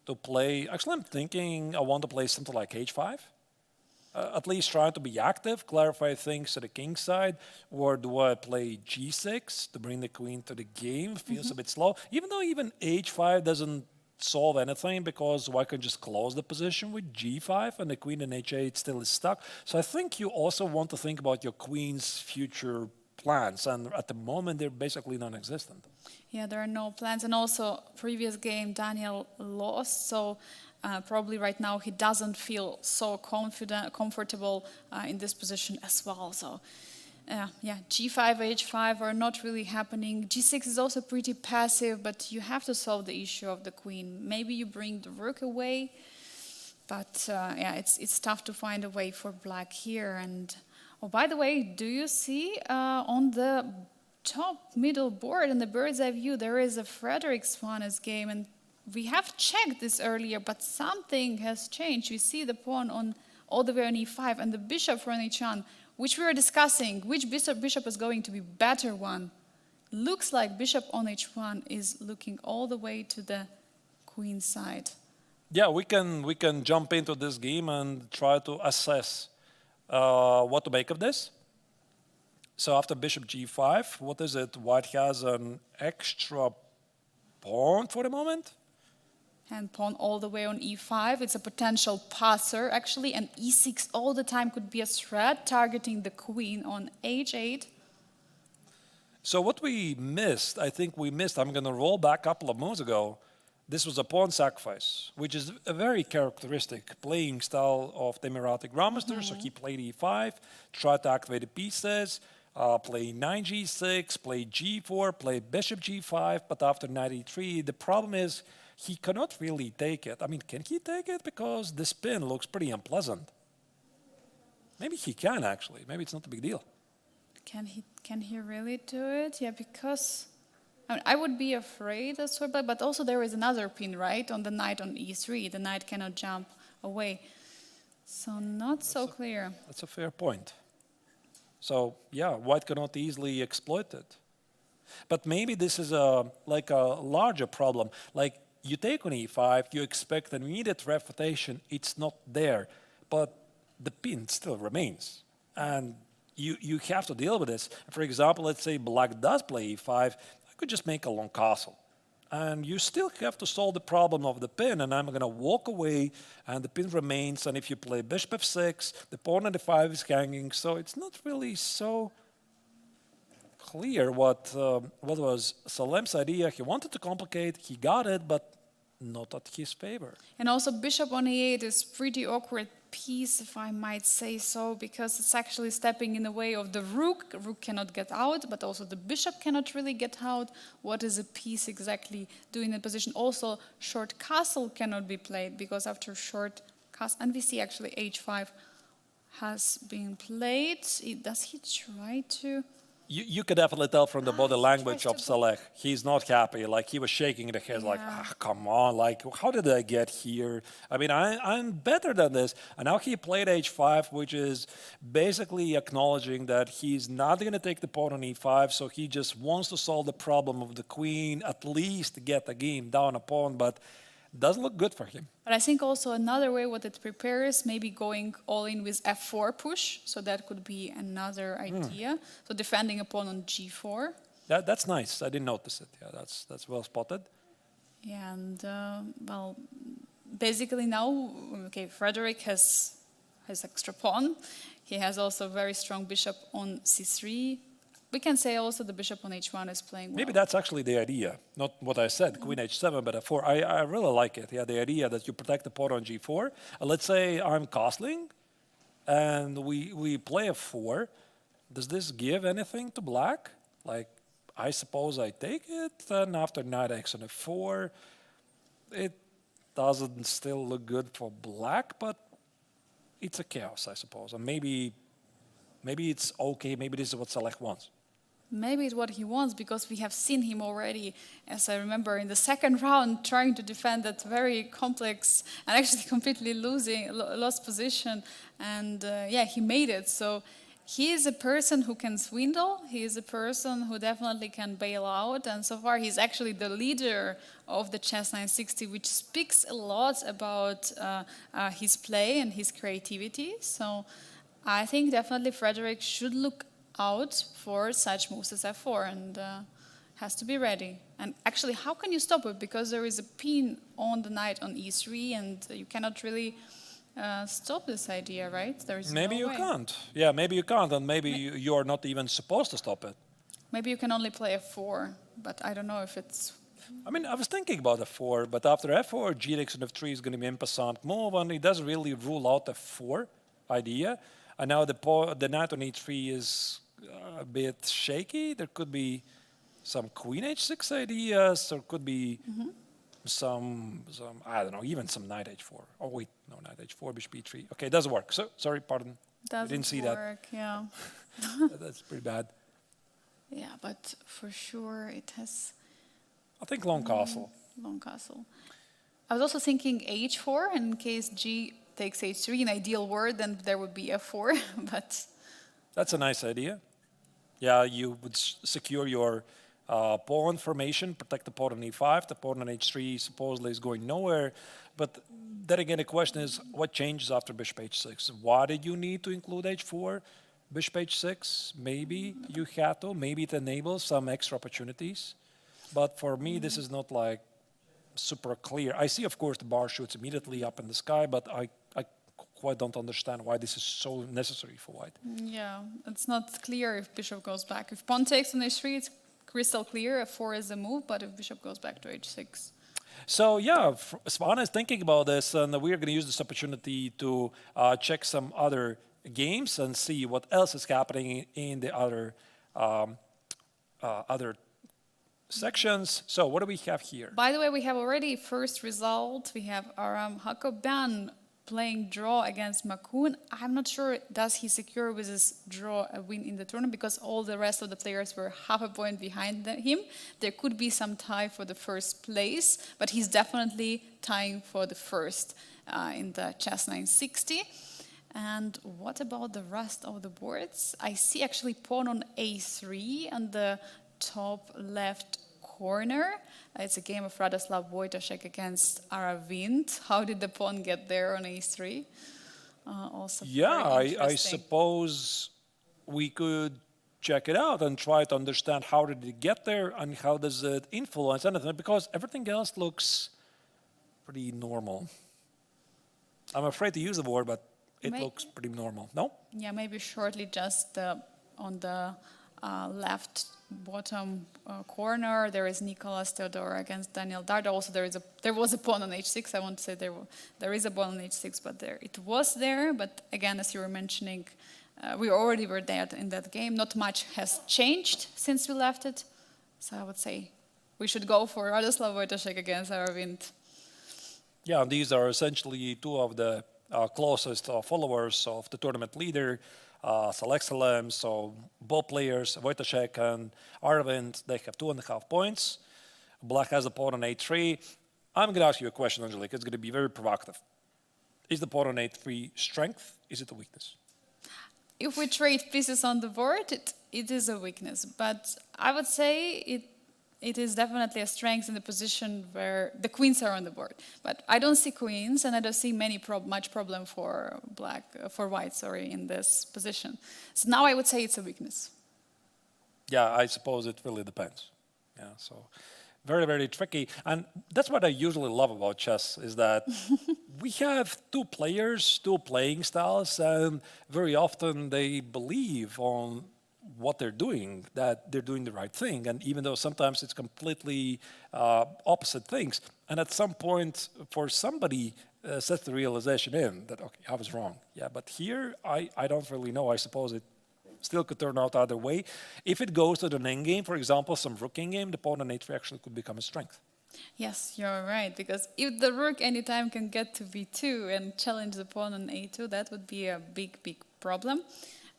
[SPEAKER 1] to play? Actually, I'm thinking I want to play something like h5. At least try to be active, clarify things to the king side. Or do I play g6 to bring the queen to the game? Feels a bit slow. Even though even h5 doesn't solve anything, because white can just close the position with g5 and the queen in h8 still is stuck. So I think you also want to think about your queen's future plans, and at the moment they're basically non-existent.
[SPEAKER 2] Yeah, there are no plans, and also previous game Daniel lost, so probably right now he doesn't feel so comfortable in this position as well. So yeah, g5, h5 are not really happening. g6 is also pretty passive, but you have to solve the issue of the queen. Maybe you bring the rook away, but yeah, it's tough to find a way for black here. And oh, by the way, do you see on the top middle board in the bird's eye view there is a Frederick Svanes game, and we have checked this earlier, but something has changed. We see the pawn on all the way on e5 and the bishop from h1, which we were discussing, which bishop is going to be better one. Looks like bishop on h1 is looking all the way to the queen side.
[SPEAKER 1] Yeah, we can jump into this game and try to assess what to make of this. So after bishop g5, what is it? White has an extra pawn for the moment.
[SPEAKER 2] And pawn all the way on e5. It's a potential passer, actually, and e6 all the time could be a threat, targeting the queen on h8.
[SPEAKER 1] So what we missed, I think we missed, I'm going to roll back a couple of moves ago. This was a pawn sacrifice, which is a very characteristic playing style of the Emirati grandmaster. So he played e5, tried to activate the pieces, play 9g6, play g4, play bishop g5, but after knight e3, the problem is he cannot really take it. I mean, can he take it? Because the spin looks pretty unpleasant. Maybe he can, actually. Maybe it's not a big deal.
[SPEAKER 2] Can he really do it? Yeah, because I mean, I would be afraid of sword black, but also there is another pin, right, on the knight on e3. The knight cannot jump away. So not so clear.
[SPEAKER 1] That's a fair point. So, yeah, white cannot easily exploit it. But maybe this is like a larger problem. Like, you take on e5, you expect an immediate refutation, it's not there, but the pin still remains. And you have to deal with this. For example, let's say black does play e5, I could just make a long castle. And you still have to solve the problem of the pin, and I'm going to walk away, and the pin remains, and if you play bishop f6, the pawn on d5 is hanging, so it's not really so clear what was Salem's idea. He wanted to complicate, he got it, but not at his favor.
[SPEAKER 2] And also bishop on e8 is pretty awkward piece, if I might say so, because it's actually stepping in the way of the rook. Rook cannot get out, but also the bishop cannot really get out. What is a piece exactly doing in position? Also, short castle cannot be played, because after short castle, and we see actually h5 has been played. Does he try to?
[SPEAKER 1] You could definitely tell from the body
[SPEAKER 2] he
[SPEAKER 1] language
[SPEAKER 2] tries
[SPEAKER 1] of
[SPEAKER 2] to
[SPEAKER 1] Saleh. He's not happy. Like, he was shaking the head, like, come on. Like, how did I get here? I mean, I'm better than this. And now he played h5, which is basically acknowledging that he's not going to take the pawn on e5, so he just wants to solve the problem of the queen, at least get the game down a pawn, but doesn't look good for him.
[SPEAKER 2] But I think also another way what it prepares, maybe going all in with f4 push. So that could be another idea. So defending a pawn on g4.
[SPEAKER 1] That's nice. I didn't notice it. Yeah, that's well spotted.
[SPEAKER 2] Yeah, and well, basically now, okay, Frederick has extra pawn. He has also very strong bishop on c3. We can say also the bishop on h1 is playing well.
[SPEAKER 1] Maybe that's actually the idea, not what I said, queen h7, but f4. I really like it. Yeah, the idea that you protect the pawn on g4. Let's say I'm castling, and we play f4. Does this give anything to black? Like, I suppose I take it, and after knight x on f4, it doesn't still look good for black, but it's a chaos, I suppose. And maybe it's okay, maybe this is what Saleh wants.
[SPEAKER 2] Maybe it's what he wants, because we have seen him already, as I remember, in the second round, trying to defend that very complex and actually completely lost position. And yeah, he made it. So he is a person who can swindle. He is a person who definitely can bail out. And so far, he's actually the leader of the CHESS960, which speaks a lot about his play and his creativity. So I think definitely Frederick should look out for such moves as f4 and has to be ready. And actually, how can you stop it? Because there is a pin on the knight on e3, and you cannot really stop this idea, right? There is
[SPEAKER 1] maybe
[SPEAKER 2] no
[SPEAKER 1] you
[SPEAKER 2] way.
[SPEAKER 1] can't. Yeah, maybe you can't, and maybe you are not even supposed to stop it.
[SPEAKER 2] Maybe you can only play f4, but I don't know if it's...
[SPEAKER 1] I mean, I was thinking about f4, but after f4, g6 and f3 is going to be an impassant move, and it doesn't really rule out f4 idea. And now the knight on e3 is a bit shaky. There could be some queen h6 ideas. There could be some I don't know, even some knight h4. Oh wait, no, knight h4, bishop e3. Okay, it doesn't work. So sorry, pardon. I didn't see
[SPEAKER 2] work, yeah.
[SPEAKER 1] That's pretty bad.
[SPEAKER 2] Yeah, but for sure it has...
[SPEAKER 1] I think long castle.
[SPEAKER 2] Long castle. I was also thinking h4 in case g takes h3, an ideal word, then there would be f4, but...
[SPEAKER 1] That's a nice idea. Yeah, you would secure your pawn formation, protect the pawn on e5. The pawn on h3 supposedly is going nowhere. But then again, the question is, what changes after bishop h6? Why did you need to include h4? Bishop h6, maybe you had to. Maybe it enables some extra opportunities. But for me, this is not like super clear. I see, of course, the bar shoots immediately up in the sky, but I quite don't understand why this is so necessary for white.
[SPEAKER 2] Yeah, it's not clear if bishop goes back. If pawn takes on h3, it's crystal clear. f4 is the move, but if bishop goes back to h6.
[SPEAKER 1] So yeah, Svana is thinking about this, and we're going to use this opportunity to check some other games and see what else is happening in the other sections. So what do we have here?
[SPEAKER 2] By the way, we have already first result. We have Aram Hakoban playing draw against Makun. I'm not sure, does he secure with his draw a win in the tournament, because all the rest of the players were half a point behind him. There could be some tie for the first place, but he's definitely tying for the first in the CHESS960. And what about the rest of the boards? I see actually pawn on a3 on the top left corner. It's a game of Radoslav Wojtaszek against Aravind. How did the pawn get there on a3? Also
[SPEAKER 1] yeah, I suppose we could check it out and try to understand how did it get there and how does it influence anything, because everything else looks pretty normal. I'm afraid to use the word, but it looks pretty normal. No?
[SPEAKER 2] Yeah, maybe shortly just on the left bottom corner, there is Nicolas Theodore against Daniel Dardo. Also, there was a pawn on h6. I won't say there is a pawn on h6, but it was there. But again, as you were mentioning, we already were there in that game. Not much has changed since we left it. So I would say we should go for Radoslav Wojtaszek against Aravind.
[SPEAKER 1] Yeah, these are essentially two of the closest followers of the tournament leader, Select So both players, Wojtaszek and Aravind, they have 2.5 points. Black has a pawn on a3. I'm going to ask you a question, Angelique. It's going to be very provocative. Is the pawn on a3 strength? Is it a weakness?
[SPEAKER 2] If we trade pieces on the board, it is a weakness. But I would say it is definitely a strength in the position where the queens are on the board. But I don't see queens, and I don't see much problem for white, in this position. So now I would say it's a weakness.
[SPEAKER 1] Yeah, I suppose it really depends. Yeah, so very, very tricky. And that's what I usually love about chess, is that we have two players, two playing styles, and very often they believe on what they're doing, that they're doing the right thing. And even though sometimes it's completely opposite things, and at some point for somebody sets the realization in that, okay, I was wrong. Yeah, but here I don't really know. I suppose it still could turn out either way. If it goes to the endgame, for example, some rook endgame, the pawn on a3 actually could become a strength.
[SPEAKER 2] Yes, you're right, because if the rook anytime can get to b2 and challenge the pawn on a2, that would be a big, big problem.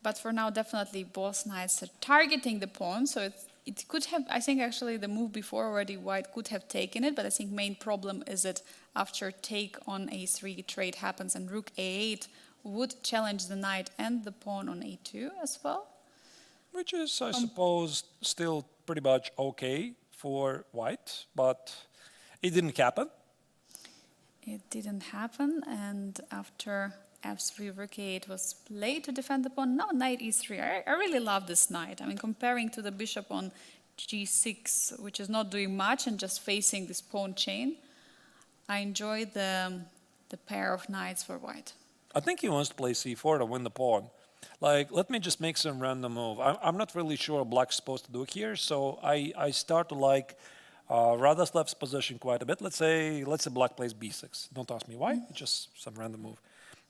[SPEAKER 2] But for now, definitely both knights are targeting the pawn, so it could have, I think actually the move before already white could have taken it, but I think main problem is that after take on a3 trade happens and rook a8 would challenge the knight and the pawn on a2 as well.
[SPEAKER 1] Which is, I suppose, still pretty much okay for white, but it didn't happen.
[SPEAKER 2] It didn't happen, and after f3 rook a8 was played to defend the pawn. Now knight e3. I really love this knight. I mean, comparing to the bishop on g6, which is not doing much and just facing this pawn chain, I enjoy the pair of knights for white.
[SPEAKER 1] I think he wants to play c4 to win the pawn. Like, let me just make some random move. I'm not really sure what black's supposed to do here, so I start to like Radoslav's position quite a bit. Let's say black plays b6. Don't ask me why, it's just some random move.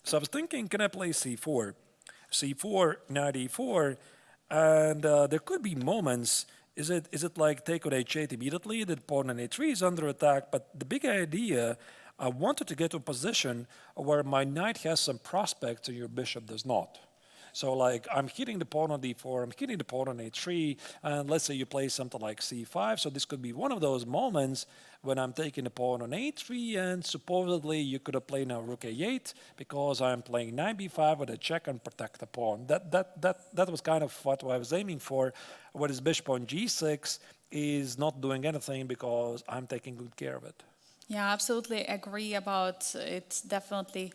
[SPEAKER 1] So I was thinking, can I play c4? c4, knight e4, and there could be moments. Is it like take on h8 immediately? The pawn on a3 is under attack, but the big idea, I wanted to get to a position where my knight has some prospects and your bishop does not. So like I'm hitting the pawn on d4, I'm hitting the pawn on a3, and let's say you play something like c5. So this could be one of those moments when I'm taking the pawn on a3, and supposedly you could have played now rook a8 because I'm playing knight b5 with a check and protect the pawn. That was kind of what I was aiming for. Whereas bishop on g6 is not doing anything because I'm taking good care of it.
[SPEAKER 2] Yeah, absolutely agree about it. Definitely.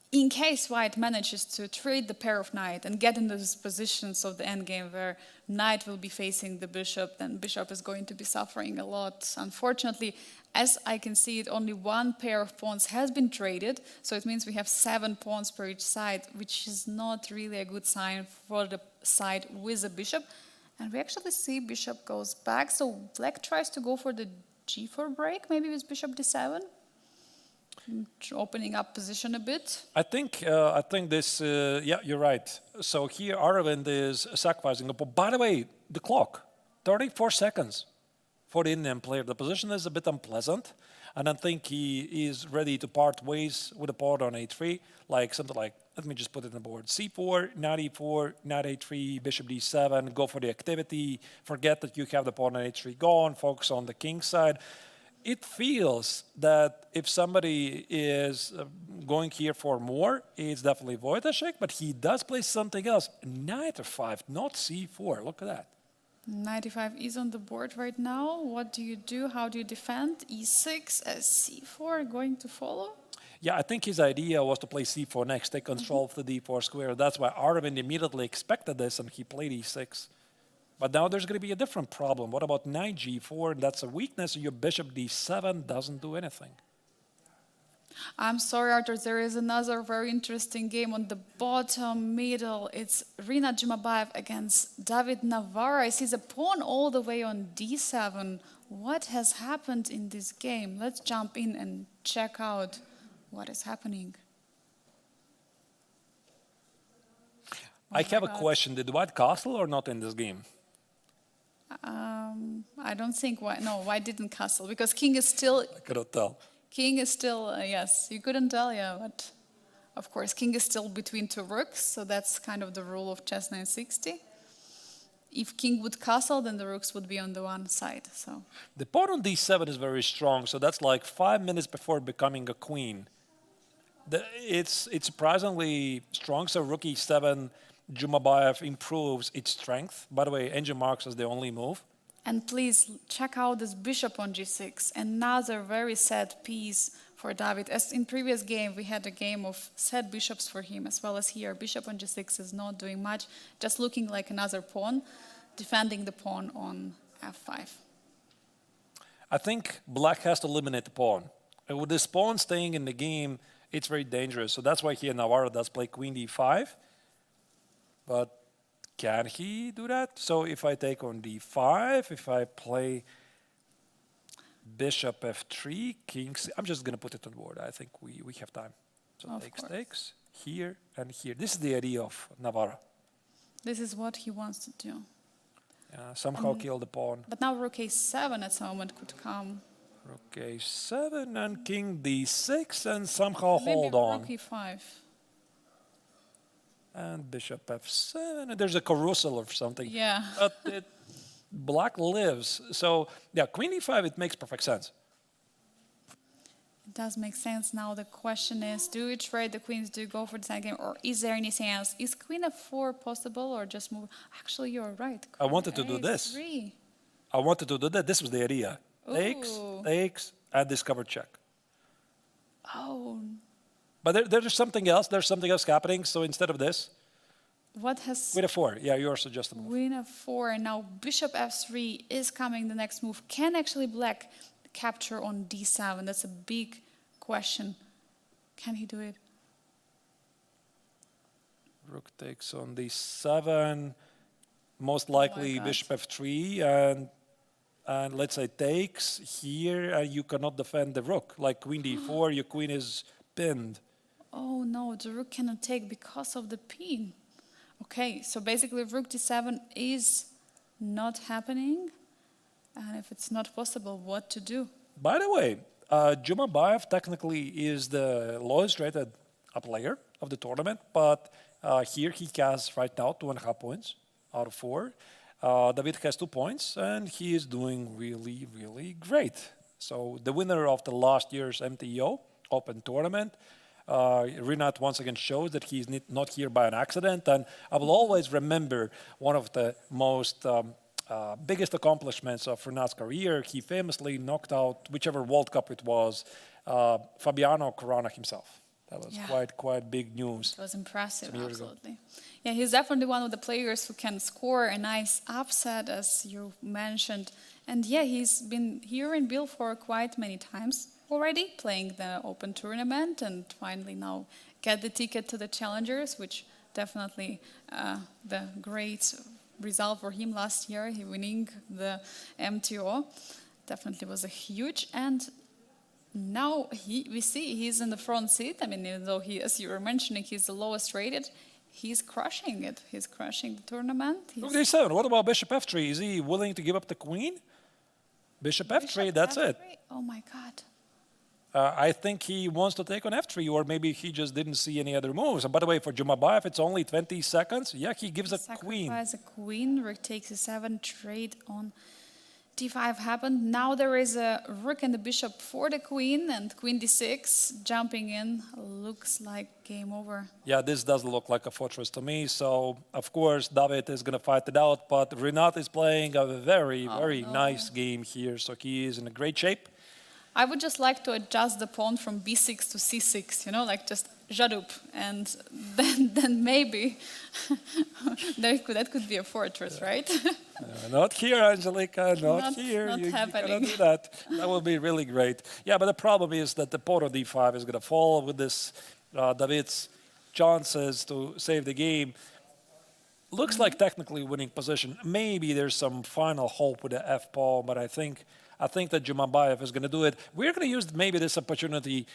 [SPEAKER 2] In case white manages to trade the pair of knight and get into these positions of the endgame where knight will be facing the bishop, then bishop is going to be suffering a lot. Unfortunately, as I can see it, only one pair of pawns has been traded, so it means we have 7 pawns per each side, which is not really a good sign for the side with a bishop. And we actually see bishop goes back, so black tries to go for the g4 break, maybe with bishop d7. Opening up position a bit.
[SPEAKER 1] I think this. Yeah, you're right. So here Aravind is sacrificing. But by the way, the clock, 34 seconds for the Indian player. The position is a bit unpleasant, and I think he is ready to part ways with the pawn on a3, like something like. Let me just put it on the board: c4, knight e4, knight a3, bishop d7. Go for the activity. Forget that you have the pawn on a3 gone. Focus on the king side. It feels that if somebody is going here for more, it's definitely Wojtaszek, but he does play something else. Knight f5, not c4. Look at that.
[SPEAKER 2] Knight e5 is on the board right now. What do you do? How do you defend? e6 as c4 going to follow?
[SPEAKER 1] Yeah, I think his idea was to play c4 next, take control of the d4 square. That's why Arvind immediately expected this, and he played e6. But now there's going to be a different problem. What about knight g4? That's a weakness. Your bishop d7 doesn't do anything.
[SPEAKER 2] I'm sorry, Arthur, there is another very interesting game on the bottom middle. It's Rinat Jumabayev against David Navarra. I see the pawn all the way on d7. What has happened in this game? Let's jump in and check out what is happening.
[SPEAKER 1] I have a question. Did White castle or not in this game?
[SPEAKER 2] I don't think why. No, why didn't castle? Because king is still.
[SPEAKER 1] I cannot tell.
[SPEAKER 2] King is still yes. You couldn't tell, yeah, but of course king is still between two rooks, so that's kind of the rule of chess 960. If king would castle, then the rooks would be on the one side. So
[SPEAKER 1] the pawn on d7 is very strong. So that's like 5 minutes before becoming a queen. It's surprisingly strong. So rook e7. Jumabayev improves its strength. By the way, engine marks as the only move.
[SPEAKER 2] And please check out this bishop on g6. Another very sad piece for David. As in previous game, we had a game of sad bishops for him, as well as here. Bishop on g6 is not doing much, just looking like another pawn, defending the pawn on f5.
[SPEAKER 1] I think black has to eliminate the pawn. And with this pawn staying in the game, it's very dangerous. So that's why here Navarro does play queen d5. But can he do that? So if I take on d5, if I play bishop f3, king c, I'm just going to put it on the board. I think we have time. So takes, here and here. This is the idea of Navarro.
[SPEAKER 2] This is what he wants to do.
[SPEAKER 1] Somehow kill the pawn.
[SPEAKER 2] But now rook a7 at some moment could come.
[SPEAKER 1] Rook a7 and king d6 and somehow
[SPEAKER 2] Maybe
[SPEAKER 1] hold on.
[SPEAKER 2] Rook e5.
[SPEAKER 1] And bishop f7, and there's a carousel or something.
[SPEAKER 2] Yeah.
[SPEAKER 1] But black lives. So, yeah, queen e5, it makes perfect sense.
[SPEAKER 2] It does make sense. Now the question is, do you trade the queens? Do you go for the second game? Or is there anything else? Is queen f4 possible or just move? Actually, you're right.
[SPEAKER 1] I wanted to do this. I wanted to do that. This was the idea. Takes, and discover check.
[SPEAKER 2] Oh.
[SPEAKER 1] But there's something else. There's something else happening. So instead of this,
[SPEAKER 2] what has
[SPEAKER 1] queen f4. Yeah, yours suggest the move.
[SPEAKER 2] Queen f4, and now bishop f3 is coming. The next move. Can actually black capture on d7? That's a big question. Can he do it?
[SPEAKER 1] Rook takes on d7. Most likely bishop f3 and let's say takes here, and you cannot defend the rook. Like queen d4, your queen is pinned.
[SPEAKER 2] Oh no, the rook cannot take because of the pin. Okay, so basically rook d7 is not happening. And if it's not possible, what to do?
[SPEAKER 1] By the way, Jumabayev technically is the lowest rated player of the tournament, but here he has right now 2.5 points out of 4. David has 2 points, and he is doing really, really great. So the winner of the last year's MTO Open tournament, Rinat once again shows that he's not here by an accident, and I will always remember one of the most biggest accomplishments of Rinat's career. He famously knocked out, whichever World Cup it was, Fabiano Caruana himself. That was quite big news.
[SPEAKER 2] It was impressive, absolutely. Yeah, he's definitely one of the players who can score a nice upset, as you mentioned. And yeah, he's been here in Biel for quite many times already, playing the Open tournament, and finally now get the ticket to the Challengers, which definitely the great result for him last year, he winning the MTO, definitely was a huge. And now we see he's in the front seat. I mean, even though he, as you were mentioning, he's the lowest rated, he's crushing it. He's crushing the tournament.
[SPEAKER 1] Rook d7. What about bishop f3? Is he willing to give up the queen? Bishop f3, that's it.
[SPEAKER 2] Oh my God.
[SPEAKER 1] I think he wants to take on f3, or maybe he just didn't see any other moves. And by the way, for Jumabayev, it's only 20 seconds. Yeah, he gives a queen.
[SPEAKER 2] Sacrifice a queen, rook takes a7, trade on d5 happened. Now there is a rook and the bishop for the queen, and queen d6 jumping in. Looks like game over.
[SPEAKER 1] Yeah, this does look like a fortress to me. So, of course, David is going to fight it out, but Rinat is playing a very nice game here. So he is in a great shape.
[SPEAKER 2] I would just like to adjust the pawn from b6 to c6, you know, like just jadup, and then maybe that could be a fortress, right?
[SPEAKER 1] Not here, Angelica, not here.
[SPEAKER 2] Not
[SPEAKER 1] You
[SPEAKER 2] happening.
[SPEAKER 1] cannot do that. That would be really great. Yeah, but the problem is that the pawn on d5 is going to fall with this David's chances to save the game. Looks like technically winning position. Maybe there's some final hope with the f pawn, but I think that Jumabayev is going to do it. We're going to use maybe this opportunity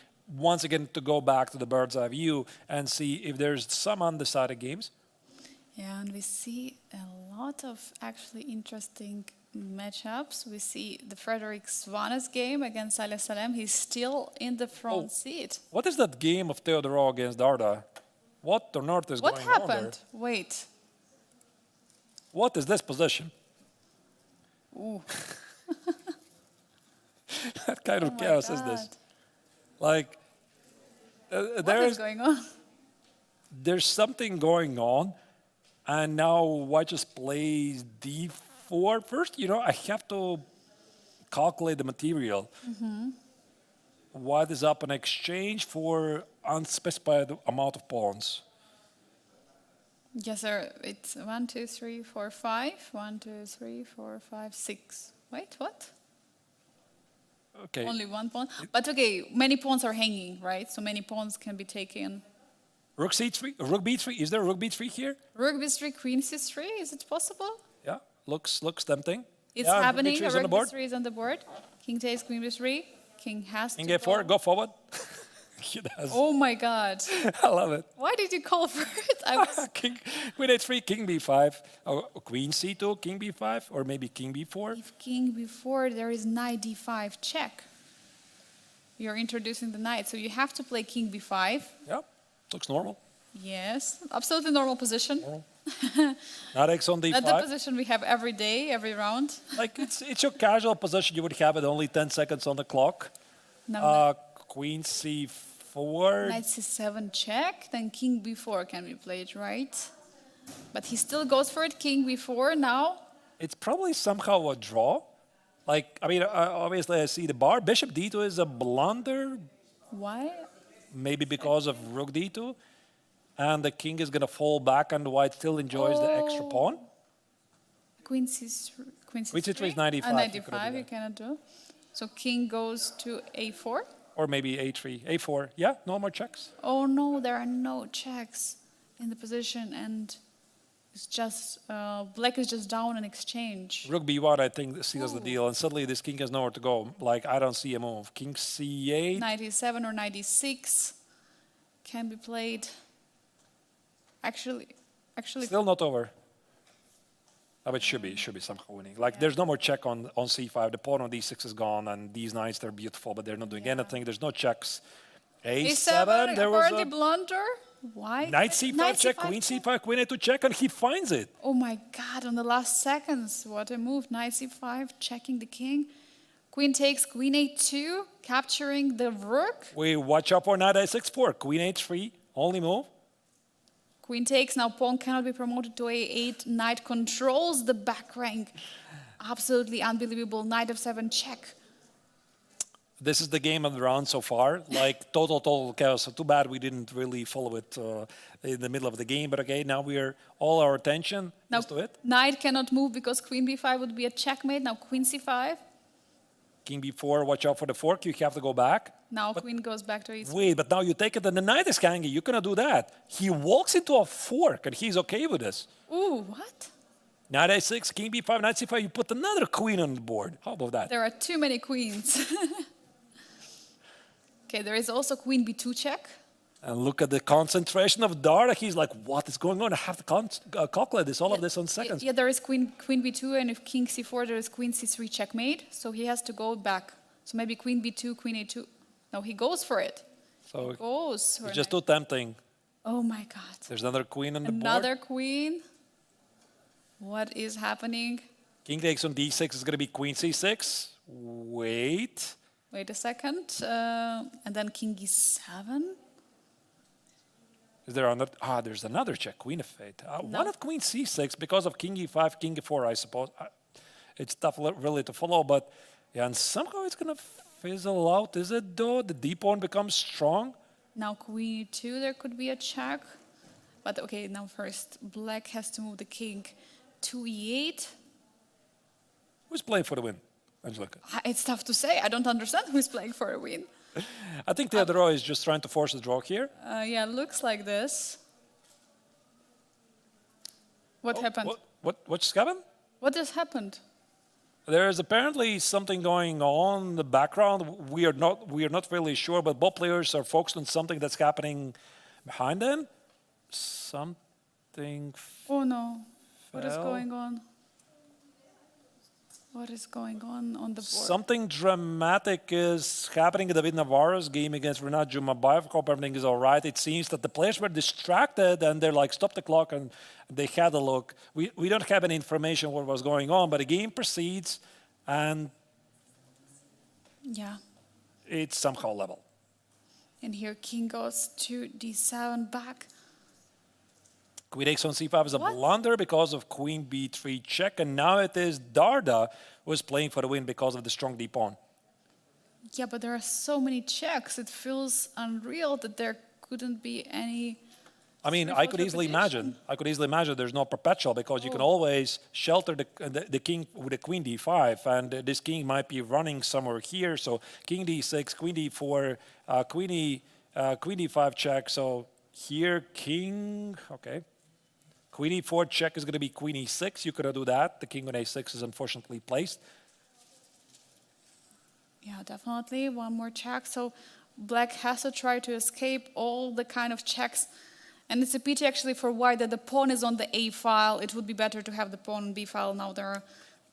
[SPEAKER 1] once again to go back to the bird's eye view and see if there's some undecided games.
[SPEAKER 2] Yeah, and we see a lot of actually interesting matchups. We see the Frederick Svanes game against Saleh Salem. He's still in the front seat.
[SPEAKER 1] What is that game of Theodorou against Darda? What on earth is
[SPEAKER 2] What
[SPEAKER 1] going on there?
[SPEAKER 2] happened? Wait.
[SPEAKER 1] What is this position?
[SPEAKER 2] Ooh.
[SPEAKER 1] What kind of
[SPEAKER 2] Oh my
[SPEAKER 1] chaos is this?
[SPEAKER 2] God.
[SPEAKER 1] Like,
[SPEAKER 2] What is going on?
[SPEAKER 1] there's something going on, and now White just plays d4 first. You know, I have to calculate the material. White is up in exchange for unspecified amount of pawns.
[SPEAKER 2] Yes, sir. It's 1, 2, 3, 4, 5. 1, 2, 3, 4, 5, 6. Wait, what?
[SPEAKER 1] Okay.
[SPEAKER 2] Only one pawn. But okay, many pawns are hanging, right? So many pawns can be taken.
[SPEAKER 1] Rook c3, rook b3. Is there rook b3 here?
[SPEAKER 2] Rook b3, queen c3. Is it possible?
[SPEAKER 1] Yeah, looks tempting.
[SPEAKER 2] It's
[SPEAKER 1] yeah,
[SPEAKER 2] happening.
[SPEAKER 1] Rook b3 is on the
[SPEAKER 2] Rook
[SPEAKER 1] board.
[SPEAKER 2] b3 is on the board. King takes queen b3. King has
[SPEAKER 1] King
[SPEAKER 2] to
[SPEAKER 1] a4, go forward. He does.
[SPEAKER 2] Oh my God!
[SPEAKER 1] I love it.
[SPEAKER 2] Why did you call for it? I was.
[SPEAKER 1] King, queen a3, king b5, or queen c2, king b5, or maybe king b4.
[SPEAKER 2] If king b4, there is knight d5 check. You're introducing the knight, so you have to play king b5.
[SPEAKER 1] Yeah, looks normal.
[SPEAKER 2] Yes, absolutely normal position.
[SPEAKER 1] Knight x on d5.
[SPEAKER 2] That's the position we have every day, every round.
[SPEAKER 1] Like it's your casual position. You would have it only 10 seconds on the clock.
[SPEAKER 2] Now,
[SPEAKER 1] Queen c4.
[SPEAKER 2] knight c7 check, then king b4 can be played, right? But he still goes for it, king b4 now.
[SPEAKER 1] It's probably somehow a draw. Like, I mean, obviously I see the bar. Bishop d2 is a blunder,
[SPEAKER 2] Why?
[SPEAKER 1] maybe because of rook d2. And the king is going to fall back and white still enjoys the extra pawn.
[SPEAKER 2] Queen c3.
[SPEAKER 1] Queen c3 is 95.
[SPEAKER 2] 95 you cannot do. So king goes to a4.
[SPEAKER 1] Or maybe a3, a4. Yeah, no more checks.
[SPEAKER 2] Oh no, there are no checks in the position, and it's just black is just down in exchange.
[SPEAKER 1] Rook b1, I think, seals the deal. And suddenly this king has nowhere to go. Like, I don't see a move. King c8.
[SPEAKER 2] 97 or 96 can be played. Actually,
[SPEAKER 1] Still not over. Oh, it should be somehow winning. Like, there's no more check on c5. The pawn on d6 is gone, and these knights, they're beautiful, but they're not doing anything. There's no checks. a7, there was
[SPEAKER 2] apparently
[SPEAKER 1] a
[SPEAKER 2] blunder. Why?
[SPEAKER 1] knight c5 check, queen c5, queen a2 check, and he finds it.
[SPEAKER 2] Oh my God! On the last seconds, what a move! Knight c5, checking the king. Queen takes queen a2, capturing the rook.
[SPEAKER 1] We watch out for knight a6-4, queen a3, only move.
[SPEAKER 2] Queen takes, now pawn cannot be promoted to a8. Knight controls the back rank. Absolutely unbelievable. Knight f7 check.
[SPEAKER 1] This is the game of the round so far. Like, total chaos. So too bad we didn't really follow it in the middle of the game. But okay, now we are all our attention
[SPEAKER 2] Now,
[SPEAKER 1] is to it.
[SPEAKER 2] knight cannot move because queen b5 would be a checkmate. Now queen c5.
[SPEAKER 1] King b4, watch out for the fork. You have to go back.
[SPEAKER 2] Now queen goes back to e3.
[SPEAKER 1] Wait, but now you take it and the knight is hanging. You cannot do that. He walks into a fork and he's okay with this.
[SPEAKER 2] Ooh, what?
[SPEAKER 1] Knight a6, king b5, knight c5. You put another queen on the board. How about that?
[SPEAKER 2] There are too many queens. Okay, there is also queen b2 check.
[SPEAKER 1] And look at the concentration of Darda. He's like, what is going on? I have to calculate this, all of this on seconds.
[SPEAKER 2] Yeah, there is queen b2, and if king c4, there is queen c3 checkmate. So he has to go back. So maybe queen b2, queen a2. No, he goes for it.
[SPEAKER 1] So
[SPEAKER 2] He goes for
[SPEAKER 1] it's just
[SPEAKER 2] it.
[SPEAKER 1] too tempting.
[SPEAKER 2] Oh my God.
[SPEAKER 1] There's another queen on the
[SPEAKER 2] Another
[SPEAKER 1] board.
[SPEAKER 2] queen. What is happening?
[SPEAKER 1] King takes on d6 is going to be queen c6. Wait.
[SPEAKER 2] Wait a second. And then king e7.
[SPEAKER 1] Is there another? There's another check. Queen of fate. Why not queen c6? Because of king e5, king e4, I suppose. It's tough really to follow, but yeah, and somehow it's going to fizzle out, is it though? The D pawn becomes strong.
[SPEAKER 2] Now queen e2, there could be a check. But okay, now first black has to move the king to e8.
[SPEAKER 1] Who's playing for the win, Angelica?
[SPEAKER 2] It's tough to say. I don't understand who's playing for a win.
[SPEAKER 1] I think Theodoro is just trying to force a draw here.
[SPEAKER 2] Yeah, looks like this. What happened?
[SPEAKER 1] What just happened?
[SPEAKER 2] What just happened?
[SPEAKER 1] There is apparently something going on in the background. We are not really sure, but both players are focused on something that's happening behind them. Something.
[SPEAKER 2] Oh no! What is
[SPEAKER 1] fell.
[SPEAKER 2] going on? What is going on the board?
[SPEAKER 1] Something dramatic is happening in David Navarro's game against Renat Jumabayev. Hope everything is all right. It seems that the players were distracted and they're like, stop the clock, and they had a look. We don't have any information what was going on, but the game proceeds and
[SPEAKER 2] Yeah.
[SPEAKER 1] it's somehow level.
[SPEAKER 2] And here king goes to d7 back.
[SPEAKER 1] Queen takes on c5 is a
[SPEAKER 2] What?
[SPEAKER 1] blunder because of queen b3 check, and now it is Darda who is playing for the win because of the strong d pawn.
[SPEAKER 2] Yeah, but there are so many checks. It feels unreal that there couldn't be any.
[SPEAKER 1] I mean, I could easily imagine there's no perpetual because you can always shelter the king with a queen d5, and this king might be running somewhere here. So king d6, queen d4, queen d5 check. So here king, okay. Queen e4 check is going to be queen e6. You could do that. The king on a6 is unfortunately placed.
[SPEAKER 2] Yeah, definitely one more check. So black has to try to escape all the kind of checks. And it's a pity actually for white that the pawn is on the A file. It would be better to have the pawn on B file. Now there are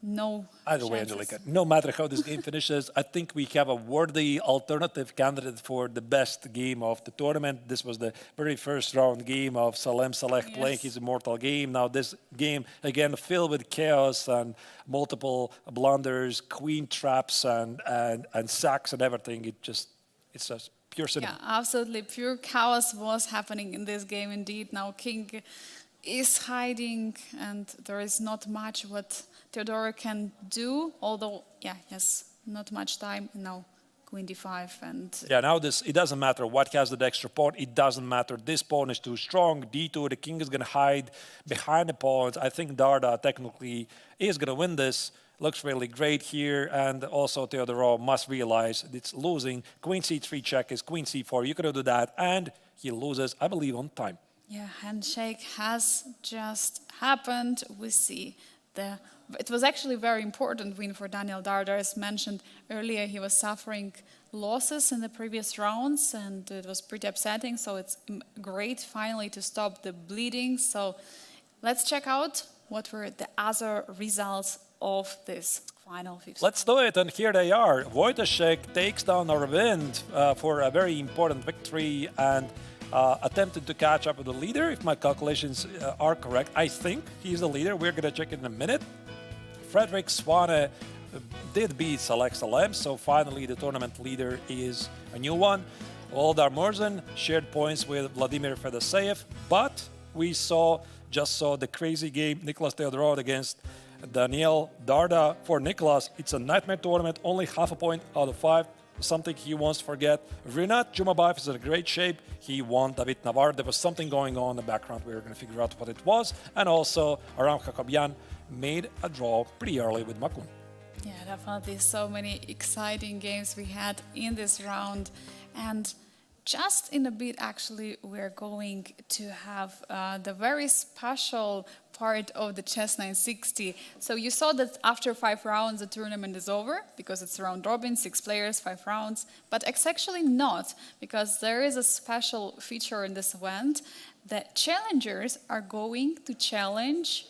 [SPEAKER 2] no
[SPEAKER 1] Either way,
[SPEAKER 2] chances.
[SPEAKER 1] Angelica, no matter how this game finishes, I think we have a worthy alternative candidate for the best game of the tournament. This was the very first round game of Salem Saleh playing his immortal game. Now this game, again, filled with chaos and multiple blunders, queen traps and sacks and everything. It's just pure cinema.
[SPEAKER 2] Yeah, absolutely. Pure chaos was happening in this game indeed. Now king is hiding and there is not much what Theodoro can do, although, yeah, he has not much time. And now queen d5 and...
[SPEAKER 1] Yeah, now it doesn't matter what has the extra pawn. It doesn't matter. This pawn is too strong. d2, the king is going to hide behind the pawns. I think Darda technically is going to win this. Looks really great here. And also Theodoro must realize it's losing. Queen c3 check is queen c4. You could do that. And he loses, I believe, on time.
[SPEAKER 2] Yeah, handshake has just happened. We see it was actually a very important win for Daniel Darda. As mentioned earlier, he was suffering losses in the previous rounds and it was pretty upsetting. So it's great finally to stop the bleeding. So let's check out what were the other results of this final fifth.
[SPEAKER 1] Let's do it, and here they are. Wojciech takes down Arvind for a very important victory and attempted to catch up with the leader, if my calculations are correct. I think he's the leader. We're going to check it in a minute. Frederick Swane did beat Salek Salem, so finally the tournament leader is a new one. Oldar Murzin shared points with Vladimir Fedoseev, but we just saw the crazy game Nicolas Theodorou against Daniel Darda. For Nicolas, it's a nightmare tournament, only half a point out of 5. Something he wants to forget. Renat Jumabayev is in a great shape. He won David Navarro. There was something going on in the background. We were going to figure out what it was. And also, Aram Khakobyan made a draw pretty early with Makun.
[SPEAKER 2] Yeah, definitely so many exciting games we had in this round. And just in a bit, actually, we're going to have the very special part of the CHESS960. So you saw that after 5 rounds, the tournament is over because it's round robin, 6 players, 5 rounds. But it's actually not, because there is a special feature in this event. The challengers are going to challenge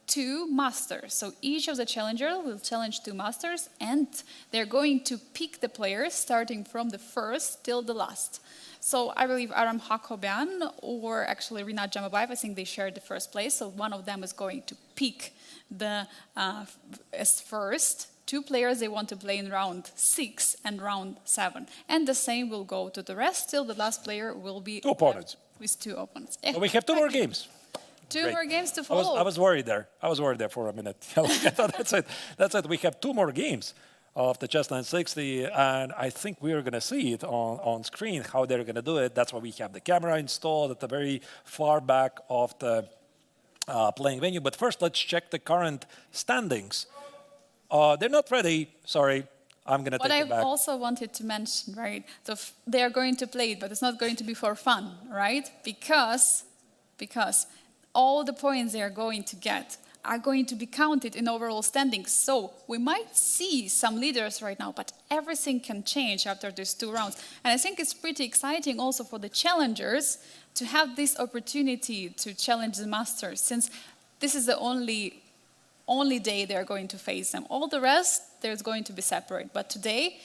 [SPEAKER 2] 2 masters. So each of the challengers will challenge 2 masters, and they're going to pick the players starting from the first till the last. So I believe Aram Khakobyan or actually Renat Jumabayev, I think they shared the first place. So one of them is going to pick the as first 2 players they want to play in round 6 and round 7. And the same will go to the rest till the last player will be
[SPEAKER 1] 2 opponents.
[SPEAKER 2] With 2 opponents.
[SPEAKER 1] So we have 2 more games.
[SPEAKER 2] 2
[SPEAKER 1] Great.
[SPEAKER 2] more games to follow.
[SPEAKER 1] I was worried there. I was worried there for a minute. I thought that's it. We have 2 more games. of the CHESS960, and I think we're going to see it on screen, how they're going to do it. That's why we have the camera installed at the very far back of the playing venue. But first, let's check the current standings. They're not ready. Sorry, I'm going to take it back.
[SPEAKER 2] What I also wanted to mention, right? So they are going to play it, but it's not going to be for fun, right? Because all the points they are going to get are going to be counted in overall standings. So we might see some leaders right now, but everything can change after these 2 rounds. And I think it's pretty exciting also for the challengers to have this opportunity to challenge the masters, since this is the only day they're going to face them. All the rest, there's going to be separate. But today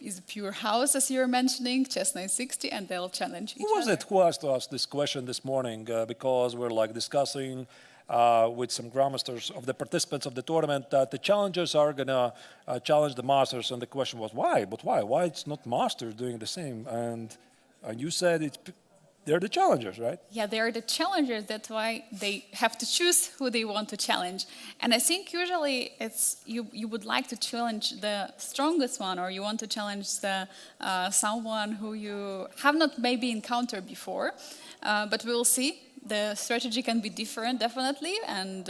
[SPEAKER 2] is a pure house, as you're mentioning, CHESS960, and they'll challenge each other.
[SPEAKER 1] Who was it who asked us this question this morning? Because we're like discussing with some grandmasters of the participants of the tournament that the challengers are going to challenge the masters, and the question was why? But why? Why it's not masters doing the same? And you said they're the challengers, right?
[SPEAKER 2] Yeah, they are the challengers. That's why they have to choose who they want to challenge. And I think usually it's you would like to challenge the strongest one, or you want to challenge the someone who you have not maybe encountered before. But we will see. The strategy can be different, definitely. And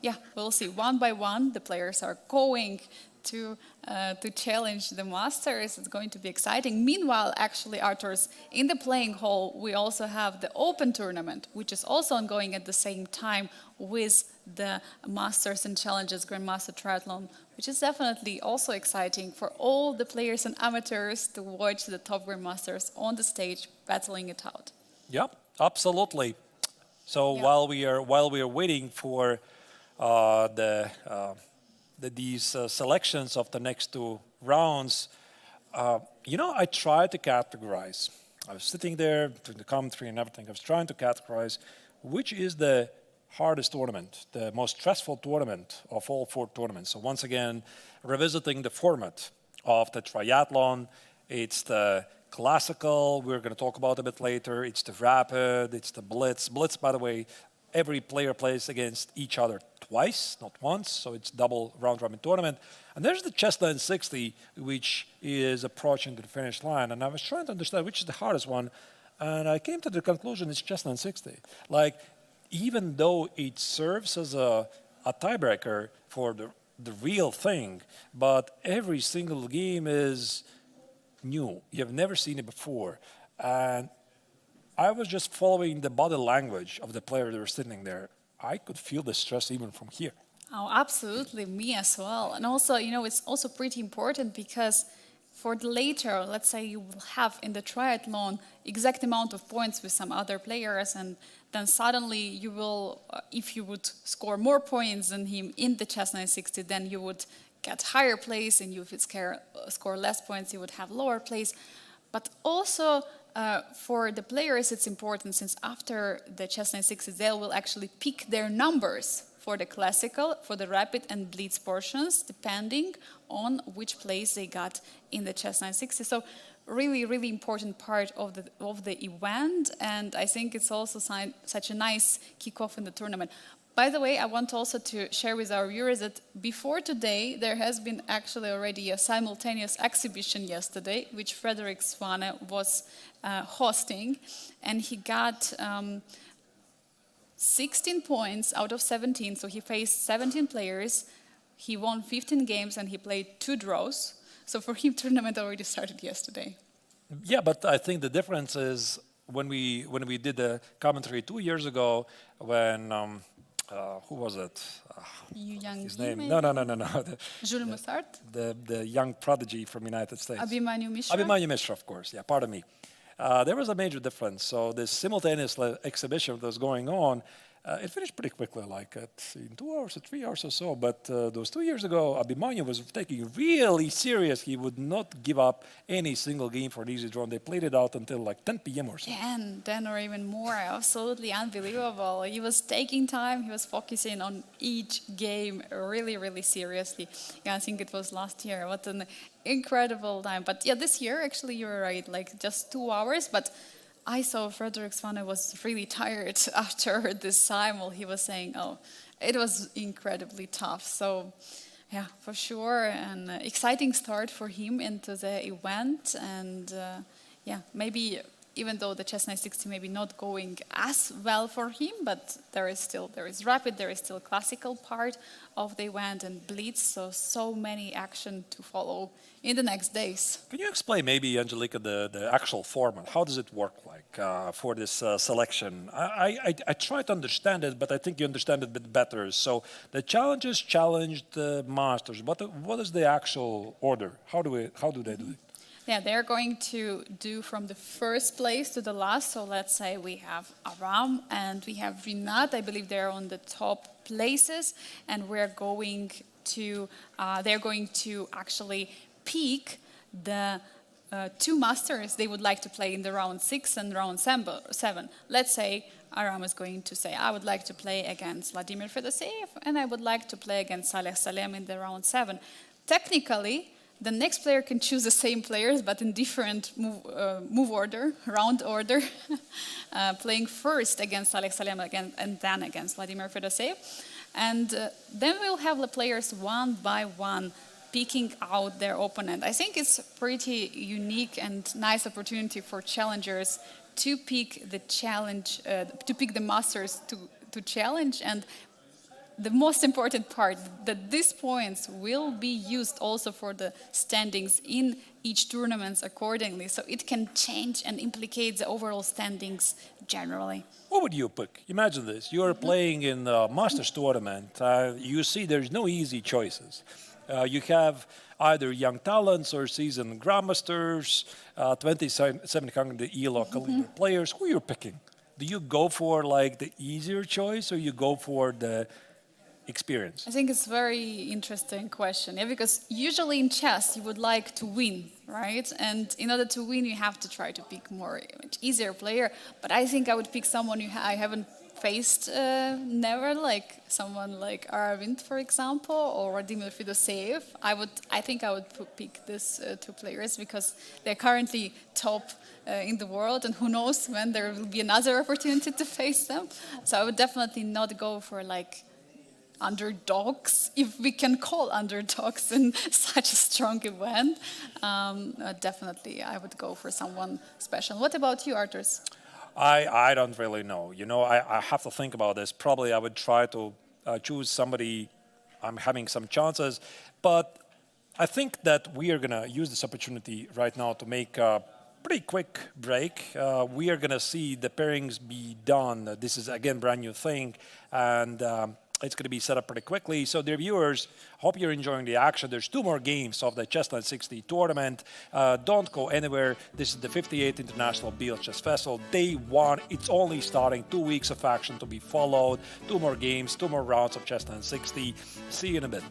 [SPEAKER 2] yeah, we'll see. One by one, the players are going to challenge the masters. It's going to be exciting. Meanwhile, actually, Arturs, in the playing hall, we also have the open tournament, which is also ongoing at the same time with the masters and challenges Grandmaster Triathlon, which is definitely also exciting for all the players and amateurs to watch the top Grandmasters on the stage battling it out.
[SPEAKER 1] Yep, absolutely. So
[SPEAKER 2] Yeah.
[SPEAKER 1] while we are waiting for these selections of the next 2 rounds, I tried to categorize. I was sitting there doing the commentary and everything. I was trying to categorize which is the hardest tournament, the most stressful tournament of all 4 tournaments. So once again, revisiting the format of the triathlon, it's the classical, we're going to talk about a bit later, it's the rapid, it's the blitz. Blitz, by the way, every player plays against each other twice, not once, so it's double round-robin tournament. And there's the CHESS960, which is approaching the finish line. And I was trying to understand which is the hardest one, and I came to the conclusion it's CHESS960. Like, even though it serves as a tiebreaker for the real thing, but every single game is new. You have never seen it before. And I was just following the body language of the player that were sitting there. I could feel the stress even from here.
[SPEAKER 2] Oh, absolutely, me as well. And also, it's also pretty important because for the later, let's say you will have in the triathlon exact amount of points with some other players, and then suddenly you will, if you would score more points than him in the CHESS960, then you would get higher place, and if you score less points, you would have lower place. But also for the players, it's important, since after the CHESS960, they will actually pick their numbers for the classical, for the rapid and blitz portions, depending on which place they got in the CHESS960. So really, really important part of the event, and I think it's also such a nice kickoff in the tournament. By the way, I want also to share with our viewers that before today, there has been actually already a simultaneous exhibition yesterday, which Frederick Swane was hosting, and he got 16 points out of 17, so he faced 17 players, he won 15 games, and he played 2 draws. So for him, tournament already started yesterday.
[SPEAKER 1] Yeah, but I think the difference is when we did the commentary 2 years ago, when who was it? His name?
[SPEAKER 2] Maybe?
[SPEAKER 1] No.
[SPEAKER 2] Jules Moussard?
[SPEAKER 1] The young prodigy from United States.
[SPEAKER 2] Abhimanyu Mishra?
[SPEAKER 1] Abhimanyu Mishra, of course. Yeah, pardon me. There was a major difference. So this simultaneous exhibition that was going on, it finished pretty quickly, like in 2 hours or 3 hours or so. But those 2 years ago, Abhimanyu was taking really serious. He would not give up any single game for an easy draw. They played it out until like 10 p.m. or so.
[SPEAKER 2] 10 or even more. Absolutely unbelievable. He was taking time. He was focusing on each game really, really seriously. Yeah, I think it was last year. What an incredible time. But yeah, this year, actually, you were right, like just 2 hours. But I saw Frederick Swane was really tired after this time. Well, he was saying, oh, it was incredibly tough. So Yeah, for sure. An exciting start for him into the event. And yeah, maybe even though the chess 960 maybe not going as well for him, but there is rapid, there is still classical part of the event and blitz. So many action to follow in the next days.
[SPEAKER 1] Can you explain maybe, Angelica, the actual format? How does it work like for this selection? I try to understand it, but I think you understand it a bit better. So the challengers challenge the masters. What is the actual order? How do they do it?
[SPEAKER 2] Yeah, they're going to do from the first place to the last. So let's say we have Aram and we have Rinat. I believe they're on the top places, and they're going to actually pick the two masters they would like to play in the round 6 and round 7. Let's say Aram is going to say, I would like to play against Vladimir Fedoseev, and I would like to play against Saleh Salem in the round 7. Technically, the next player can choose the same players, but in different move order, round order, playing first against Saleh Salem and then against Vladimir Fedoseev. And then we'll have the players one by one picking out their opponent. I think it's a pretty unique and nice opportunity for challengers to pick the masters to challenge. And the most important part, that these points will be used also for the standings in each tournament accordingly. So it can change and implicate the overall standings generally.
[SPEAKER 1] What would you pick? Imagine this. You are playing in the Masters tournament. You see there's no easy choices. You have either young talents or seasoned grandmasters, 2700 ELO caliber players. Who you're picking? Do you go for like the easier choice or you go for the experience?
[SPEAKER 2] I think it's a very interesting question, yeah, because usually in chess you would like to win, right? And in order to win, you have to try to pick much easier player. But I think I would pick someone I haven't faced never, like someone like Aravind, for example, or Vladimir Fedoseev. I think I would pick these two players because they're currently top in the world, and who knows when there will be another opportunity to face them. So I would definitely not go for like underdogs, if we can call underdogs in such a strong event. Definitely, I would go for someone special. What about you, Arturs?
[SPEAKER 1] I don't really know. You know, I have to think about this. Probably I would try to choose somebody I'm having some chances. But I think that we are going to use this opportunity right now to make a pretty quick break. We are going to see the pairings be done. This is, again, brand new thing. And it's going to be set up pretty quickly. So, dear viewers, hope you're enjoying the action. There's 2 more games of the CHESS960 tournament. Don't go anywhere. This is the 58th International Biel Chess Festival, day 1. It's only starting. 2 weeks of action to be followed. 2 more games, 2 more rounds of CHESS960. See you in a bit.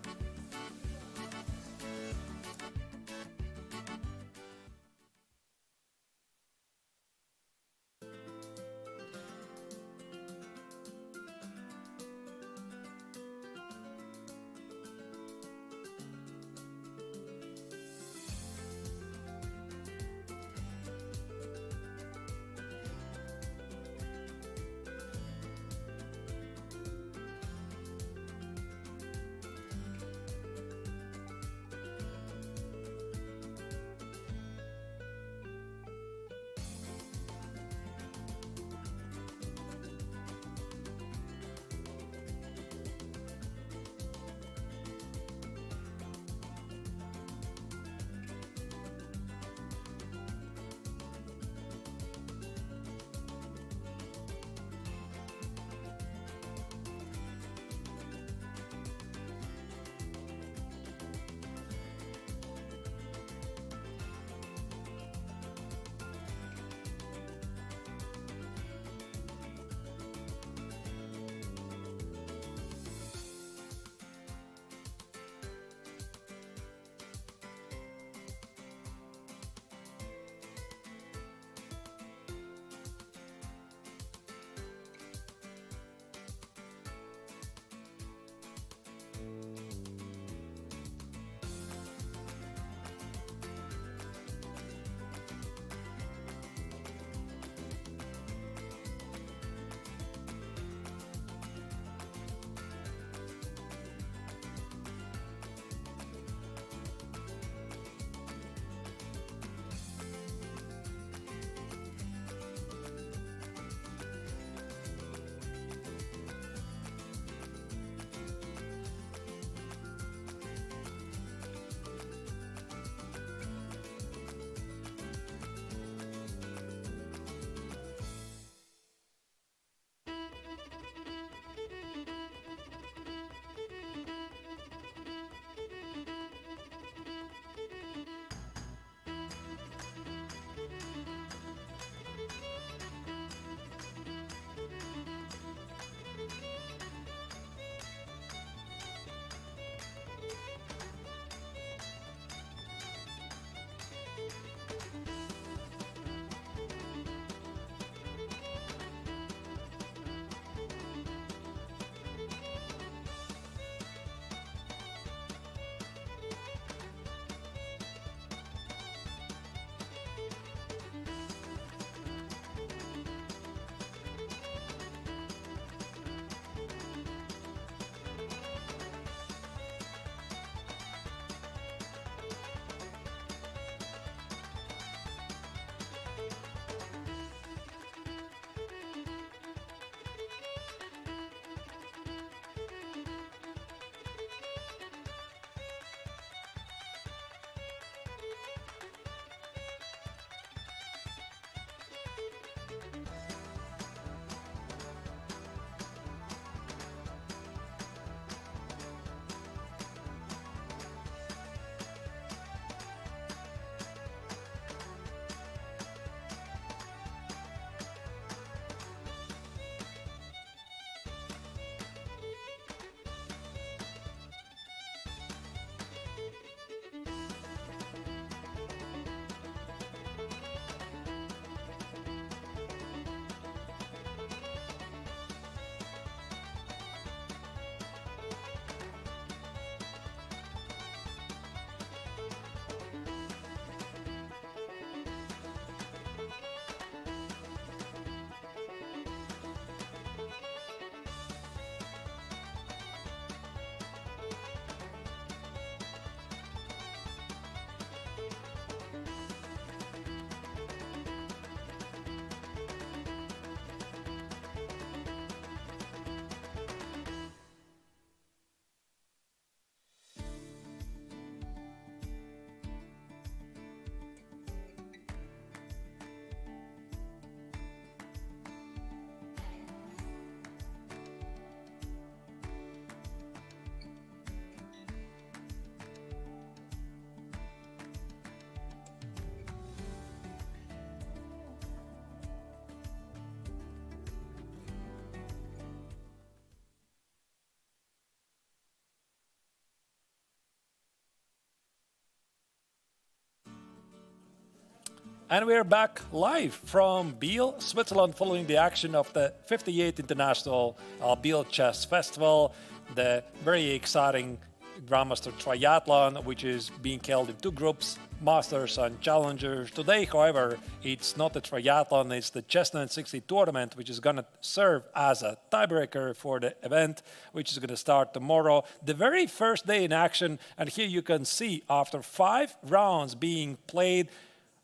[SPEAKER 1] And we're back live from Biel, Switzerland, following the action of the 58th International Biel Chess Festival, the very exciting Grandmaster Triathlon, which is being held in two groups, Masters and Challengers. Today, however, it's not the triathlon, it's the CHESS960 tournament, which is going to serve as a tiebreaker for the event, which is going to start tomorrow. The very first day in action, and here you can see, after 5 rounds being played,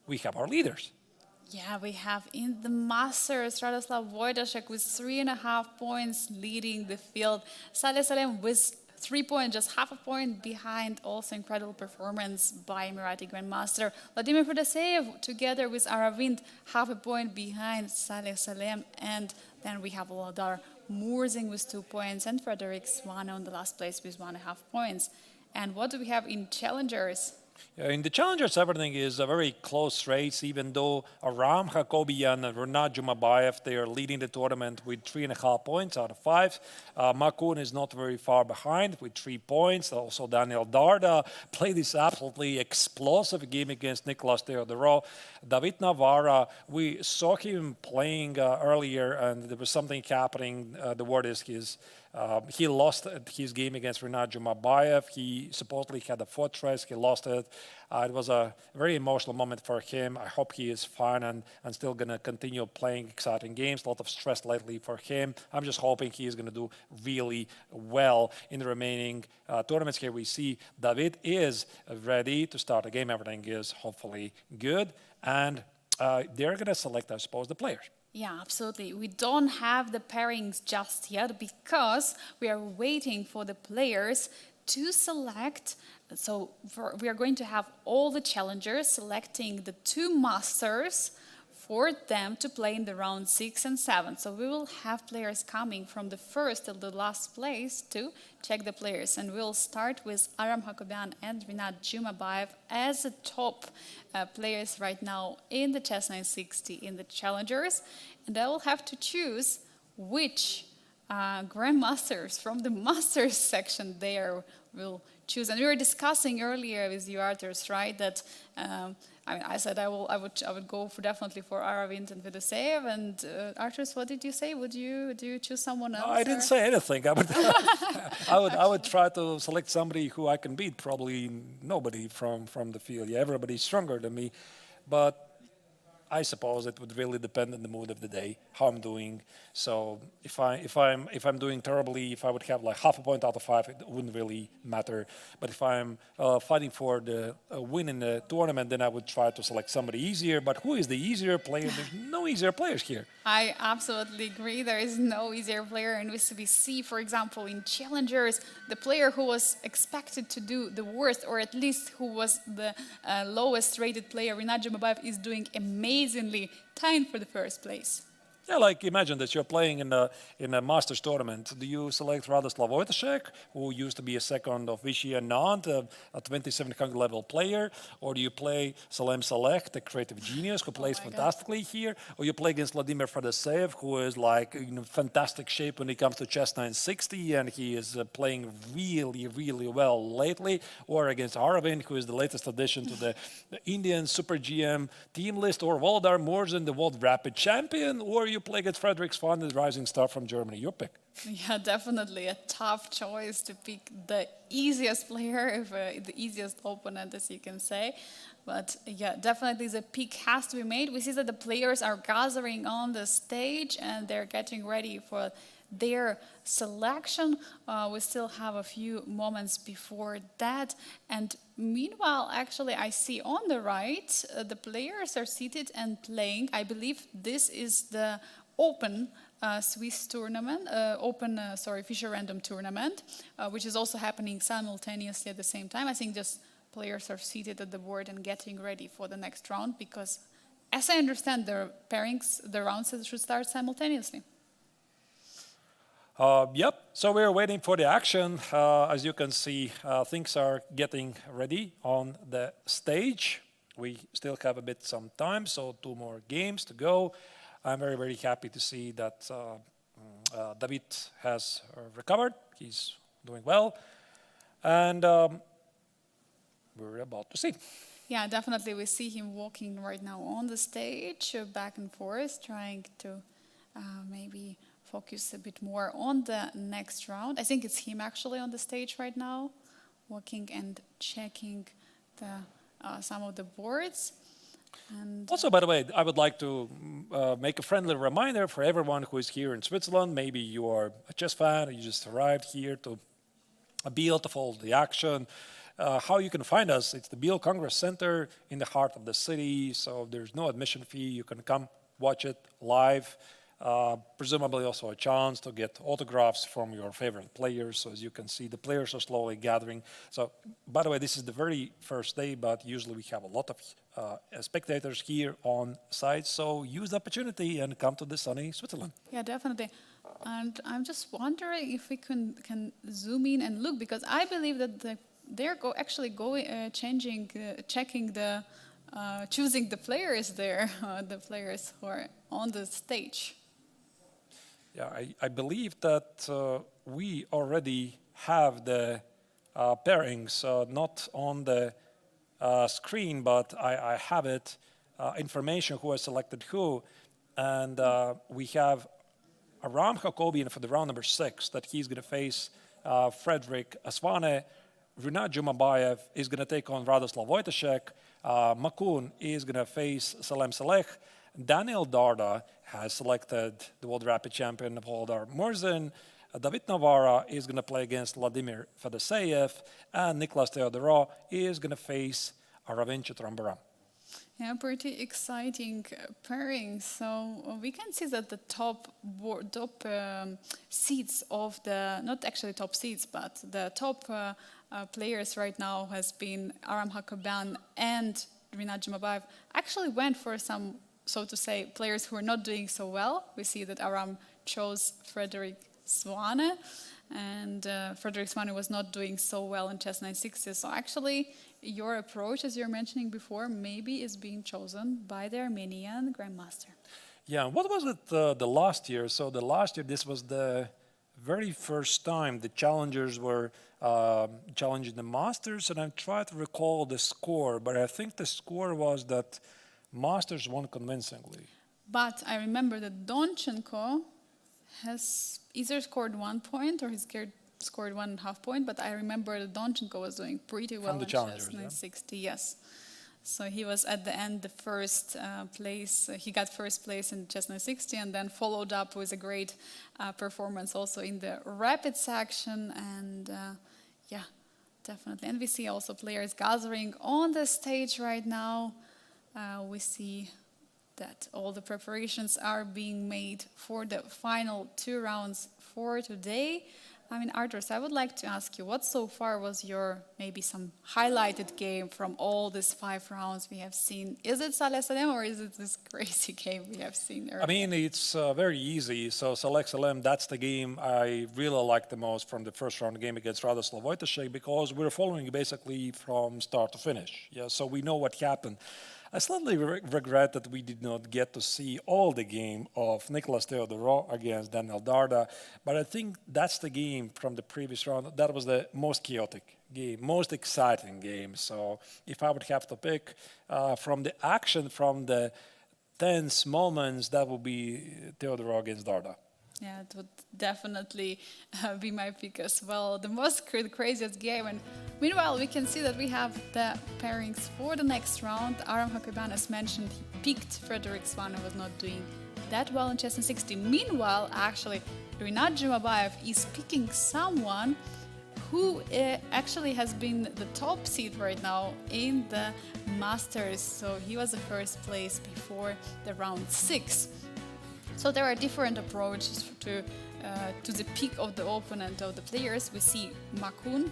[SPEAKER 1] we have our leaders.
[SPEAKER 2] Yeah, we have in the Masters, Radoslav Wojtaszek with 3.5 points leading the field. Saleh Salem with 3 points, just half a point behind. Also incredible performance by Emirati Grandmaster. Vladimir Fedoseev together with Aravind, half a point behind Saleh Salem. And then we have Vladar Murzing with 2 points and Frederick Svano in the last place with 1.5 points. And what do we have in Challengers?
[SPEAKER 1] In the Challengers, everything is a very close race, even though Aram Hakobian and Renat Jumabayev, they are leading the tournament with 3.5 points out of 5. Makun is not very far behind with 3 points. Also, Daniel Darda played this absolutely explosive game against Nicolas Theodorou. David Navarra, we saw him playing earlier, and there was something happening. The word is he lost his game against Renat Jumabayev. He supposedly had a foot race. He lost it. It was a very emotional moment for him. I hope he is fine and still going to continue playing exciting games. A lot of stress lately for him. I'm just hoping he is going to do really well in the remaining tournaments. Here we see David is ready to start a game. Everything is hopefully good. And they're going to select, I suppose, the players.
[SPEAKER 2] Yeah, absolutely. We don't have the pairings just yet because we are waiting for the players to select. So we are going to have all the challengers selecting the 2 masters for them to play in the round 6 and 7. So we will have players coming from the first till the last place to check the players. And we'll start with Aram Hakobian and Renat Jumabayev as the top players right now in the CHESS960 in the challengers. And I will have to choose which grandmasters from the masters section there will choose. And we were discussing earlier with you, Arturs, right, that I said I would go definitely for Aravind and Fedoseev. And Arturs, what did you say? Would you choose someone else?
[SPEAKER 1] No, I didn't say anything. I would try to select somebody who I can beat. Probably nobody from the field. Yeah, everybody's stronger than me, but I suppose it would really depend on the mood of the day, how I'm doing. So if I'm doing terribly, if I would have like half a point out of 5, it wouldn't really matter. But if I'm fighting for the win in the tournament, then I would try to select somebody easier. But who is the easier player? There's no easier players here.
[SPEAKER 2] I absolutely agree. There is no easier player. And we see, for example, in challengers, the player who was expected to do the worst, or at least who was the lowest rated player, Renat Jumabayev, is doing amazingly, tying for the first place.
[SPEAKER 1] Yeah, like imagine that you're playing in a Masters tournament. Do you select Radoslav Wojtaszek, who used to be a second of Vichy Anand, a 2700 level player, or do you play Salem Saleh, the creative genius who plays fantastically here, or you play against Vladimir Fedoseev, who is like in fantastic shape when it comes to CHESS960, and he is playing really, really well lately, or against Aravind, who is the latest addition to the Indian Super GM team list, or Vladar Murzin, the World Rapid Champion, or you play against Frederick Svahn, the rising star from Germany. Your pick.
[SPEAKER 2] Yeah, definitely a tough choice to pick the easiest player, the easiest opponent, as you can say. But yeah, definitely the pick has to be made. We see that the players are gathering on the stage and they're getting ready for their selection. We still have a few moments before that. And meanwhile, actually, I see on the right, the players are seated and playing. I believe this is the Open Swiss tournament, Fischer Random tournament, which is also happening simultaneously at the same time. I think just players are seated at the board and getting ready for the next round because, as I understand, the pairings, the rounds should start simultaneously.
[SPEAKER 1] Yep, so we're waiting for the action. As you can see, things are getting ready on the stage. We still have some time, so 2 more games to go. I'm very, very happy to see that David has recovered. He's doing well. And we're about to see.
[SPEAKER 2] Yeah, definitely. We see him walking right now on the stage, back and forth, trying to maybe focus a bit more on the next round. I think it's him actually on the stage right now, walking and checking the some of the boards. And
[SPEAKER 1] Also, by the way, I would like to make a friendly reminder for everyone who is here in Switzerland. Maybe you are a chess fan, you just arrived here to Biel to follow the action. How you can find us, it's the Biel Congress Center in the heart of the city, so there's no admission fee. You can come watch it live. Presumably also a chance to get autographs from your favorite players. So as you can see, the players are slowly gathering. So, by the way, this is the very first day, but usually we have a lot of spectators here on site. So use the opportunity and come to the sunny Switzerland.
[SPEAKER 2] yeah, definitely. And I'm just wondering if we can zoom in and look, because I believe that checking the choosing the players there, the players who are on the stage.
[SPEAKER 1] Yeah, I believe that we already have the pairings, not on the screen, but I have it, information who has selected who. And we have Aram Hakobian for the round number 6, that he's going to face Frederick Aswane. Rinat Jumabayev is going to take on Radoslav Wojtaszek. Makun is going to face Salem Saleh. Daniel Darda has selected the world rapid champion Volodar Murzin. David Navarra is going to play against Vladimir Fedoseyev. And Niklas Theodorou is going to face Aravind Chitrambaram.
[SPEAKER 2] Yeah, pretty exciting pairing. So we can see that the top seeds of the, not actually top seeds, but the top players right now has been Aram Hakobian and Rinat Jumabayev. Actually went for some, so to say, players who are not doing so well. We see that Aram chose Frederick Swane, and Frederick Swane was not doing so well in CHESS960. So actually, your approach, as you're mentioning before, maybe is being chosen by the Armenian Grandmaster.
[SPEAKER 1] Yeah, what was it the last year? So the last year, this was the very first time the challengers were challenging the masters, and I'm trying to recall the score, but I think the score was that masters won convincingly.
[SPEAKER 2] But I remember that Donchenko has either scored 1 point or he scored 1.5 point, but I remember that Donchenko was doing pretty well
[SPEAKER 1] From the
[SPEAKER 2] in
[SPEAKER 1] challengers,
[SPEAKER 2] CHESS960, yes. So he was at the end the first place. He got first place in CHESS960 and then followed up with a great performance also in the rapid section. And yeah, definitely. And we see also players gathering on the stage right now. We see that all the preparations are being made for the final 2 rounds for today. I mean, Artur, I would like to ask you, what so far was your maybe some highlighted game from all these 5 rounds we have seen? Is it Saleh Salem or is it this crazy game we have seen earlier?
[SPEAKER 1] I mean, it's very easy. So Saleh Salem, that's the game I really like the most from the first round game against Radoslav Wojtaszek, because we're following basically from start to finish. Yeah, so we know what happened. I slightly regret that we did not get to see all the game of Niklas Theodorou against Daniel Darda, but I think that's the game from the previous round. That was the most chaotic game, most exciting game. So if I would have to pick from the action, from the tense moments, that would be Theodorou against Darda.
[SPEAKER 2] Yeah, it would definitely be my pick as well. The most craziest game. And meanwhile, we can see that we have the pairings for the next round. Aram Hakobian, as mentioned, he picked Frederick Swane, was not doing that well in CHESS960. Meanwhile, actually, Rinat Jumabayev is picking someone who actually has been the top seed right now in the Masters. So he was the first place before the round 6. So there are different approaches to the pick of the opponent of the players. We see Makun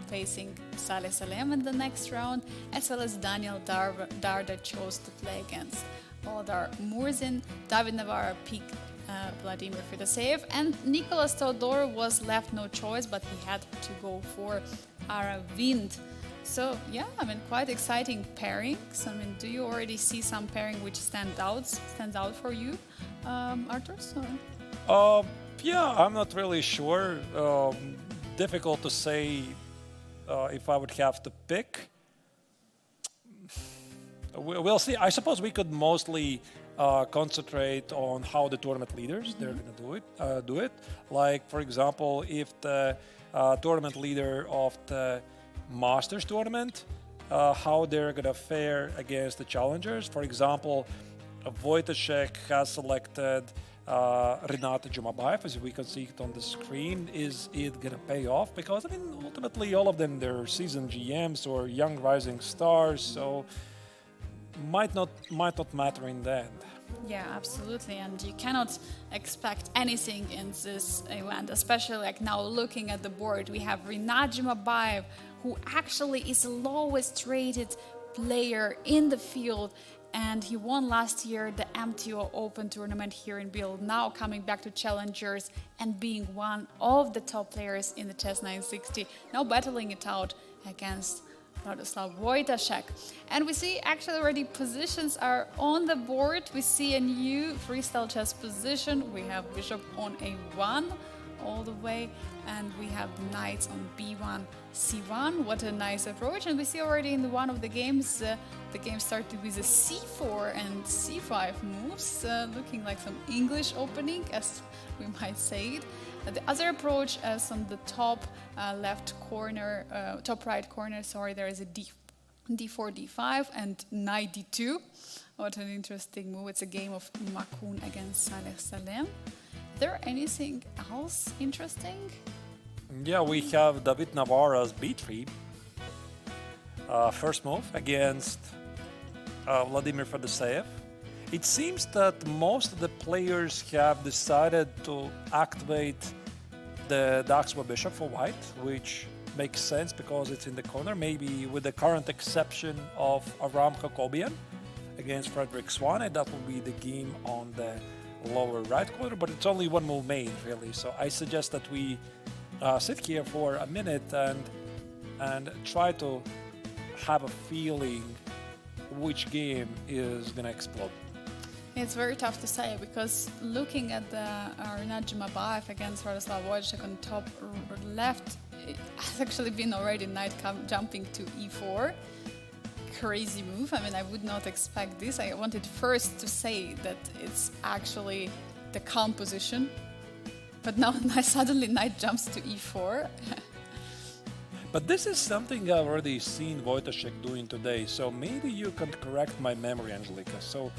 [SPEAKER 2] facing Saleh Salem in the next round, as well as Daniel Darda chose to play against Volodar Murzin. David Navarra picked Vladimir Fedoseyev, and Niklas Theodorou was left no choice, but he had to go for Aravind. So yeah, I mean, quite exciting pairings. I mean, do you already see some pairing which stands out for you, Artur?
[SPEAKER 1] Yeah, I'm not really sure. Difficult to say if I would have to pick. We'll see. I suppose we could mostly concentrate on how the tournament leaders they're going to do it. Like, for example, if the tournament leader of the Masters tournament, how they're going to fare against the challengers. For example, Wojtaszek has selected Renata Jumabayev, as we can see it on the screen. Is it going to pay off? Because, I mean, ultimately, all of them, they're seasoned GMs or young rising stars, so might not matter in the end.
[SPEAKER 2] Yeah, absolutely. And you cannot expect anything in this event, especially like now looking at the board. We have Renata Jumabayev, who actually is the lowest rated player in the field. And he won last year the MTO Open tournament here in Biel, now coming back to Challengers and being one of the top players in the CHESS960, now battling it out against Radoslav Wojtaszek. And we see actually already positions are on the board. We see a new freestyle chess position. We have bishop on A1 all the way, and we have knights on B1, C1. What a nice approach. And we see already in one of the games, the game started with a C4 and C5 moves, looking like some English opening, as we might say it. The other approach is on the top left corner, top right corner, sorry, there is a D4, D5 and Knight D2. What an interesting move. It's a game of Makun against Saleh Salem. Is there anything else interesting?
[SPEAKER 1] Yeah, we have David Navarra's B3. First move against Vladimir Fedoseev. It seems that most of the players have decided to activate the Daxwa Bishop for white, which makes sense because it's in the corner, maybe with the current exception of Aram Hakobian against Frederick Swane. That will be the game on the lower right corner, but it's only one move main, really. So I suggest that we sit here for a minute and try to have a feeling which game is going to explode.
[SPEAKER 2] It's very tough to say because looking at the Renata Jumabayev against Radoslav Wojtaszek on top left, it has actually been already knight jumping to E4. Crazy move. I mean, I would not expect this. I wanted first to say that it's actually the calm position, but now suddenly knight jumps to E4.
[SPEAKER 1] But this is something I've already seen Wojtaszek doing today, so maybe you can correct my memory, Angelika. So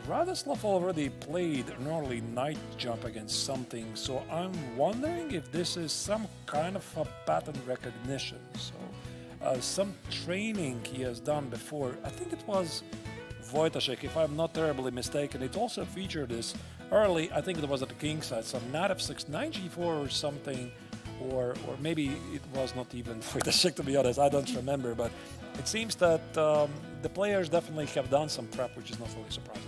[SPEAKER 1] Radoslav already played an early knight jump against something, so I'm wondering if this is some kind of a pattern recognition. So some training he has done before. I think it was Wojtaszek, if I'm not terribly mistaken. It also featured this early, I think it was at the king side, some knight f6, knight g4 or something, or maybe it was not even Wojtaszek, to be honest, I don't remember, but it seems that the players definitely have done some prep, which is not really surprising.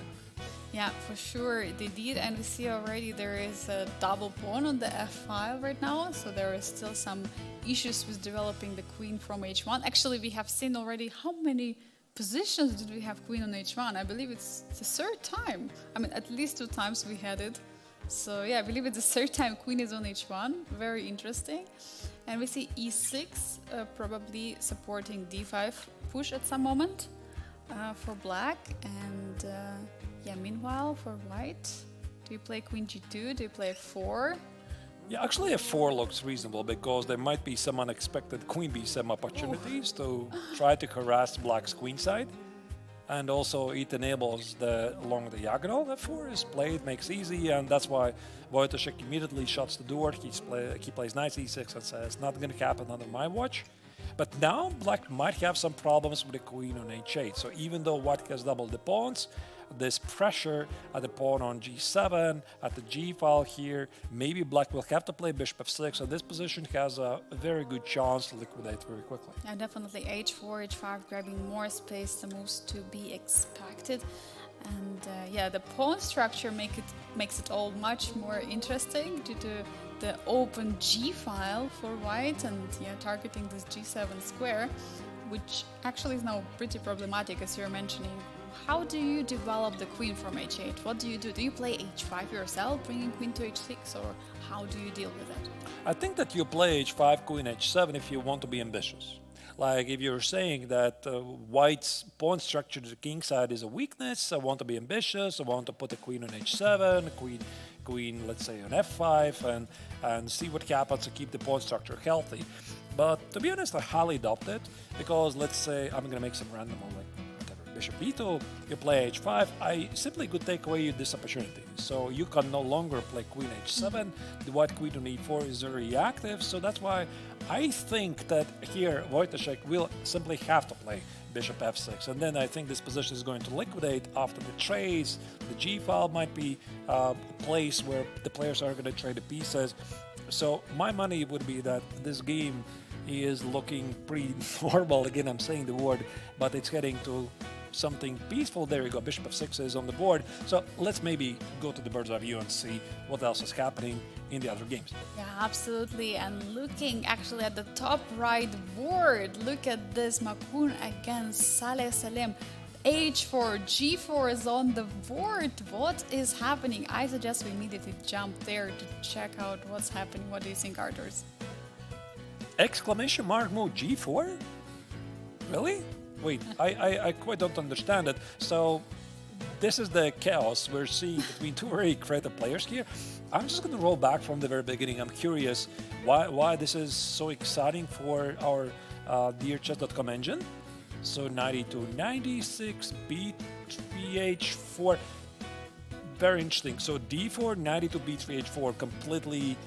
[SPEAKER 2] Yeah, for sure they did, and we see already there is a double pawn on the f5 right now, so there is still some issues with developing the queen from h1. Actually, we have seen already how many positions did we have queen on h1? I believe it's the third time. I mean, at least 2 times we had it. So yeah, I believe it's the third time queen is on h1. Very interesting. And we see e6 probably supporting d5 push at some moment for black, and yeah, meanwhile for white, do you play queen g2? Do you play f4?
[SPEAKER 1] Yeah, actually f4 looks reasonable because there might be some unexpected queen b7 opportunities to try to harass black's queen side. And also it enables the long diagonal. f4 is played, makes easy, and that's why Wojtaszek immediately shuts the door. He plays knight e6 and says, not going to happen under my watch. But now black might have some problems with the queen on h8. So even though white has doubled the pawns, there's pressure at the pawn on g7, at the g file here. Maybe black will have to play bishop f6, so this position has a very good chance to liquidate very quickly.
[SPEAKER 2] Yeah, definitely h4, h5, grabbing more space, the moves to be expected. And yeah, the pawn structure makes it all much more interesting due to the open g file for white, and yeah, targeting this g7 square, which actually is now pretty problematic, as you're mentioning. How do you develop the queen from h8? What do you do? Do you play h5 yourself, bringing queen to h6, or how do you deal with it?
[SPEAKER 1] I think that you play h5, queen h7 if you want to be ambitious. Like if you're saying that white's pawn structure to the king side is a weakness, I want to be ambitious, I want to put a queen on h7, queen, let's say on f5, and see what happens to keep the pawn structure healthy. But to be honest, I highly doubt it, because let's say I'm going to make some random move like whatever, bishop e2, you play h5, I simply could take away this opportunity. So you can no longer play queen h7, the white queen on e4 is very active, so that's why I think that here Wojciech will simply have to play bishop f6, and then I think this position is going to liquidate after the trades. The g file might be a place where the players are going to trade the pieces. So my money would be that this game is looking pretty normal. Again, I'm saying the word, but it's heading to something peaceful. There you go, bishop f6 is on the board. So let's maybe go to the bird's eye view and see what else is happening in the other games.
[SPEAKER 2] Yeah, absolutely. And looking actually at the top right board, look at this Makun against Saleh Salim. H4, G4 is on the board. What is happening? I suggest we immediately jump there to check out what's happening. What do you think, Arturs?
[SPEAKER 1] Exclamation mark move G4? Really? Wait, I quite don't understand it. So this is the chaos we're seeing between two very creative players here. I'm just going to roll back from the very beginning. I'm curious why this is so exciting for our dear chess.com engine. So 92, 96, B3, H4. Very interesting. So D4, 92, B3, H4, completely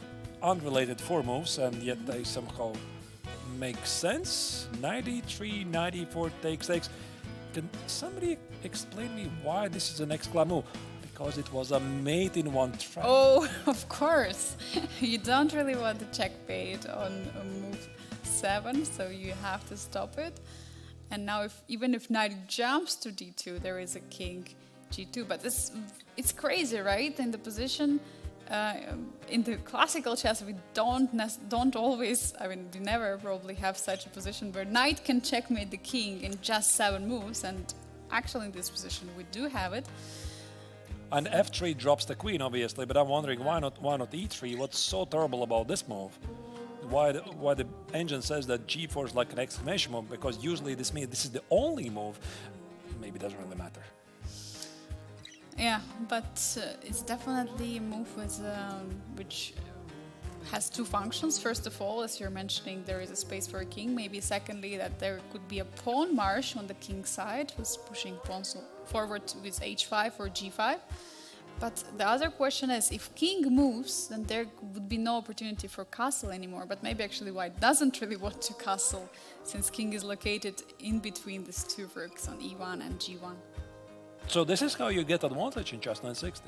[SPEAKER 1] unrelated four moves, and yet they somehow make sense. 93, 94 takes. Can somebody explain me why this is an exclam move? Because it was a mate in one track.
[SPEAKER 2] Oh, of course. You don't really want to checkmate on move 7, so you have to stop it. And now, even if knight jumps to d2, there is a king g2. But it's crazy, right? In the position, in the classical chess, we don't always, I mean, we never probably have such a position where knight can checkmate the king in just 7 moves. And actually, in this position, we do have it.
[SPEAKER 1] And f3 drops the queen, obviously, but I'm wondering why not e3? What's so terrible about this move? Why the engine says that g4 is like an exclamation move? Because usually this means this is the only move. Maybe it doesn't really matter.
[SPEAKER 2] Yeah, but it's definitely a move with, which has two functions. First of all, as you're mentioning, there is a space for a king. Maybe secondly, that there could be a pawn march on the king side, who's pushing pawns forward with h5 or g5. But the other question is, if king moves, then there would be no opportunity for castle anymore. But maybe actually white doesn't really want to castle, since king is located in between these two rooks on e1 and g1.
[SPEAKER 1] So this is how you get advantage in CHESS960.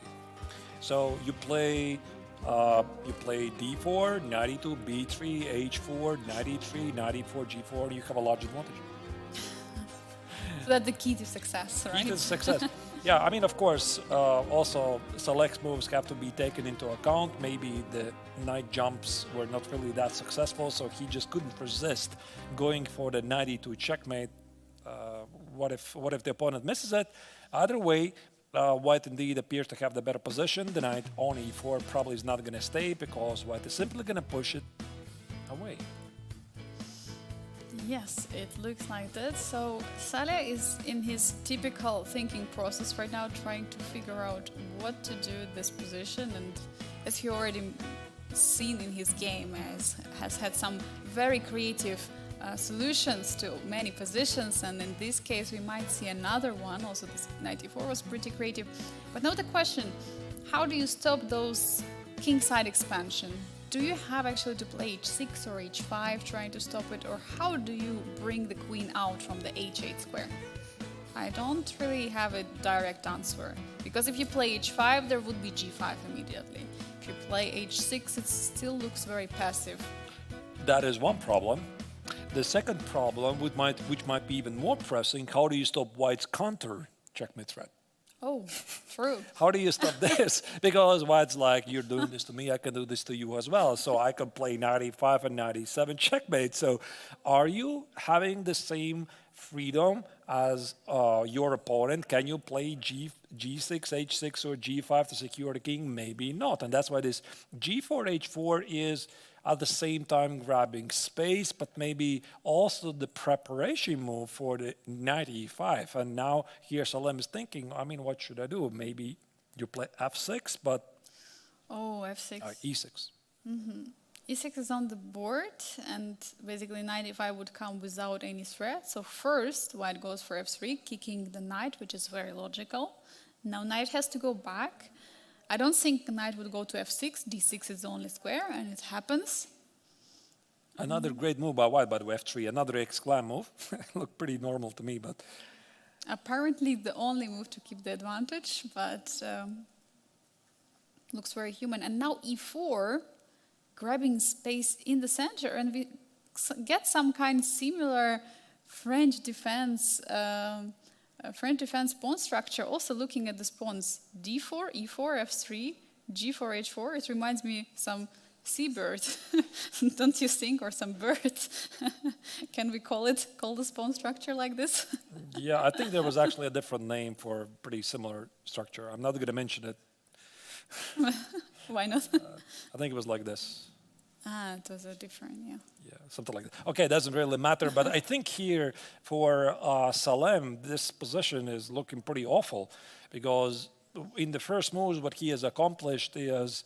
[SPEAKER 1] So you play d4, 92, b3, h4, 93, 94, g4, you have a large advantage.
[SPEAKER 2] So that's the key to success, right?
[SPEAKER 1] Key to success. Yeah, I mean, of course, also select moves have to be taken into account. Maybe the knight jumps were not really that successful, so he just couldn't resist going for the 92 checkmate. What if the opponent misses it? Either way, white indeed appears to have the better position. The knight on e4 probably is not going to stay, because white is simply going to push it away.
[SPEAKER 2] Yes, it looks like that. So Saleh is in his typical thinking process right now, trying to figure out what to do with this position. And as he already seen in his game, has had some very creative solutions to many positions. And in this case, we might see another one. Also, this 94 was pretty creative. But now the question, how do you stop those kingside expansion? Do you have actually to play h6 or h5 trying to stop it, or how do you bring the queen out from the h8 square? I don't really have a direct answer, because if you play h5, there would be g5 immediately. If you play h6, it still looks very passive.
[SPEAKER 1] That is one problem. The second problem, which might be even more pressing, how do you stop white's counter checkmate threat?
[SPEAKER 2] Oh, true.
[SPEAKER 1] How do you stop this? Because white's like, you're doing this to me, I can do this to you as well. So I can play 95 and 97 checkmate. So are you having the same freedom as your opponent. Can you play G6, H6, or G5 to secure the king? Maybe not. And that's why this G4, H4 is at the same time grabbing space, but maybe also the preparation move for the knight E5. And now here Salem is thinking, I mean, what should I do? Maybe you play F6, but
[SPEAKER 2] Oh, F6.
[SPEAKER 1] E6.
[SPEAKER 2] E6 is on the board, and basically knight e5 would come without any threat. So first, white goes for f3, kicking the knight, which is very logical. Now knight has to go back. I don't think knight would go to f6. d6 is the only square, and it happens.
[SPEAKER 1] Another great move by white, by the way, f3. Another exclam move. Looked pretty normal to me, but
[SPEAKER 2] Apparently the only move to keep the advantage, but looks very human. And now e4, grabbing space in the center, and we get some kind of similar French defense pawn structure. Also looking at the pawns d4, e4, f3, g4, h4. It reminds me some seabird, don't you think, or some bird? Can we call this pawn structure like this?
[SPEAKER 1] yeah, I think there was actually a different name for a pretty similar structure. I'm not going to mention it.
[SPEAKER 2] Why not?
[SPEAKER 1] I think it was like this.
[SPEAKER 2] It was a different, yeah.
[SPEAKER 1] Yeah, something like that. Okay, it doesn't really matter, but I think here for Salem, this position is looking pretty awful because in the first moves, what he has accomplished is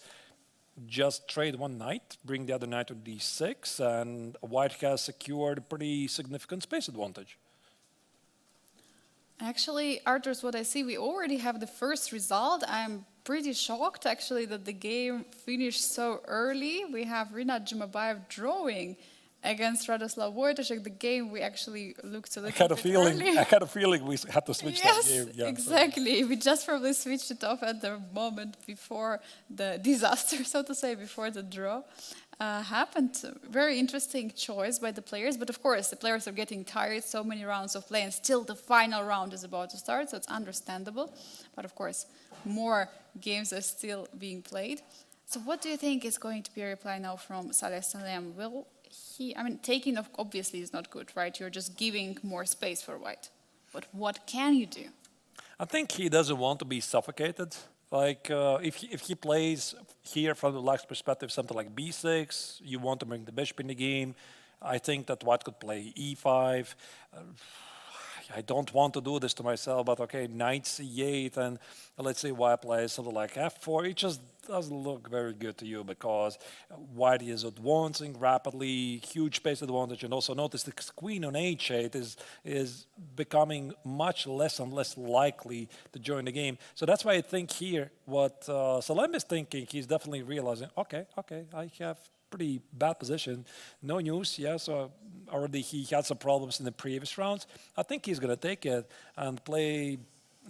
[SPEAKER 1] just trade one knight, bring the other knight to d6, and white has secured a pretty significant space advantage.
[SPEAKER 2] Actually, Arthur, what I see, we already have the first result. I'm pretty shocked, actually, that the game finished so early. We have Rinat Jumabayev drawing against Radoslav Wojtaszek. The game we actually looked a little bit early.
[SPEAKER 1] I had a feeling we had to switch that game.
[SPEAKER 2] Yes,
[SPEAKER 1] Yeah,
[SPEAKER 2] exactly. We just probably switched it off at the moment before the disaster, so to say, before the draw happened. Very interesting choice by the players, but of course the players are getting tired, so many rounds of play, and still the final round is about to start, so it's understandable. But of course, more games are still being played. So what do you think is going to be a reply now from Saleh Salem? Will he, I mean, taking off obviously is not good, right? You're just giving more space for white. But what can you do?
[SPEAKER 1] I think he doesn't want to be suffocated. Like if he plays here from the black's perspective, something like b6, you want to bring the bishop in the game. I think that white could play e5. I don't want to do this to myself, but okay, knight c8, and let's say white plays something like f4. It just doesn't look very good to you because white is advancing rapidly, huge space advantage, and also notice the queen on h8 is becoming much less and less likely to join the game. So that's why I think here what Salem is thinking, he's definitely realizing, okay, I have pretty bad position. No news, yeah, so already he had some problems in the previous rounds. I think he's going to take it and play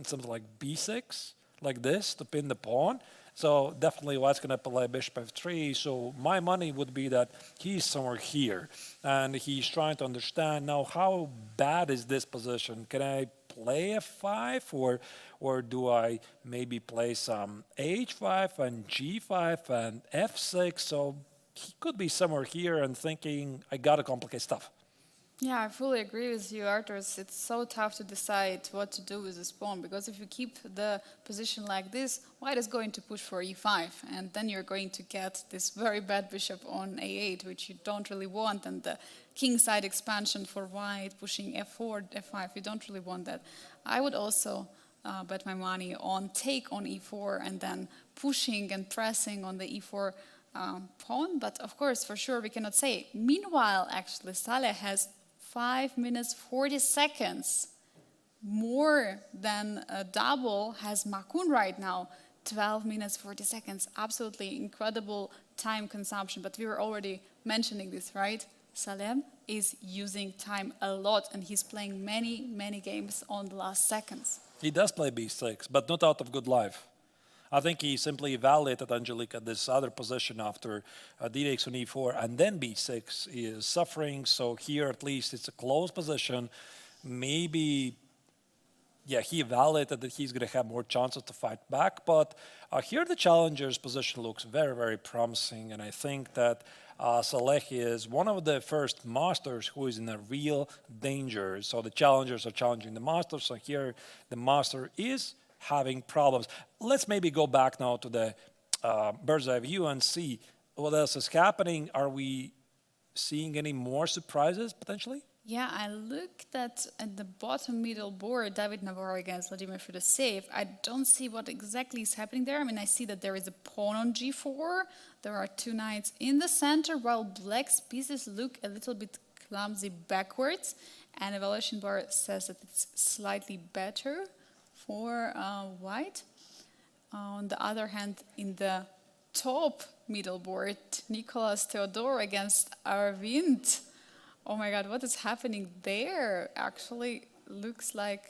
[SPEAKER 1] something like b6, like this, to pin the pawn. So definitely white's going to play bishop f3. So my money would be that he's somewhere here. And he's trying to understand now how bad is this position? Can I play f5 or do I maybe play some h5 and g5 and f6? So he could be somewhere here and thinking, I got to complicate stuff.
[SPEAKER 2] Yeah, I fully agree with you, Arthur. It's so tough to decide what to do with this pawn, because if you keep the position like this, white is going to push for e5, and then you're going to get this very bad bishop on a8, which you don't really want, and the kingside expansion for white, pushing f4, f5, you don't really want that. I would also bet my money on take on e4 and then pushing and pressing on the e4 pawn, but of course, for sure, we cannot say. Meanwhile, actually, Saleh has 5 minutes 40 seconds more than double has Makun right now. 12 minutes 40 seconds, absolutely incredible time consumption. But we were already mentioning this, right? Salem is using time a lot, and he's playing many games on the last seconds.
[SPEAKER 1] He does play b6, but not out of good life. I think he simply evaluated Angelique at this other position after d8 on e4, and then b6 is suffering. So here at least it's a close position. Maybe yeah, he evaluated that he's going to have more chances to fight back. But here the challenger's position looks very, very promising. And I think that Salehi is one of the first masters who is in a real danger. So the challengers are challenging the master. So here the master is having problems. Let's maybe go back now to the bird's eye view and see what else is happening. Are we seeing any more surprises potentially?
[SPEAKER 2] Yeah, I looked at the bottom middle board, David Navarro against Vladimir Fedoseev. I don't see what exactly is happening there. I mean, I see that there is a pawn on g4. There are two knights in the center, while black's pieces look a little bit clumsy backwards. And evaluation bar says that it's slightly better for white. On the other hand, in the top middle board, Nicolas Theodore against Arvind. Oh my God, what is happening there? Actually, looks like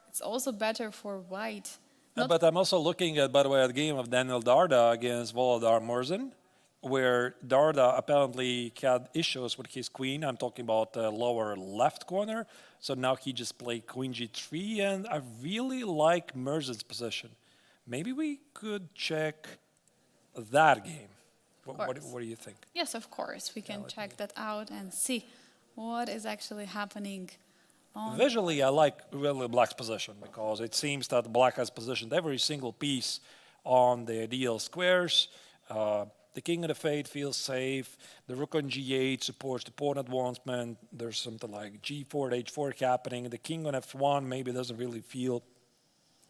[SPEAKER 2] it's also better for white.
[SPEAKER 1] But I'm also looking at, by the way, a game of Daniel Darda against Volodar Murzin, where Darda apparently had issues with his queen. I'm talking about the lower left corner. So now he just played queen g3, and I really like Murzin's position. Maybe we could check that game. What do you think?
[SPEAKER 2] Yes, of course. We can check that out and see what is actually happening.
[SPEAKER 1] Visually, I like really black's position because it seems that black has positioned every single piece on the ideal squares. The king of the fate feels safe. The rook on g8 supports the pawn advancement. There's something like g4 to h4 happening. The king on f1 maybe doesn't really feel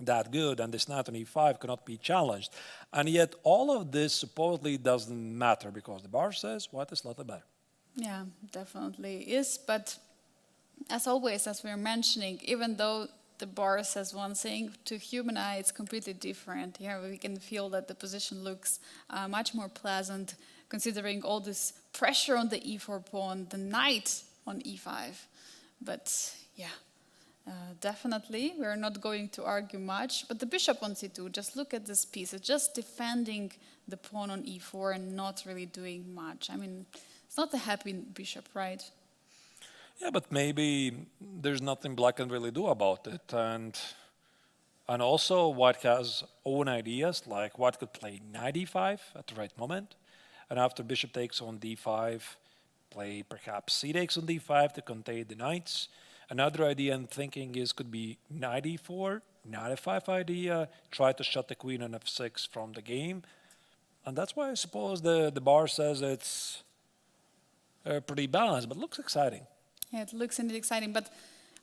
[SPEAKER 1] that good, and this knight on e5 cannot be challenged. And yet all of this supposedly doesn't matter because the bar says white is slightly better.
[SPEAKER 2] Yeah, definitely is. But as always, as we're mentioning, even though the bar says one thing, to human eye it's completely different. Here we can feel that the position looks much more pleasant, considering all this pressure on the e4 pawn, the knight on e5. But yeah, definitely we're not going to argue much. But the bishop on c2, just look at this piece. It's just defending the pawn on e4 and not really doing much. I mean, it's not a happy bishop, right?
[SPEAKER 1] Yeah, but maybe there's nothing black can really do about it. And also white has own ideas, like white could play knight e5 at the right moment. And after bishop takes on d5, play perhaps c takes on d5 to contain the knights. Another idea I'm thinking is could be knight e4, knight f5 idea, try to shut the queen on f6 from the game. And that's why I suppose the bar says it's pretty balanced, but looks exciting.
[SPEAKER 2] Yeah, it looks indeed exciting. But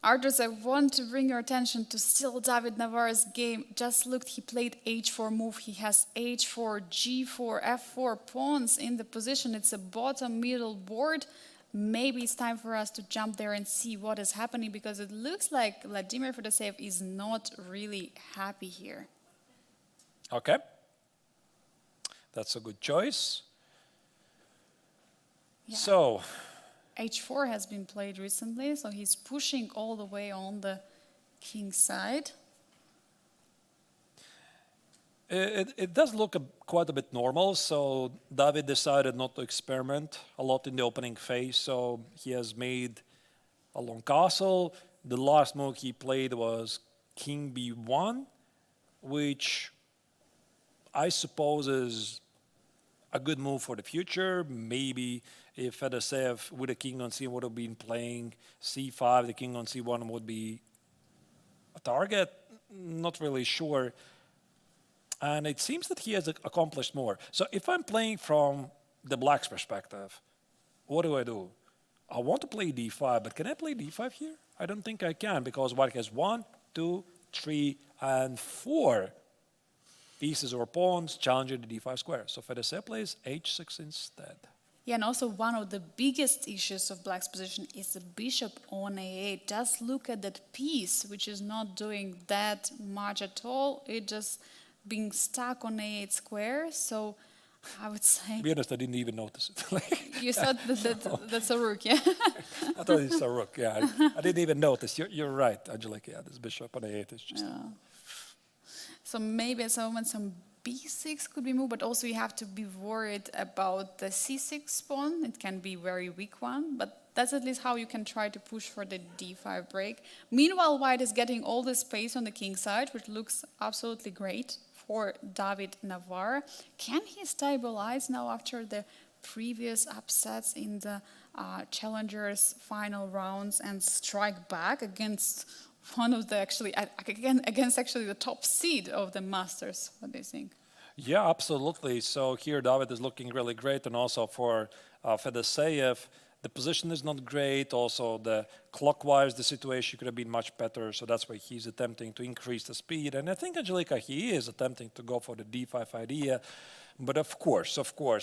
[SPEAKER 2] Arturs, I want to bring your attention to still David Navarro's game. Just looked, he played h4 move. He has h4, g4, f4 pawns in the position. It's a bottom middle board. Maybe it's time for us to jump there and see what is happening, because it looks like Vladimir Fedoseev is not really happy here.
[SPEAKER 1] Okay. That's a good choice.
[SPEAKER 2] Yeah.
[SPEAKER 1] So
[SPEAKER 2] h4 has been played recently, so he's pushing all the way on the king's side.
[SPEAKER 1] It does look quite a bit normal, so David decided not to experiment a lot in the opening phase, so he has made a long castle. The last move he played was king b1, which I suppose is a good move for the future. Maybe if Fedoseev with a king on c1 would have been playing c5, the king on c1 would be a target. Not really sure. And it seems that he has accomplished more. So if I'm playing from the black's perspective, what do? I want to play d5, but can I play d5 here? I don't think I can, because white has 1, 2, 3, and 4 pieces or pawns challenging the d5 square. So Fedoseev plays h6 instead.
[SPEAKER 2] Yeah, and also one of the biggest issues of black's position is the bishop on a8. Just look at that piece, which is not doing that much at all. It just being stuck on a8 square. So I would say...
[SPEAKER 1] To be honest, I didn't even notice it.
[SPEAKER 2] You thought that's a rook, yeah?
[SPEAKER 1] I thought it's a rook, yeah. I didn't even notice. You're right, Angelique. Yeah, this bishop on a8 is just...
[SPEAKER 2] Yeah. So maybe at some moment some b6 could be moved, but also you have to be worried about the c6 pawn. It can be very weak one, but that's at least how you can try to push for the d5 break. Meanwhile, white is getting all the space on the king side, which looks absolutely great for David Navarre. Can he stabilize now after the previous upsets in the challengers final rounds and strike back against one of the against the top seed of the Masters? What do you think?
[SPEAKER 1] Yeah, absolutely. So here David is looking really great, and also for Fedoseev, the position is not great. Also, the clockwise, the situation could have been much better. So that's why he's attempting to increase the speed. And I think Angelika, he is attempting to go for the d5 idea. But of course,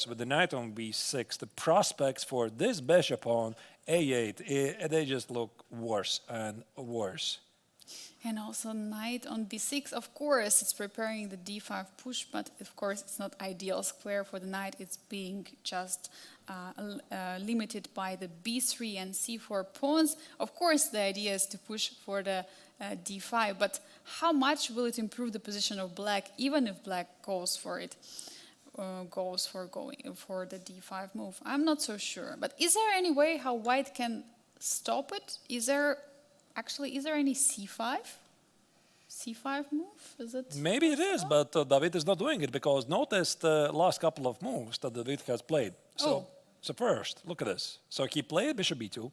[SPEAKER 1] with the knight on b6, the prospects for this bishop on a8, they just look worse and worse.
[SPEAKER 2] And also knight on b6, of course, it's preparing the d5 push, but of course it's not ideal square for the knight. It's being just limited by the b3 and c4 pawns. Of course, the idea is to push for the d5, but how much will it improve the position of black, even if black goes for it? Goes for going for the d5 move. I'm not so sure. But is there any way how white can stop it? Is there any c5? C5 move? Is it?
[SPEAKER 1] Maybe it is, but David is not doing it because notice the last couple of moves that David has played. So first, look at this. So he played bishop b2.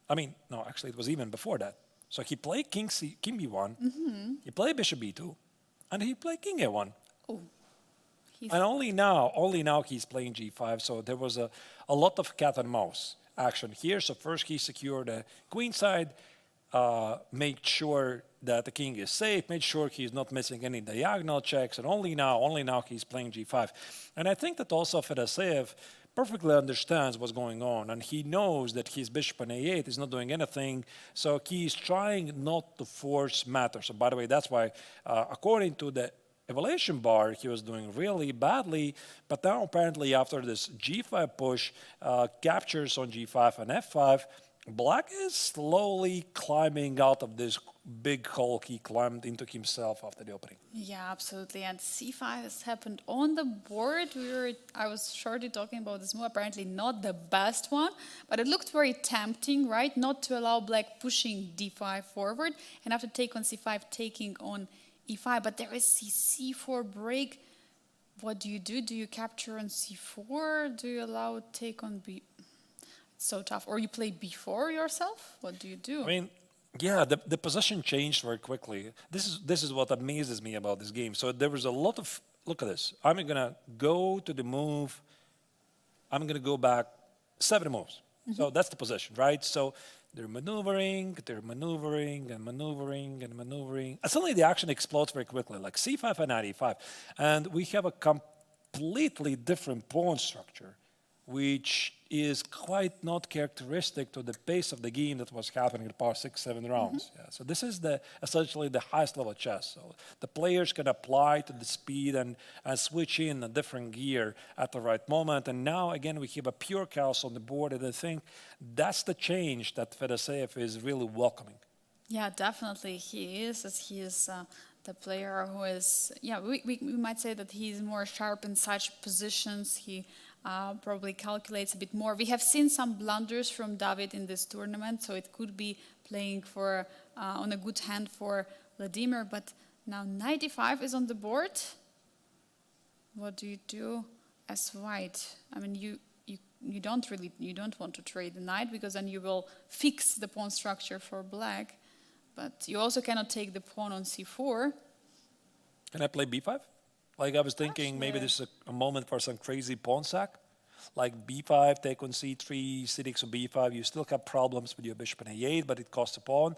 [SPEAKER 1] I mean, no, actually it was even before that. So he played king b1. He played bishop b2, and he played king a1.
[SPEAKER 2] Oh.
[SPEAKER 1] And only now he's playing g5. So there was a lot of cat and mouse action here. So first he secured the queen side, made sure that the king is safe, made sure he's not missing any diagonal checks, and only now he's playing g5. And I think that also Fedoseev perfectly understands what's going on, and he knows that his bishop on a8 is not doing anything, so he's trying not to force matters. So by the way, that's why, according to the evaluation bar, he was doing really badly, but now apparently after this g5 push, captures on g5 and f5, black is slowly climbing out of this big hole he climbed into himself after the opening.
[SPEAKER 2] Yeah, absolutely. And c5 has happened on the board. I was shortly talking about this move. Apparently not the best one, but it looked very tempting, right? Not to allow black pushing d5 forward, and after take on c5, taking on e5. But there is c4 break. What do you do? Do you capture on c4? Do you allow take on b? It's so tough. Or you play b4 yourself? What do you do?
[SPEAKER 1] I mean, yeah, the position changed very quickly. This is what amazes me about this game. So there was a lot of, look at this. I'm gonna go to the move. I'm gonna go back 7 moves. So that's the position, right? So they're maneuvering, and maneuvering, and maneuvering. And suddenly the action explodes very quickly, like c5 and knight e5. And we have a completely different pawn structure, which is quite not characteristic to the pace of the game that was happening in the past 6-7 rounds. Yeah, so this is essentially the highest level chess. So the players can apply to the speed and switch in a different gear at the right moment. And now, again, we have a pure chaos on the board, and I think that's the change that Fedoseev is really welcoming.
[SPEAKER 2] Yeah, definitely he is, as he is the player who is, yeah, we might say that he's more sharp in such positions. He probably calculates a bit more. We have seen some blunders from David in this tournament, so it could be playing for on a good hand for Vladimir. But now knight e5 is on the board. What do you do as white? I mean, you don't want to trade the knight because then you will fix the pawn structure for black. But you also cannot take the pawn on c4.
[SPEAKER 1] Can I play b5? Like I was thinking, maybe this is a moment for some crazy pawn sack. Like b5, take on c3, c6 or b5. You still have problems with your bishop on a8, but it costs a pawn.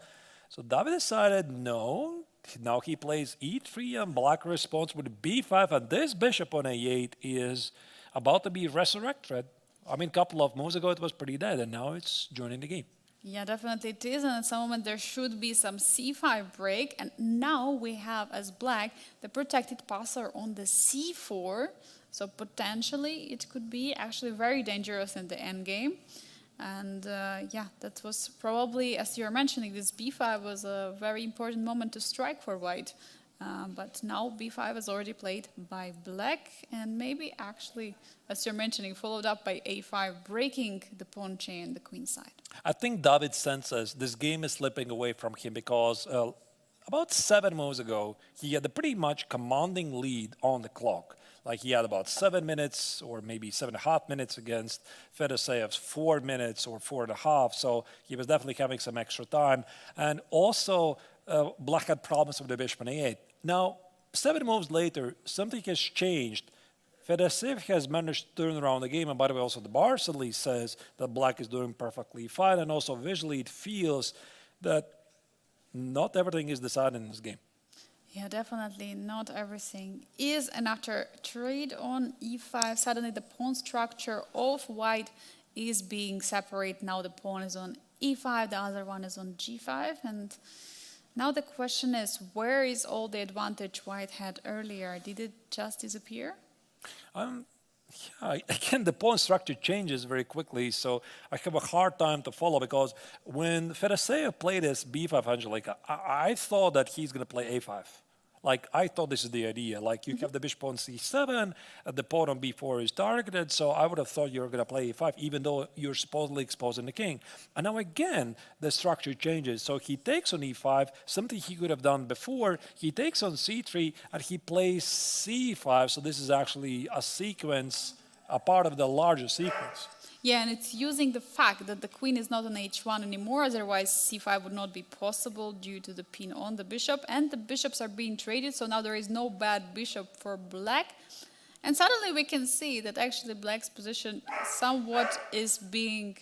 [SPEAKER 1] So David decided no. Now he plays e3, and black responds with b5, and this bishop on a8 is about to be resurrected. I mean, a couple of moves ago it was pretty dead, and now it's joining the game.
[SPEAKER 2] Yeah, definitely it is, and at some moment there should be some c5 break, and now we have, as black, the protected passer on the c4, so potentially it could be actually very dangerous in the endgame. And yeah, that was probably, as you're mentioning, this b5 was a very important moment to strike for white. But now b5 is already played by black, and maybe actually, as you're mentioning, followed up by a5, breaking the pawn chain, the queen side.
[SPEAKER 1] I think David senses this game is slipping away from him because about 7 moves ago, he had a pretty much commanding lead on the clock. Like he had about 7 minutes or maybe 7.5 minutes against Fedoseyev's 4 minutes or 4.5. So he was definitely having some extra time. And also, Black had problems with the bishop on a8. Now, 7 moves later, something has changed. Fedoseyev has managed to turn around the game, and by the way, also the bar suddenly says that Black is doing perfectly fine, and also visually it feels that not everything is decided in this game.
[SPEAKER 2] Yeah, definitely not everything is. And after trade on e5, suddenly the pawn structure of white is being separated. Now the pawn is on e5, the other one is on g5, and now the question is, where is all the advantage white had earlier? Did it just disappear?
[SPEAKER 1] Yeah, again, the pawn structure changes very quickly, so I have a hard time to follow because when Fedoseyev played this b5, Angelica, I thought that he's going to play a5. Like, I thought this is the idea. Like, you have the bishop on c7, the pawn on b4 is targeted, so I would have thought you were going to play a5, even though you're supposedly exposing the king. And now, again, the structure changes. So he takes on e5, something he could have done before. He takes on c3, and he plays c5, so this is actually a sequence, a part of the larger sequence.
[SPEAKER 2] Yeah, and it's using the fact that the queen is not on h1 anymore, otherwise c5 would not be possible due to the pin on the bishop, and the bishops are being traded, so now there is no bad bishop for black. And suddenly we can see that actually black's position somewhat is becoming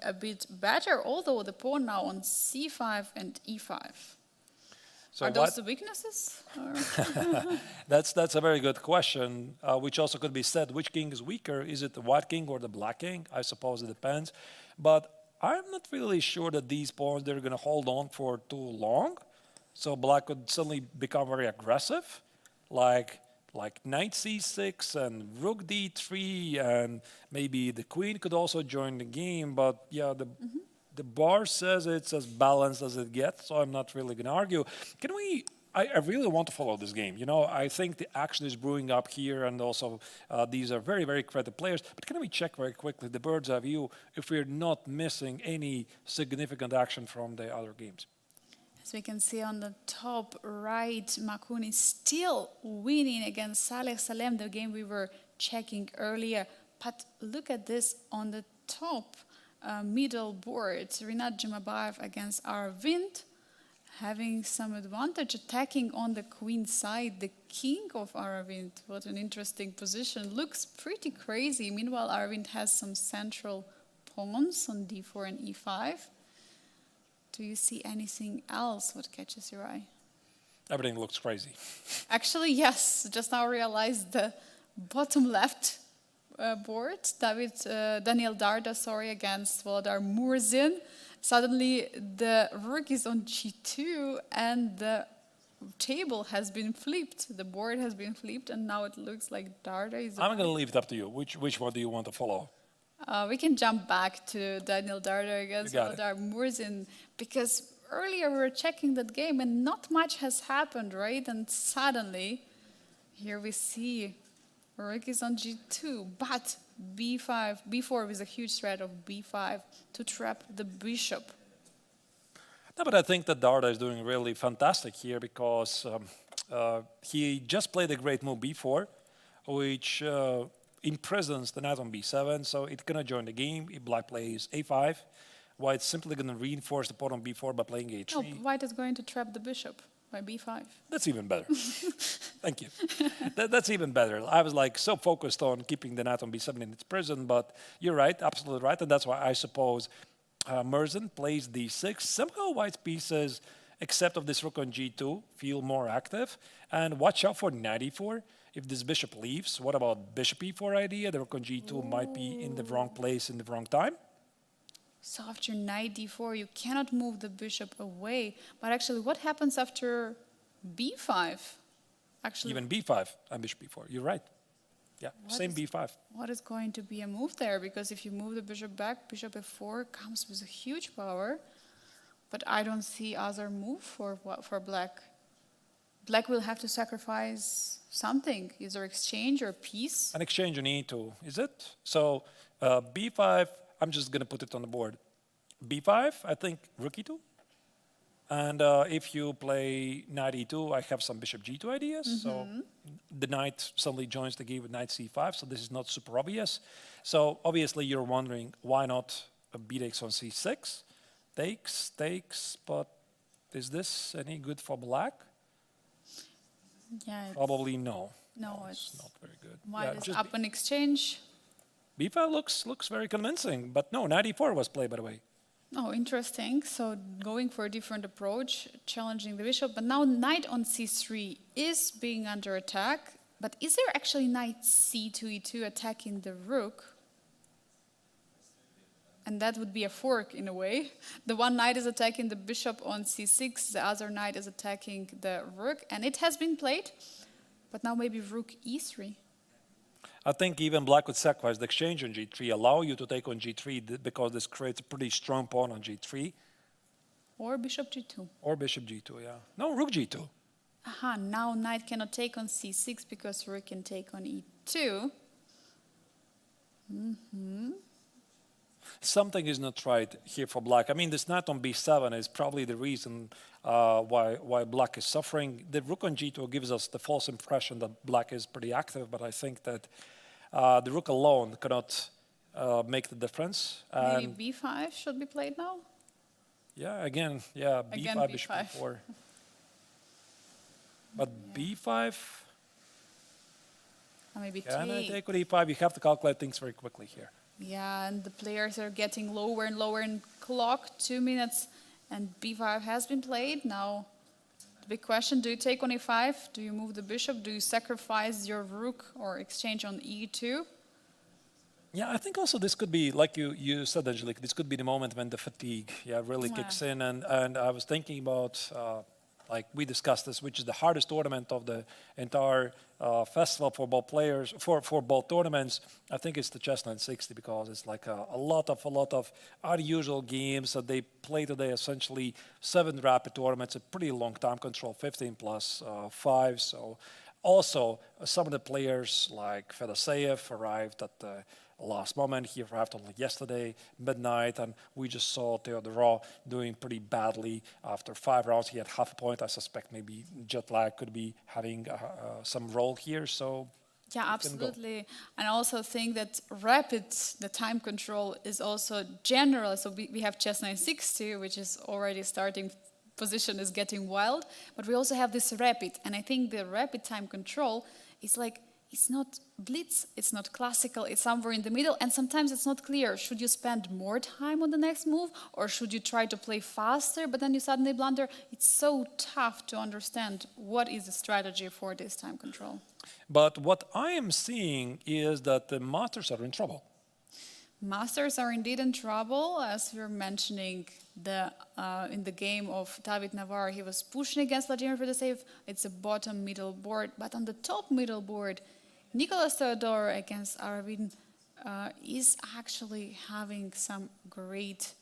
[SPEAKER 2] a bit better, although the pawn now on c5 and e5. So are those the weaknesses?
[SPEAKER 1] That's a very good question, which also could be said. Which king is weaker? Is it the white king or the black king? I suppose it depends. But I'm not really sure that these pawns, they're going to hold on for too long. So black could suddenly become very aggressive, like knight c6 and rook d3, and maybe the queen could also join the game. But yeah, the bar says it's as balanced as it gets, so I'm not really going to argue. I really want to follow this game. You know, I think the action is brewing up here, and also these are very, very credible players. But can we check very quickly the bird's eye view if we're not missing any significant action from the other games?
[SPEAKER 2] As we can see on the top right, Makun is still winning against Saleh Salem, the game we were checking earlier. But look at this on the top. Middle board, Rinat Jimabayev against Arvind, having some advantage, attacking on the queen side, the king of Arvind. What an interesting position. Looks pretty crazy. Meanwhile, Arvind has some central pawns on d4 and e5. Do you see anything else what catches your eye?
[SPEAKER 1] Everything looks crazy.
[SPEAKER 2] Actually, yes. Just now realized the bottom left board, Daniel Darda, against Volodar Murzin. Suddenly, the rook is on g2, and the table has been flipped. The board has been flipped, and now it looks like Darda is...
[SPEAKER 1] I'm going to leave it up to you. Which one do you want to follow?
[SPEAKER 2] We can jump back to Daniel Darda against Volodar Murzin, because earlier we were checking that game, and not much has happened, right? And suddenly, here we see... Rook is on g2, but b4 with a huge threat of b5 to trap the bishop.
[SPEAKER 1] No, but I think that Darda is doing really fantastic here because he just played a great move b4, which imprisons the knight on b7, so it's going to join the game. If black plays a5, white's simply going to reinforce the pawn on b4 by playing a3.
[SPEAKER 2] No, white is going to trap the bishop by b5.
[SPEAKER 1] That's even better. Thank you. That's even better. I was like so focused on keeping the knight on b7 in its prison, but you're right, absolutely right, and that's why I suppose Murzin plays d6. Somehow white's pieces, except of this rook on g2, feel more active. And watch out for knight e4. If this bishop leaves, what about bishop e4 idea? The rook on g2 might be in the wrong place in the wrong time.
[SPEAKER 2] So after knight d4, you cannot move the bishop away. But actually, what happens after b5? Actually,
[SPEAKER 1] even b5 and bishop b4. You're right. Yeah, same b5.
[SPEAKER 2] What is going to be a move there? Because if you move the bishop back, bishop f4 comes with a huge power. But I don't see other move for black. Black will have to sacrifice something, either exchange or piece.
[SPEAKER 1] An exchange on e2, is it? So b5, I'm just going to put it on the board. b5, I think rook e2. And if you play knight e2, I have some bishop g2 ideas. So the knight suddenly joins the game with knight c5, so this is not super obvious. So obviously you're wondering, why not a b takes on c6? Takes, but is this any good for black?
[SPEAKER 2] Yeah.
[SPEAKER 1] Probably no.
[SPEAKER 2] No,
[SPEAKER 1] it's
[SPEAKER 2] it's
[SPEAKER 1] not very good.
[SPEAKER 2] white is
[SPEAKER 1] just
[SPEAKER 2] up in exchange.
[SPEAKER 1] b5 looks very convincing, but no, knight e4 was played, by the way.
[SPEAKER 2] Oh, interesting. So going for a different approach, challenging the bishop. But now knight on c3 is being under attack. But is there actually knight c2, e2 attacking the rook? And that would be a fork in a way. The one knight is attacking the bishop on c6, the other knight is attacking the rook, and it has been played. But now maybe rook e3.
[SPEAKER 1] I think even black would sacrifice the exchange on g3, allow you to take on g3 because this creates a pretty strong pawn on g3.
[SPEAKER 2] Or bishop g2.
[SPEAKER 1] Or bishop g2, yeah. No, rook g2.
[SPEAKER 2] Aha, now knight cannot take on c6 because rook can take on e2.
[SPEAKER 1] Something is not right here for black. I mean, this knight on b7 is probably the reason why black is suffering. The rook on g2 gives us the false impression that black is pretty active, but I think that the rook alone cannot make the difference.
[SPEAKER 2] Maybe b5 should be played now?
[SPEAKER 1] Yeah, again, yeah,
[SPEAKER 2] Again,
[SPEAKER 1] b5, bishop
[SPEAKER 2] b5.
[SPEAKER 1] e4. But b5,
[SPEAKER 2] Or maybe
[SPEAKER 1] can I
[SPEAKER 2] take.
[SPEAKER 1] take with e5? You have to calculate things very quickly here.
[SPEAKER 2] Yeah, and the players are getting lower and lower in clock, 2 minutes, and b5 has been played. Now, the big question, do you take on e5? Do you move the bishop? Do you sacrifice your rook or exchange on e2?
[SPEAKER 1] Yeah, I think also this could be, like you said, Angelique, this could be the moment when the fatigue really kicks in. And I was thinking about, like we discussed this, which is the hardest tournament of the entire festival for both players, for both tournaments. I think it's the CHESS960 because it's like a lot of unusual games that they play today, essentially 7 rapid tournaments, a pretty long time control, 15 plus 5. So also some of the players like Fedoseev arrived at the last moment. He arrived only yesterday, midnight, and we just saw Theodorov doing pretty badly after 5 rounds. He had half a point. I suspect maybe jet lag could be having some role here. So
[SPEAKER 2] yeah, absolutely. And I also think that rapid, the time control is also general. So we have CHESS960, which is already starting position is getting wild, but we also have this rapid. And I think the rapid time control is like, it's not blitz, it's not classical, it's somewhere in the middle, and sometimes it's not clear. Should you spend more time on the next move, or should you try to play faster, but then you suddenly blunder? It's so tough to understand what is the strategy for this time control.
[SPEAKER 1] But what I am seeing is that the masters are in trouble.
[SPEAKER 2] Masters are indeed in trouble, as we were mentioning in the game of David Navarre. He was pushing against Vladimir Fedoseev. It's a bottom middle board, but on the top middle board, Nicolas Theodore against Arvin is actually having some great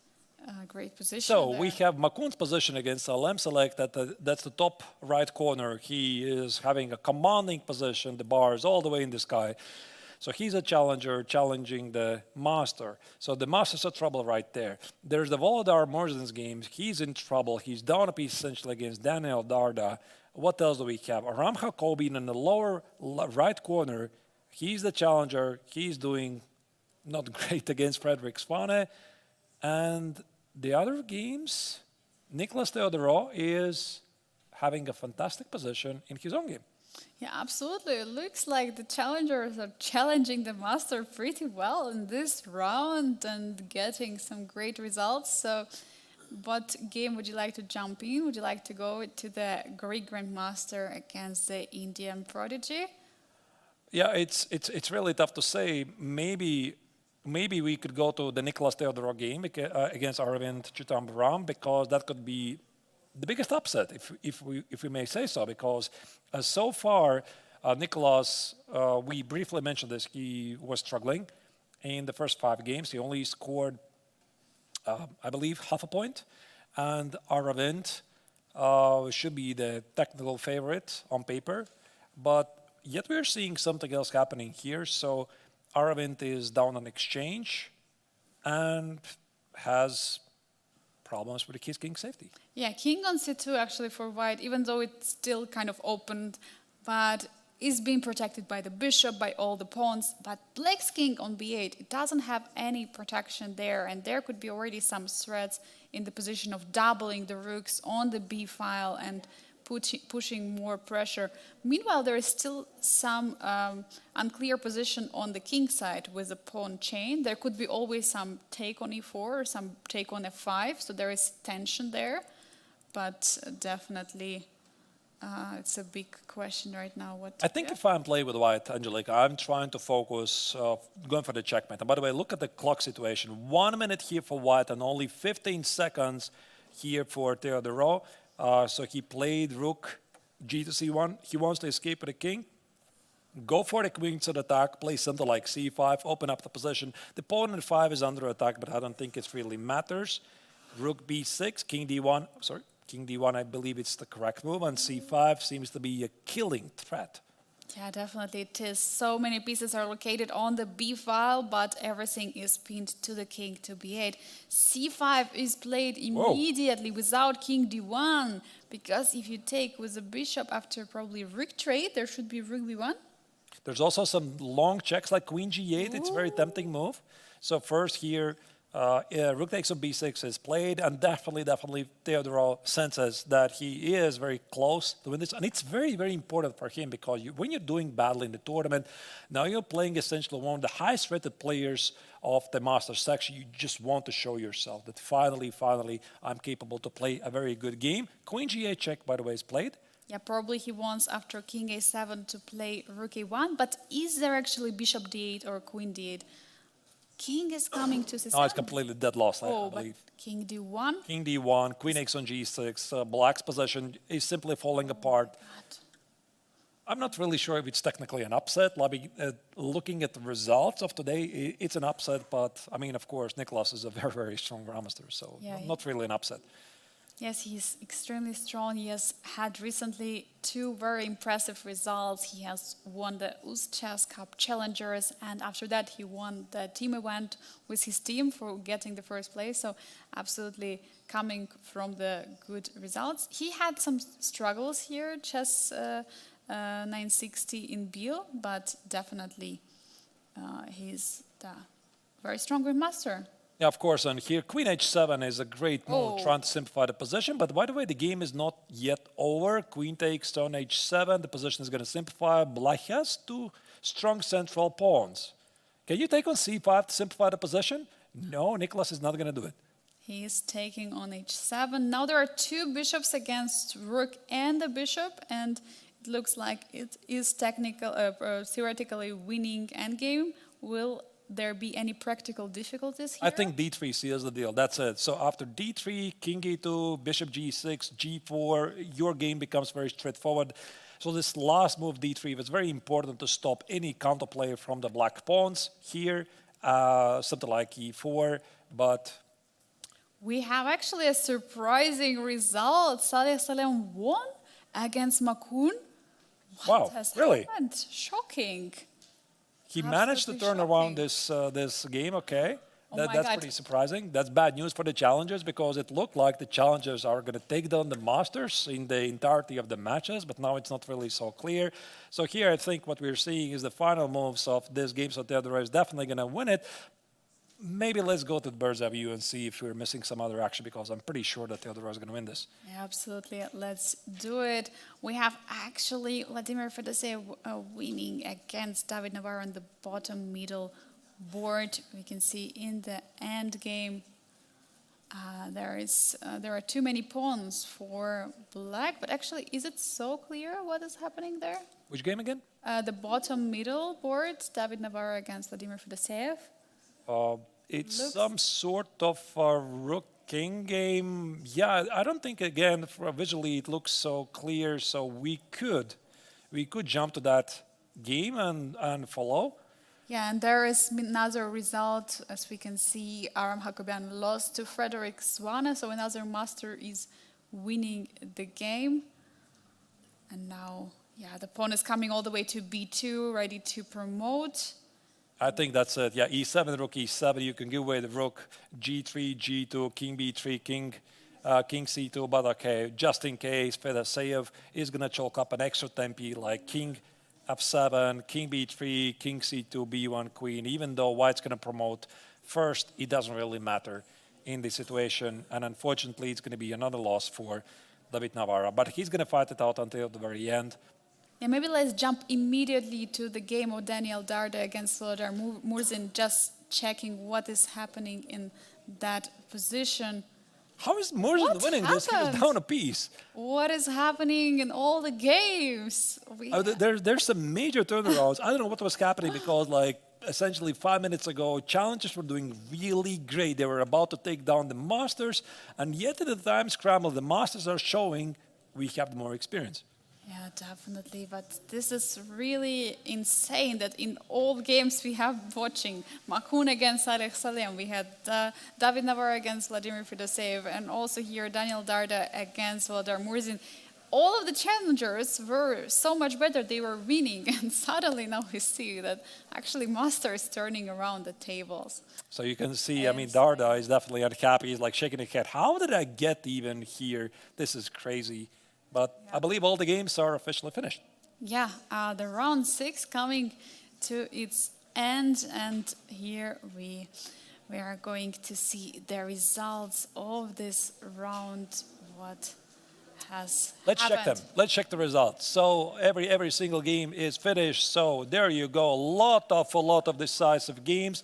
[SPEAKER 2] position.
[SPEAKER 1] So
[SPEAKER 2] there.
[SPEAKER 1] we have Makun's position against Alem Select. That's the top right corner. He is having a commanding position. The bar is all the way in the sky. So he's a challenger challenging the master. So the master's in trouble right there. There's the Volodar Morzen's games. He's in trouble. He's down a piece essentially against Daniel Darda. What else do we have? Aram Hakobin in the lower right corner. He's the challenger. He's doing not great against Frederick Svane. And the other games, Nicolas Theodorov is having a fantastic position in his own game.
[SPEAKER 2] Yeah, absolutely. It looks like the challengers are challenging the master pretty well in this round and getting some great results. So what game would you like to jump in? Would you like to go to the Greek Grandmaster against the Indian prodigy?
[SPEAKER 1] Yeah, it's really tough to say. Maybe we could go to the Nicolas Theodorov game against Arvind Chittambaram, because that could be the biggest upset, if we may say so, because so far Nicolas, we briefly mentioned this, he was struggling in the first 5 games. He only scored, I believe, half a point. and Aravind should be the technical favorite on paper, but yet we're seeing something else happening here. So Aravind is down on exchange and has problems with his king safety.
[SPEAKER 2] Yeah, king on c2 actually for white, even though it's still kind of opened, but is being protected by the bishop, by all the pawns. But black's king on b8, it doesn't have any protection there, and there could be already some threats in the position of doubling the rooks on the b file and pushing more pressure. Meanwhile, there is still some unclear position on the king side with the pawn chain. There could be always some take on e4 or some take on f5, so there is tension there. But definitely, it's a big question right now. What
[SPEAKER 1] I think if I'm playing with white, Angelica, I'm trying to focus, going for the checkmate. And by the way, look at the clock situation. 1 minute here for white and only 15 seconds here for Theodoro. So he played rook g to c1. He wants to escape with the king. Go for the queen's attack, play something like c5, open up the position. The pawn in 5 is under attack, but I don't think it really matters. Rook b6, king d1, sorry, king d1, I believe it's the correct move, and c5 seems to be a killing threat.
[SPEAKER 2] Yeah, definitely it is. So many pieces are located on the b file, but everything is pinned to the king to b8. c5 is played immediately without king d1, because if you take with the bishop after probably rook trade, there should be rook b1.
[SPEAKER 1] There's also some long checks like queen g8. It's a very tempting move. So first here, rook takes on b6 is played, and definitely Theodoro senses that he is very close to win this. And it's very, very important for him because when you're doing badly in the tournament, now you're playing essentially one of the highest rated players of the Masters section. You just want to show yourself that finally, I'm capable to play a very good game. Queen g8 check, by the way, is played.
[SPEAKER 2] Yeah, probably he wants after king a7 to play rook a1, but is there actually bishop d8 or queen d8? King is coming to c7.
[SPEAKER 1] No, it's completely dead loss, I believe.
[SPEAKER 2] King d1.
[SPEAKER 1] King d1, queen x on g6. Black's position is simply falling apart. I'm not really sure if it's technically an upset. Looking at the results of today, it's an upset. But, I mean, of course, Nicholas is a very, very strong grandmaster. So not really an upset.
[SPEAKER 2] Yes, he's extremely strong. He has had recently 2 very impressive results. He has won the Chess Cup Challengers, and after that he won the team event with his team for getting the first place. So absolutely coming from the good results. He had some struggles here, CHESS960 in Biel, but definitely he's the very strong grandmaster.
[SPEAKER 1] Yeah, of course, and here Queen h7 is a great move, trying to simplify the position. But by the way, the game is not yet over. Queen takes on h7. The position is going to simplify. Black has 2 strong central pawns. Can you take on c5 to simplify the position? No, Nicholas is not going to do it.
[SPEAKER 2] He is taking on h7. Now there are 2 bishops against rook and the bishop, and it looks like it is theoretically winning endgame. Will there be any practical difficulties here?
[SPEAKER 1] I think d3 seals the deal. That's it. So after d3, king e2, bishop g6, g4, your game becomes very straightforward. So this last move, d3, was very important to stop any counterplay from the black pawns. Here, something like e4, but...
[SPEAKER 2] We have actually a surprising result. Saleh Salem won against Makun. What has happened? Shocking.
[SPEAKER 1] He managed to turn around this game, okay. That's pretty surprising. That's bad news for the challengers because it looked like the challengers are going to take down the Masters in the entirety of the matches, but now it's not really so clear. So here I think what we're seeing is the final moves of this game, so Theodoro is definitely going to win it. Maybe let's go to the bird's eye view and see if we're missing some other action because I'm pretty sure that Theodoro is going to win this.
[SPEAKER 2] Yeah, absolutely. Let's do it. We have actually Vladimir Fedoseev winning against David Navarro on the bottom middle board. We can see in the end game there are too many pawns for black, but actually is it so clear what is happening there?
[SPEAKER 1] Which game again?
[SPEAKER 2] The bottom middle board, David Navarro against Vladimir Fedoseev.
[SPEAKER 1] It's some sort of a rook-king game. Yeah, I don't think, again, visually it looks so clear, so we could jump to that game and follow.
[SPEAKER 2] Yeah, and there is another result. As we can see, Aram Hakobian lost to Frederick Swane, so another master is winning the game. And now, yeah, the pawn is coming all the way to b2, ready to promote.
[SPEAKER 1] I think that's it. Yeah, e7, rook e7. You can give away the rook, g3, g2, king b3, king c2. But okay, just in case, Fedoseev is going to chalk up an extra tempi like king f7, king b3, king c2, b1, queen. Even though white's going to promote first, it doesn't really matter in this situation. And unfortunately, it's going to be another loss for David Navarra. But he's going to fight it out until the very end.
[SPEAKER 2] Yeah, maybe let's jump immediately to the game of Daniel Darda against Volodar Murzin, just checking what is happening in that position.
[SPEAKER 1] How is Murzin winning this? He was down a piece.
[SPEAKER 2] What is happening in all the games?
[SPEAKER 1] There's some major turnarounds. I don't know what was happening because, like, essentially 5 minutes ago, challengers were doing really great. They were about to take down the masters, and yet at the time scramble, the masters are showing we have more experience.
[SPEAKER 2] Yeah, definitely. But this is really insane that in all games we have watching Makun against Saleh Salem, we had David Navarra against Vladimir Fedoseev, and also here Daniel Darda against Volodar Murzin. All of the challengers were so much better, they were winning, and suddenly now we see that actually Master is turning around the tables.
[SPEAKER 1] So you can see, I mean, Darda is definitely unhappy. He's like shaking his head. How did I get even here? This is crazy. But I believe all the games are officially finished.
[SPEAKER 2] Yeah, the round 6 coming to its end, and here we are going to see the results of this round. What has happened.
[SPEAKER 1] Check them. Let's check the results. So every single game is finished. So there you go. A lot of decisive games.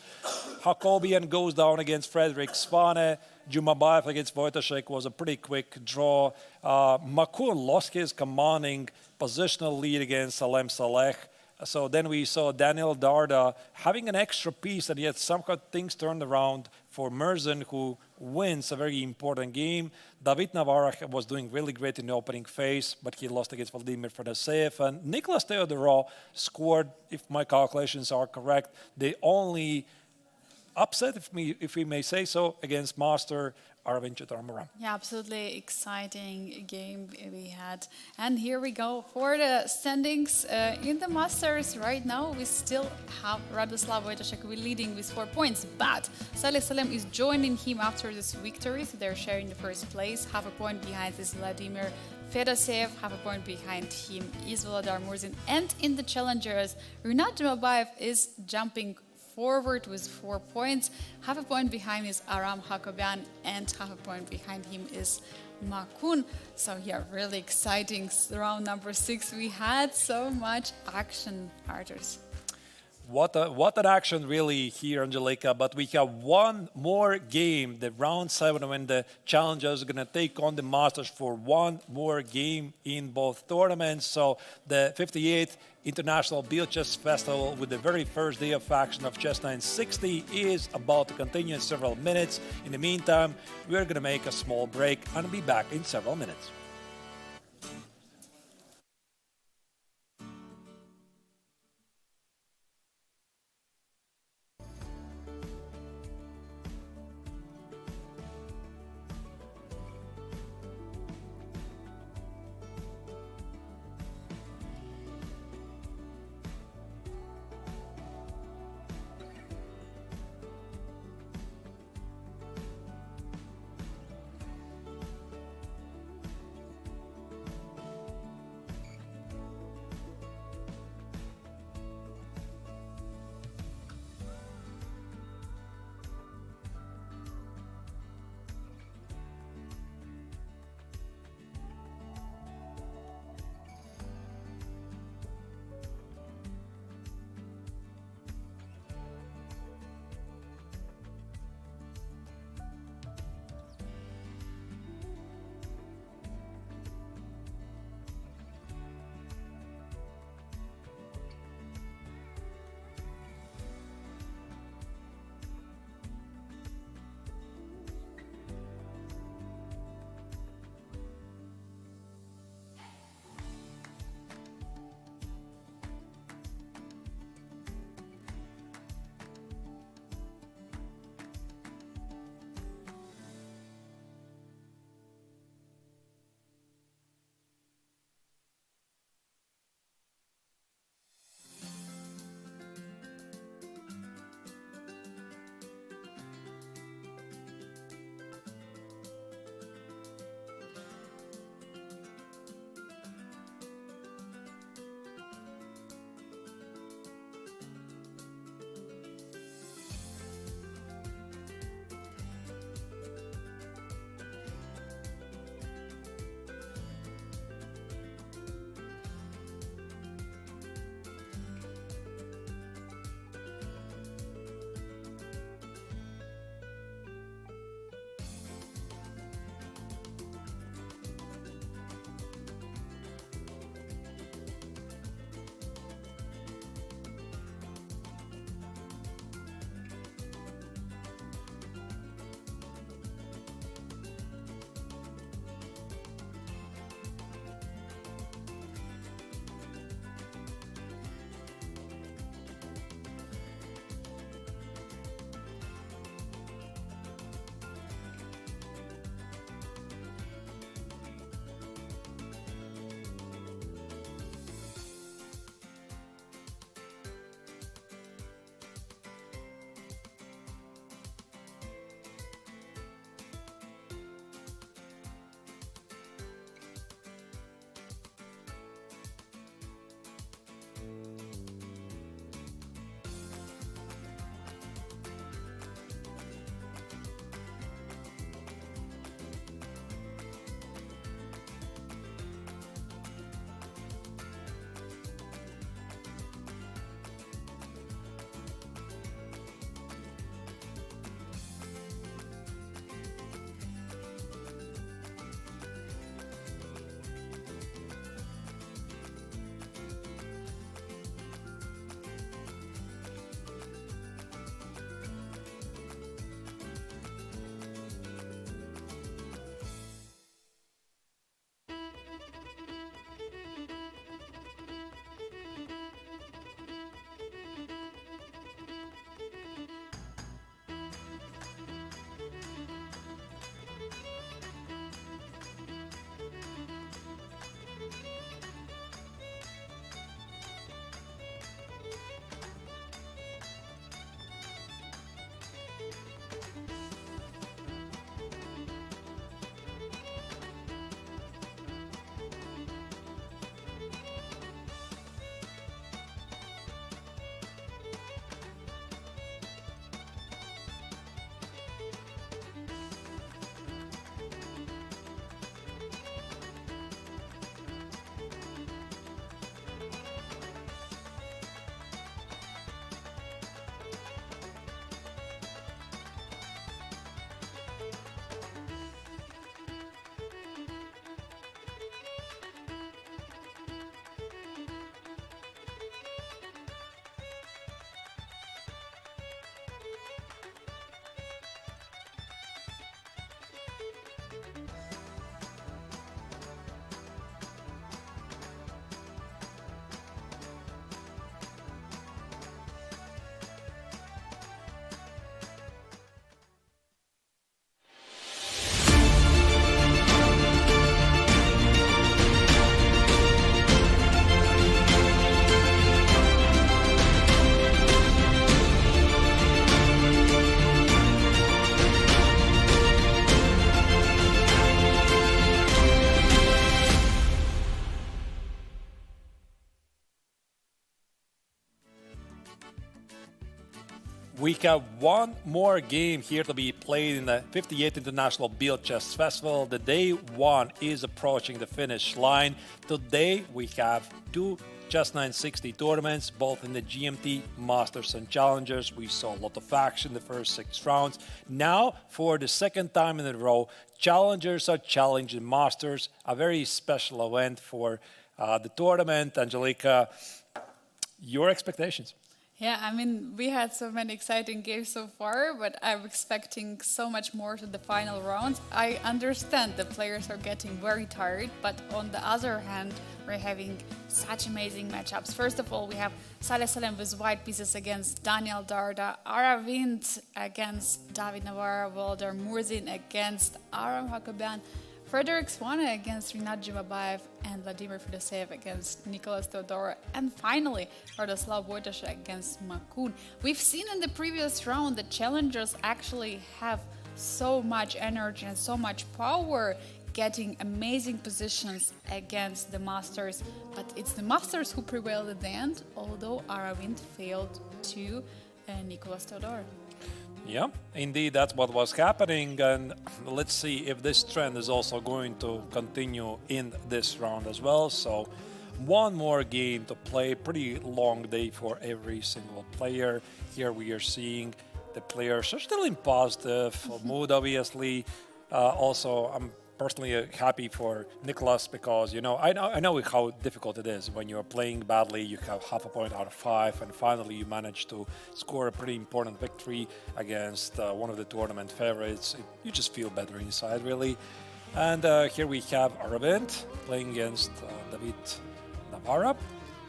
[SPEAKER 1] Hakobian goes down against Frederick Swane. Jumabayev against Wojtaszek was a pretty quick draw. Makun lost his commanding positional lead against Salem Saleh. So then we saw Daniel Darda having an extra piece, and yet somehow things turned around for Murzin, who wins a very important game. David Navarra was doing really great in the opening phase, but he lost against Vladimir Fedoseev. And Nicolas Theodorou scored, if my calculations are correct, the only upset, if we may say so, against Master Aravind Chitramaram.
[SPEAKER 2] Yeah, absolutely exciting game we had. And here we go for the standings in the Masters. Right now, we still have Radoslav Wojtaszek leading with 4 points, but Saleh Salem is joining him after this victory, so they're sharing the first place. Half a point behind is Vladimir Fedoseev, half a point behind him is Volodar Murzin. And in the challengers, Rinat Jumabayev is jumping forward with 4 points. Half a point behind is Aram Hakobian, and half a point behind him is Makun. So yeah, really exciting round number 6. We had so much action, Arturs.
[SPEAKER 1] What an action really here, Angelika. But we have one more game, the round 7, when the challengers are going to take on the Masters for one more game in both tournaments. So the 58th International Biel Chess Festival, with the very first day of action of CHESS960, is about to continue in several minutes. In the meantime, we're going to make a small break and be back in several minutes. We have one more game here to be played in the 58th International Biel Chess Festival. The day one is approaching the finish line. Today we have two CHESS960 tournaments, both in the GMT, Masters and Challengers. We saw a lot of action the first 6 rounds. Now, for the second time in a row, Challengers are challenging Masters, a very special event for the tournament. Angelika, your expectations?
[SPEAKER 2] Yeah, I mean, we had so many exciting games so far, but I'm expecting so much more to the final rounds. I understand the players are getting very tired, but on the other hand, we're having such amazing matchups. First of all, we have Saleh Salem with white pieces against Daniel Darda, Aravind against David Navarra, Volodar Murzin against Aram Hakobian, Frederick Swane against Rinat Jumabayev, and Vladimir Fedoseev against Nicolas Teodoro, and finally Radoslav Wojtasza against Makun. We've seen in the previous round that challengers actually have so much energy and so much power, getting amazing positions against the Masters, but it's the Masters who prevailed at the end, although Aravind failed to Nicolas Teodoro.
[SPEAKER 1] Yeah, indeed, that's what was happening, and let's see if this trend is also going to continue in this round as well. So, one more game to play, pretty long day for every single player. Here we are seeing the players are still in positive mood, obviously. Also, I'm personally happy for Nicolas because, you know, I know how difficult it is when you're playing badly. You have half a point out of 5, and finally you manage to score a pretty important victory against one of the tournament favorites. You just feel better inside, really. And here we have Aravind playing against David Navarra.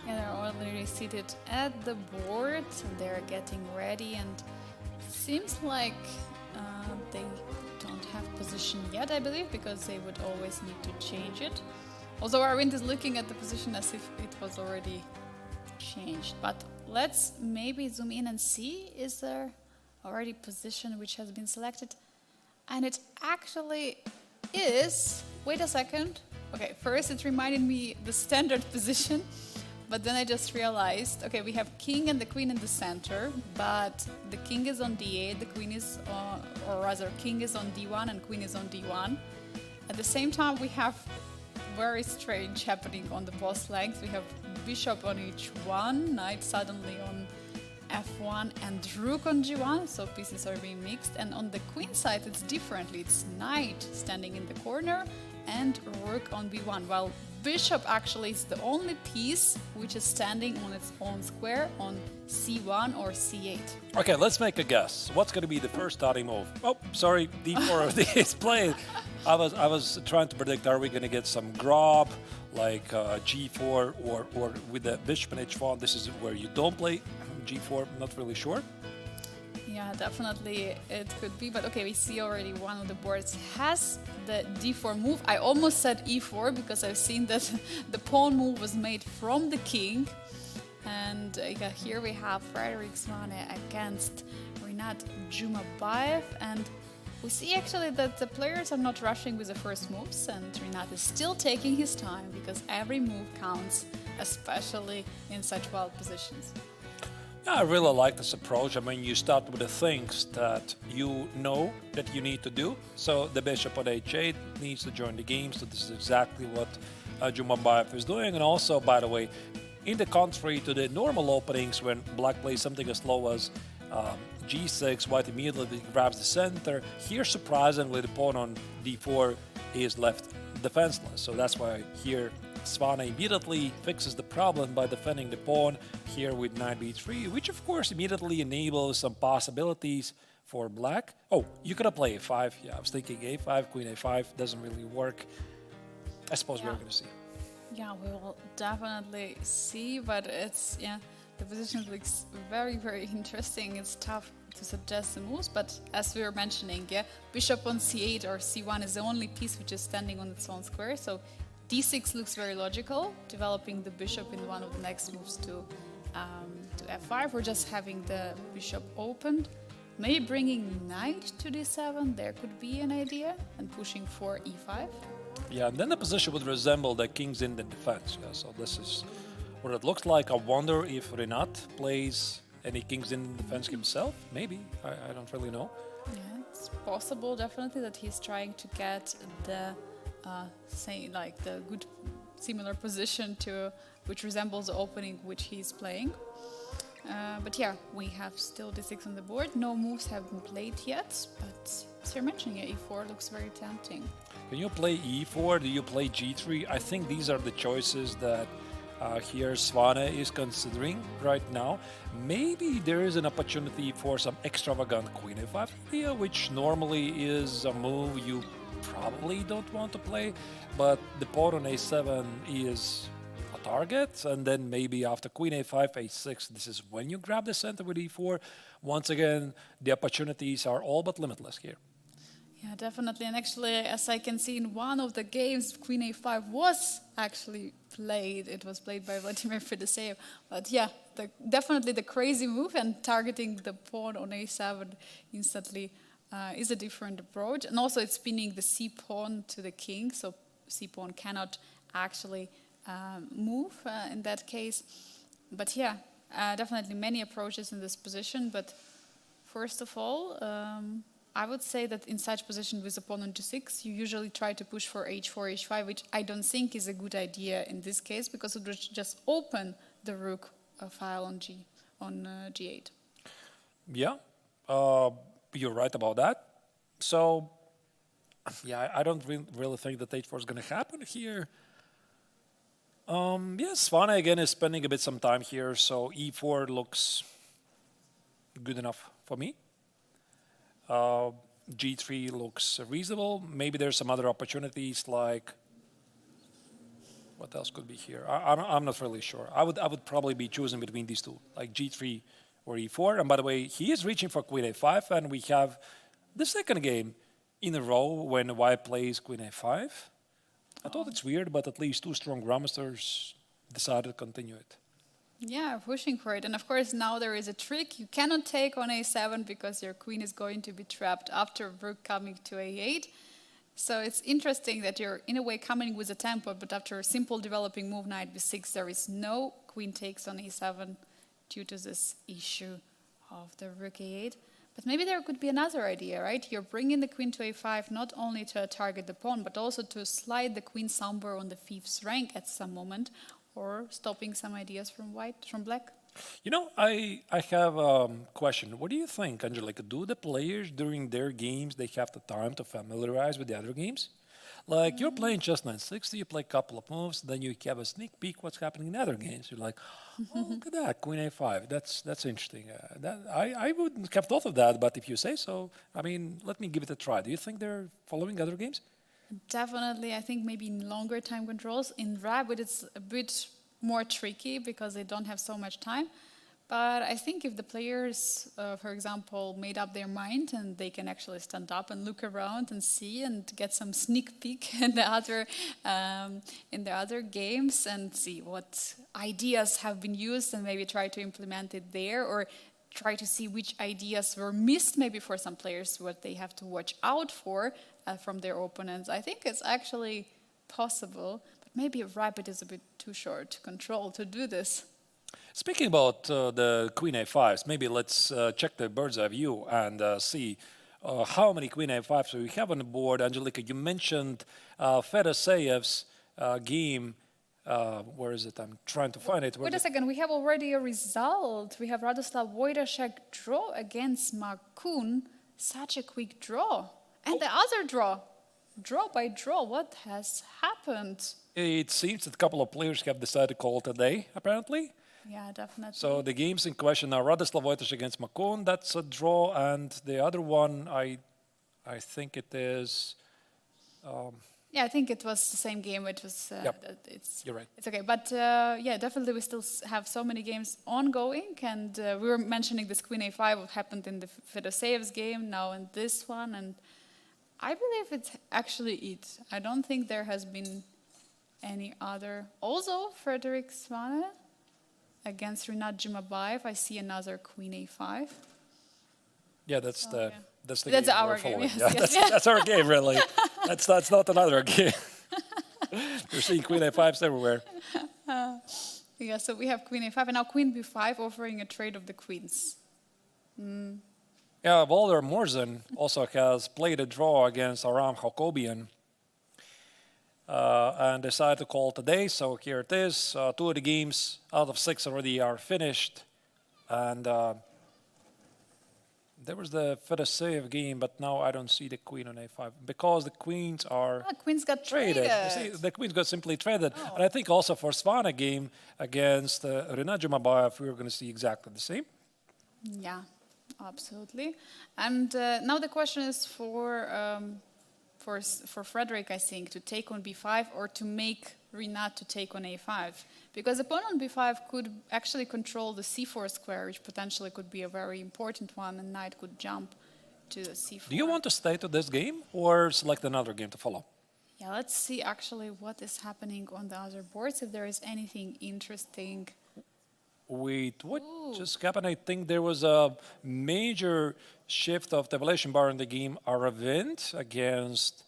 [SPEAKER 2] Yeah, they're already seated at the board, and they're getting ready, and seems like they don't have position yet, I believe, because they would always need to change it. Although Aravind is looking at the position as if it was already changed. But let's maybe zoom in and see, is there already position which has been selected? And it actually is. Wait a second. Okay, first it reminded me the standard position, but then I just realized, okay, we have king and the queen in the center, but the king is on d8, the queen is, or rather, king is on d1 and queen is on d1. At the same time, we have very strange happening on the both flanks. We have bishop on h1, knight suddenly on f1, and rook on g1, so pieces are being mixed. And on the queen side, it's differently. It's knight standing in the corner and rook on b1, while bishop actually is the only piece which is standing on its own square on c1 or c8.
[SPEAKER 1] Okay, let's make a guess. What's going to be the first starting move? Oh, sorry, d4 is played. I was trying to predict, are we going to get some grab like g4 or with the bishop and h1? This is where you don't play g4. I'm not really sure.
[SPEAKER 2] Yeah, definitely it could be, but okay, we see already one of the boards has the d4 move. I almost said e4 because I've seen that the pawn move was made from the king. And yeah, here we have Frederick Swane against Rinat Jumabayev, and we see actually that the players are not rushing with the first moves, and Rinat is still taking his time because every move counts, especially in such wild positions.
[SPEAKER 1] Yeah, I really like this approach. I mean, you start with the things that you know that you need to do. So the bishop on h8 needs to join the game. So this is exactly what Jumabayev is doing. And also, by the way, in the contrary to the normal openings when black plays something as low as g6, white immediately grabs the center. Here, surprisingly, the pawn on d4 is left defenseless. So that's why here Swane immediately fixes the problem by defending the pawn here with knight b3, which of course immediately enables some possibilities for black. Oh, you could have played a5. Yeah, I was thinking a5, queen a5 doesn't really work. I suppose we're going to see.
[SPEAKER 2] Yeah, we will definitely see, but it's, yeah, the position looks very, very interesting. It's tough to suggest the moves, but as we were mentioning, yeah, bishop on c8 or c1 is the only piece which is standing on its own square, so d6 looks very logical, developing the bishop in one of the next moves to f5. We're just having the bishop opened. Maybe bringing knight to d7, there could be an idea, and pushing for e5.
[SPEAKER 1] Yeah, and then the position would resemble the king's in the defense. Yeah, so this is what it looks like. I wonder if Rinat plays any kings in defense himself? Maybe. I don't really know.
[SPEAKER 2] Yeah, it's possible definitely that he's trying to get the the good similar position to which resembles the opening which he's playing. But yeah, we have still d6 on the board. No moves have been played yet, but as you're mentioning, e4 looks very tempting.
[SPEAKER 1] Can you play e4? Do you play g3? I think these are the choices that here Svane is considering right now. Maybe there is an opportunity for some extravagant queen a5 idea, which normally is a move you probably don't want to play, but the pawn on a7 is a target, and then maybe after queen a5, a6, this is when you grab the center with e4. Once again, the opportunities are all but limitless here.
[SPEAKER 2] Yeah, definitely. And actually, as I can see in one of the games, queen a5 was actually played. It was played by Vladimir Fedoseev. But yeah, definitely the crazy move, and targeting the pawn on a7 instantly is a different approach. And also it's pinning the c-pawn to the king, so c-pawn cannot actually move in that case. But yeah, definitely many approaches in this position. But first of all, I would say that in such position with pawn on g6, you usually try to push for h4, h5, which I don't think is a good idea in this case, because it would just open the rook file on g8.
[SPEAKER 1] Yeah, you're right about that. So, yeah, I don't really think that h4 is going to happen here. Yes, Svane again is spending a bit some time here, so e4 looks good enough for me. G3 looks reasonable. Maybe there's some other opportunities, like what else could be here? I'm not really sure. I would probably be choosing between these two, like G3 or E4. And by the way, he is reaching for Queen A5, and we have the second game in a row when White plays Queen A5. I thought it's weird, but at least two strong grandmasters decided to continue it.
[SPEAKER 2] Yeah, pushing for it. And of course, now there is a trick. You cannot take on a7 because your queen is going to be trapped after rook coming to a8. So it's interesting that you're, in a way, coming with a tempo, but after a simple developing move, knight b6, there is no queen takes on a7 due to this issue of the rook a8. But maybe there could be another idea, right? You're bringing the queen to a5 not only to target the pawn, but also to slide the queen somewhere on the fifth rank at some moment, or stopping some ideas from black.
[SPEAKER 1] You know, I have a question. What do you think, Angelica? Do the players during their games, they have the time to familiarize with the other games? Like, you're playing CHESS960, you play a couple of moves, then you have a sneak peek what's happening in other games. You're like, oh, look at that, Queen A5. That's interesting. I wouldn't have thought of that, but if you say so, I mean, let me give it a try. Do you think they're following other games?
[SPEAKER 2] Definitely. I think maybe in longer time controls. In Rabbit, it's a bit more tricky because they don't have so much time. But I think if the players, for example, made up their mind and they can actually stand up and look around and see and get some sneak peek in the other games and see what ideas have been used and maybe try to implement it there, or try to see which ideas were missed maybe for some players, what they have to watch out for from their opponents. I think it's actually possible, but maybe Rabbit is a bit too short to control to do this.
[SPEAKER 1] Speaking about the Queen A5s, maybe let's check the bird's eye view and see how many Queen A5s we have on the board. Angelica, you mentioned Fedoseev's game. Where is it? I'm trying to find it.
[SPEAKER 2] Wait a second, we have already a result. We have Radoslav Wojtaszek draw against Makun. Such a quick draw. And the other draw by draw. What has happened?
[SPEAKER 1] It seems that a couple of players have decided to call today, apparently.
[SPEAKER 2] Yeah, definitely.
[SPEAKER 1] So the games in question are Radoslav Wojtaszek against Makun. That's a draw, and the other one, I think it is.
[SPEAKER 2] Yeah, I think it was the same game. It was.
[SPEAKER 1] Yep. You're right.
[SPEAKER 2] It's okay, but yeah, definitely we still have so many games ongoing, and we were mentioning this Queen A5. What happened in the Fedoseev's game, now in this one, and I believe it's actually it. I don't think there has been any other. Also, Frederick Svane against Rinat Jimabayev. I see another Queen A5.
[SPEAKER 1] Yeah, that's the
[SPEAKER 2] That's
[SPEAKER 1] game
[SPEAKER 2] our
[SPEAKER 1] we're
[SPEAKER 2] game,
[SPEAKER 1] following.
[SPEAKER 2] yes,
[SPEAKER 1] Yeah,
[SPEAKER 2] yes.
[SPEAKER 1] that's our game, really. That's not another game. You're seeing Queen A5s everywhere.
[SPEAKER 2] Yeah, so we have queen a5 and now queen b5 offering a trade of the queens.
[SPEAKER 1] Yeah, Volder Morzen also has played a draw against Aram Jacobian and decided to call today. So here it is. 2 of the games out of 6 already are finished. And there was the fittest save game, but now I don't see the queen on a5 because the queens are
[SPEAKER 2] Queens got
[SPEAKER 1] traded.
[SPEAKER 2] traded.
[SPEAKER 1] You see, the queens got simply traded. And I think also for Svana game against Renat Jumabayev, we're going to see exactly the same.
[SPEAKER 2] Yeah, absolutely. And now the question is for Frederick, I think, to take on b5 or to make Renat to take on a5. Because the pawn on b5 could actually control the c4 square, which potentially could be a very important one, and knight could jump to the c4.
[SPEAKER 1] Do you want to stay to this game or select another game to follow?
[SPEAKER 2] Yeah, let's see actually what is happening on the other boards, if there is anything interesting.
[SPEAKER 1] Wait, what just happened? I think there was a major shift of the evaluation bar in the game Aravind against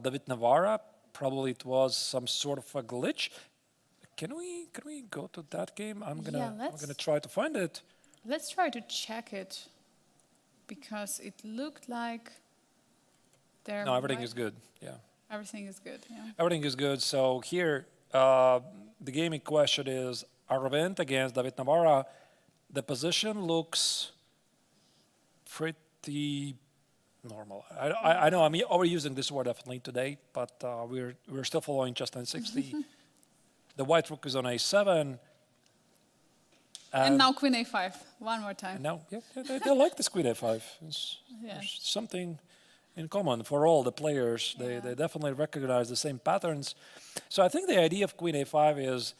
[SPEAKER 1] David Navarra. Probably it was some sort of a glitch. Can we go to that game? I'm gonna try to find it.
[SPEAKER 2] Let's try to check it because it looked like there.
[SPEAKER 1] No, everything is good. Yeah.
[SPEAKER 2] Everything is good. Yeah.
[SPEAKER 1] Everything is good. So here, the game in question is Aravind against David Navarra. The position looks pretty normal. I know I'm overusing this word definitely today, but we're still following CHESS960. The white rook is on a7.
[SPEAKER 2] And now queen a5, one more time.
[SPEAKER 1] And now, yeah, they like this queen a5. There's something in common for all the players. They definitely recognize the same patterns. So I think the idea of queen a5 is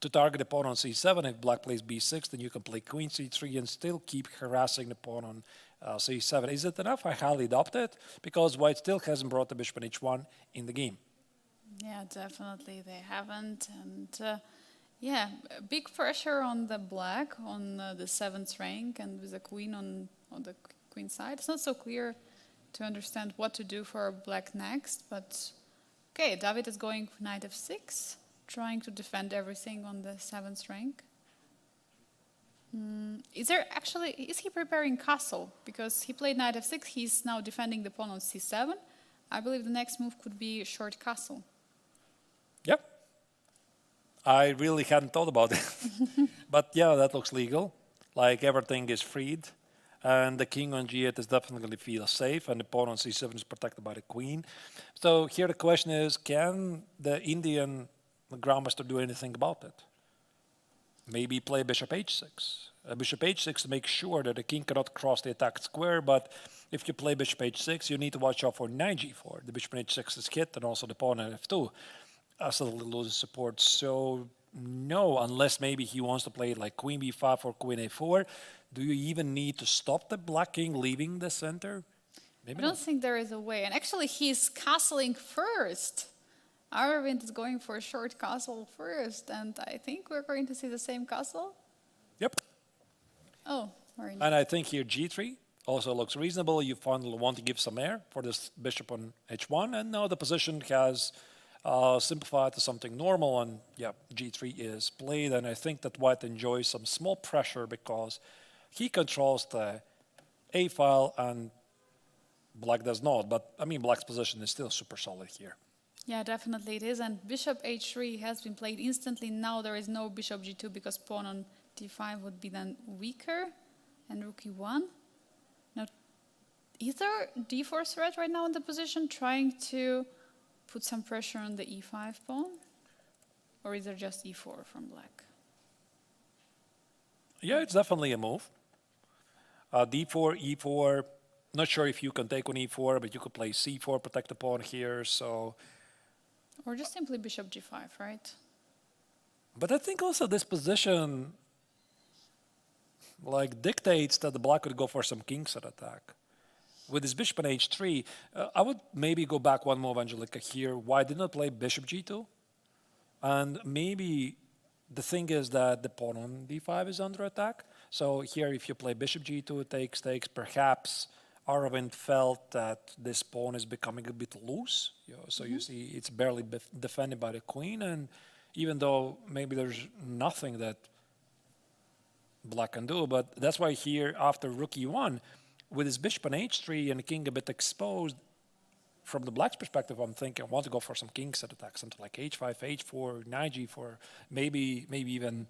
[SPEAKER 1] to target the pawn on c7. If black plays b6, then you can play queen c3 and still keep harassing the pawn on c7. Is it enough? I highly doubt it, because white still hasn't brought the bishop on h1 in the game.
[SPEAKER 2] Yeah, definitely they haven't. And yeah, big pressure on the black on the 7th rank and with the queen on the queen side. It's not so clear to understand what to do for black next, but okay, David is going knight f6, trying to defend everything on the 7th rank. Is he preparing castle? Because he played knight f6, he's now defending the pawn on c7. I believe the next move could be short castle.
[SPEAKER 1] Yep. I really hadn't thought about it. But yeah, that looks legal. Like everything is freed. And the king on g8 is definitely going to feel safe. And the pawn on c7 is protected by the queen. So here the question is, can the Indian grandmaster do anything about it? Maybe play bishop h6. Bishop h6 to make sure that the king cannot cross the attacked square. But if you play bishop h6, you need to watch out for knight g4. The bishop on h6 is hit, and also the pawn on f2 suddenly loses support. So no, unless maybe he wants to play like queen b5 or queen a4. Do you even need to stop the black king leaving the center? Maybe
[SPEAKER 2] I don't think there is a way. And actually, he's castling first. Aravind is going for a short castle first, and I think we're going to see the same castle.
[SPEAKER 1] Yep.
[SPEAKER 2] Oh, very nice.
[SPEAKER 1] And I think here g3 also looks reasonable. You finally want to give some air for this bishop on h1, and now the position has simplified to something normal, and yeah, g3 is played, and I think that white enjoys some small pressure because he controls the a file and black does not. But I mean, black's position is still super solid here.
[SPEAKER 2] Yeah, definitely it is. And bishop h3 has been played instantly. Now there is no bishop g2 because pawn on d5 would be then weaker. And rook e1. Now, either d4 threat right now in the position, trying to put some pressure on the e5 pawn? Or is there just e4 from black?
[SPEAKER 1] Yeah, it's definitely a move. d4, e4. Not sure if you can take on e4, but you could play c4, protect the pawn here. So.
[SPEAKER 2] Or just simply bishop g5, right?
[SPEAKER 1] But I think also this position like dictates that the black could go for some kingside attack. With his bishop on h3, I would maybe go back one move, Angelica, here. Why did not play bishop g2? And maybe the thing is that the pawn on d5 is under attack. So here, if you play bishop g2, takes, perhaps Aravind felt that this pawn is becoming a bit loose. So you see it's barely defended by the queen. And even though maybe there's nothing that black can do. But that's why here, after rook e1, with his bishop on h3 and king a bit exposed, from the black's perspective, I'm thinking I want to go for some king set attack, something like h5, h4, knight g4, maybe even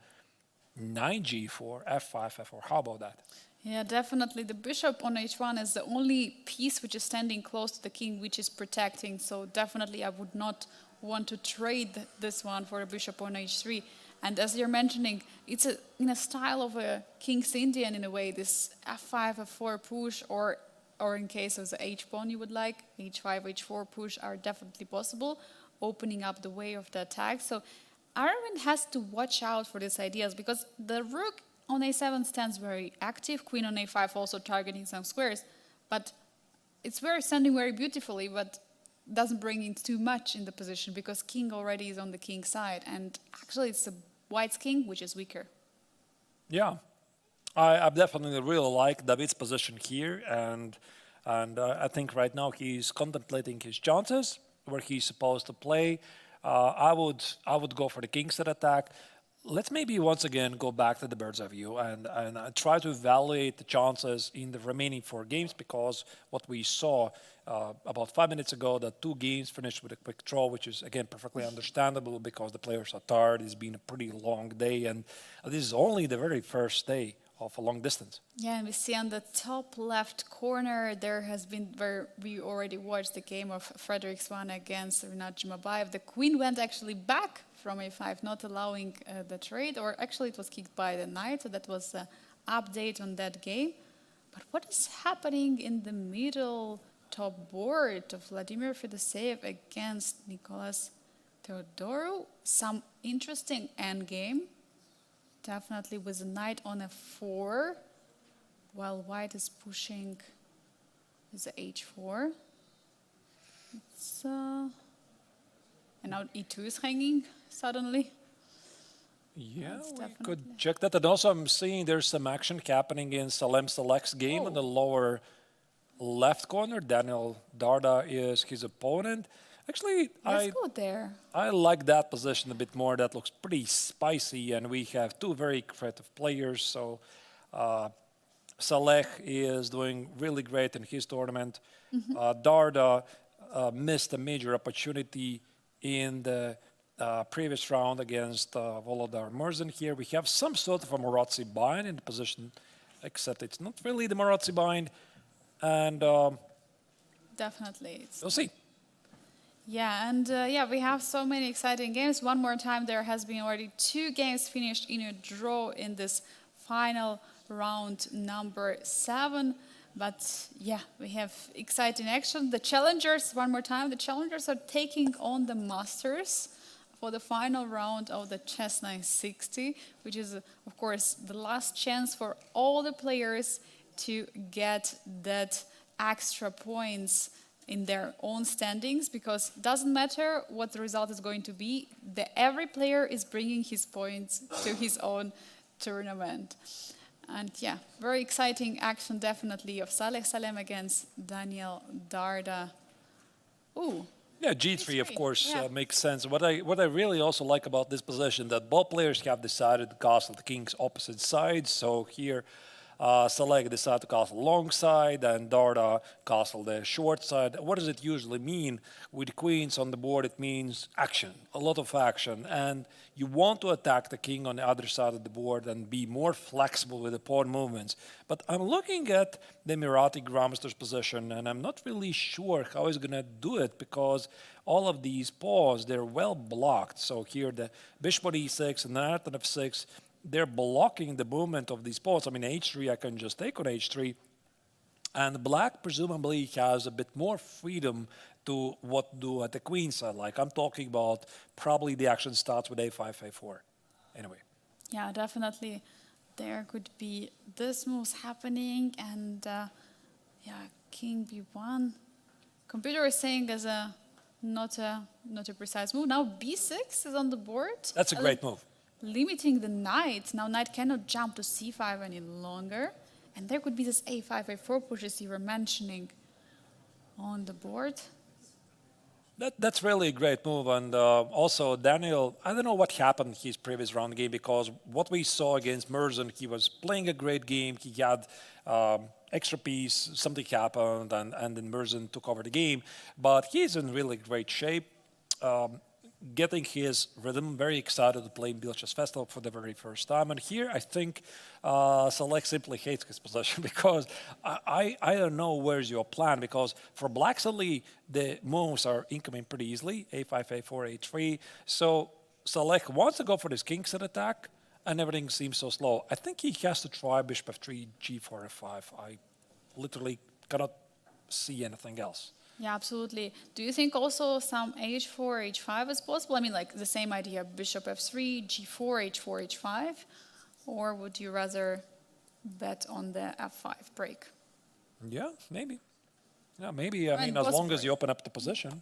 [SPEAKER 1] knight g4, f5, f4. How about that?
[SPEAKER 2] Yeah, definitely. The bishop on h1 is the only piece which is standing close to the king, which is protecting. So definitely I would not want to trade this one for a bishop on h3. And as you're mentioning, it's in a style of a King's Indian in a way, this f5, f4 push, or in case of the h-pawn you would like, h5, h4 push are definitely possible, opening up the way of the attack. So Arvind has to watch out for these ideas because the rook on a7 stands very active, queen on a5 also targeting some squares, but it's standing very beautifully, but doesn't bring in too much in the position because king already is on the king's side, and actually it's the white's king which is weaker.
[SPEAKER 1] Yeah, I definitely really like David's position here, and I think right now he's contemplating his chances where he's supposed to play. I would go for the king set attack. Let's maybe once again go back to the bird's eye view and try to evaluate the chances in the remaining 4 games, because what we saw about 5 minutes ago, that 2 games finished with a quick draw, which is again perfectly understandable because the players are tired. It's been a pretty long day, and this is only the very first day of a long distance.
[SPEAKER 2] Yeah, and we see on the top left corner there has been where we already watched the game of Frederick Swan against Rinat Jumabayev. The queen went actually back from a5, not allowing the trade, or actually it was kicked by the knight, so that was an update on that game. But what is happening in the middle top board of Vladimir Fedoseev against Nicolas Theodorou? Some interesting endgame, definitely with a knight on a4, while white is pushing with the h4. And now e2 is hanging suddenly.
[SPEAKER 1] Yeah, we could check that. And also I'm seeing there's some action happening in Salem Select's game in the lower left corner. Daniel Darda is his opponent. Actually,
[SPEAKER 2] Let's go there.
[SPEAKER 1] I like that position a bit more. That looks pretty spicy, and we have 2 very creative players. So Saleh is doing really great in his tournament. Darda missed a major opportunity in the previous round against Volodar Murzin. Here we have some sort of a Marazzi bind in the position, except it's not really the Marazzi bind. And
[SPEAKER 2] Definitely.
[SPEAKER 1] we'll see.
[SPEAKER 2] Yeah, and we have so many exciting games. One more time, there has been already 2 games finished in a draw in this final round number 7. But yeah, we have exciting action. The challengers, one more time, the challengers are taking on the masters for the final round of the CHESS960, which is, of course, the last chance for all the players to get that extra points in their own standings, because it doesn't matter what the result is going to be, every player is bringing his points to his own tournament. And yeah, very exciting action definitely of Saleh Salem against Daniel Darda. Ooh.
[SPEAKER 1] Yeah, G3, of course, makes sense. What I really also like about this position, that both players have decided to castle the king's opposite sides. So here, Saleh decided to castle long side, and Darda castle the short side. What does it usually mean? With queens on the board, it means action, a lot of action. And you want to attack the king on the other side of the board and be more flexible with the pawn movements. But I'm looking at the Emirati Grandmaster's position, and I'm not really sure how he's going to do it, because all of these pawns, they're well blocked. So here, the bishop on e6 and knight on f6, they're blocking the movement of these pawns. I mean, h3, I can just take on h3. And black presumably has a bit more freedom to what to do at the queen side. Like, I'm talking about probably the action starts with a5, a4. Anyway.
[SPEAKER 2] Yeah, definitely. There could be this moves happening, and king b1. Computer is saying as a not a precise move. Now b6 is on the board.
[SPEAKER 1] That's a great move.
[SPEAKER 2] Limiting the knight. Now knight cannot jump to c5 any longer. And there could be this a5, a4 pushes you were mentioning on the board.
[SPEAKER 1] That's really a great move. And also, Daniel, I don't know what happened in his previous round game because what we saw against Merzen, he was playing a great game. He had extra piece, something happened, and then Merzen took over the game. But he's in really great shape. Um, Getting his rhythm, very excited to play Biel Chess Festival for the very first time. And here I think Select simply hates his position because I don't know where's your plan because for Black suddenly the moves are incoming pretty easily, a5, a4, a3. So Select wants to go for this king set attack and everything seems so slow. I think he has to try bishop f3, g4, f5. I literally cannot see anything else.
[SPEAKER 2] Yeah, absolutely. Do you think also some h4, h5 is possible? I mean, like the same idea, bishop f3, g4, h4, h5? Or would you rather bet on the f5 break?
[SPEAKER 1] Yeah, maybe. Yeah, maybe. I
[SPEAKER 2] And
[SPEAKER 1] mean, as long as
[SPEAKER 2] possibly.
[SPEAKER 1] you open up the position.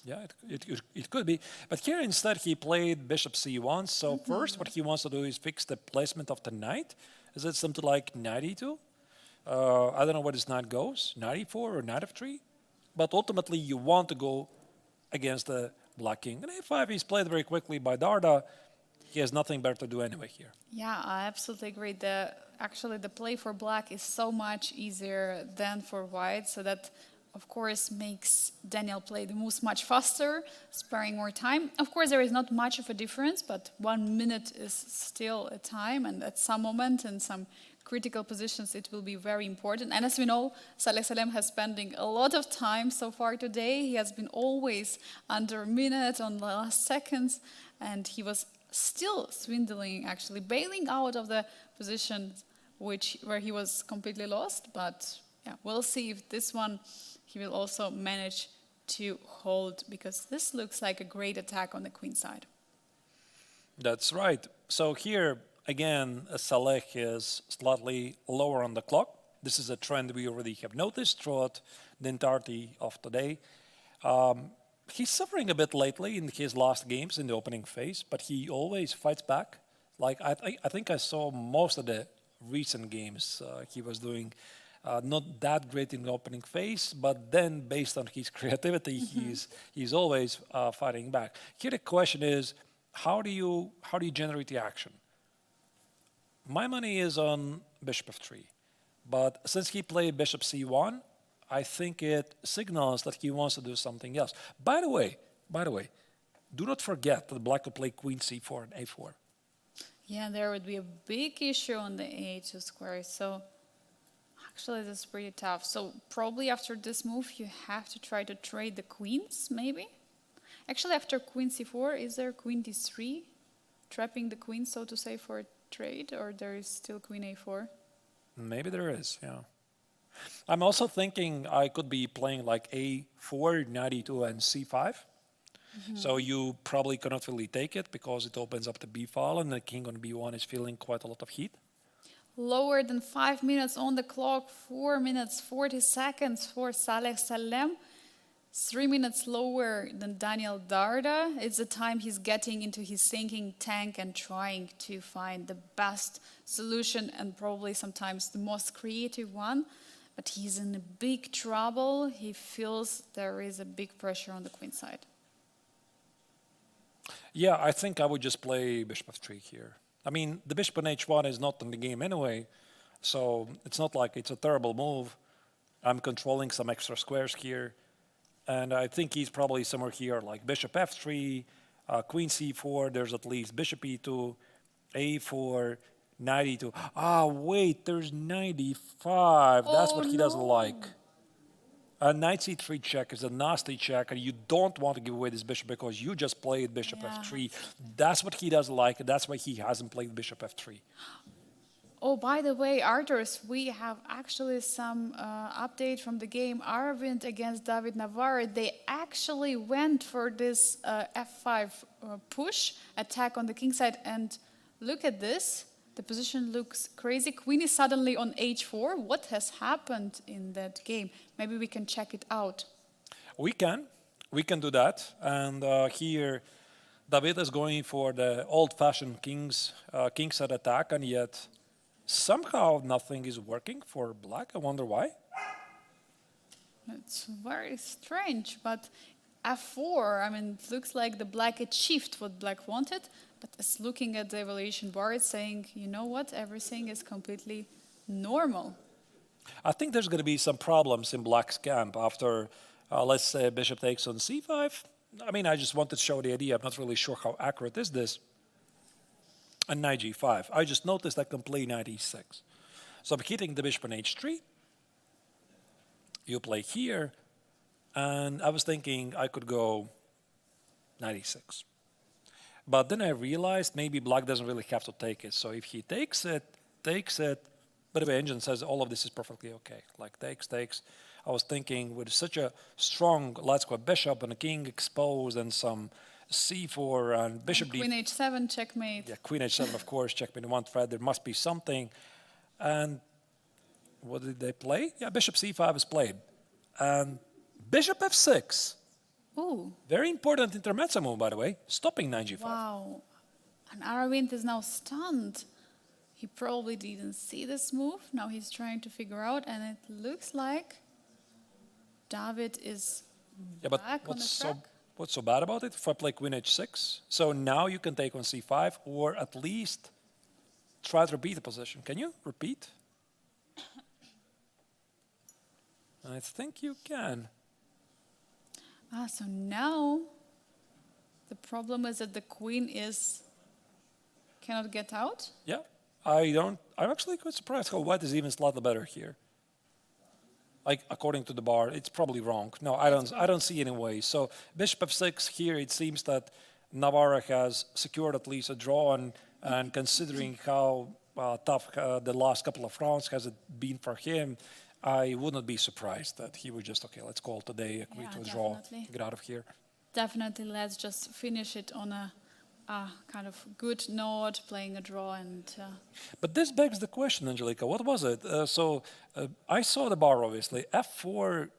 [SPEAKER 1] Yeah, it could be. But here instead he played bishop c1. So first what he wants to do is fix the placement of the knight. Is it something like knight e2? I don't know where this knight goes, knight e4 or knight f3. But ultimately you want to go against the black king. And a5 is played very quickly by Darda. He has nothing better to do anyway here.
[SPEAKER 2] Yeah, I absolutely agree. Actually, the play for black is so much easier than for white, so that, of course, makes Daniel play the moves much faster, sparing more time. Of course, there is not much of a difference, but 1 minute is still a time, and at some moment in some critical positions, it will be very important. And as we know, Saleh Salem has spending a lot of time so far today. He has been always under a minute on the last seconds, and he was still swindling, actually bailing out of the position where he was completely lost. But yeah, we'll see if this one he will also manage to hold, because this looks like a great attack on the queen side.
[SPEAKER 1] That's right. So here, again, Saleh is slightly lower on the clock. This is a trend we already have noticed throughout the entirety of today. He's suffering a bit lately in his last games in the opening phase, but he always fights back. Like I think I saw most of the recent games he was doing not that great in the opening phase, but then based on his creativity, he's always fighting back. Here the question is, how do you generate the action? My money is on bishop f3, but since he played bishop c1, I think it signals that he wants to do something else. By the way, do not forget that black could play queen c4 and a4.
[SPEAKER 2] Yeah, there would be a big issue on the a2 square. So actually, that's pretty tough. So probably after this move, you have to try to trade the queens, maybe? Actually, after queen c4, is there queen d3? Trapping the queen, so to say, for a trade? Or there is still queen a4?
[SPEAKER 1] Maybe there is, yeah. I'm also thinking I could be playing like a4, knight e2, and c5. So you probably cannot really take it because it opens up the b file, and the king on b1 is feeling quite a lot of heat.
[SPEAKER 2] Lower than 5 minutes on the clock, 4 minutes 40 seconds for Saleh Salem. 3 minutes lower than Daniel Darda. It's the time he's getting into his thinking tank and trying to find the best solution and probably sometimes the most creative one. But he's in a big trouble. He feels there is a big pressure on the queen side.
[SPEAKER 1] Yeah, I think I would just play bishop f3 here. I mean, the bishop on h1 is not in the game anyway, so it's not like it's a terrible move. I'm controlling some extra squares here. And I think he's probably somewhere here, like bishop f3, queen c4, there's at least bishop e2, a4, knight e2. Ah, wait, there's knight e5. That's what he doesn't like. A knight c3 check is a nasty check, and you don't want to give away this bishop because you just played bishop f3. That's what he doesn't like, and that's why he hasn't played bishop f3.
[SPEAKER 2] Oh, by the way, Arturs, we have actually some update from the game Arvind against David Navarre. They actually went for this f5 push attack on the king side, and look at this. The position looks crazy. Queen is suddenly on h4. What has happened in that game? Maybe we can check it out.
[SPEAKER 1] We can do that. And here, David is going for the old-fashioned king side attack, and yet somehow nothing is working for black. I wonder why.
[SPEAKER 2] It's very strange, but f4. I mean, it looks like the black achieved what black wanted, but it's looking at the evaluation bar, it's saying, you know what, everything is completely normal.
[SPEAKER 1] I think there's going to be some problems in black's camp after, let's say, bishop takes on c5. I mean, I just wanted to show the idea. I'm not really sure how accurate is this. And knight g5. I just noticed I can play knight e6. So I'm hitting the bishop on h3. You play here. And I was thinking I could go knight e6. But then I realized maybe black doesn't really have to take it. So if he takes it, but the engine says all of this is perfectly okay. Like takes. I was thinking with such a strong light square bishop and a king exposed and some c4 and bishop
[SPEAKER 2] Queen h7, checkmate.
[SPEAKER 1] Yeah, queen h7, of course, checkmate in one thread. There must be something. And what did they play? Yeah, bishop c5 is played. And bishop f6.
[SPEAKER 2] Ooh.
[SPEAKER 1] Very important intermezzo move, by the way. Stopping knight g5.
[SPEAKER 2] Wow. And Aravind is now stunned. He probably didn't see this move. Now he's trying to figure out, and it looks like David is back on the track.
[SPEAKER 1] What's so bad about it? If I play queen h6, so now you can take on c5, or at least try to repeat the position. Can you repeat? I think you can.
[SPEAKER 2] So now the problem is that the queen cannot get out.
[SPEAKER 1] Yeah, I'm actually quite surprised how white is even slightly better here. Like according to the bar, it's probably wrong. No, I don't see any way. So bishop f6 here, it seems that Navarra has secured at least a draw, and considering how tough the last couple of rounds has it been for him, I would not be surprised that he would just, okay, let's call today, agree to a draw, get out of here.
[SPEAKER 2] Definitely, let's just finish it on a kind of good note, playing a draw.
[SPEAKER 1] But this begs the question, Angelica, what was it? I saw the bar, obviously. f4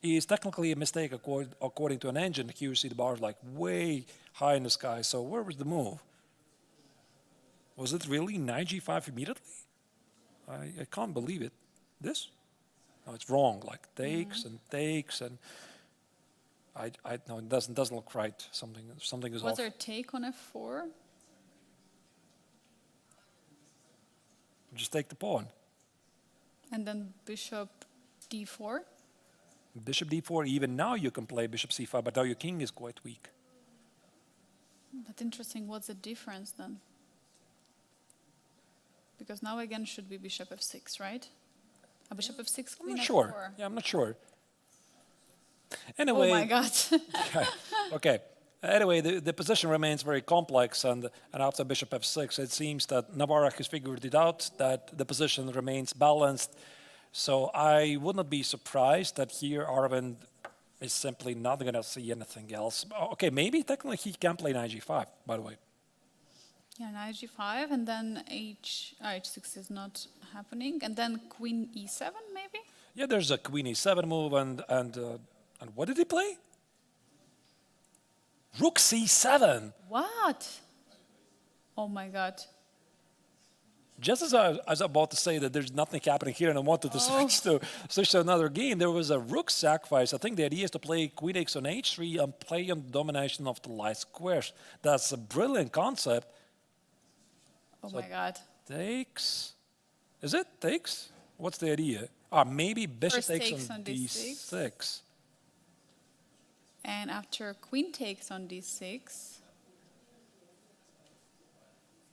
[SPEAKER 1] is technically a mistake according to an engine. Here you see the bar like way high in the sky. So where was the move? Was it really knight g5 immediately? I can't believe it. This? No, it's wrong. Like takes and no, it doesn't look right. Something is off.
[SPEAKER 2] Was there a take on f4?
[SPEAKER 1] Just take the pawn.
[SPEAKER 2] And then bishop d4?
[SPEAKER 1] Bishop d4, even now you can play bishop c5, but now your king is quite weak.
[SPEAKER 2] But interesting, what's the difference then? Because now again should be bishop f6, right? A bishop f6, queen
[SPEAKER 1] I'm not
[SPEAKER 2] f4.
[SPEAKER 1] sure. Yeah, I'm not sure. Anyway.
[SPEAKER 2] Oh my God.
[SPEAKER 1] Okay. Anyway, the position remains very complex, and after bishop f6, it seems that Navarra has figured it out, that the position remains balanced. So I would not be surprised that here Aravind is simply not going to see anything else. Okay, maybe technically he can play knight g5, by the way.
[SPEAKER 2] Yeah, knight g5, and then h6 is not happening, and then queen e7 maybe?
[SPEAKER 1] Yeah, there's a queen e7 move, and what did he play? Rook c7.
[SPEAKER 2] What? Oh my God.
[SPEAKER 1] Just as I was about to say that there's nothing happening here and I wanted to switch to another game, there was a rook sacrifice. I think the idea is to play queen takes on h3 and play on the domination of the light squares. That's a brilliant concept.
[SPEAKER 2] Oh my God.
[SPEAKER 1] Takes. Is it? Takes? What's the idea? Maybe bishop takes on d6.
[SPEAKER 2] And after queen takes on d6.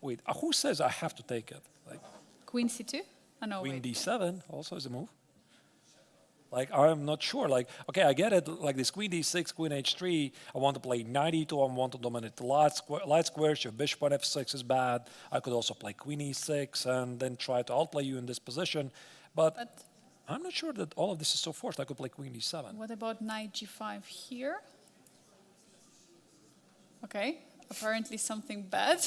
[SPEAKER 1] Wait, who says I have to take it? Like
[SPEAKER 2] queen c2? Oh, no,
[SPEAKER 1] queen
[SPEAKER 2] wait.
[SPEAKER 1] d7 also is a move. Like, I'm not sure. Like, okay, I get it. Like this queen d6, queen h3. I want to play knight e2. I want to dominate the light squares. Your bishop on f6 is bad. I could also play queen e6 and then try to outplay you in this position. But I'm not sure that all of this is so forced. I could play queen e7.
[SPEAKER 2] What about knight g5 here? Okay, apparently something bad.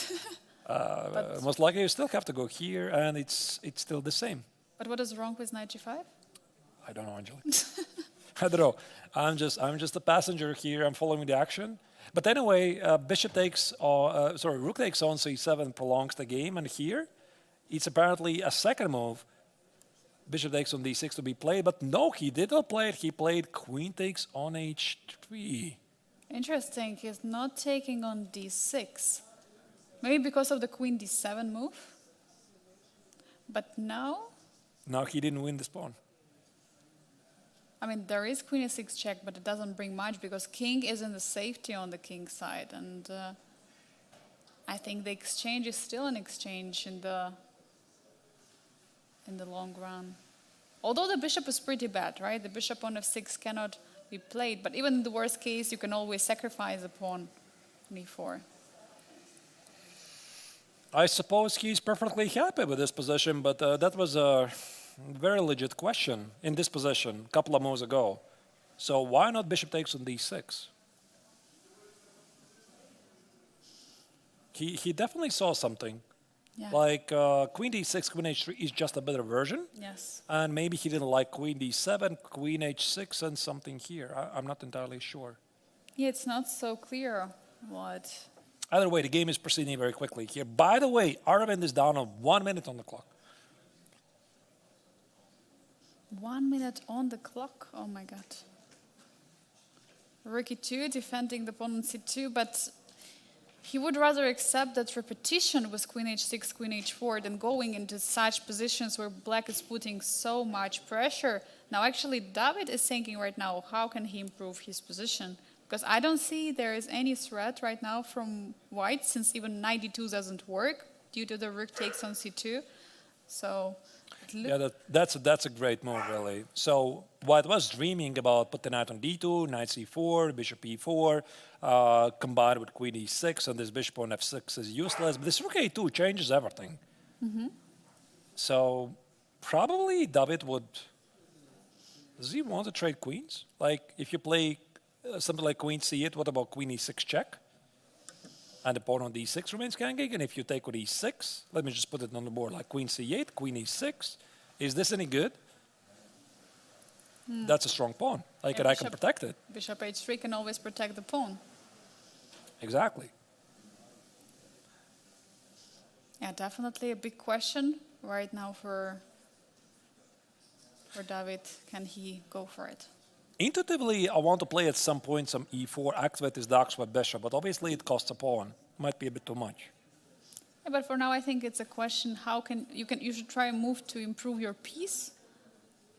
[SPEAKER 1] Most likely you still have to go here, and it's still the same.
[SPEAKER 2] But what is wrong with knight g5?
[SPEAKER 1] I don't know, Angela. I don't know. I'm just a passenger here. I'm following the action. But anyway, rook takes on c7 prolongs the game, and here it's apparently a second move. Bishop takes on d6 to be played, but no, he did not play it. He played queen takes on h3.
[SPEAKER 2] Interesting. He's not taking on d6. Maybe because of the queen d7 move. But now,
[SPEAKER 1] No, he didn't win this pawn.
[SPEAKER 2] I mean, there is queen e6 check, but it doesn't bring much because king is in the safety on the king side. And I think the exchange is still an exchange in the long run. Although the bishop is pretty bad, right? The bishop on f6 cannot be played. But even in the worst case, you can always sacrifice a pawn on e4.
[SPEAKER 1] I suppose he's perfectly happy with this position, but that was a very legit question in this position a couple of moves ago. So why not bishop takes on d6? He definitely saw something.
[SPEAKER 2] Yeah.
[SPEAKER 1] Like queen d6, queen h3 is just a better version.
[SPEAKER 2] Yes.
[SPEAKER 1] And maybe he didn't like queen d7, queen h6, and something here. I'm not entirely sure.
[SPEAKER 2] Yeah, it's not so clear what.
[SPEAKER 1] Either way, the game is proceeding very quickly here. By the way, Aravind is down on 1 minute on the clock.
[SPEAKER 2] 1 minute on the clock. Oh my god. Rook e2 defending the pawn on c2, but he would rather accept that repetition with queen h6, queen h4 than going into such positions where black is putting so much pressure. Now actually David is thinking right now, how can he improve his position? Because I don't see there is any threat right now from white, since even knight d2 doesn't work due to the rook takes on c2. So
[SPEAKER 1] yeah, that's a great move, really. So white was dreaming about put the knight on d2, knight c4, bishop e4, combined with queen e6, and this bishop on f6 is useless. But this rook a2 changes everything. So probably David would. Does he want to trade queens? Like if you play something like queen c8, what about queen e6 check? And the pawn on d6 remains hanging. And if you take with e6, let me just put it on the board like queen c8, queen e6. Is this any good? That's a strong pawn. Like,
[SPEAKER 2] Yeah,
[SPEAKER 1] and I can protect it.
[SPEAKER 2] Bishop h3 can always protect the pawn.
[SPEAKER 1] Exactly.
[SPEAKER 2] Yeah, definitely a big question right now for David. Can he go for it?
[SPEAKER 1] Intuitively, I want to play at some point some e4, activate this dark square bishop, but obviously it costs a pawn. Might be a bit too much.
[SPEAKER 2] Yeah, but for now, I think it's a question: how can you should try a move to improve your piece,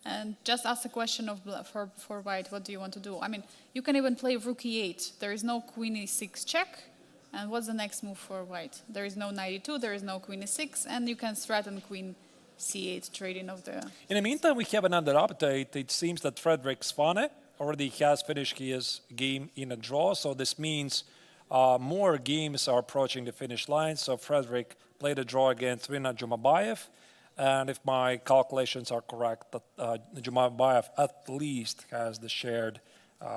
[SPEAKER 2] and just ask the question of for white, what do you want to do? I mean, you can even play rook e8. There is no queen e6 check, and what's the next move for white? There is no knight e2, there is no queen e6, and you can threaten queen c8 trading of the.
[SPEAKER 1] In the meantime, we have another update. It seems that Fredrik Svane already has finished his game in a draw, so this means more games are approaching the finish line. So Fredrik played a draw against Rinat Jumabayev, and if my calculations are correct, that Jumabayev at least has the shared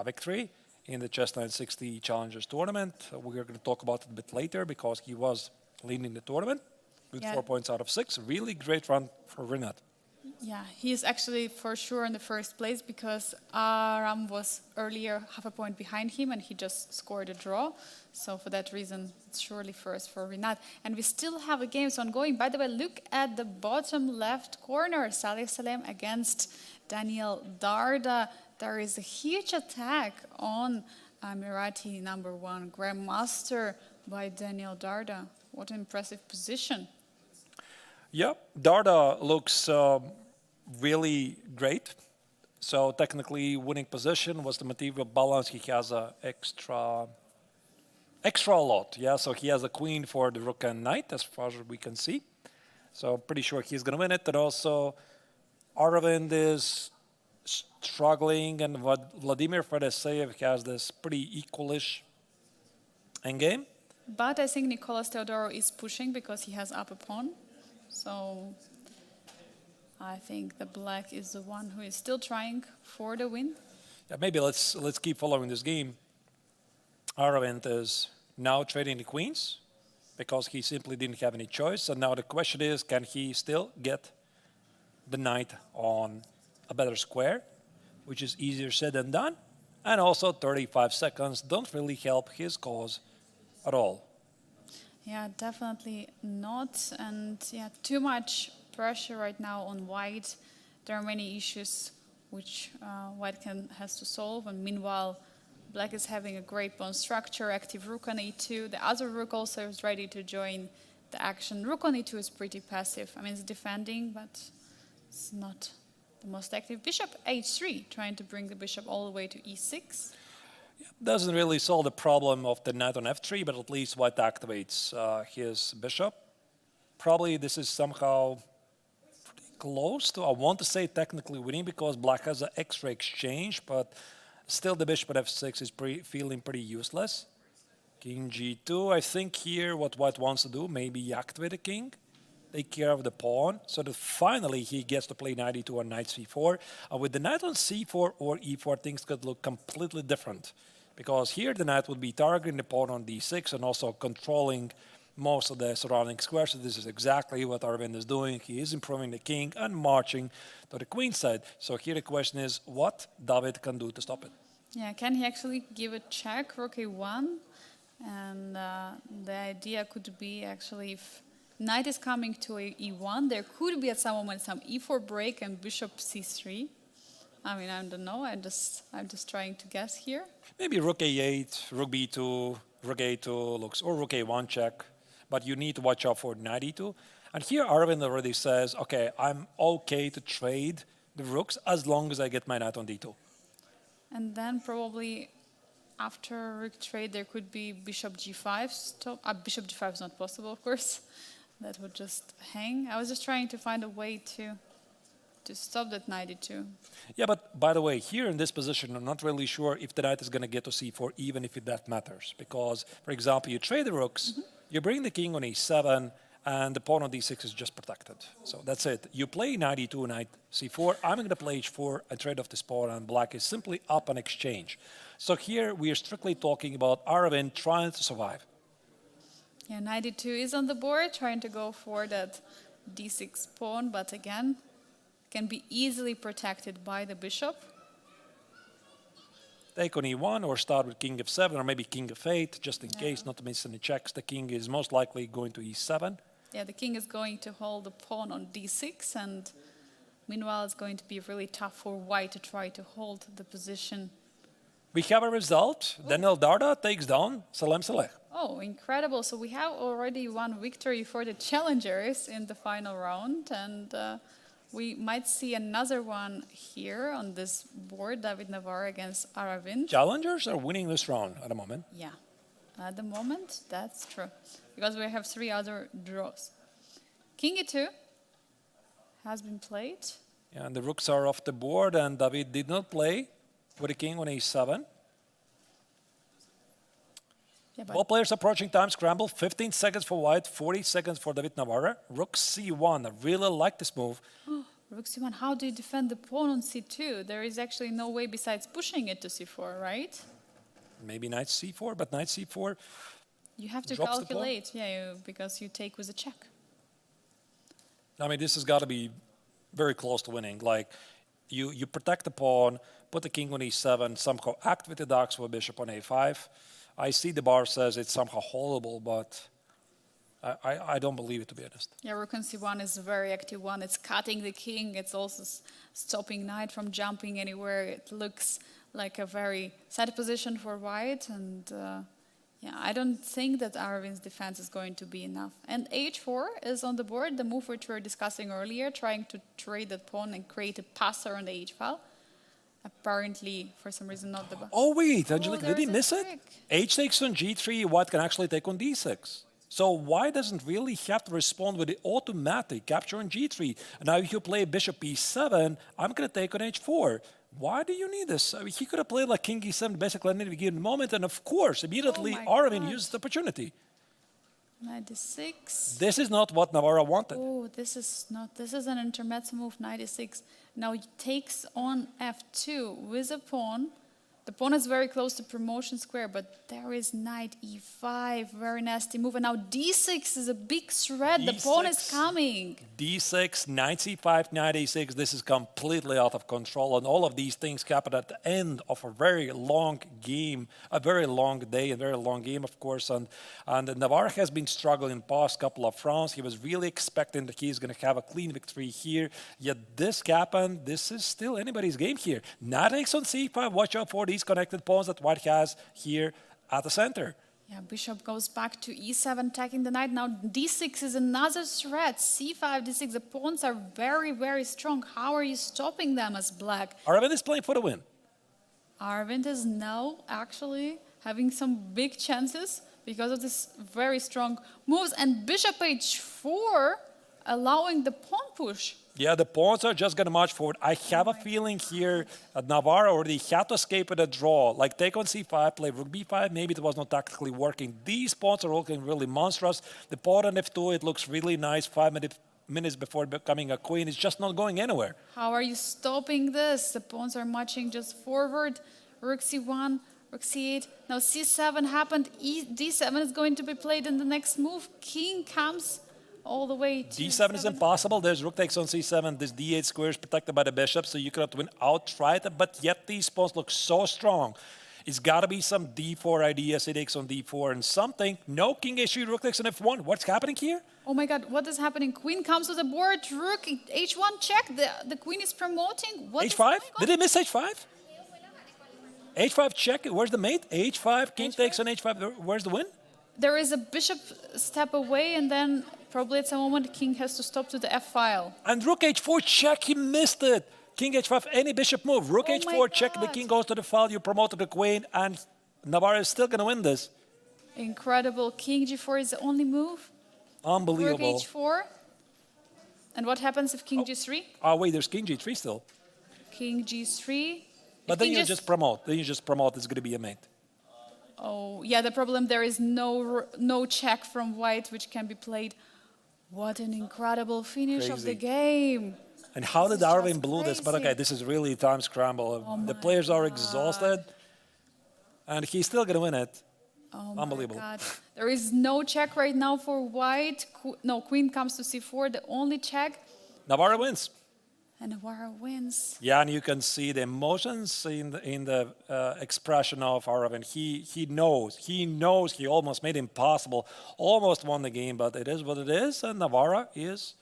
[SPEAKER 1] victory in the CHESS960 Challengers Tournament. We're going to talk about it a bit later because he was leading the tournament with 4 points out of 6. Really great run for Rinat.
[SPEAKER 2] Yeah, he is actually for sure in the first place because Aram was earlier half a point behind him and he just scored a draw. So for that reason, it's surely first for Rinat. And we still have the games ongoing. By the way, look at the bottom left corner. Saleh Salem against Daniel Darda. There is a huge attack on Emirati #1 Grandmaster by Daniel Darda. What an impressive position.
[SPEAKER 1] Yeah, Darda looks really great. So technically, winning position was the material balance. He has a extra lot. Yeah, so he has a queen for the rook and knight, as far as we can see. So pretty sure he's going to win it. And also, Aravind is struggling, and Vladimir Fedoseev has this pretty equalish endgame.
[SPEAKER 2] But I think Nicolas Teodoro is pushing because he has up a pawn. So I think the black is the one who is still trying for the win.
[SPEAKER 1] Yeah, maybe let's keep following this game. Aravind is now trading the queens because he simply didn't have any choice. And now the question is, can he still get the knight on a better square, which is easier said than done. And also 35 seconds don't really help his cause at all.
[SPEAKER 2] Yeah, definitely not. And yeah, too much pressure right now on white. There are many issues which white has to solve. And meanwhile, Black is having a great pawn structure, active rook on e2. The other rook also is ready to join the action. Rook on e2 is pretty passive. I mean, it's defending, but it's not the most active. Bishop h3, trying to bring the bishop all the way to e6.
[SPEAKER 1] Doesn't really solve the problem of the knight on f3, but at least white activates his bishop. Probably this is somehow pretty close to, I want to say technically winning because black has an extra exchange, but still the bishop at f6 is feeling pretty useless. King g2, I think here what white wants to do, maybe activate the king, take care of the pawn, so that finally he gets to play knight e2 or knight c4. And with the knight on c4 or e4, things could look completely different. Because here the knight would be targeting the pawn on d6 and also controlling most of the surrounding squares. So this is exactly what Arvind is doing. He is improving the king and marching to the queen side. So here the question is what David can do to stop it.
[SPEAKER 2] Yeah, can he actually give a check, rook a1? And the idea could be actually if knight is coming to e1, there could be at some moment some e4 break and bishop c3. I mean, I don't know. I'm just trying to guess here.
[SPEAKER 1] Maybe rook a8, rook b2, rook a2 looks, or rook a1 check. But you need to watch out for knight e2. And here Arvind already says, okay, I'm okay to trade the rooks as long as I get my knight on d2.
[SPEAKER 2] And then probably after rook trade, there could be bishop g5 stop. Bishop g5 is not possible, of course. That would just hang. I was just trying to find a way to stop that knight e2.
[SPEAKER 1] Yeah, but by the way, here in this position, I'm not really sure if the knight is going to get to c4, even if that matters. Because, for example, you trade the rooks, you bring the king on e7, and the pawn on d6 is just protected. So that's it. You play knight e2, knight c4. I'm going to play h4 and trade off this pawn, and black is simply up an exchange. So here we are strictly talking about Arvind trying to survive.
[SPEAKER 2] Yeah, knight e2 is on the board, trying to go for that d6 pawn, but again, can be easily protected by the bishop.
[SPEAKER 1] Take on e1 or start with king f7 or maybe king f8, just in case, not to miss any checks. The king is most likely going to e7.
[SPEAKER 2] Yeah, the king is going to hold the pawn on d6, and meanwhile it's going to be really tough for white to try to hold the position.
[SPEAKER 1] We have a result. Daniel Darda takes down Salem Saleh.
[SPEAKER 2] Oh, incredible. So we have already one victory for the challengers in the final round, and we might see another one here on this board, David Navarre against Aravind.
[SPEAKER 1] Challengers are winning this round at the moment.
[SPEAKER 2] Yeah, at the moment, that's true. Because we have 3 other draws. King e2 has been played.
[SPEAKER 1] Yeah, and the rooks are off the board, and David did not play with the king on a7.
[SPEAKER 2] Yeah,
[SPEAKER 1] All players approaching time scramble. 15 seconds for white, 40 seconds for David Navarre. Rook c1. I really like this move.
[SPEAKER 2] Rook c1, how do you defend the pawn on c2? There is actually no way besides pushing it to c4, right?
[SPEAKER 1] Maybe knight c4, but knight c4
[SPEAKER 2] You have to
[SPEAKER 1] drops
[SPEAKER 2] calculate, because you take with a check.
[SPEAKER 1] I mean, this has got to be very close to winning. Like, you protect the pawn, put the king on e7, somehow activate the darks with bishop on a5. I see the bar says it's somehow holdable, but I don't believe it, to be honest.
[SPEAKER 2] Yeah, rook on c1 is a very active one. It's cutting the king. It's also stopping knight from jumping anywhere. It looks like a very sad position for white. And yeah, I don't think that Arvind's defense is going to be enough. And h4 is on the board, the move which we were discussing earlier, trying to trade that pawn and create a passer on the h file. Apparently, for some reason, not the...
[SPEAKER 1] Oh, wait, Angelica, did he
[SPEAKER 2] there's a
[SPEAKER 1] miss it?
[SPEAKER 2] trick.
[SPEAKER 1] H takes on g3, white can actually take on d6. So white doesn't really have to respond with the automatic capture on g3. And now if you play bishop e7, I'm going to take on h4. Why do you need this? I mean, he could have played like king e7 basically at any given moment, and of course, immediately Arvind used the opportunity.
[SPEAKER 2] Knight d6.
[SPEAKER 1] This is not what Navarra wanted.
[SPEAKER 2] Oh, this is an intermezzo move, knight d6. Now he takes on f2 with a pawn. The pawn is very close to promotion square, but there is knight e5, very nasty move. And now d6 is a big threat. The pawn is coming.
[SPEAKER 1] d6, knight c5, knight a6. This is completely out of control. And all of these things happen at the end of a very long game, a very long day, a very long game, of course. And Navarre has been struggling in the past couple of rounds. He was really expecting that he's going to have a clean victory here. Yet this happened. This is still anybody's game here. Knight takes on c5. Watch out for the these connected pawns that white has here at the center.
[SPEAKER 2] Yeah, bishop goes back to e7, attacking the knight. Now d6 is another threat. c5, d6. The pawns are very, very strong. How are you stopping them as black?
[SPEAKER 1] Aravind is playing for the win.
[SPEAKER 2] Arvind is now actually having some big chances because of this very strong moves. And bishop h4 allowing the pawn push.
[SPEAKER 1] Yeah, the pawns are just going to march forward. I have a feeling here that Navarro already had to escape with a draw. Like take on c5, play rook b5. Maybe it was not tactically working. These pawns are looking really monstrous. The pawn on f2, it looks really nice. 5 minutes before becoming a queen. It's just not going anywhere.
[SPEAKER 2] How are you stopping this? The pawns are marching just forward. Rook c1, rook c8. Now c7 happened. d7 is going to be played in the next move. King comes all the way to
[SPEAKER 1] d7 is impossible. There's rook takes on c7. This d8 square is protected by the bishop, so you cannot win outright. But yet these pawns look so strong. It's got to be some d4 idea. C takes on d4 and something. No king h3, rook takes on f1. What's happening here?
[SPEAKER 2] Oh my God, what is happening? Queen comes to the board. Rook h1 check. The queen is promoting. What
[SPEAKER 1] h5? Did he miss h5? h5 check. Where's the mate? h5. King takes on h5. Where's the win?
[SPEAKER 2] There is a bishop step away, and then probably at some moment king has to stop to the f file.
[SPEAKER 1] And rook h4 check. He missed it. King h5, any bishop move. Rook
[SPEAKER 2] Oh
[SPEAKER 1] h4 check. The
[SPEAKER 2] God.
[SPEAKER 1] king goes to the file. You promoted the queen, and Navarro is still going to win this.
[SPEAKER 2] Incredible. King g4 is the only move. Rook
[SPEAKER 1] Unbelievable.
[SPEAKER 2] h4. And what happens if king g3?
[SPEAKER 1] Oh, wait, there's king g3 still.
[SPEAKER 2] King g3.
[SPEAKER 1] But
[SPEAKER 2] If
[SPEAKER 1] then
[SPEAKER 2] king
[SPEAKER 1] you just promote. Then you just promote. It's going to be a mate.
[SPEAKER 2] Oh, yeah, the problem there is no check from white which can be played. What an incredible finish of the
[SPEAKER 1] Crazy.
[SPEAKER 2] game.
[SPEAKER 1] And how
[SPEAKER 2] This
[SPEAKER 1] did
[SPEAKER 2] is
[SPEAKER 1] Arvind
[SPEAKER 2] just
[SPEAKER 1] blew this? But
[SPEAKER 2] crazy.
[SPEAKER 1] okay, this is really time scramble.
[SPEAKER 2] Oh
[SPEAKER 1] The
[SPEAKER 2] my
[SPEAKER 1] players are
[SPEAKER 2] God.
[SPEAKER 1] exhausted. And he's still going to win it.
[SPEAKER 2] Oh
[SPEAKER 1] Unbelievable.
[SPEAKER 2] my God. There is no check right now for white. No, queen comes to c4, the only check.
[SPEAKER 1] Navarro wins.
[SPEAKER 2] And Navarro wins.
[SPEAKER 1] Yeah, and you can see the emotions in the expression of Aravind. He knows. He almost made it impossible. Almost won the game, but it is what it is. And Navarro is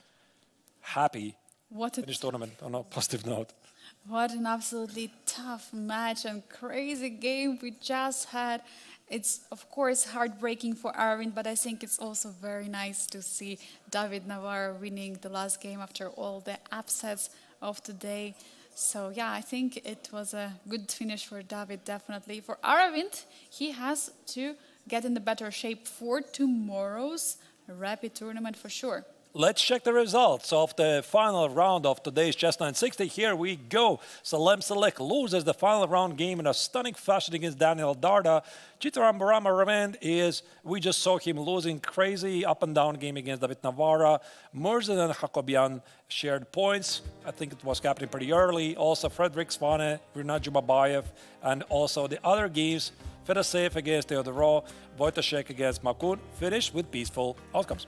[SPEAKER 1] happy
[SPEAKER 2] What a
[SPEAKER 1] in this tournament on a positive note.
[SPEAKER 2] What an absolutely tough match and crazy game we just had. It's, of course, heartbreaking for Arvind, but I think it's also very nice to see David Navarro winning the last game after all the upsets of today. So, yeah, I think it was a good finish for David, definitely. For Arvind, he has to get in the better shape for tomorrow's rapid tournament for sure.
[SPEAKER 1] Let's check the results of the final round of today's CHESS960. Here we go. Salem Salek loses the final round game in a stunning fashion against Daniel Darda. Chitaram Raman we just saw him losing crazy up and down game against David Navarro. Murzin and Hakobian shared points. I think it was happening pretty early. Also Fredrik Svane, Rinat Jubabayev, and also the other games. Fedoseev against Theodorov, Wojtaszek against Makun, finished with peaceful outcomes.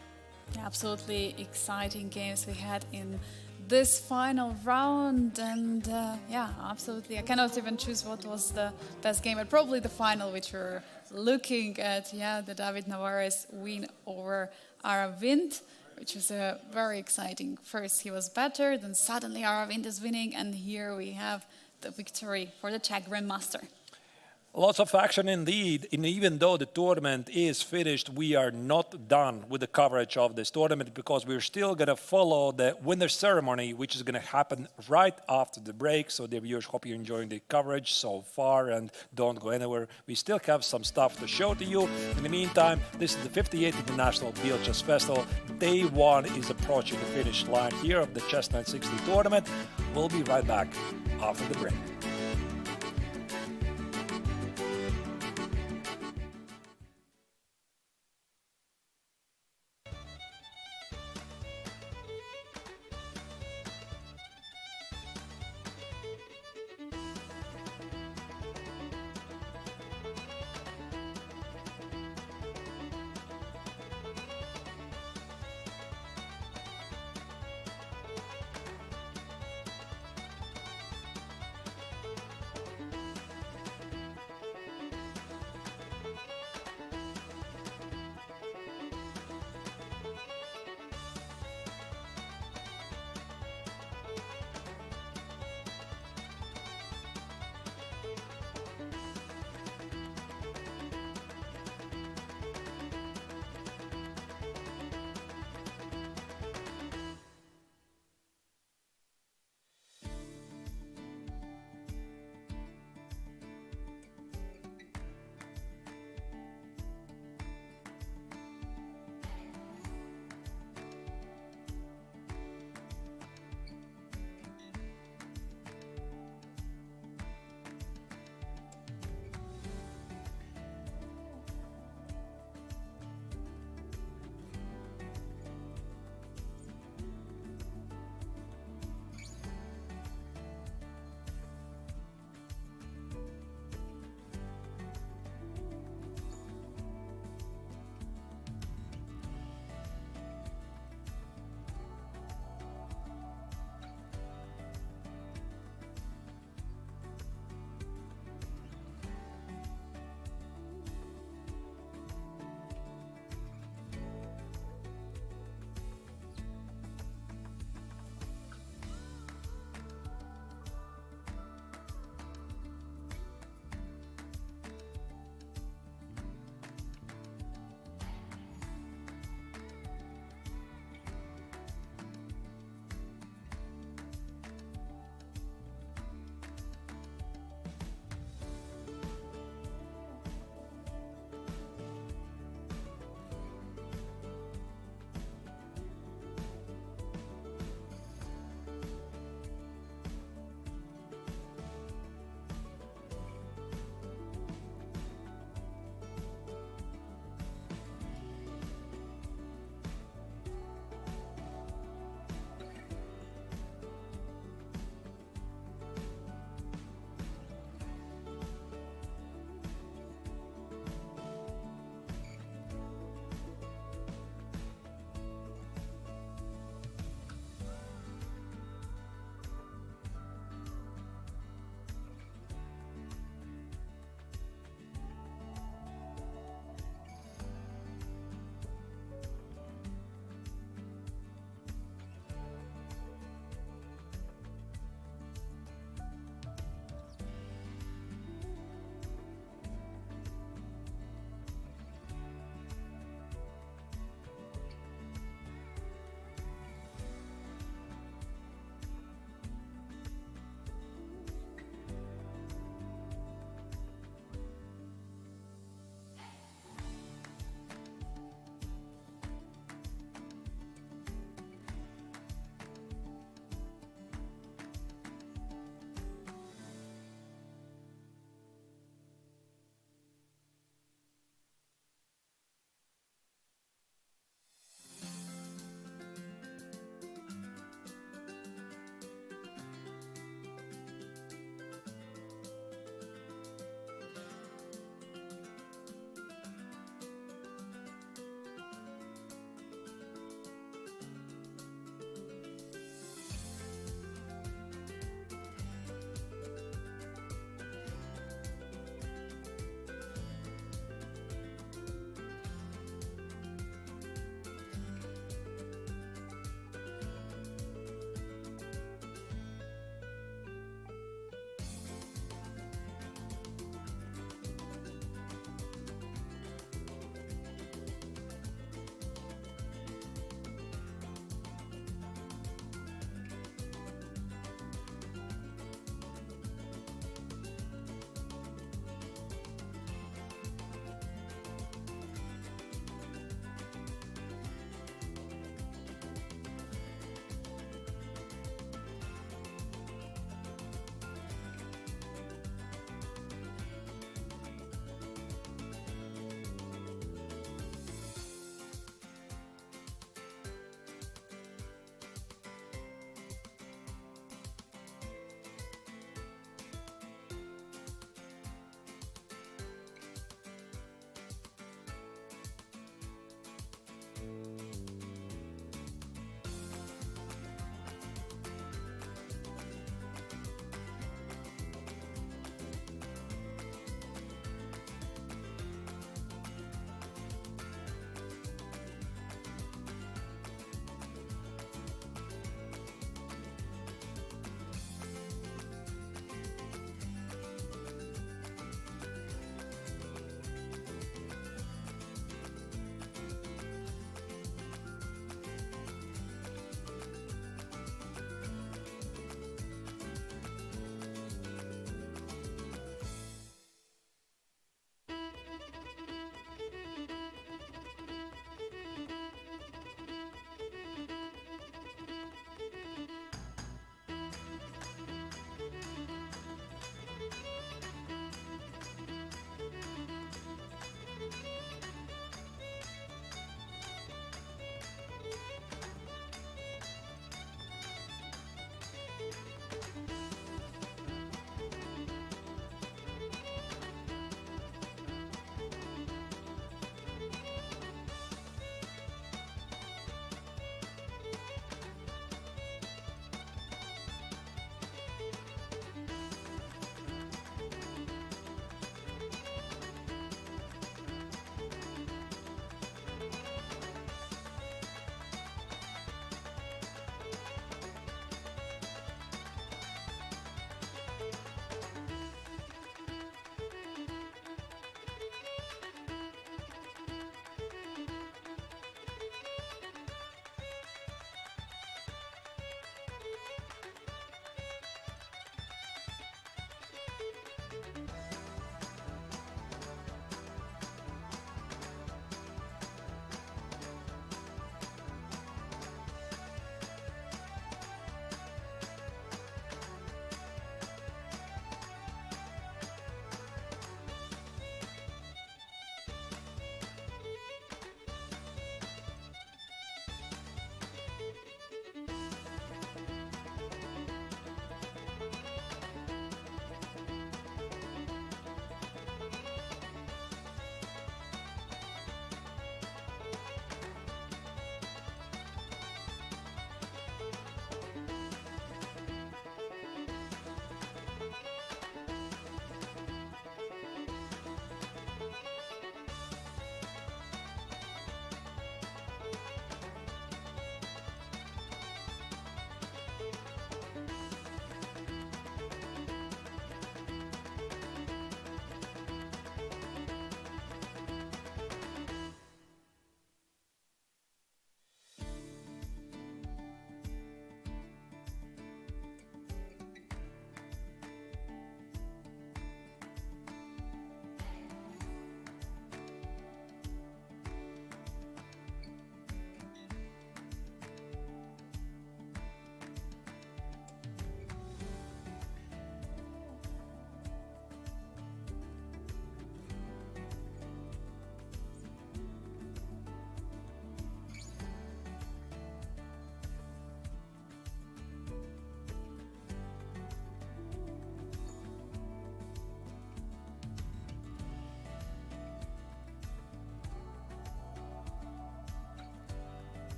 [SPEAKER 2] Absolutely exciting games we had in this final round, and yeah, absolutely. I cannot even choose what was the best game, but probably the final, which we're looking at. Yeah, the David Navarro's win over Aravind, which was a very exciting. First, he was better, then suddenly Aravind is winning, and here we have the victory for the Czech Grandmaster.
[SPEAKER 1] Lots of action indeed, and even though the tournament is finished, we are not done with the coverage of this tournament because we're still going to follow the winner ceremony, which is going to happen right after the break. So dear viewers, hope you're enjoying the coverage so far and don't go anywhere. We still have some stuff to show to you. In the meantime, this is the 58th International Biel Chess Festival. Day one is approaching the finish line here of the CHESS960 tournament. We'll be right back after the break.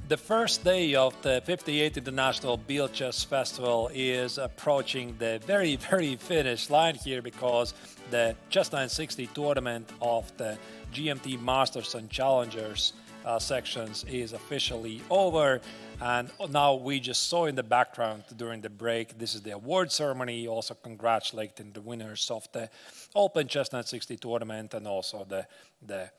[SPEAKER 1] The first day of the 58th International Biel Chess Festival is approaching the very finish line here because the CHESS960 tournament of the GMT Masters and Challengers sections is officially over. And now we just saw in the background during the break, this is the award ceremony, also congratulating the winners of the Open CHESS960 tournament and also the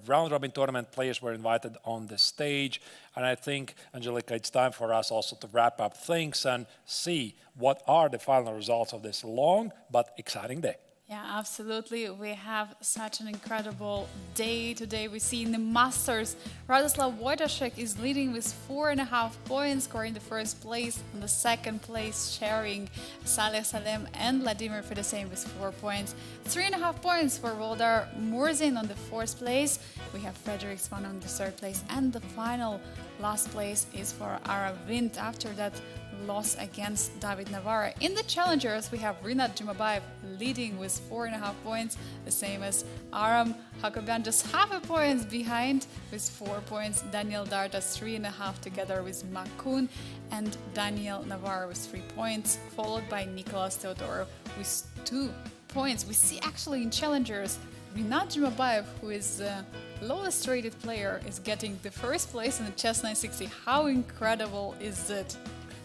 [SPEAKER 1] round robin tournament players were invited on the stage. And I think, Angelica, it's time for us also to wrap up things and see what are the final results of this long but exciting day.
[SPEAKER 2] Yeah, absolutely. We have such an incredible day today. We see in the Masters, Radoslav Wojtaszek is leading with 4.5 points, scoring the first place. On the second place, sharing Saleh Salem and Vladimir for the same with 4 points. 3.5 points for Voldar Murzin on the fourth place. We have Frederik Swan on the third place. And the final last place is for Ara Wind after that loss against David Navarre. In the challengers, we have Rinat Jumabayev leading with 4.5 points, the same as Aram Hakobian, just half a point behind with 4 points. Daniel Dardas 3.5 together with Makun and Daniel Navarre with 3 points, followed by Nicolas Teodorov with 2 points. We see actually in challengers, Rinat Jumabayev, who is the lowest rated player, is getting the first place in the CHESS960. How incredible is it?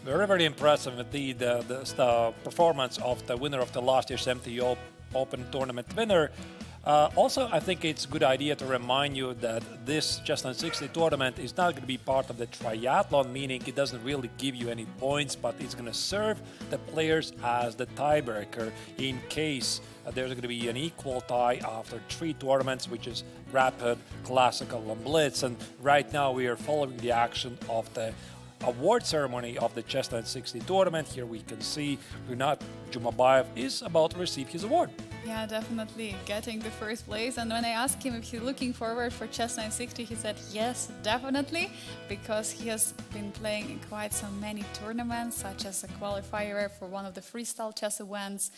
[SPEAKER 1] Very impressive indeed, the performance of the winner of the last year's MTO Open tournament winner. Also, I think it's a good idea to remind you that this CHESS960 tournament is not going to be part of the triathlon, meaning it doesn't really give you any points, but it's going to serve the players as the tiebreaker in case there's going to be an equal tie after 3 tournaments, which is Rapid, Classical, and Blitz. And right now we are following the action of the award ceremony of the CHESS960 tournament. Here we can see Rinat Jumabayev is about to receive his award.
[SPEAKER 2] Yeah, definitely getting the first place. And when I asked him if he's looking forward for CHESS960, he said yes, definitely, because he has been playing in quite so many tournaments, such as a qualifier for one of the freestyle chess events.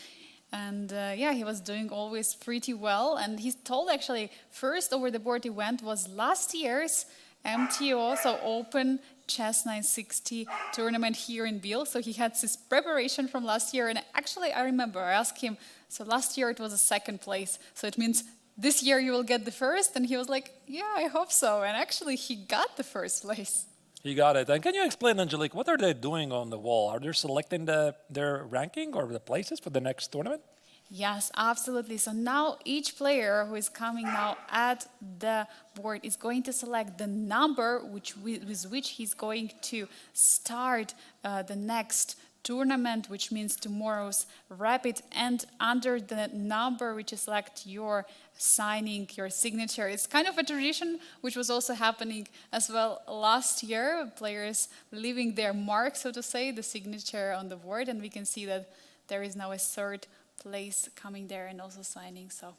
[SPEAKER 2] And yeah, he was doing always pretty well. And he's told actually first over the board event was last year's MTO, so Open CHESS960 tournament here in Biel. So he had his preparation from last year. And actually, I remember I asked him, so last year it was a second place. So it means this year you will get the first? And he was like, yeah, I hope so. And actually, he got the first place.
[SPEAKER 1] He got it. And can you explain, Angelique, what are they doing on the wall? Are they selecting their ranking or the places for the next tournament?
[SPEAKER 2] Yes, absolutely. So now each player who is coming now at the board is going to select the number with which he's going to start the next tournament, which means tomorrow's Rapid, and under the number which you select, you're signing your signature. It's kind of a tradition which was also happening as well last year, players leaving their mark, so to say, the signature on the board, and we can see that there is now a third place coming there and also signing. So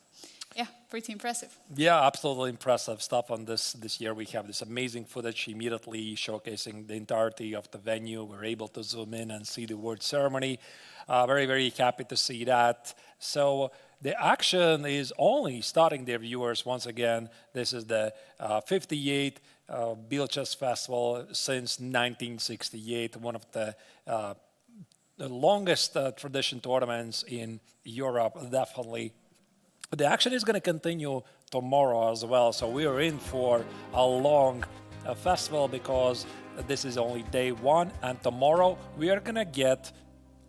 [SPEAKER 2] yeah, pretty impressive.
[SPEAKER 1] Yeah, absolutely impressive stuff on this year. We have this amazing footage immediately showcasing the entirety of the venue. We're able to zoom in and see the award ceremony. Very happy to see that. So the action is only starting their viewers once again. This is the 58th Biel Chess Festival since 1968, one of the longest tradition tournaments in Europe, definitely. The action is going to continue tomorrow as well, so we are in for a long festival because this is only day 1, and tomorrow we are going to get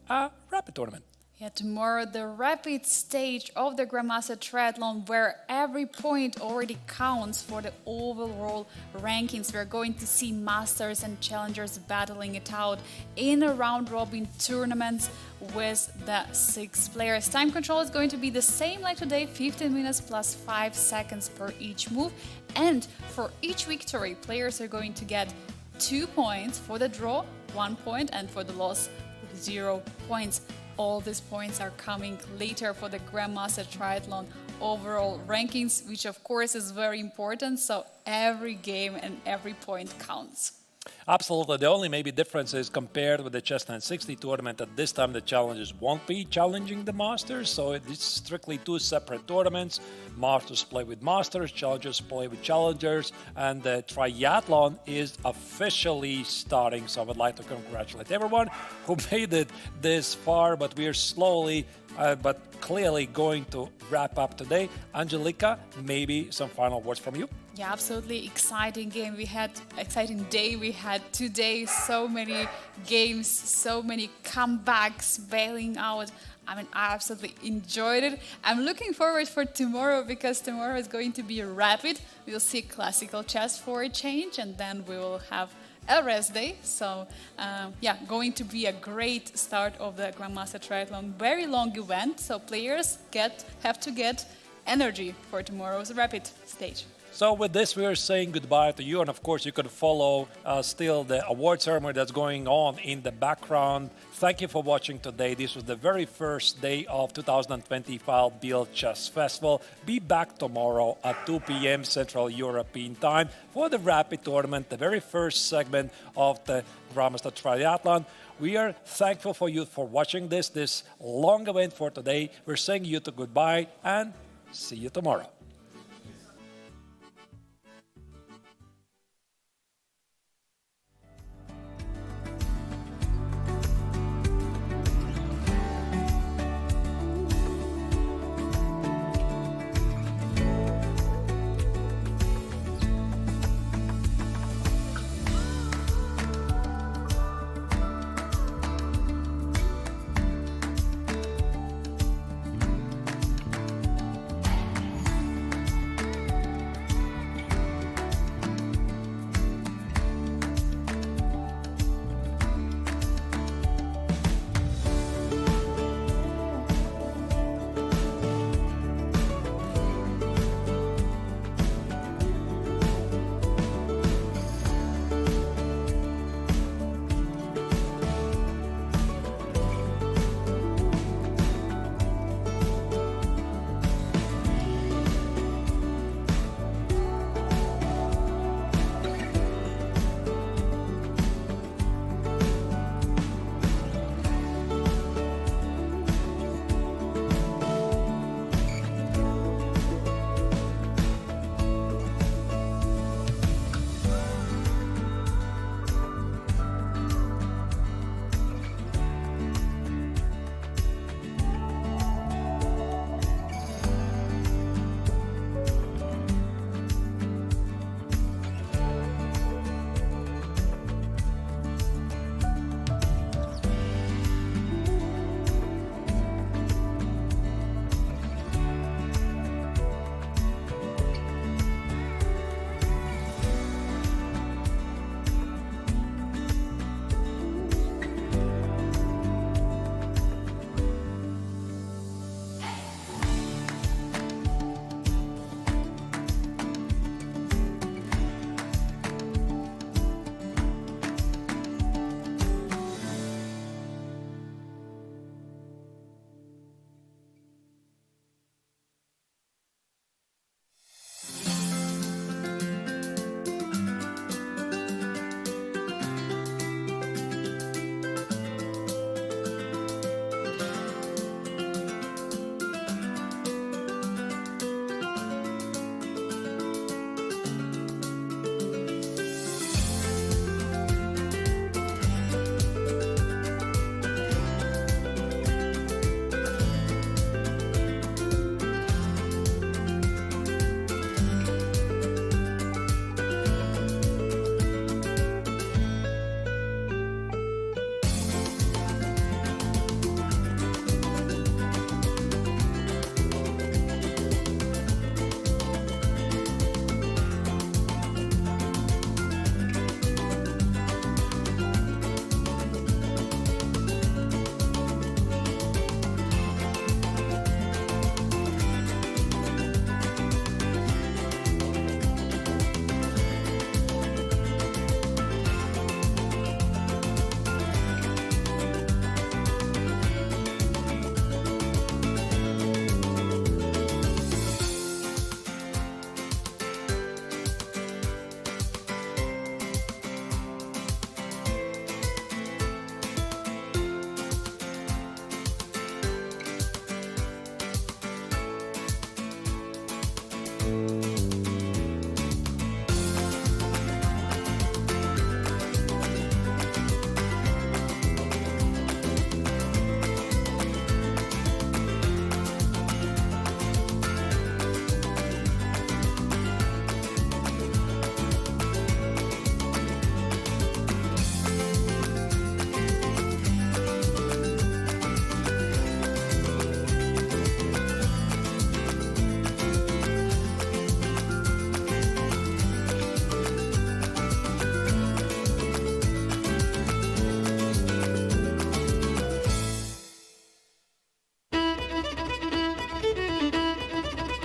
[SPEAKER 1] a rapid tournament.
[SPEAKER 2] Yeah, tomorrow the rapid stage of the Grandmaster Triathlon, where every point already counts for the overall rankings. We're going to see masters and challengers battling it out in a round-robin tournament with the 6 players. Time control is going to be the same like today, 15 minutes plus 5 seconds per each move. And for each victory, players are going to get 2 points, for the draw 1 point, and for the loss 0 points. All these points are coming later for the Grandmaster Triathlon overall rankings, which of course is very important, so every game and every point counts.
[SPEAKER 1] Absolutely. The only maybe difference is compared with the CHESS960 tournament, at this time the challengers won't be challenging the Masters, so it's strictly two separate tournaments. Masters play with Masters, challengers play with challengers, and the triathlon is officially starting. So I would like to congratulate everyone who made it this far, but we are slowly but clearly going to wrap up today. Angelika, maybe some final words from you?
[SPEAKER 2] Yeah, absolutely exciting game. We had exciting day. We had today so many games, so many comebacks, bailing out. I mean, I absolutely enjoyed it. I'm looking forward for tomorrow because tomorrow is going to be rapid. We'll see classical chess for a change, and then we will have a rest day. So, yeah, going to be a great start of the Grandmaster Triathlon. Very long event, so players have to get energy for tomorrow's rapid stage.
[SPEAKER 1] So with this, we are saying goodbye to you. And of course, you can follow still the award ceremony that's going on in the background. Thank you for watching today. This was the very first day of 2025 Biel Chess Festival. Be back tomorrow at 2 p.m. Central European Time for the Rapid Tournament, the very first segment of the Grandmaster Triathlon. We are thankful for you for watching this long event for today. We're saying you to goodbye and see you tomorrow.